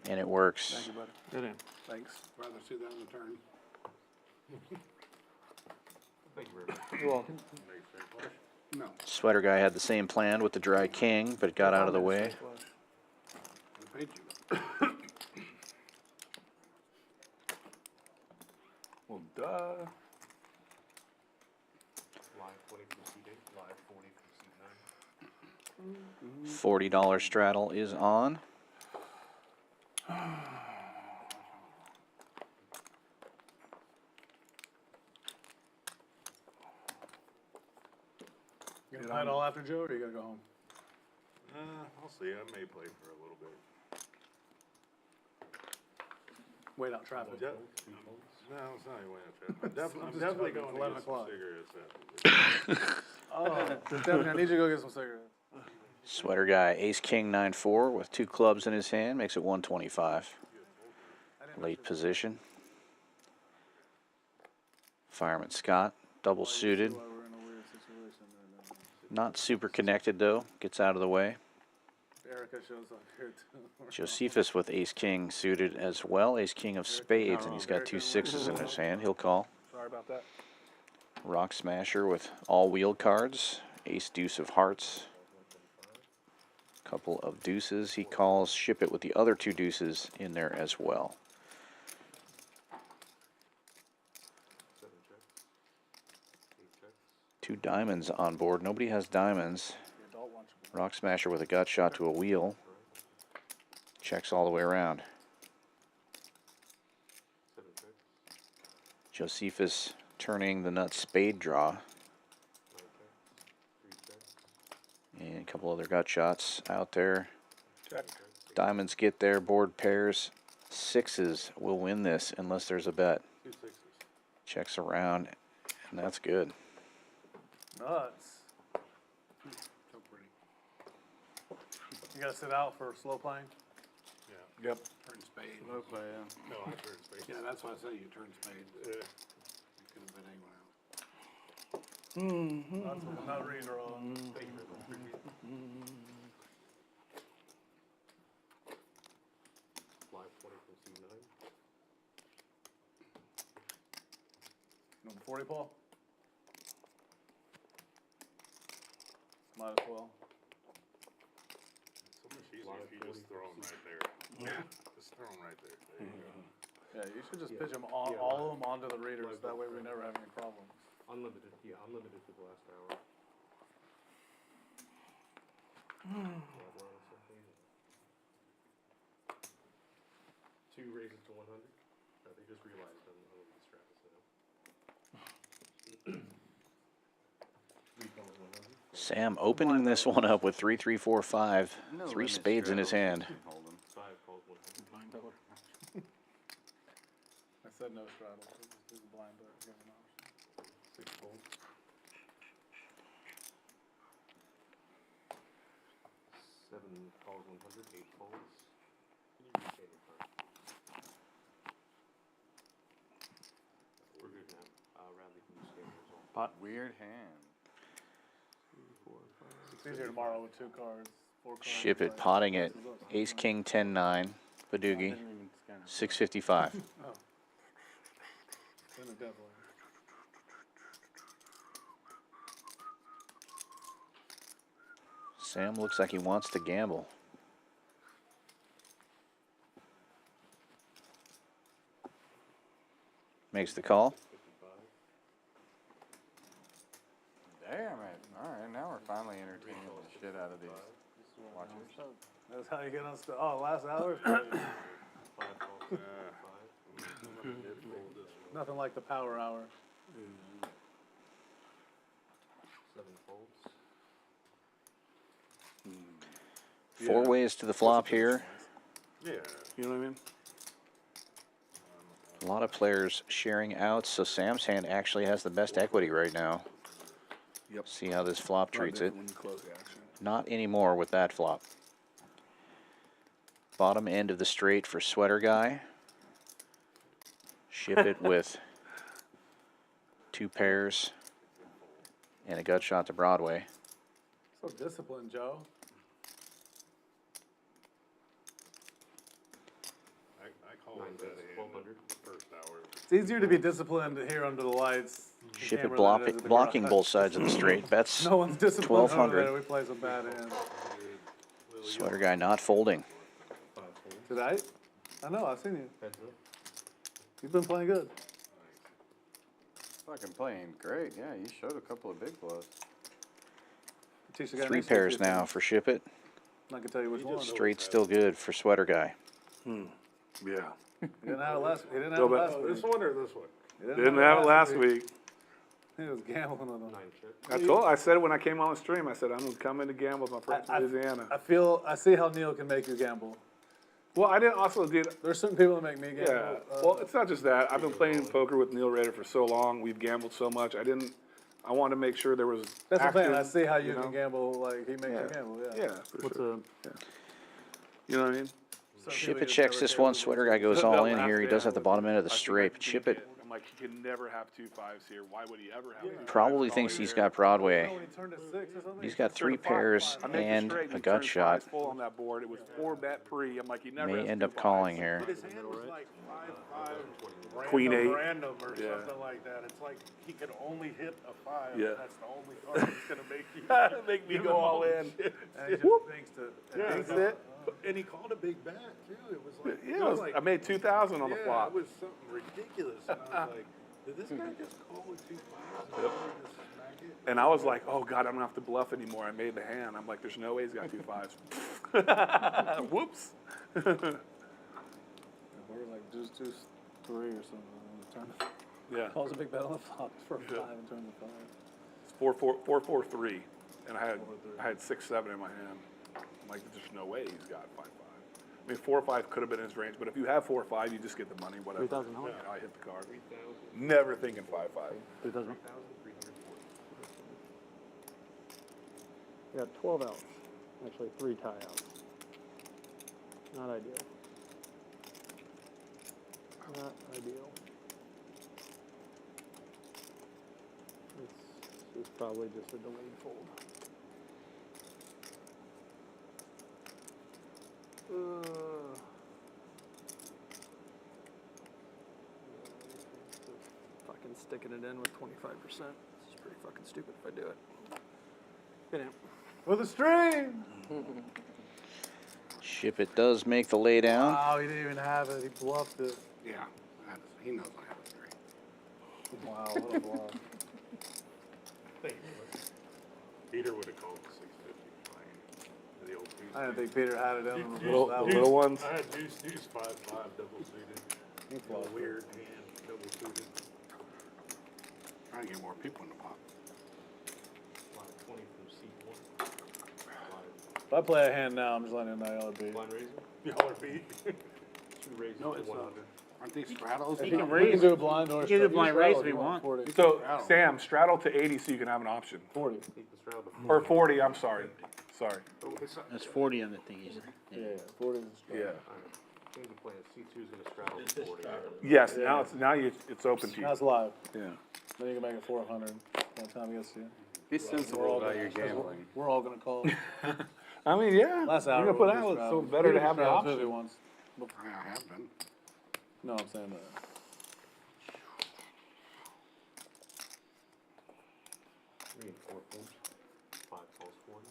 And it works.
Thank you, buddy.
Good in.
Thanks.
Rather see that on the turn.
Thank you very much.
You're welcome.
No,
Sweater Guy had the same plan with the dry king, but it got out of the way.
I paid you.
Well, duh.
Live 20 from C8, live 40 from C9.
$40 straddle is on.
You gonna play it all after Joe, or you gotta go home?
I'll see. I may play for a little bit.
Wait out traffic.
No, it's not even waiting traffic. I'm
just
definitely
joking.
going
It's
to
11
get some
o'clock.
cigarettes after this.
Oh, Devin, I need you to go get some cigarettes.
Sweater Guy, ace king 9-4 with 2 clubs in his hand, makes it 125. Late position. Fireman Scott, double suited.
Why we're in a weird situation right now.
Not super connected though, gets out of the way.
Erica shows up here too.
Josephus with ace king suited as well, ace king of spades, and he's got 2 6s in his hand. He'll call.
Sorry about that.
Rock Smasher with all wheel cards, ace deuce of hearts. Couple of deuces. He calls. Ship It with the other 2 deuces in there as well.
7 checks. 8 checks.
2 diamonds on board. Nobody has diamonds. Rock Smasher with a gut shot to a wheel. Checks all the way around.
7 checks.
Josephus turning the nut spade draw.
9 checks. 3 checks.
And a couple other gut shots out there.
Check.
Diamonds get there. Board pairs. 6s will win this unless there's a bet.
2 6s.
Checks around, and that's good.
Nuts.
So pretty.
You gotta sit out for slow playing?
Yep.
Turn spade.
low play, yeah.
No, I turned space.
Yeah, that's why I say you turn spade.
Yeah.
You could have been anywhere else.
That's with a nut redraw.
Thank you very much. Appreciate it.
40 Paul? Might as well.
So much easier if you just throw them right there. Just throw them right there. There you go.
Yeah, you should just pitch them all of them onto the readers. That way we never have any problems.
Unlimited, yeah, unlimited for the last hour. Two raises to 100. They just realized on the Stratus now. Three calls 100.
Sam opening this one up with 3, 3, 4, 5.
No
3
limit
spades in his
straddles.
hand.
Hold 'em.
5 calls 100.
I said no straddle. So just do the blind bet. Give an option.
6 folds. 7 calls 100. 8 folds. Can you restate it first? We're good now. Radley from the state result.
Pot. Weird hand.
It's easier tomorrow with 2 cards, 4 cards.
Ship it,
like,
potting it.
boxes up.
Ace, king, 10, 9. Badoogie. 655.
Oh. Then it definitely.
Sam looks like he wants to gamble. Makes the call.
Damn it. All right, now we're finally entertaining the shit out of these watchers.
That's how you get on. Oh, last hour.
5 calls 5.
Nothing like the power hour.
7 folds.
4 ways to the flop here.
Yeah.
You know what I mean?
A lot of players sharing out, so Sam's hand actually has the best equity right now.
Yep.
See how this flop treats it.
When you close the action.
Not anymore with that flop. Bottom end of the straight for Sweater Guy. Ship it with 2 pairs and a gut shot to Broadway.
So disciplined, Joe.
I call it
1200.
first hour.
It's easier to be disciplined here under the lights.
Ship it
camera than it is at the
blocking
garage.
both sides of the straight. Bets
No one's disciplined over
1200.
there. We play some bad hands.
Sweater Guy not folding.
5 folds.
Did I? I know. I've seen you.
Heads up.
You've been playing good.
Fucking playing great. Yeah, you showed a couple of big blows.
Teach the guy
3
next to you
pairs
if you
now
can.
for Ship It.
I can tell you which one.
Straight still good for Sweater Guy.
Yeah.
He didn't have it last. He didn't have
Go
it
back.
last
Oh,
week.
this one or this one?
He
Didn't have it last week.
He was gambling with them.
9 chip.
I said when I came on the stream, I said I'm gonna come in to gamble with my friends from Louisiana.
I see how Neil can make you gamble.
Well, I didn't also did.
There's certain people that make me gamble.
Yeah. Well, it's not just that. I've been playing poker with Neil Rader for so long. We've gambled so much. I wanted to make sure there was.
That's the thing.
action,
I see how you
know?
can gamble. Like he makes you gamble. Yeah.
Yeah, for sure. You know what I mean?
Ship It checks this one. Sweater Guy goes all in here. He does have the bottom end of the straight, but Ship It
I'm like, he can never have 2 5s here. Why would he ever have? 2 5s
probably
all
thinks he's
year?
got Broadway.
When he turned to 6 or something.
He's got 3 pairs
I make the
and
straight,
a
he
gut
turned
shot.
5s full on that board. It was 4 bet pre. I'm like, he never
May
has
end
2
up calling
5s.
here.
But his hand was like 5-5
Queen
random,
8.
random or
Yeah.
something like that. It's like he could only hit a 5.
Yeah.
And that's the only card that's gonna make you
Make me go all in.
And he just thinks to.
Yeah.
Thinks it.
And he called a big bet too. It was like
Yeah, I made 2,000 on the
yeah,
flop.
it was something ridiculous. And I was like, did this guy just call with 2 5s?
And I was like, oh God, I don't have to bluff anymore. I made the hand. I'm like, there's no way he's got 2 5s. Whoops.
We're like just 3 or something.
Yeah.
Calls a big bet on the flop for a 5 and turns the 5.
It's 4-4-3, and I had 6-7 in my hand. I'm like, there's no way he's got 5-5. I mean, 4 or 5 could have been his range, but if you have 4 or 5, you just get the money, whatever.
3,000 how much?
I hit the card. Never thinking 5-5.
3,000. We got 12 outs. Actually, 3 tie outs. Not ideal. Not ideal. This is probably just a delayed fold. Fucking stick
kicking it in with 25%. This is pretty fucking stupid if I do it. Get in. For the stream!
Ship it does make the lay down.
Wow, he didn't even have it. He bluffed it.
Yeah, he knows I have a straight.
Wow, what a bluff.
Peter would have called the 650 playing the old deuce.
I didn't think Peter had it in him.
The little ones.
I had deuce 5-5 double suited.
He bluffed.
Weird hand double suited.
Trying to get more people in the pot.
Line 20 from C1.
If I play a hand now, I'm just letting him know y'all are beat.
Blind raising.
Y'all are beat.
2 raises
No,
to
it's
100.
Aren't these straddles?
We can do a blind or
You can do a blind raise if you
want.
want.
40.
So, Sam, straddle to 80 so you can have an option.
40.
Keep the straddle to
Or 40, I'm sorry. Sorry.
That's 40 on the thing.
Yeah, 40 is
Yeah.
Alright. Change the plan. C2 is going to straddle to 40.
Yes, now it's open to you.
Now it's live.
Yeah.
Then you can make it 400 by the time he gets to you.
Be sensible about your gambling.
We're all going to call it.
I mean, yeah.
Last
You're
hour.
gonna put out, so better to have the option.
Once.
I have been.
No, I'm saying that.
3 and 4 points. 5 calls 40.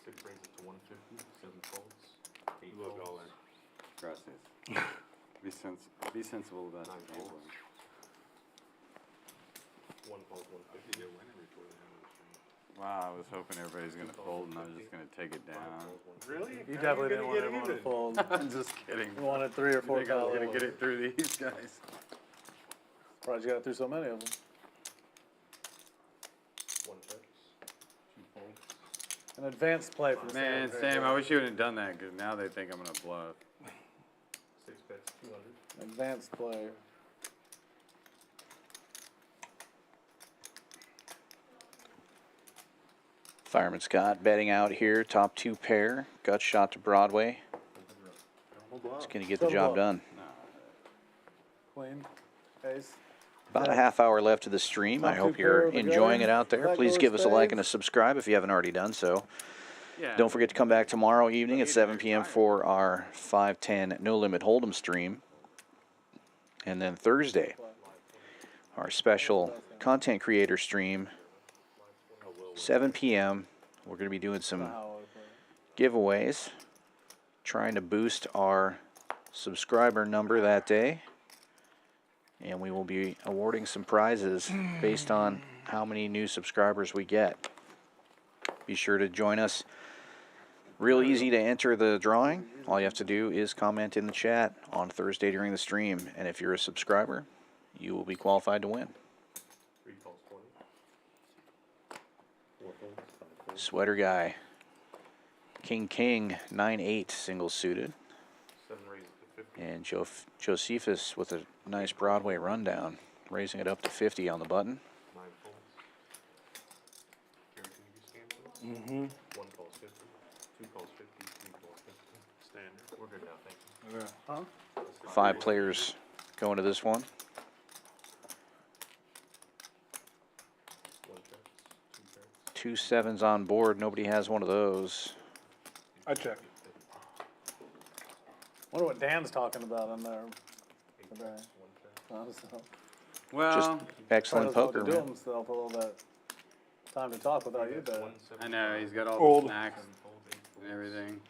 6 raises to 150. 7 folds. 8
Look
folds.
all in.
Gracias. Be sensible about your
9
gambling.
folds. 1 folds 150.
You get winning before the end of the stream.
Wow, I was hoping everybody's gonna fold and I was just gonna take it down.
Really?
You definitely didn't want everyone to fold.
I'm just kidding.
You wanted 3 or 4
I think I was gonna
colors.
get it through these guys.
Surprised you got through so many of them.
1 checks. 2 folds.
An advanced play from
Man, Sam, I wish you wouldn't have done that because now they think I'm gonna bluff.
6 bets 200.
Advanced play.
Fireman Scott betting out here, top 2 pair, gut shot to Broadway. It's going to get the job done.
Queen. Ace.
About a half hour left of the stream. I
Top
hope
2
you're
pair of the
enjoying
gun.
it out there.
Back
Please
door
give us a like
spades.
and a subscribe if you haven't already done so.
Yeah.
Don't forget to come back tomorrow evening at 7 p.m. for our 510 No Limit Hold'em stream. And then Thursday, our special content creator stream, 7 p.m. We're going to be doing some giveaways, trying to boost our subscriber number that day. And we will be awarding some prizes based on how many new subscribers we get. Be sure to join us. Real easy to enter the drawing. All you have to do is comment in the chat on Thursday during the stream. And if you're a subscriber, you will be qualified to win.
3 calls 20. 4 folds. 5 folds.
Sweater guy. King 9-8 single suited.
7 raises to 50.
And Josephus with a nice Broadway rundown, raising it up to 50 on the button.
9 folds. Guarantee you stand with? 1 calls 50. 2 calls 50. 3 calls 50. Standard. We're good now, thank you.
5 players going to this one.
1 check. 2 checks.
2 7s on board. Nobody has one of those.
I check.
Wonder what Dan's talking about in there
8
today.
checks. 1 check.
Honestly.
Well,
Just excellent
Probably
poker,
doesn't know what to do
man.
himself with all that time to talk without you there.
I know, he's got all
Old.
the snacks
7 folds. 8 folds.
and everything.
1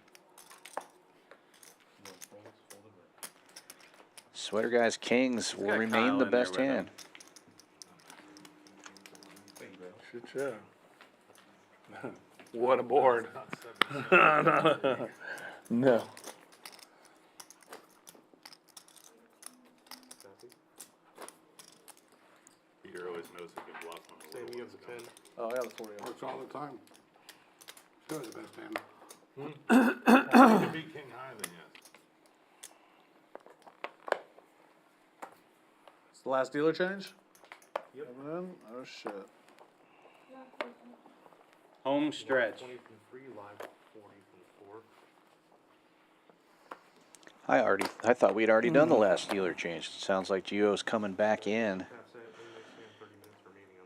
folds. Folded right.
Sweater guys Kings will
got
remain
Kyle
the
in there
best
with him.
hand.
Thank you, Bill.
Shit, yeah. What a board. No.
Copy.
Peter always knows he can bluff on the
Same,
little
you have
ones
the 10.
Oh, I got the 40.
Works all the time. Still the best hand.
going. He can beat king high then, yes.
It's the last dealer change?
Yep.
Coming in? Oh, shit.
Home stretch.
20 from 3, live 40 from 4.
I thought we'd already done the last dealer change. It sounds like Gio's coming back in.
Half set, index stand, 30 minutes remaining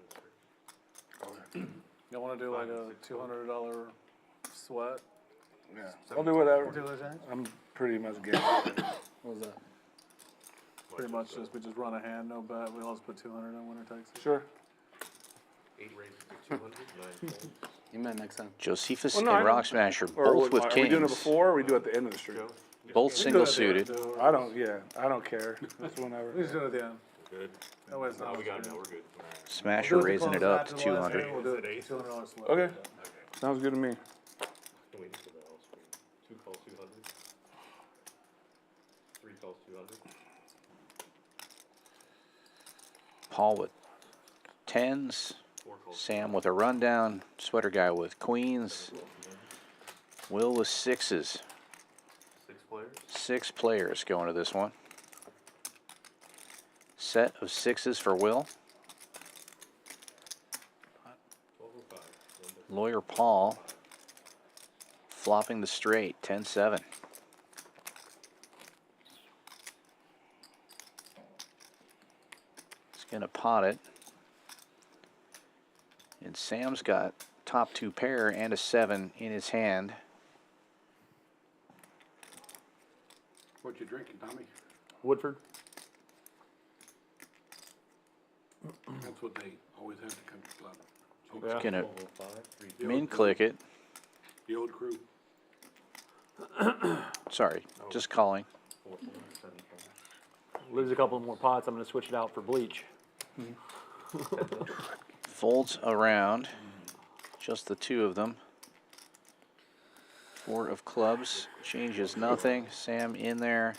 on the stream.
You want to do like a $200 sweat?
Yeah. I'll do whatever.
Dealer change?
I'm pretty much game.
What was that? pretty much just we just run a hand, no bet. We always put 200 in winner takes it.
Sure.
8 raises to 200, 9 folds.
You meant next time.
Josephus
Well, no,
and
I know.
Rock Smasher
Or
both with
are we doing it
kings.
before or we do it at the end of the stream?
Both single suited.
I don't, I don't care. It's whenever.
We just do it at the end.
Good.
That way it's not.
No, we got it now. We're good.
Smasher raising it up to 200.
We'll do it $200 split.
Okay. Sounds good to me.
Can wait until the L screen. 2 calls 200. 3 calls 200.
Paul with tens.
4 calls.
Sam with a rundown. Sweater guy with queens. Will with sixes.
6 players.
6 players going to this one. Set of sixes for Will.
1205.
Lawyer Paul flopping the straight, 10-7. He's going to pot it. And Sam's got top 2 pair and a 7 in his hand.
What you drinking, Tommy?
Woodford.
That's what they always have to come to club.
He's going to
1205. 3
min click it.
The old crew.
Sorry, just calling.
4 4 7 4.
Lose a couple more pots. I'm going to switch it out for bleach.
Folds around. Just the 2 of them. 4 of clubs. Changes nothing. Sam in there.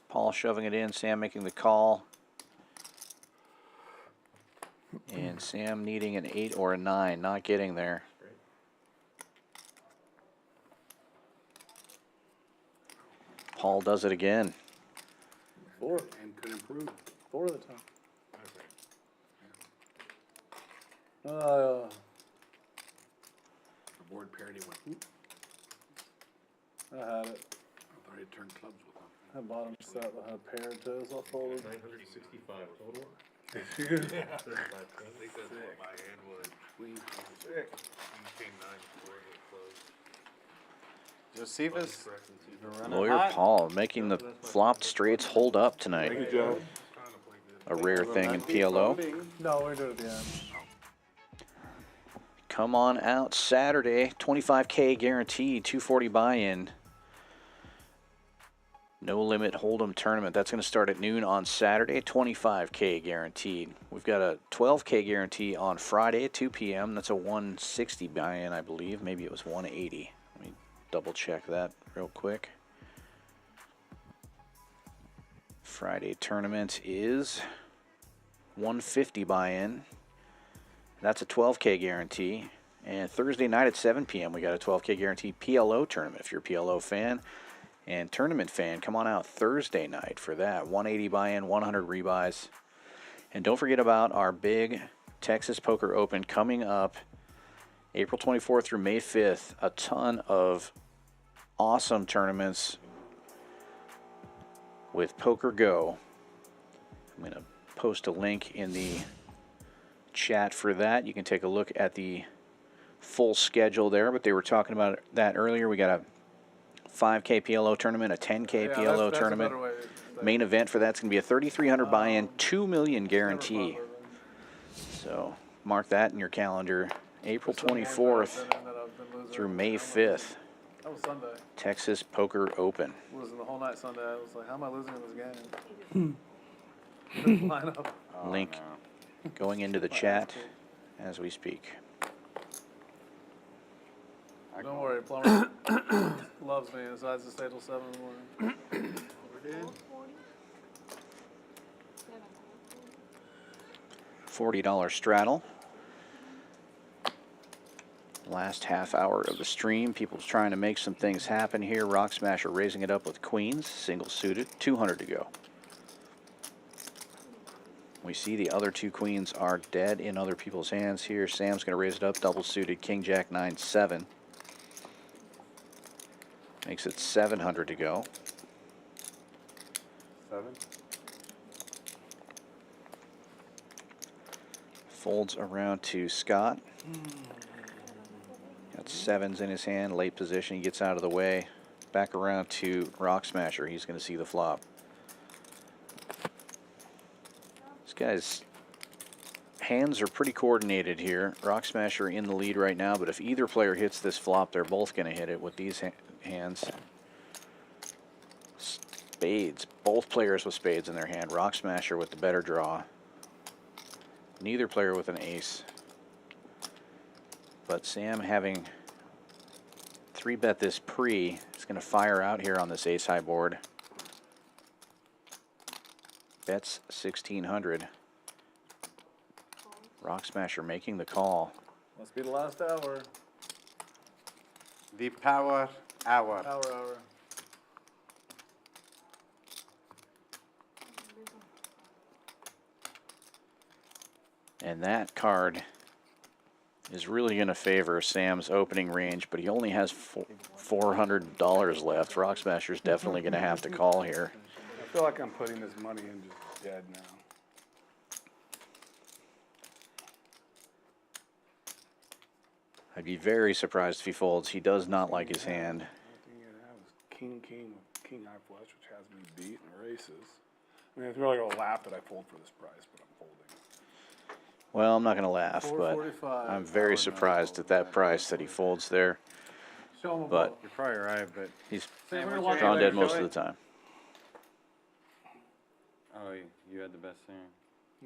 Paul shoving it in. Sam making the call. And Sam needing an 8 or a 9. Not getting there. Paul does it again.
4.
And could improve.
4 of the time.
The board parity went. Oop.
I had it.
I thought he'd turn clubs with them.
That bottom set that had paired too, so I folded.
965 total.
I think that's what my hand was.
Queen.
King 9 4 closed.
Josephus,
Lawyer Paul making the flopped straights hold up tonight.
Thank you, Joe.
A rare thing in PLO.
No, we're doing it at the end.
Come on out Saturday, 25K guaranteed, 240 buy-in. No limit hold'em tournament. That's going to start at noon on Saturday, 25K guaranteed. We've got a 12K guarantee on Friday at 2 p.m. That's a 160 buy-in, I believe. Maybe it was 180. Let me double check that real quick. Friday tournament is 150 buy-in. That's a 12K guarantee. And Thursday night at 7 p.m. we got a 12K guarantee PLO tournament. If you're a PLO fan and tournament fan, come on out Thursday night for that. 180 buy-in, 100 rebuys. And don't forget about our big Texas Poker Open coming up April 24th through May 5th. A ton of awesome tournaments with Poker Go. I'm going to post a link in the chat for that. You can take a look at the full schedule there, but they were talking about that earlier. We got a 5K PLO tournament, a 10K PLO tournament. Main event for that's going to be a 3,300 buy-in, 2 million guarantee. So mark that in your calendar. April 24th through May 5th.
That was Sunday.
Texas Poker Open.
Losing the whole night Sunday. I was like, how am I losing this game? Didn't line up.
Link going into the chat as we speak.
Don't worry, Plumber loves me and decides to stay till 7 in the morning.
$40 straddle. Last half hour of the stream. People's trying to make some things happen here. Rock Smasher raising it up with queens, single suited, 200 to go. We see the other 2 queens are dead in other people's hands here. Sam's going to raise it up, double suited, King Jack 9-7. Makes it 700 to go.
7.
Folds around to Scott. Got 7s in his hand, late position. He gets out of the way. Back around to Rock Smasher. He's going to see the flop. guys' hands are pretty coordinated here. Rock Smasher in the lead right now, but if either player hits this flop, they're both going to hit it with these hands. Spades. Both players with spades in their hand. Rock Smasher with the better draw. Neither player with an ace. But Sam, having 3-bet this pre, is going to fire out here on this ace high board. Bets 1,600. Rock Smasher making the call.
Must be the last hour.
The power hour.
Hour.
And that card is really going to favor Sam's opening range, but he only has $400 left. Rock Smasher's definitely going to have to call here.
I feel like I'm putting this money in just dead now.
I'd be very surprised if he folds. He does not like his hand.
The only thing I have is king with king high flush, which has me beat and races. I mean, if you're really gonna laugh that I fold for this price, but I'm folding.
Well, I'm not going to laugh, but
445.
I'm very surprised at that price that he folds there.
Show him a
But
ball.
You're probably right, but
he's
Sam, we're
what's your
drawn
hand?
dead most of the time.
Oh, you had the best hand.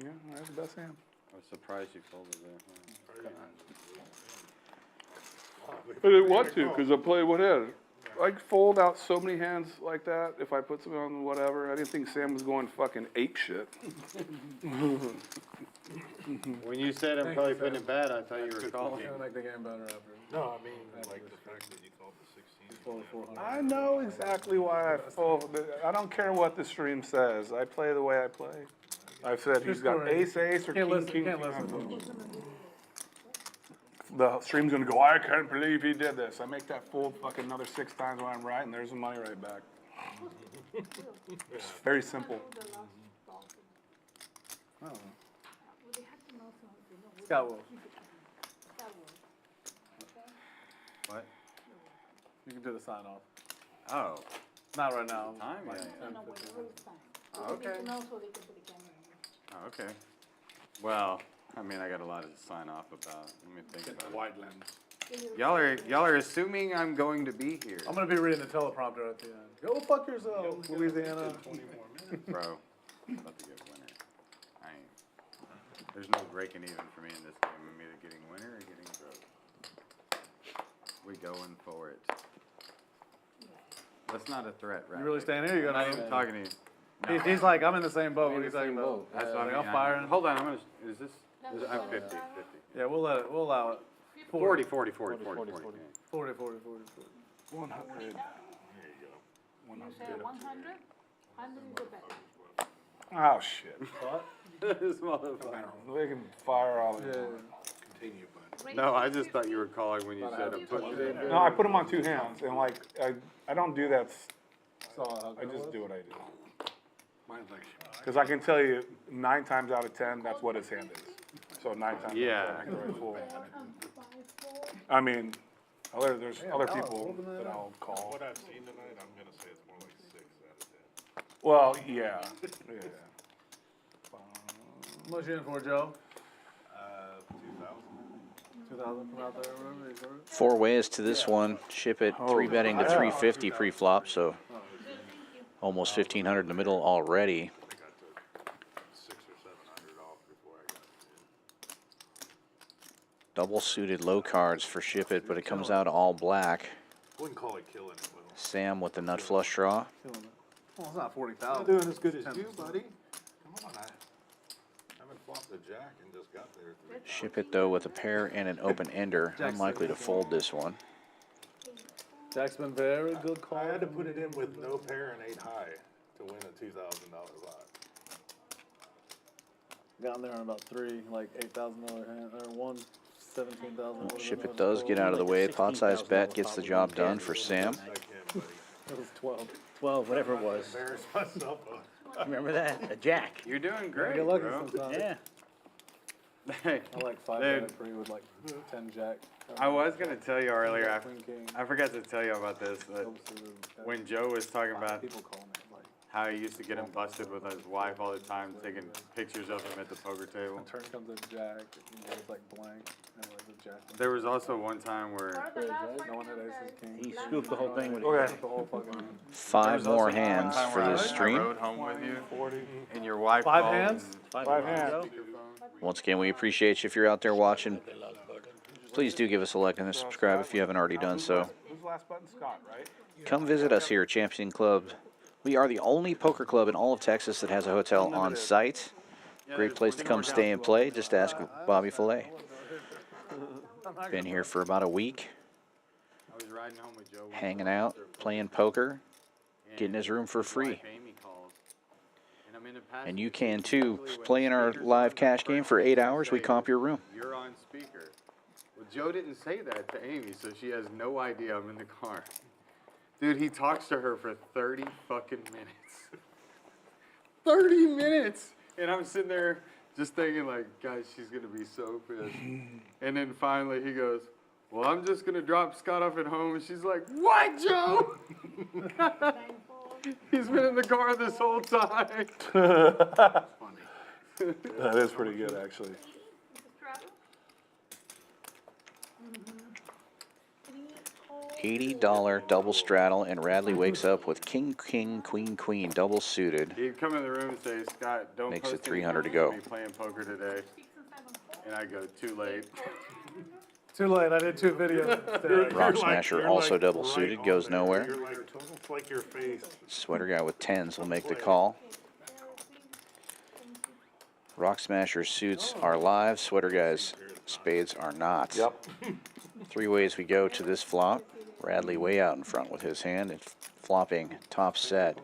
Yeah, I have the best hand.
I was surprised you folded there.
I didn't want to, because I played what hand. I fold out so many hands like that if I put something on whatever. I didn't think Sam was going fucking ape shit.
When you said I'm probably putting it bad, I thought you were calling.
Gonna make the game better after.
No, I mean, like the fact that you called the 16.
Fold 400.
I know exactly why I fold. I don't care what the stream says. I play the way I play. I've said he's got ace or
Can't listen.
king.
Can't listen.
The stream's gonna go, I can't believe he did this. I make that fold fucking another 6 times when I'm right, and there's the money right back. It's very simple.
Scott will.
What?
You can do the sign off.
Oh.
Not right now.
Time,
Like
yeah.
10,
No, when
15.
the rules time.
Oh, okay.
They need to know so they can put the camera in.
Oh, okay. Well, I mean, I got a lot to sign off about. Let me think about it.
Wide lens.
Y'all are assuming I'm going to be here,
I'm gonna be reading the teleprompter at the end. Go fuck yourself, Louisiana.
bro. About to get winner. I ain't. There's no breaking even for me in this game. I'm either getting winner or getting broke. We going for it. That's not a threat, right?
You really staying here? You're
I'm not
gonna.
even talking to you.
He's like, I'm in the same boat. What are you
the
talking
same
about?
boat.
That's what I
Like,
mean.
I'm firing.
Hold on, I'm gonna. Is this? I'm 50.
Yeah, we'll allow it.
40, 40, 40, 40,
40,
40.
40.
40, 40, 40,
100.
You say 100? 100 is the best.
Oh, shit.
This motherfucker.
They can fire all they
Yeah.
want.
Continue, bud.
No, I just thought you were calling when you said I'm putting it in.
No, I put them on 2 hands, and like, I don't do that.
So,
I just do what I do.
Mine's like,
Because I can tell you 9 times out of 10, that's what his hand is. So 9 times
Yeah.
out of 10, right, full.
4 and 5, 4.
I mean, there's other people that I'll call.
what I've seen tonight, I'm gonna say it's more like 6 out of 10.
Well, yeah, yeah.
how much you in for, Joe?
2,000.
2,000 from out there, whatever. He's heard.
4 ways to this one. Ship it 3-betting to 350 pre-flop, so almost 1,500 in the middle already.
I think I took 600 or 700 off before I got in.
Double suited low cards for Ship It, but it comes out all black.
Wouldn't call it killing it, Will.
Sam with the nut flush draw.
Killing it. Well, it's not 40,000.
Doing as good as you, buddy. Come on, I haven't flopped a jack and just got there 3 times.
Ship It though with a pair and an open ender. Unlikely to fold this one.
Jack's been very good call.
I had to put it in with no pair and 8 high to win a $2,000 lot.
Got in there on about 3, like $8,000 hand, or 1, 17,000.
Ship It does get out of the way. Pot size bet gets the job done for Sam.
Back in, buddy.
It was 12.
12, whatever it was.
Embarrass myself.
Remember that? A jack.
You're doing great,
Get lucky
bro.
sometimes.
Yeah.
Hey,
I like 5
Dude.
minute free with like 10 jack.
I was gonna tell you earlier.
Queen king.
I forgot to tell you about this. But
double suited,
when Joe was talking about
people calling it like
how he used to get him busted with his wife all the time, taking pictures of him at the poker table.
Turn comes a jack, and goes like blank, and like a jack.
There was also one time where
No one had aces king.
He scooped the whole thing with
Okay. The whole fucking hand.
5 more hands for this
I
stream.
rode home with you,
40.
and your wife
5
called
hands?
and-
Five hands.
Once again, we appreciate you if you're out there watching. Please do give us a like and a subscribe if you haven't already done so.
Who's the last button? Scott, right?
Come visit us here at Champion Club. We are the only poker club in all of Texas that has a hotel on site. Great place to come stay and play. Just ask Bobby Filet. Been here for about a week,
I was riding home with Joe.
hanging out, playing poker, getting his room for free.
Amy calls, and I'm in a passenger
And you can
seat.
too.
Literally, when
Play in our
speakers
live
on,
cash game for 8 hours. We comp your room.
You're on speaker. Well, Joe didn't say that to Amy, so she has no idea I'm in the car. Dude, he talks to her for 30 fucking minutes. 30 minutes! And I'm sitting there just thinking like, guys, she's gonna be so pissed. And then finally he goes, well, I'm just gonna drop Scott off at home. And she's like, what, Joe? He's been in the car this whole time.
That is pretty good, actually.
$80 double straddle, and Radley wakes up with king, king, queen, queen, double suited.
He'd come in the room and say, Scott, don't
Makes
post
it 300 to
any
go.
pictures of me playing poker today. And I go, too late.
Too late. I did 2 videos.
Rock Smasher also double suited, goes nowhere.
You're like, it's almost like your face.
Sweater guy with 10s will make the call. Rock Smasher suits are live. Sweater guy's spades are not.
Yep.
3 ways we go to this flop. Radley way out in front with his hand and flopping top set.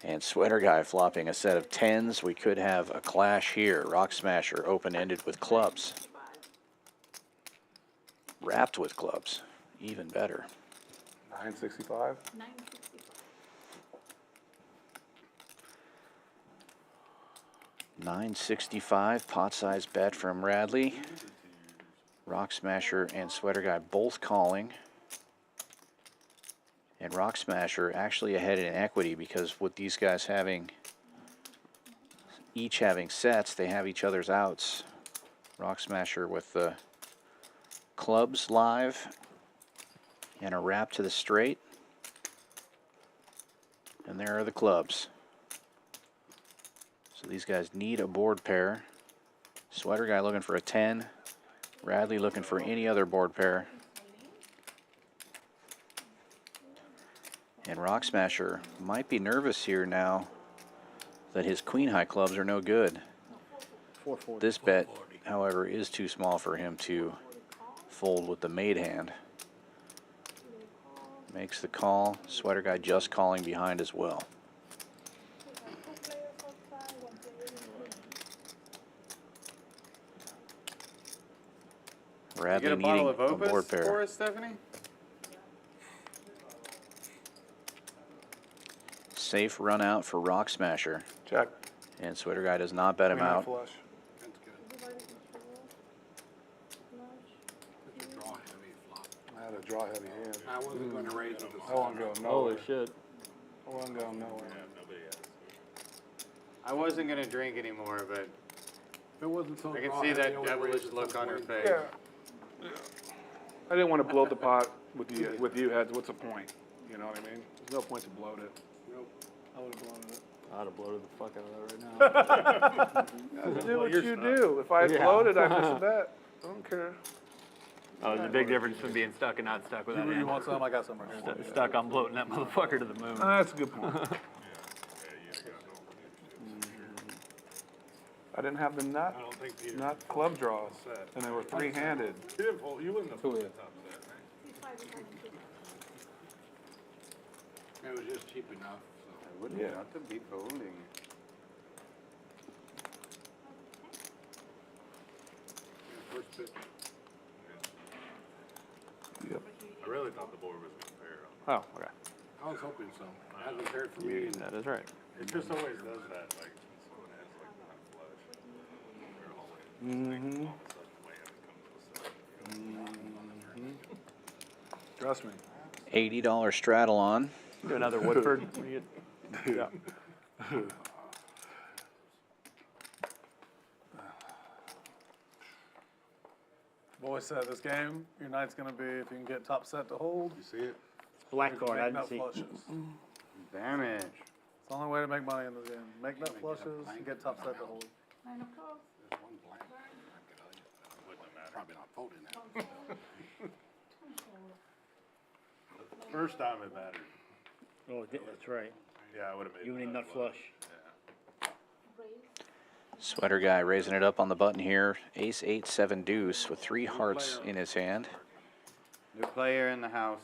And Sweater guy flopping a set of 10s. We could have a clash here. Rock Smasher open-ended with clubs. Wrapped with clubs. Even better.
965.
965 pot size bet from Radley. Rock Smasher and Sweater guy both calling. And Rock Smasher actually ahead in equity because with these guys having, each having sets, they have each other's outs. Rock Smasher with the clubs live and a wrap to the straight. And there are the clubs. So these guys need a board pair. Sweater guy looking for a 10. Radley looking for any other board pair. And Rock Smasher might be nervous here now that his queen high clubs are no good. This bet, however, is too small for him to fold with the made hand. Makes the call. Sweater guy just calling behind as well. Radley
You get a
needing
bottle of
a board
Opus
pair.
for us, Stephanie?
Safe run out for Rock Smasher.
Check.
And Sweater guy does not bet him
Queen high
out.
flush. I had a draw heavy hand.
I wasn't gonna raise with the
I wasn't going nowhere.
Holy shit.
I wasn't going nowhere.
I wasn't going to drink anymore, but
If it wasn't so
I can
raw,
see
I'd
that
only
devilish
raised it
look
to
on her
40.
face.
Yeah. I didn't want to bloat the pot with you heads. What's the point? You know what I mean? There's no point to bloat it.
Nope.
I would have bloated it.
I'd have bloated the fuck out of that right now.
Do what you do. If I had bloated, I'd miss a bet. I don't care.
Oh, there's a big difference between being stuck and not stuck with that
You
hand.
want some? I got some right here.
Stuck on bloating that motherfucker to the moon.
That's a good point. I didn't have the nut,
I don't think Peter.
nut club draws, and they were three-handed.
You didn't fold, you wouldn't have folded the top set, right?
It was just cheap enough,
I wouldn't
Yeah.
want to be folding.
so first pitch.
Yep.
I really thought the board was gonna pair up.
Oh, okay.
I was hoping so. It hasn't paired for me.
That is right.
It just always does that, like, someone has like nut flush. They're always,
Mm-hmm.
all of a sudden, way up comes the set.
Trust me.
$80 straddle on.
Do another Woodford.
Yeah.
Boy said this game, your night's gonna be if you can get top set to hold.
You see it?
Black card, I
Make
didn't
nut
see.
flushes.
Damn it.
It's the only way to make money in this game. Make nut flushes and get top set to hold.
Nine of clubs.
There's one blank. Probably not folding that.
First time it mattered.
Oh, that's right.
Yeah, I would have made
You
the
need nut flush.
Sweater guy raising it up on the button here. Ace 8 7 deuce with 3 hearts in his hand.
New player in the house.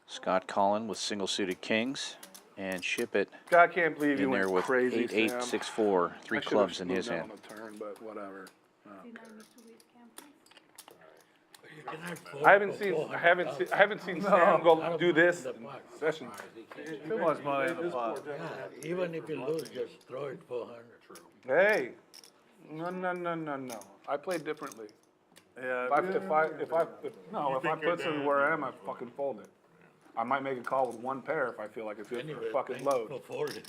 Scott Collin with single suited kings, and Ship It
God, I can't believe you
in there
went
with
crazy,
8 8
Sam.
6 4, 3
I should've
clubs in his
moved
hand.
out on the turn, but whatever.
You cannot fold
I haven't
for
seen
400,000.
I haven't seen Sam go do this in session.
Too much money in the pot.
Yeah, even if you lose, just throw it 400.
Hey, no. I play differently.
Yeah.
If I put something where I am, I fucking fold it. I might make a call with one pair if I feel like it's good for a fucking load.
For folding.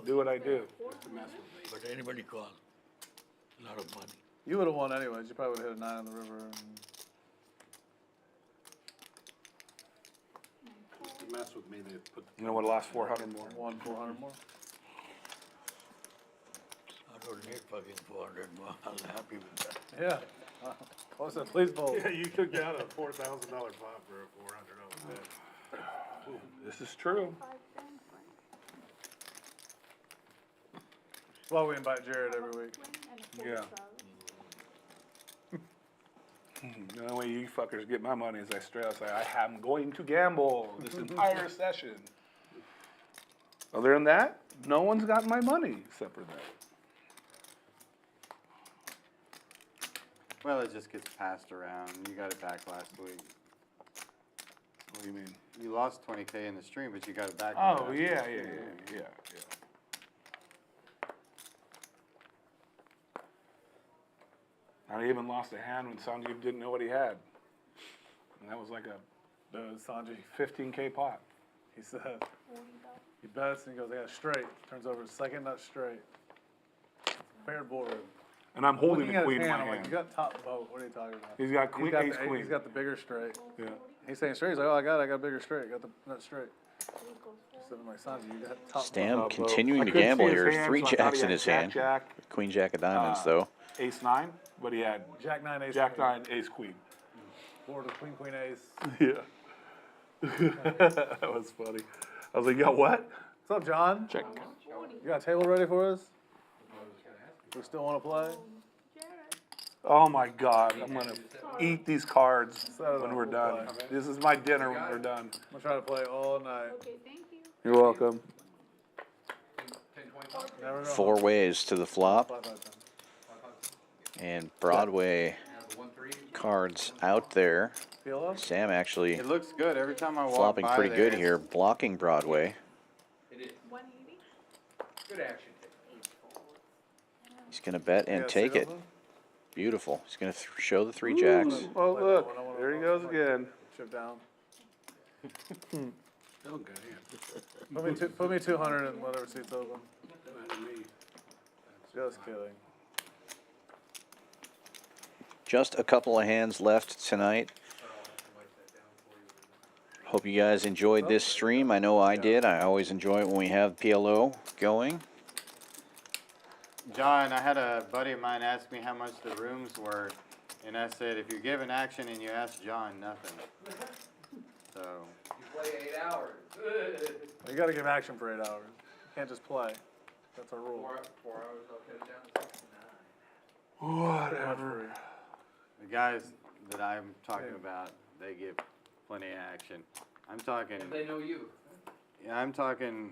Do what I do.
But anybody call, a lot of money.
You would have won anyways. You probably would have hit a 9 on the river. And
To mess with me, they put.
You know what? Last 400 more.
won 400 more.
I don't need fucking 400 more. I'm happy with that.
Yeah. What's that? Please fold.
Yeah, you took down a $4,000 pot for a $400 bet.
This is true.
That's why we invite Jared every week.
Yeah. The only way you fuckers get my money is I straight up say, I am going to gamble this entire session. Other than that, no one's got my money except for that.
Well, it just gets passed around. You got it back last week.
What do you mean?
You lost 20K in the stream, but you got it back.
Oh,
last
yeah. I even lost a hand when Sanjeev didn't know what he had. And that was like a
Sanjay,
15K pot.
he said, he bets and he goes, I got a straight. Turns over his second nut straight. Paired board.
And I'm holding
Looking
the
at
queen
his
in my
hand, I'm like,
hand.
you got top boat. What are you talking about?
He's got queen, ace,
the,
queen.
He's got the bigger straight.
Yeah.
He's saying straight. He's like, oh, I got a bigger straight. Got the nut straight. So I'm like, Sanjay, you got top
Stam
boat.
continuing to
couldn't
gamble
see his
here.
hand,
3
so I thought
jacks
he
in
had
his
Jack,
hand.
Jack,
Queen Jack of diamonds, though.
ace 9, but he had
Jack 9, ace
Jack
queen.
9, ace queen.
Board with queen, queen, ace.
Yeah. That was funny. I was like, yo, what?
What's up, John?
Check.
You got a table ready for us? We still want to play?
Oh my God, I'm gonna eat these cards
So
when we're
we'll
done.
play.
This is my dinner when we're done.
I'm gonna try to play all night.
Okay, thank you.
You're welcome.
Never know.
4 ways to the flop,
5, 5, 10.
and Broadway cards out there.
PLO?
Sam actually
It looks good every time I walk
flopping
by
pretty
there,
good
it's-
here, blocking Broadway.
180.
Good action.
He's going to bet and
Yeah,
take
see
it.
those?
Beautiful. He's going to show the 3 jacks.
Oh
Play
look,
that one. I
there he
wanna-
goes again.
Chip down.
Still good hand.
Put me 200 in whatever seat's open.
Better than me.
Just kidding.
Just a couple of hands left tonight. Hope you guys enjoyed this stream. I know I did. I always enjoy it when we have PLO going.
John, I had a buddy of mine ask me how much the rooms were, and I said, if you give an action and you ask John, nothing. So,
You play 8 hours.
You gotta give action for 8 hours. You can't just play. That's our rule.
4 hours, I'll cut it down to 69.
Whatever.
the guys that I'm talking about, they give plenty of action. I'm talking,
If they know you.
yeah, I'm talking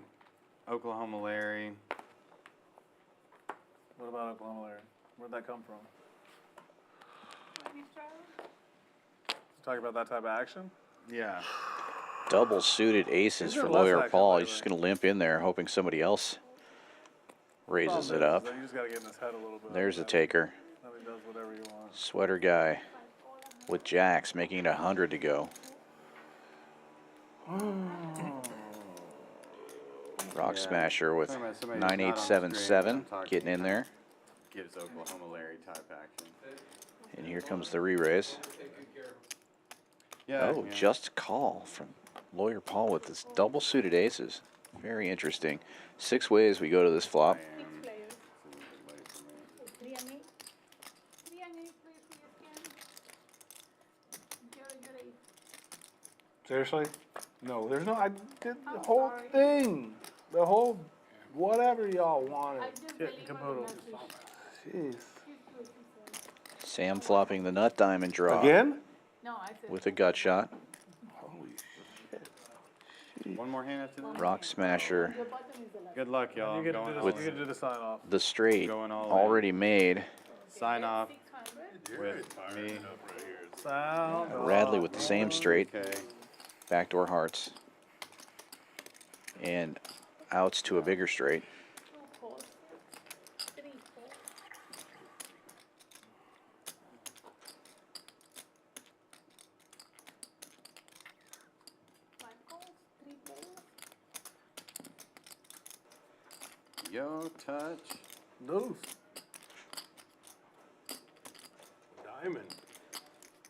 Oklahoma Larry.
What about Oklahoma Larry? Where'd that come from? Talking about that type of action?
Yeah.
Double suited aces
These are
for
less
Lawyer
action
Paul.
lately.
He's just going to limp in there, hoping somebody else raises it up.
You just gotta get in his head a little bit.
There's a taker.
Then he does whatever you want.
Sweater guy with jacks, making it 100 to go. Rock
Yeah.
Smasher with
Talking about somebody who's not on the
9877
screen, I'm
getting in
talking
there.
Gives Oklahoma Larry type action.
And here comes the re-raise.
Yeah.
Oh,
yeah.
just call from Lawyer Paul with this double suited aces. Very interesting. 6 ways we go to this flop.
Players. 3 and 8. 3 and 8 players for your scan. Good 8.
Seriously? No, there's no. I did the
I'm
whole
sorry.
thing. The whole whatever y'all
I
wanted.
just
Kit
believe
and
on
caboodle.
the message.
Jeez.
She's good, she said.
Sam flopping the nut diamond draw
Again?
No, I said.
with a gut shot.
Holy
One more hand after that.
Rock Smasher
Your button is the left.
Good luck, y'all.
You
I'm
get
going
to
all
do, you get to do the sign off.
the straight
Going all in.
already made.
Sign off
600.
with me.
Sound
Radley
off.
with the same straight.
Okay.
Backdoor hearts. And outs to a bigger straight.
2 calls. 3 calls. 5 calls. 3 players.
Yo, touch.
Deuce.
Diamond.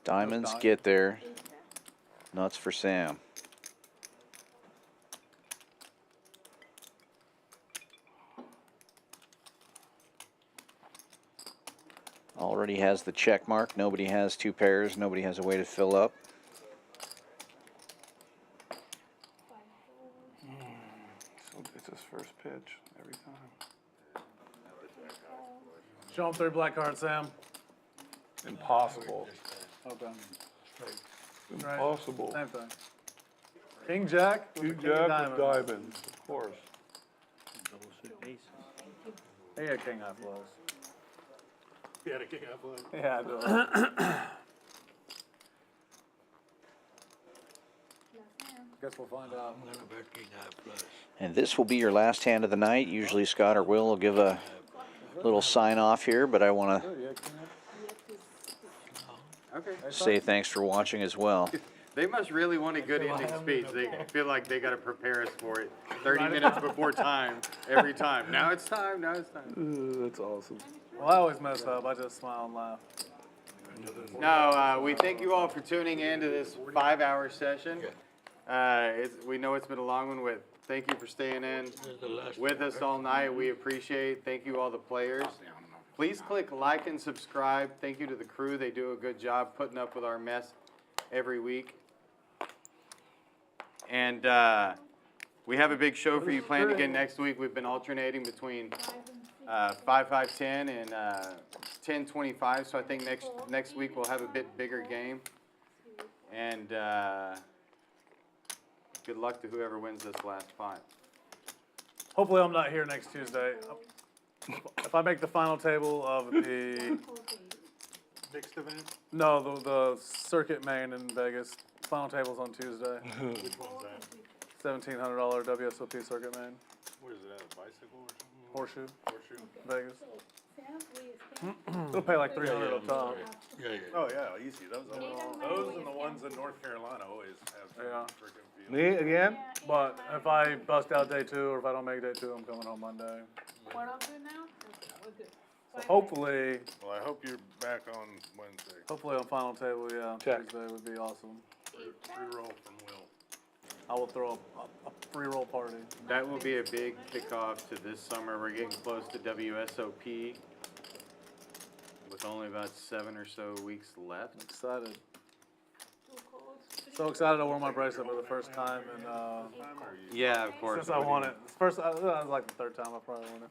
Diamonds
diamond.
get there. Nuts for Sam. Already has the check mark. Nobody has 2 pairs. Nobody has a way to fill up.
5 calls.
So it's his first pitch every time.
Show him 3 black cards, Sam.
Impossible.
Okay.
Impossible.
Same thing. King Jack. with the
King
king of
Jack with diamonds, of course.
Double suited aces.
He had king high flows.
He had a king high flush.
Yeah, I do.
Last hand.
Guess we'll find out.
I'm gonna bet king high flush.
And this will be your last hand of the night. Usually Scott or Will will give a little sign off here, but I want to
Oh, yeah, king high.
Okay.
say thanks for watching as well.
They must really want a good ending speech. They feel like they got to prepare us for it 30 minutes before time every time. Now it's time. Now it's time.
That's awesome.
Well, I always mess up. I just smile and laugh.
No, we thank you all for tuning in to this 5-hour session. We know it's been a long one. Thank you for staying in with us all night. We appreciate. Thank you all the players. Please click like and subscribe. Thank you to the crew. They do a good job putting up with our mess every week. And we have a big show for you planned again next week. We've been alternating between 5-5-10 and 10-25. So I think next week we'll have a bit bigger game. And good luck to whoever wins this last 5.
Hopefully I'm not here next Tuesday. If I make the final table of the
Mixed event?
no the circuit main in Vegas, final table's on Tuesday.
Which one's that?
$1,700 WSOP circuit main,
Where is it at, a bicycle or something?
horseshoe,
Horseshoe?
Vegas.
Sam, we scan.
They'll pay like 300 up top.
Yeah, yeah.
Oh, yeah, easy. Those and the ones in North Carolina always have
Yeah.
freaking field.
Me again?
But if I bust out day 2 or if I don't make day 2, I'm coming home Monday.
We're all good now? Okay, we're good.
So hopefully
Well, I hope you're back on Wednesday.
on final table, yeah,
Check.
Tuesday would be awesome.
Free roll from Will.
I will throw a free roll party.
That will be a big kickoff to this summer. We're getting close to WSOP with only about 7 or so weeks left.
Excited. So excited I wore my bracelet for the first time and
Yeah, of course.
since I won it. First, that was like the 3rd time I probably won it.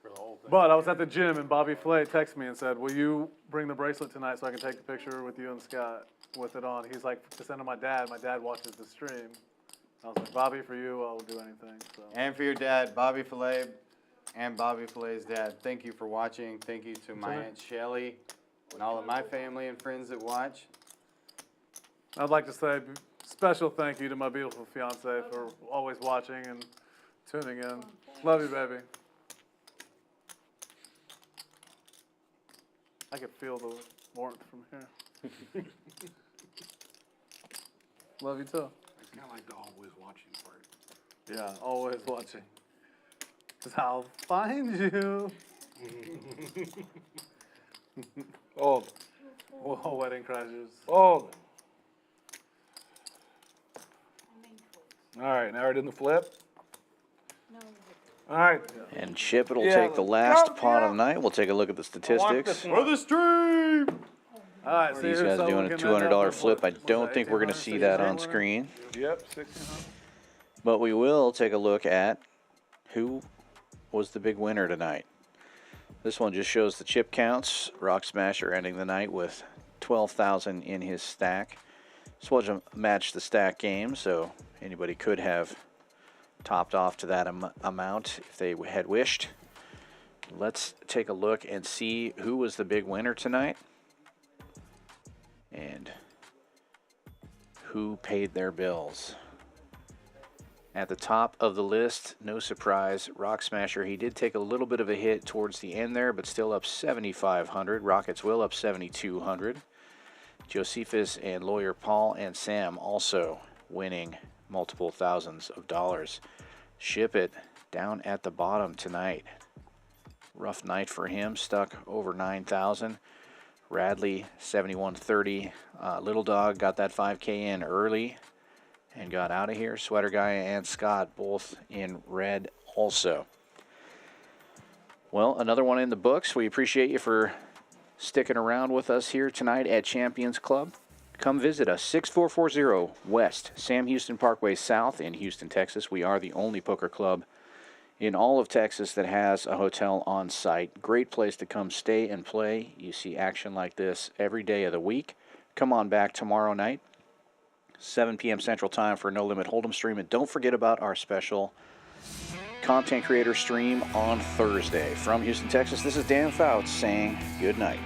For the whole thing.
But I was at the gym and Bobby Flay texted me and said, "Will you bring the bracelet tonight so I can take a picture with you and Scott with it on?" He's like, "To send to my dad. My dad watches the stream." I was like, "Bobby, for you, I'll do anything." So
And for your dad, Bobby Fillet, and Bobby Fillet's dad, thank you for watching. Thank you to my Aunt Shelly and all of my family and friends that watch.
I'd like to say special thank you to my beautiful fiance for always watching and tuning in. Love you, baby. I can feel the warmth from here. Love you too.
I kind of like the always watching part.
Yeah, always watching. 'Cause I'll find you.
Old.
Whoa, wedding crashers.
Old. All right, now we're doing the flip. All right.
And Chip, it'll
Yeah,
take the
let's
last
go,
pot of
Chip.
the night. We'll take a look at the statistics.
For the stream.
All right, see
These
who's
guys
someone
doing a
can end
$200
up with
flip. I
what?
don't
Was
think we're going to
1800,
see that on
1600?
screen.
Yep, 16.
But we will take a look at who was the big winner tonight. This one just shows the chip counts. Rock Smasher ending the night with 12,000 in his stack. This wasn't match the stack game, so anybody could have topped off to that amount if they had wished. Let's take a look and see who was the big winner tonight and who paid their bills. At the top of the list, no surprise, Rock Smasher. He did take a little bit of a hit towards the end there, but still up 7,500. Rockets Will up 7,200. Josephus and Lawyer Paul and Sam also winning multiple thousands of dollars. Ship It down at the bottom tonight. Rough night for him, stuck over 9,000. Radley 7,130. Little Dog got that 5K in early and got out of here. Sweater Guy and Scott both in red also. Well, another one in the books. We appreciate you for sticking around with us here tonight at Champions Club. Come visit us, 6440 West Sam Houston Parkway South in Houston, Texas. We are the only poker club in all of Texas that has a hotel on site. Great place to come stay and play. You see action like this every day of the week. Come on back tomorrow night, 7 p.m. Central Time for No Limit Hold'em stream. And don't forget about our special content creator stream on Thursday. From Houston, Texas, this is Dan Fouts saying good night.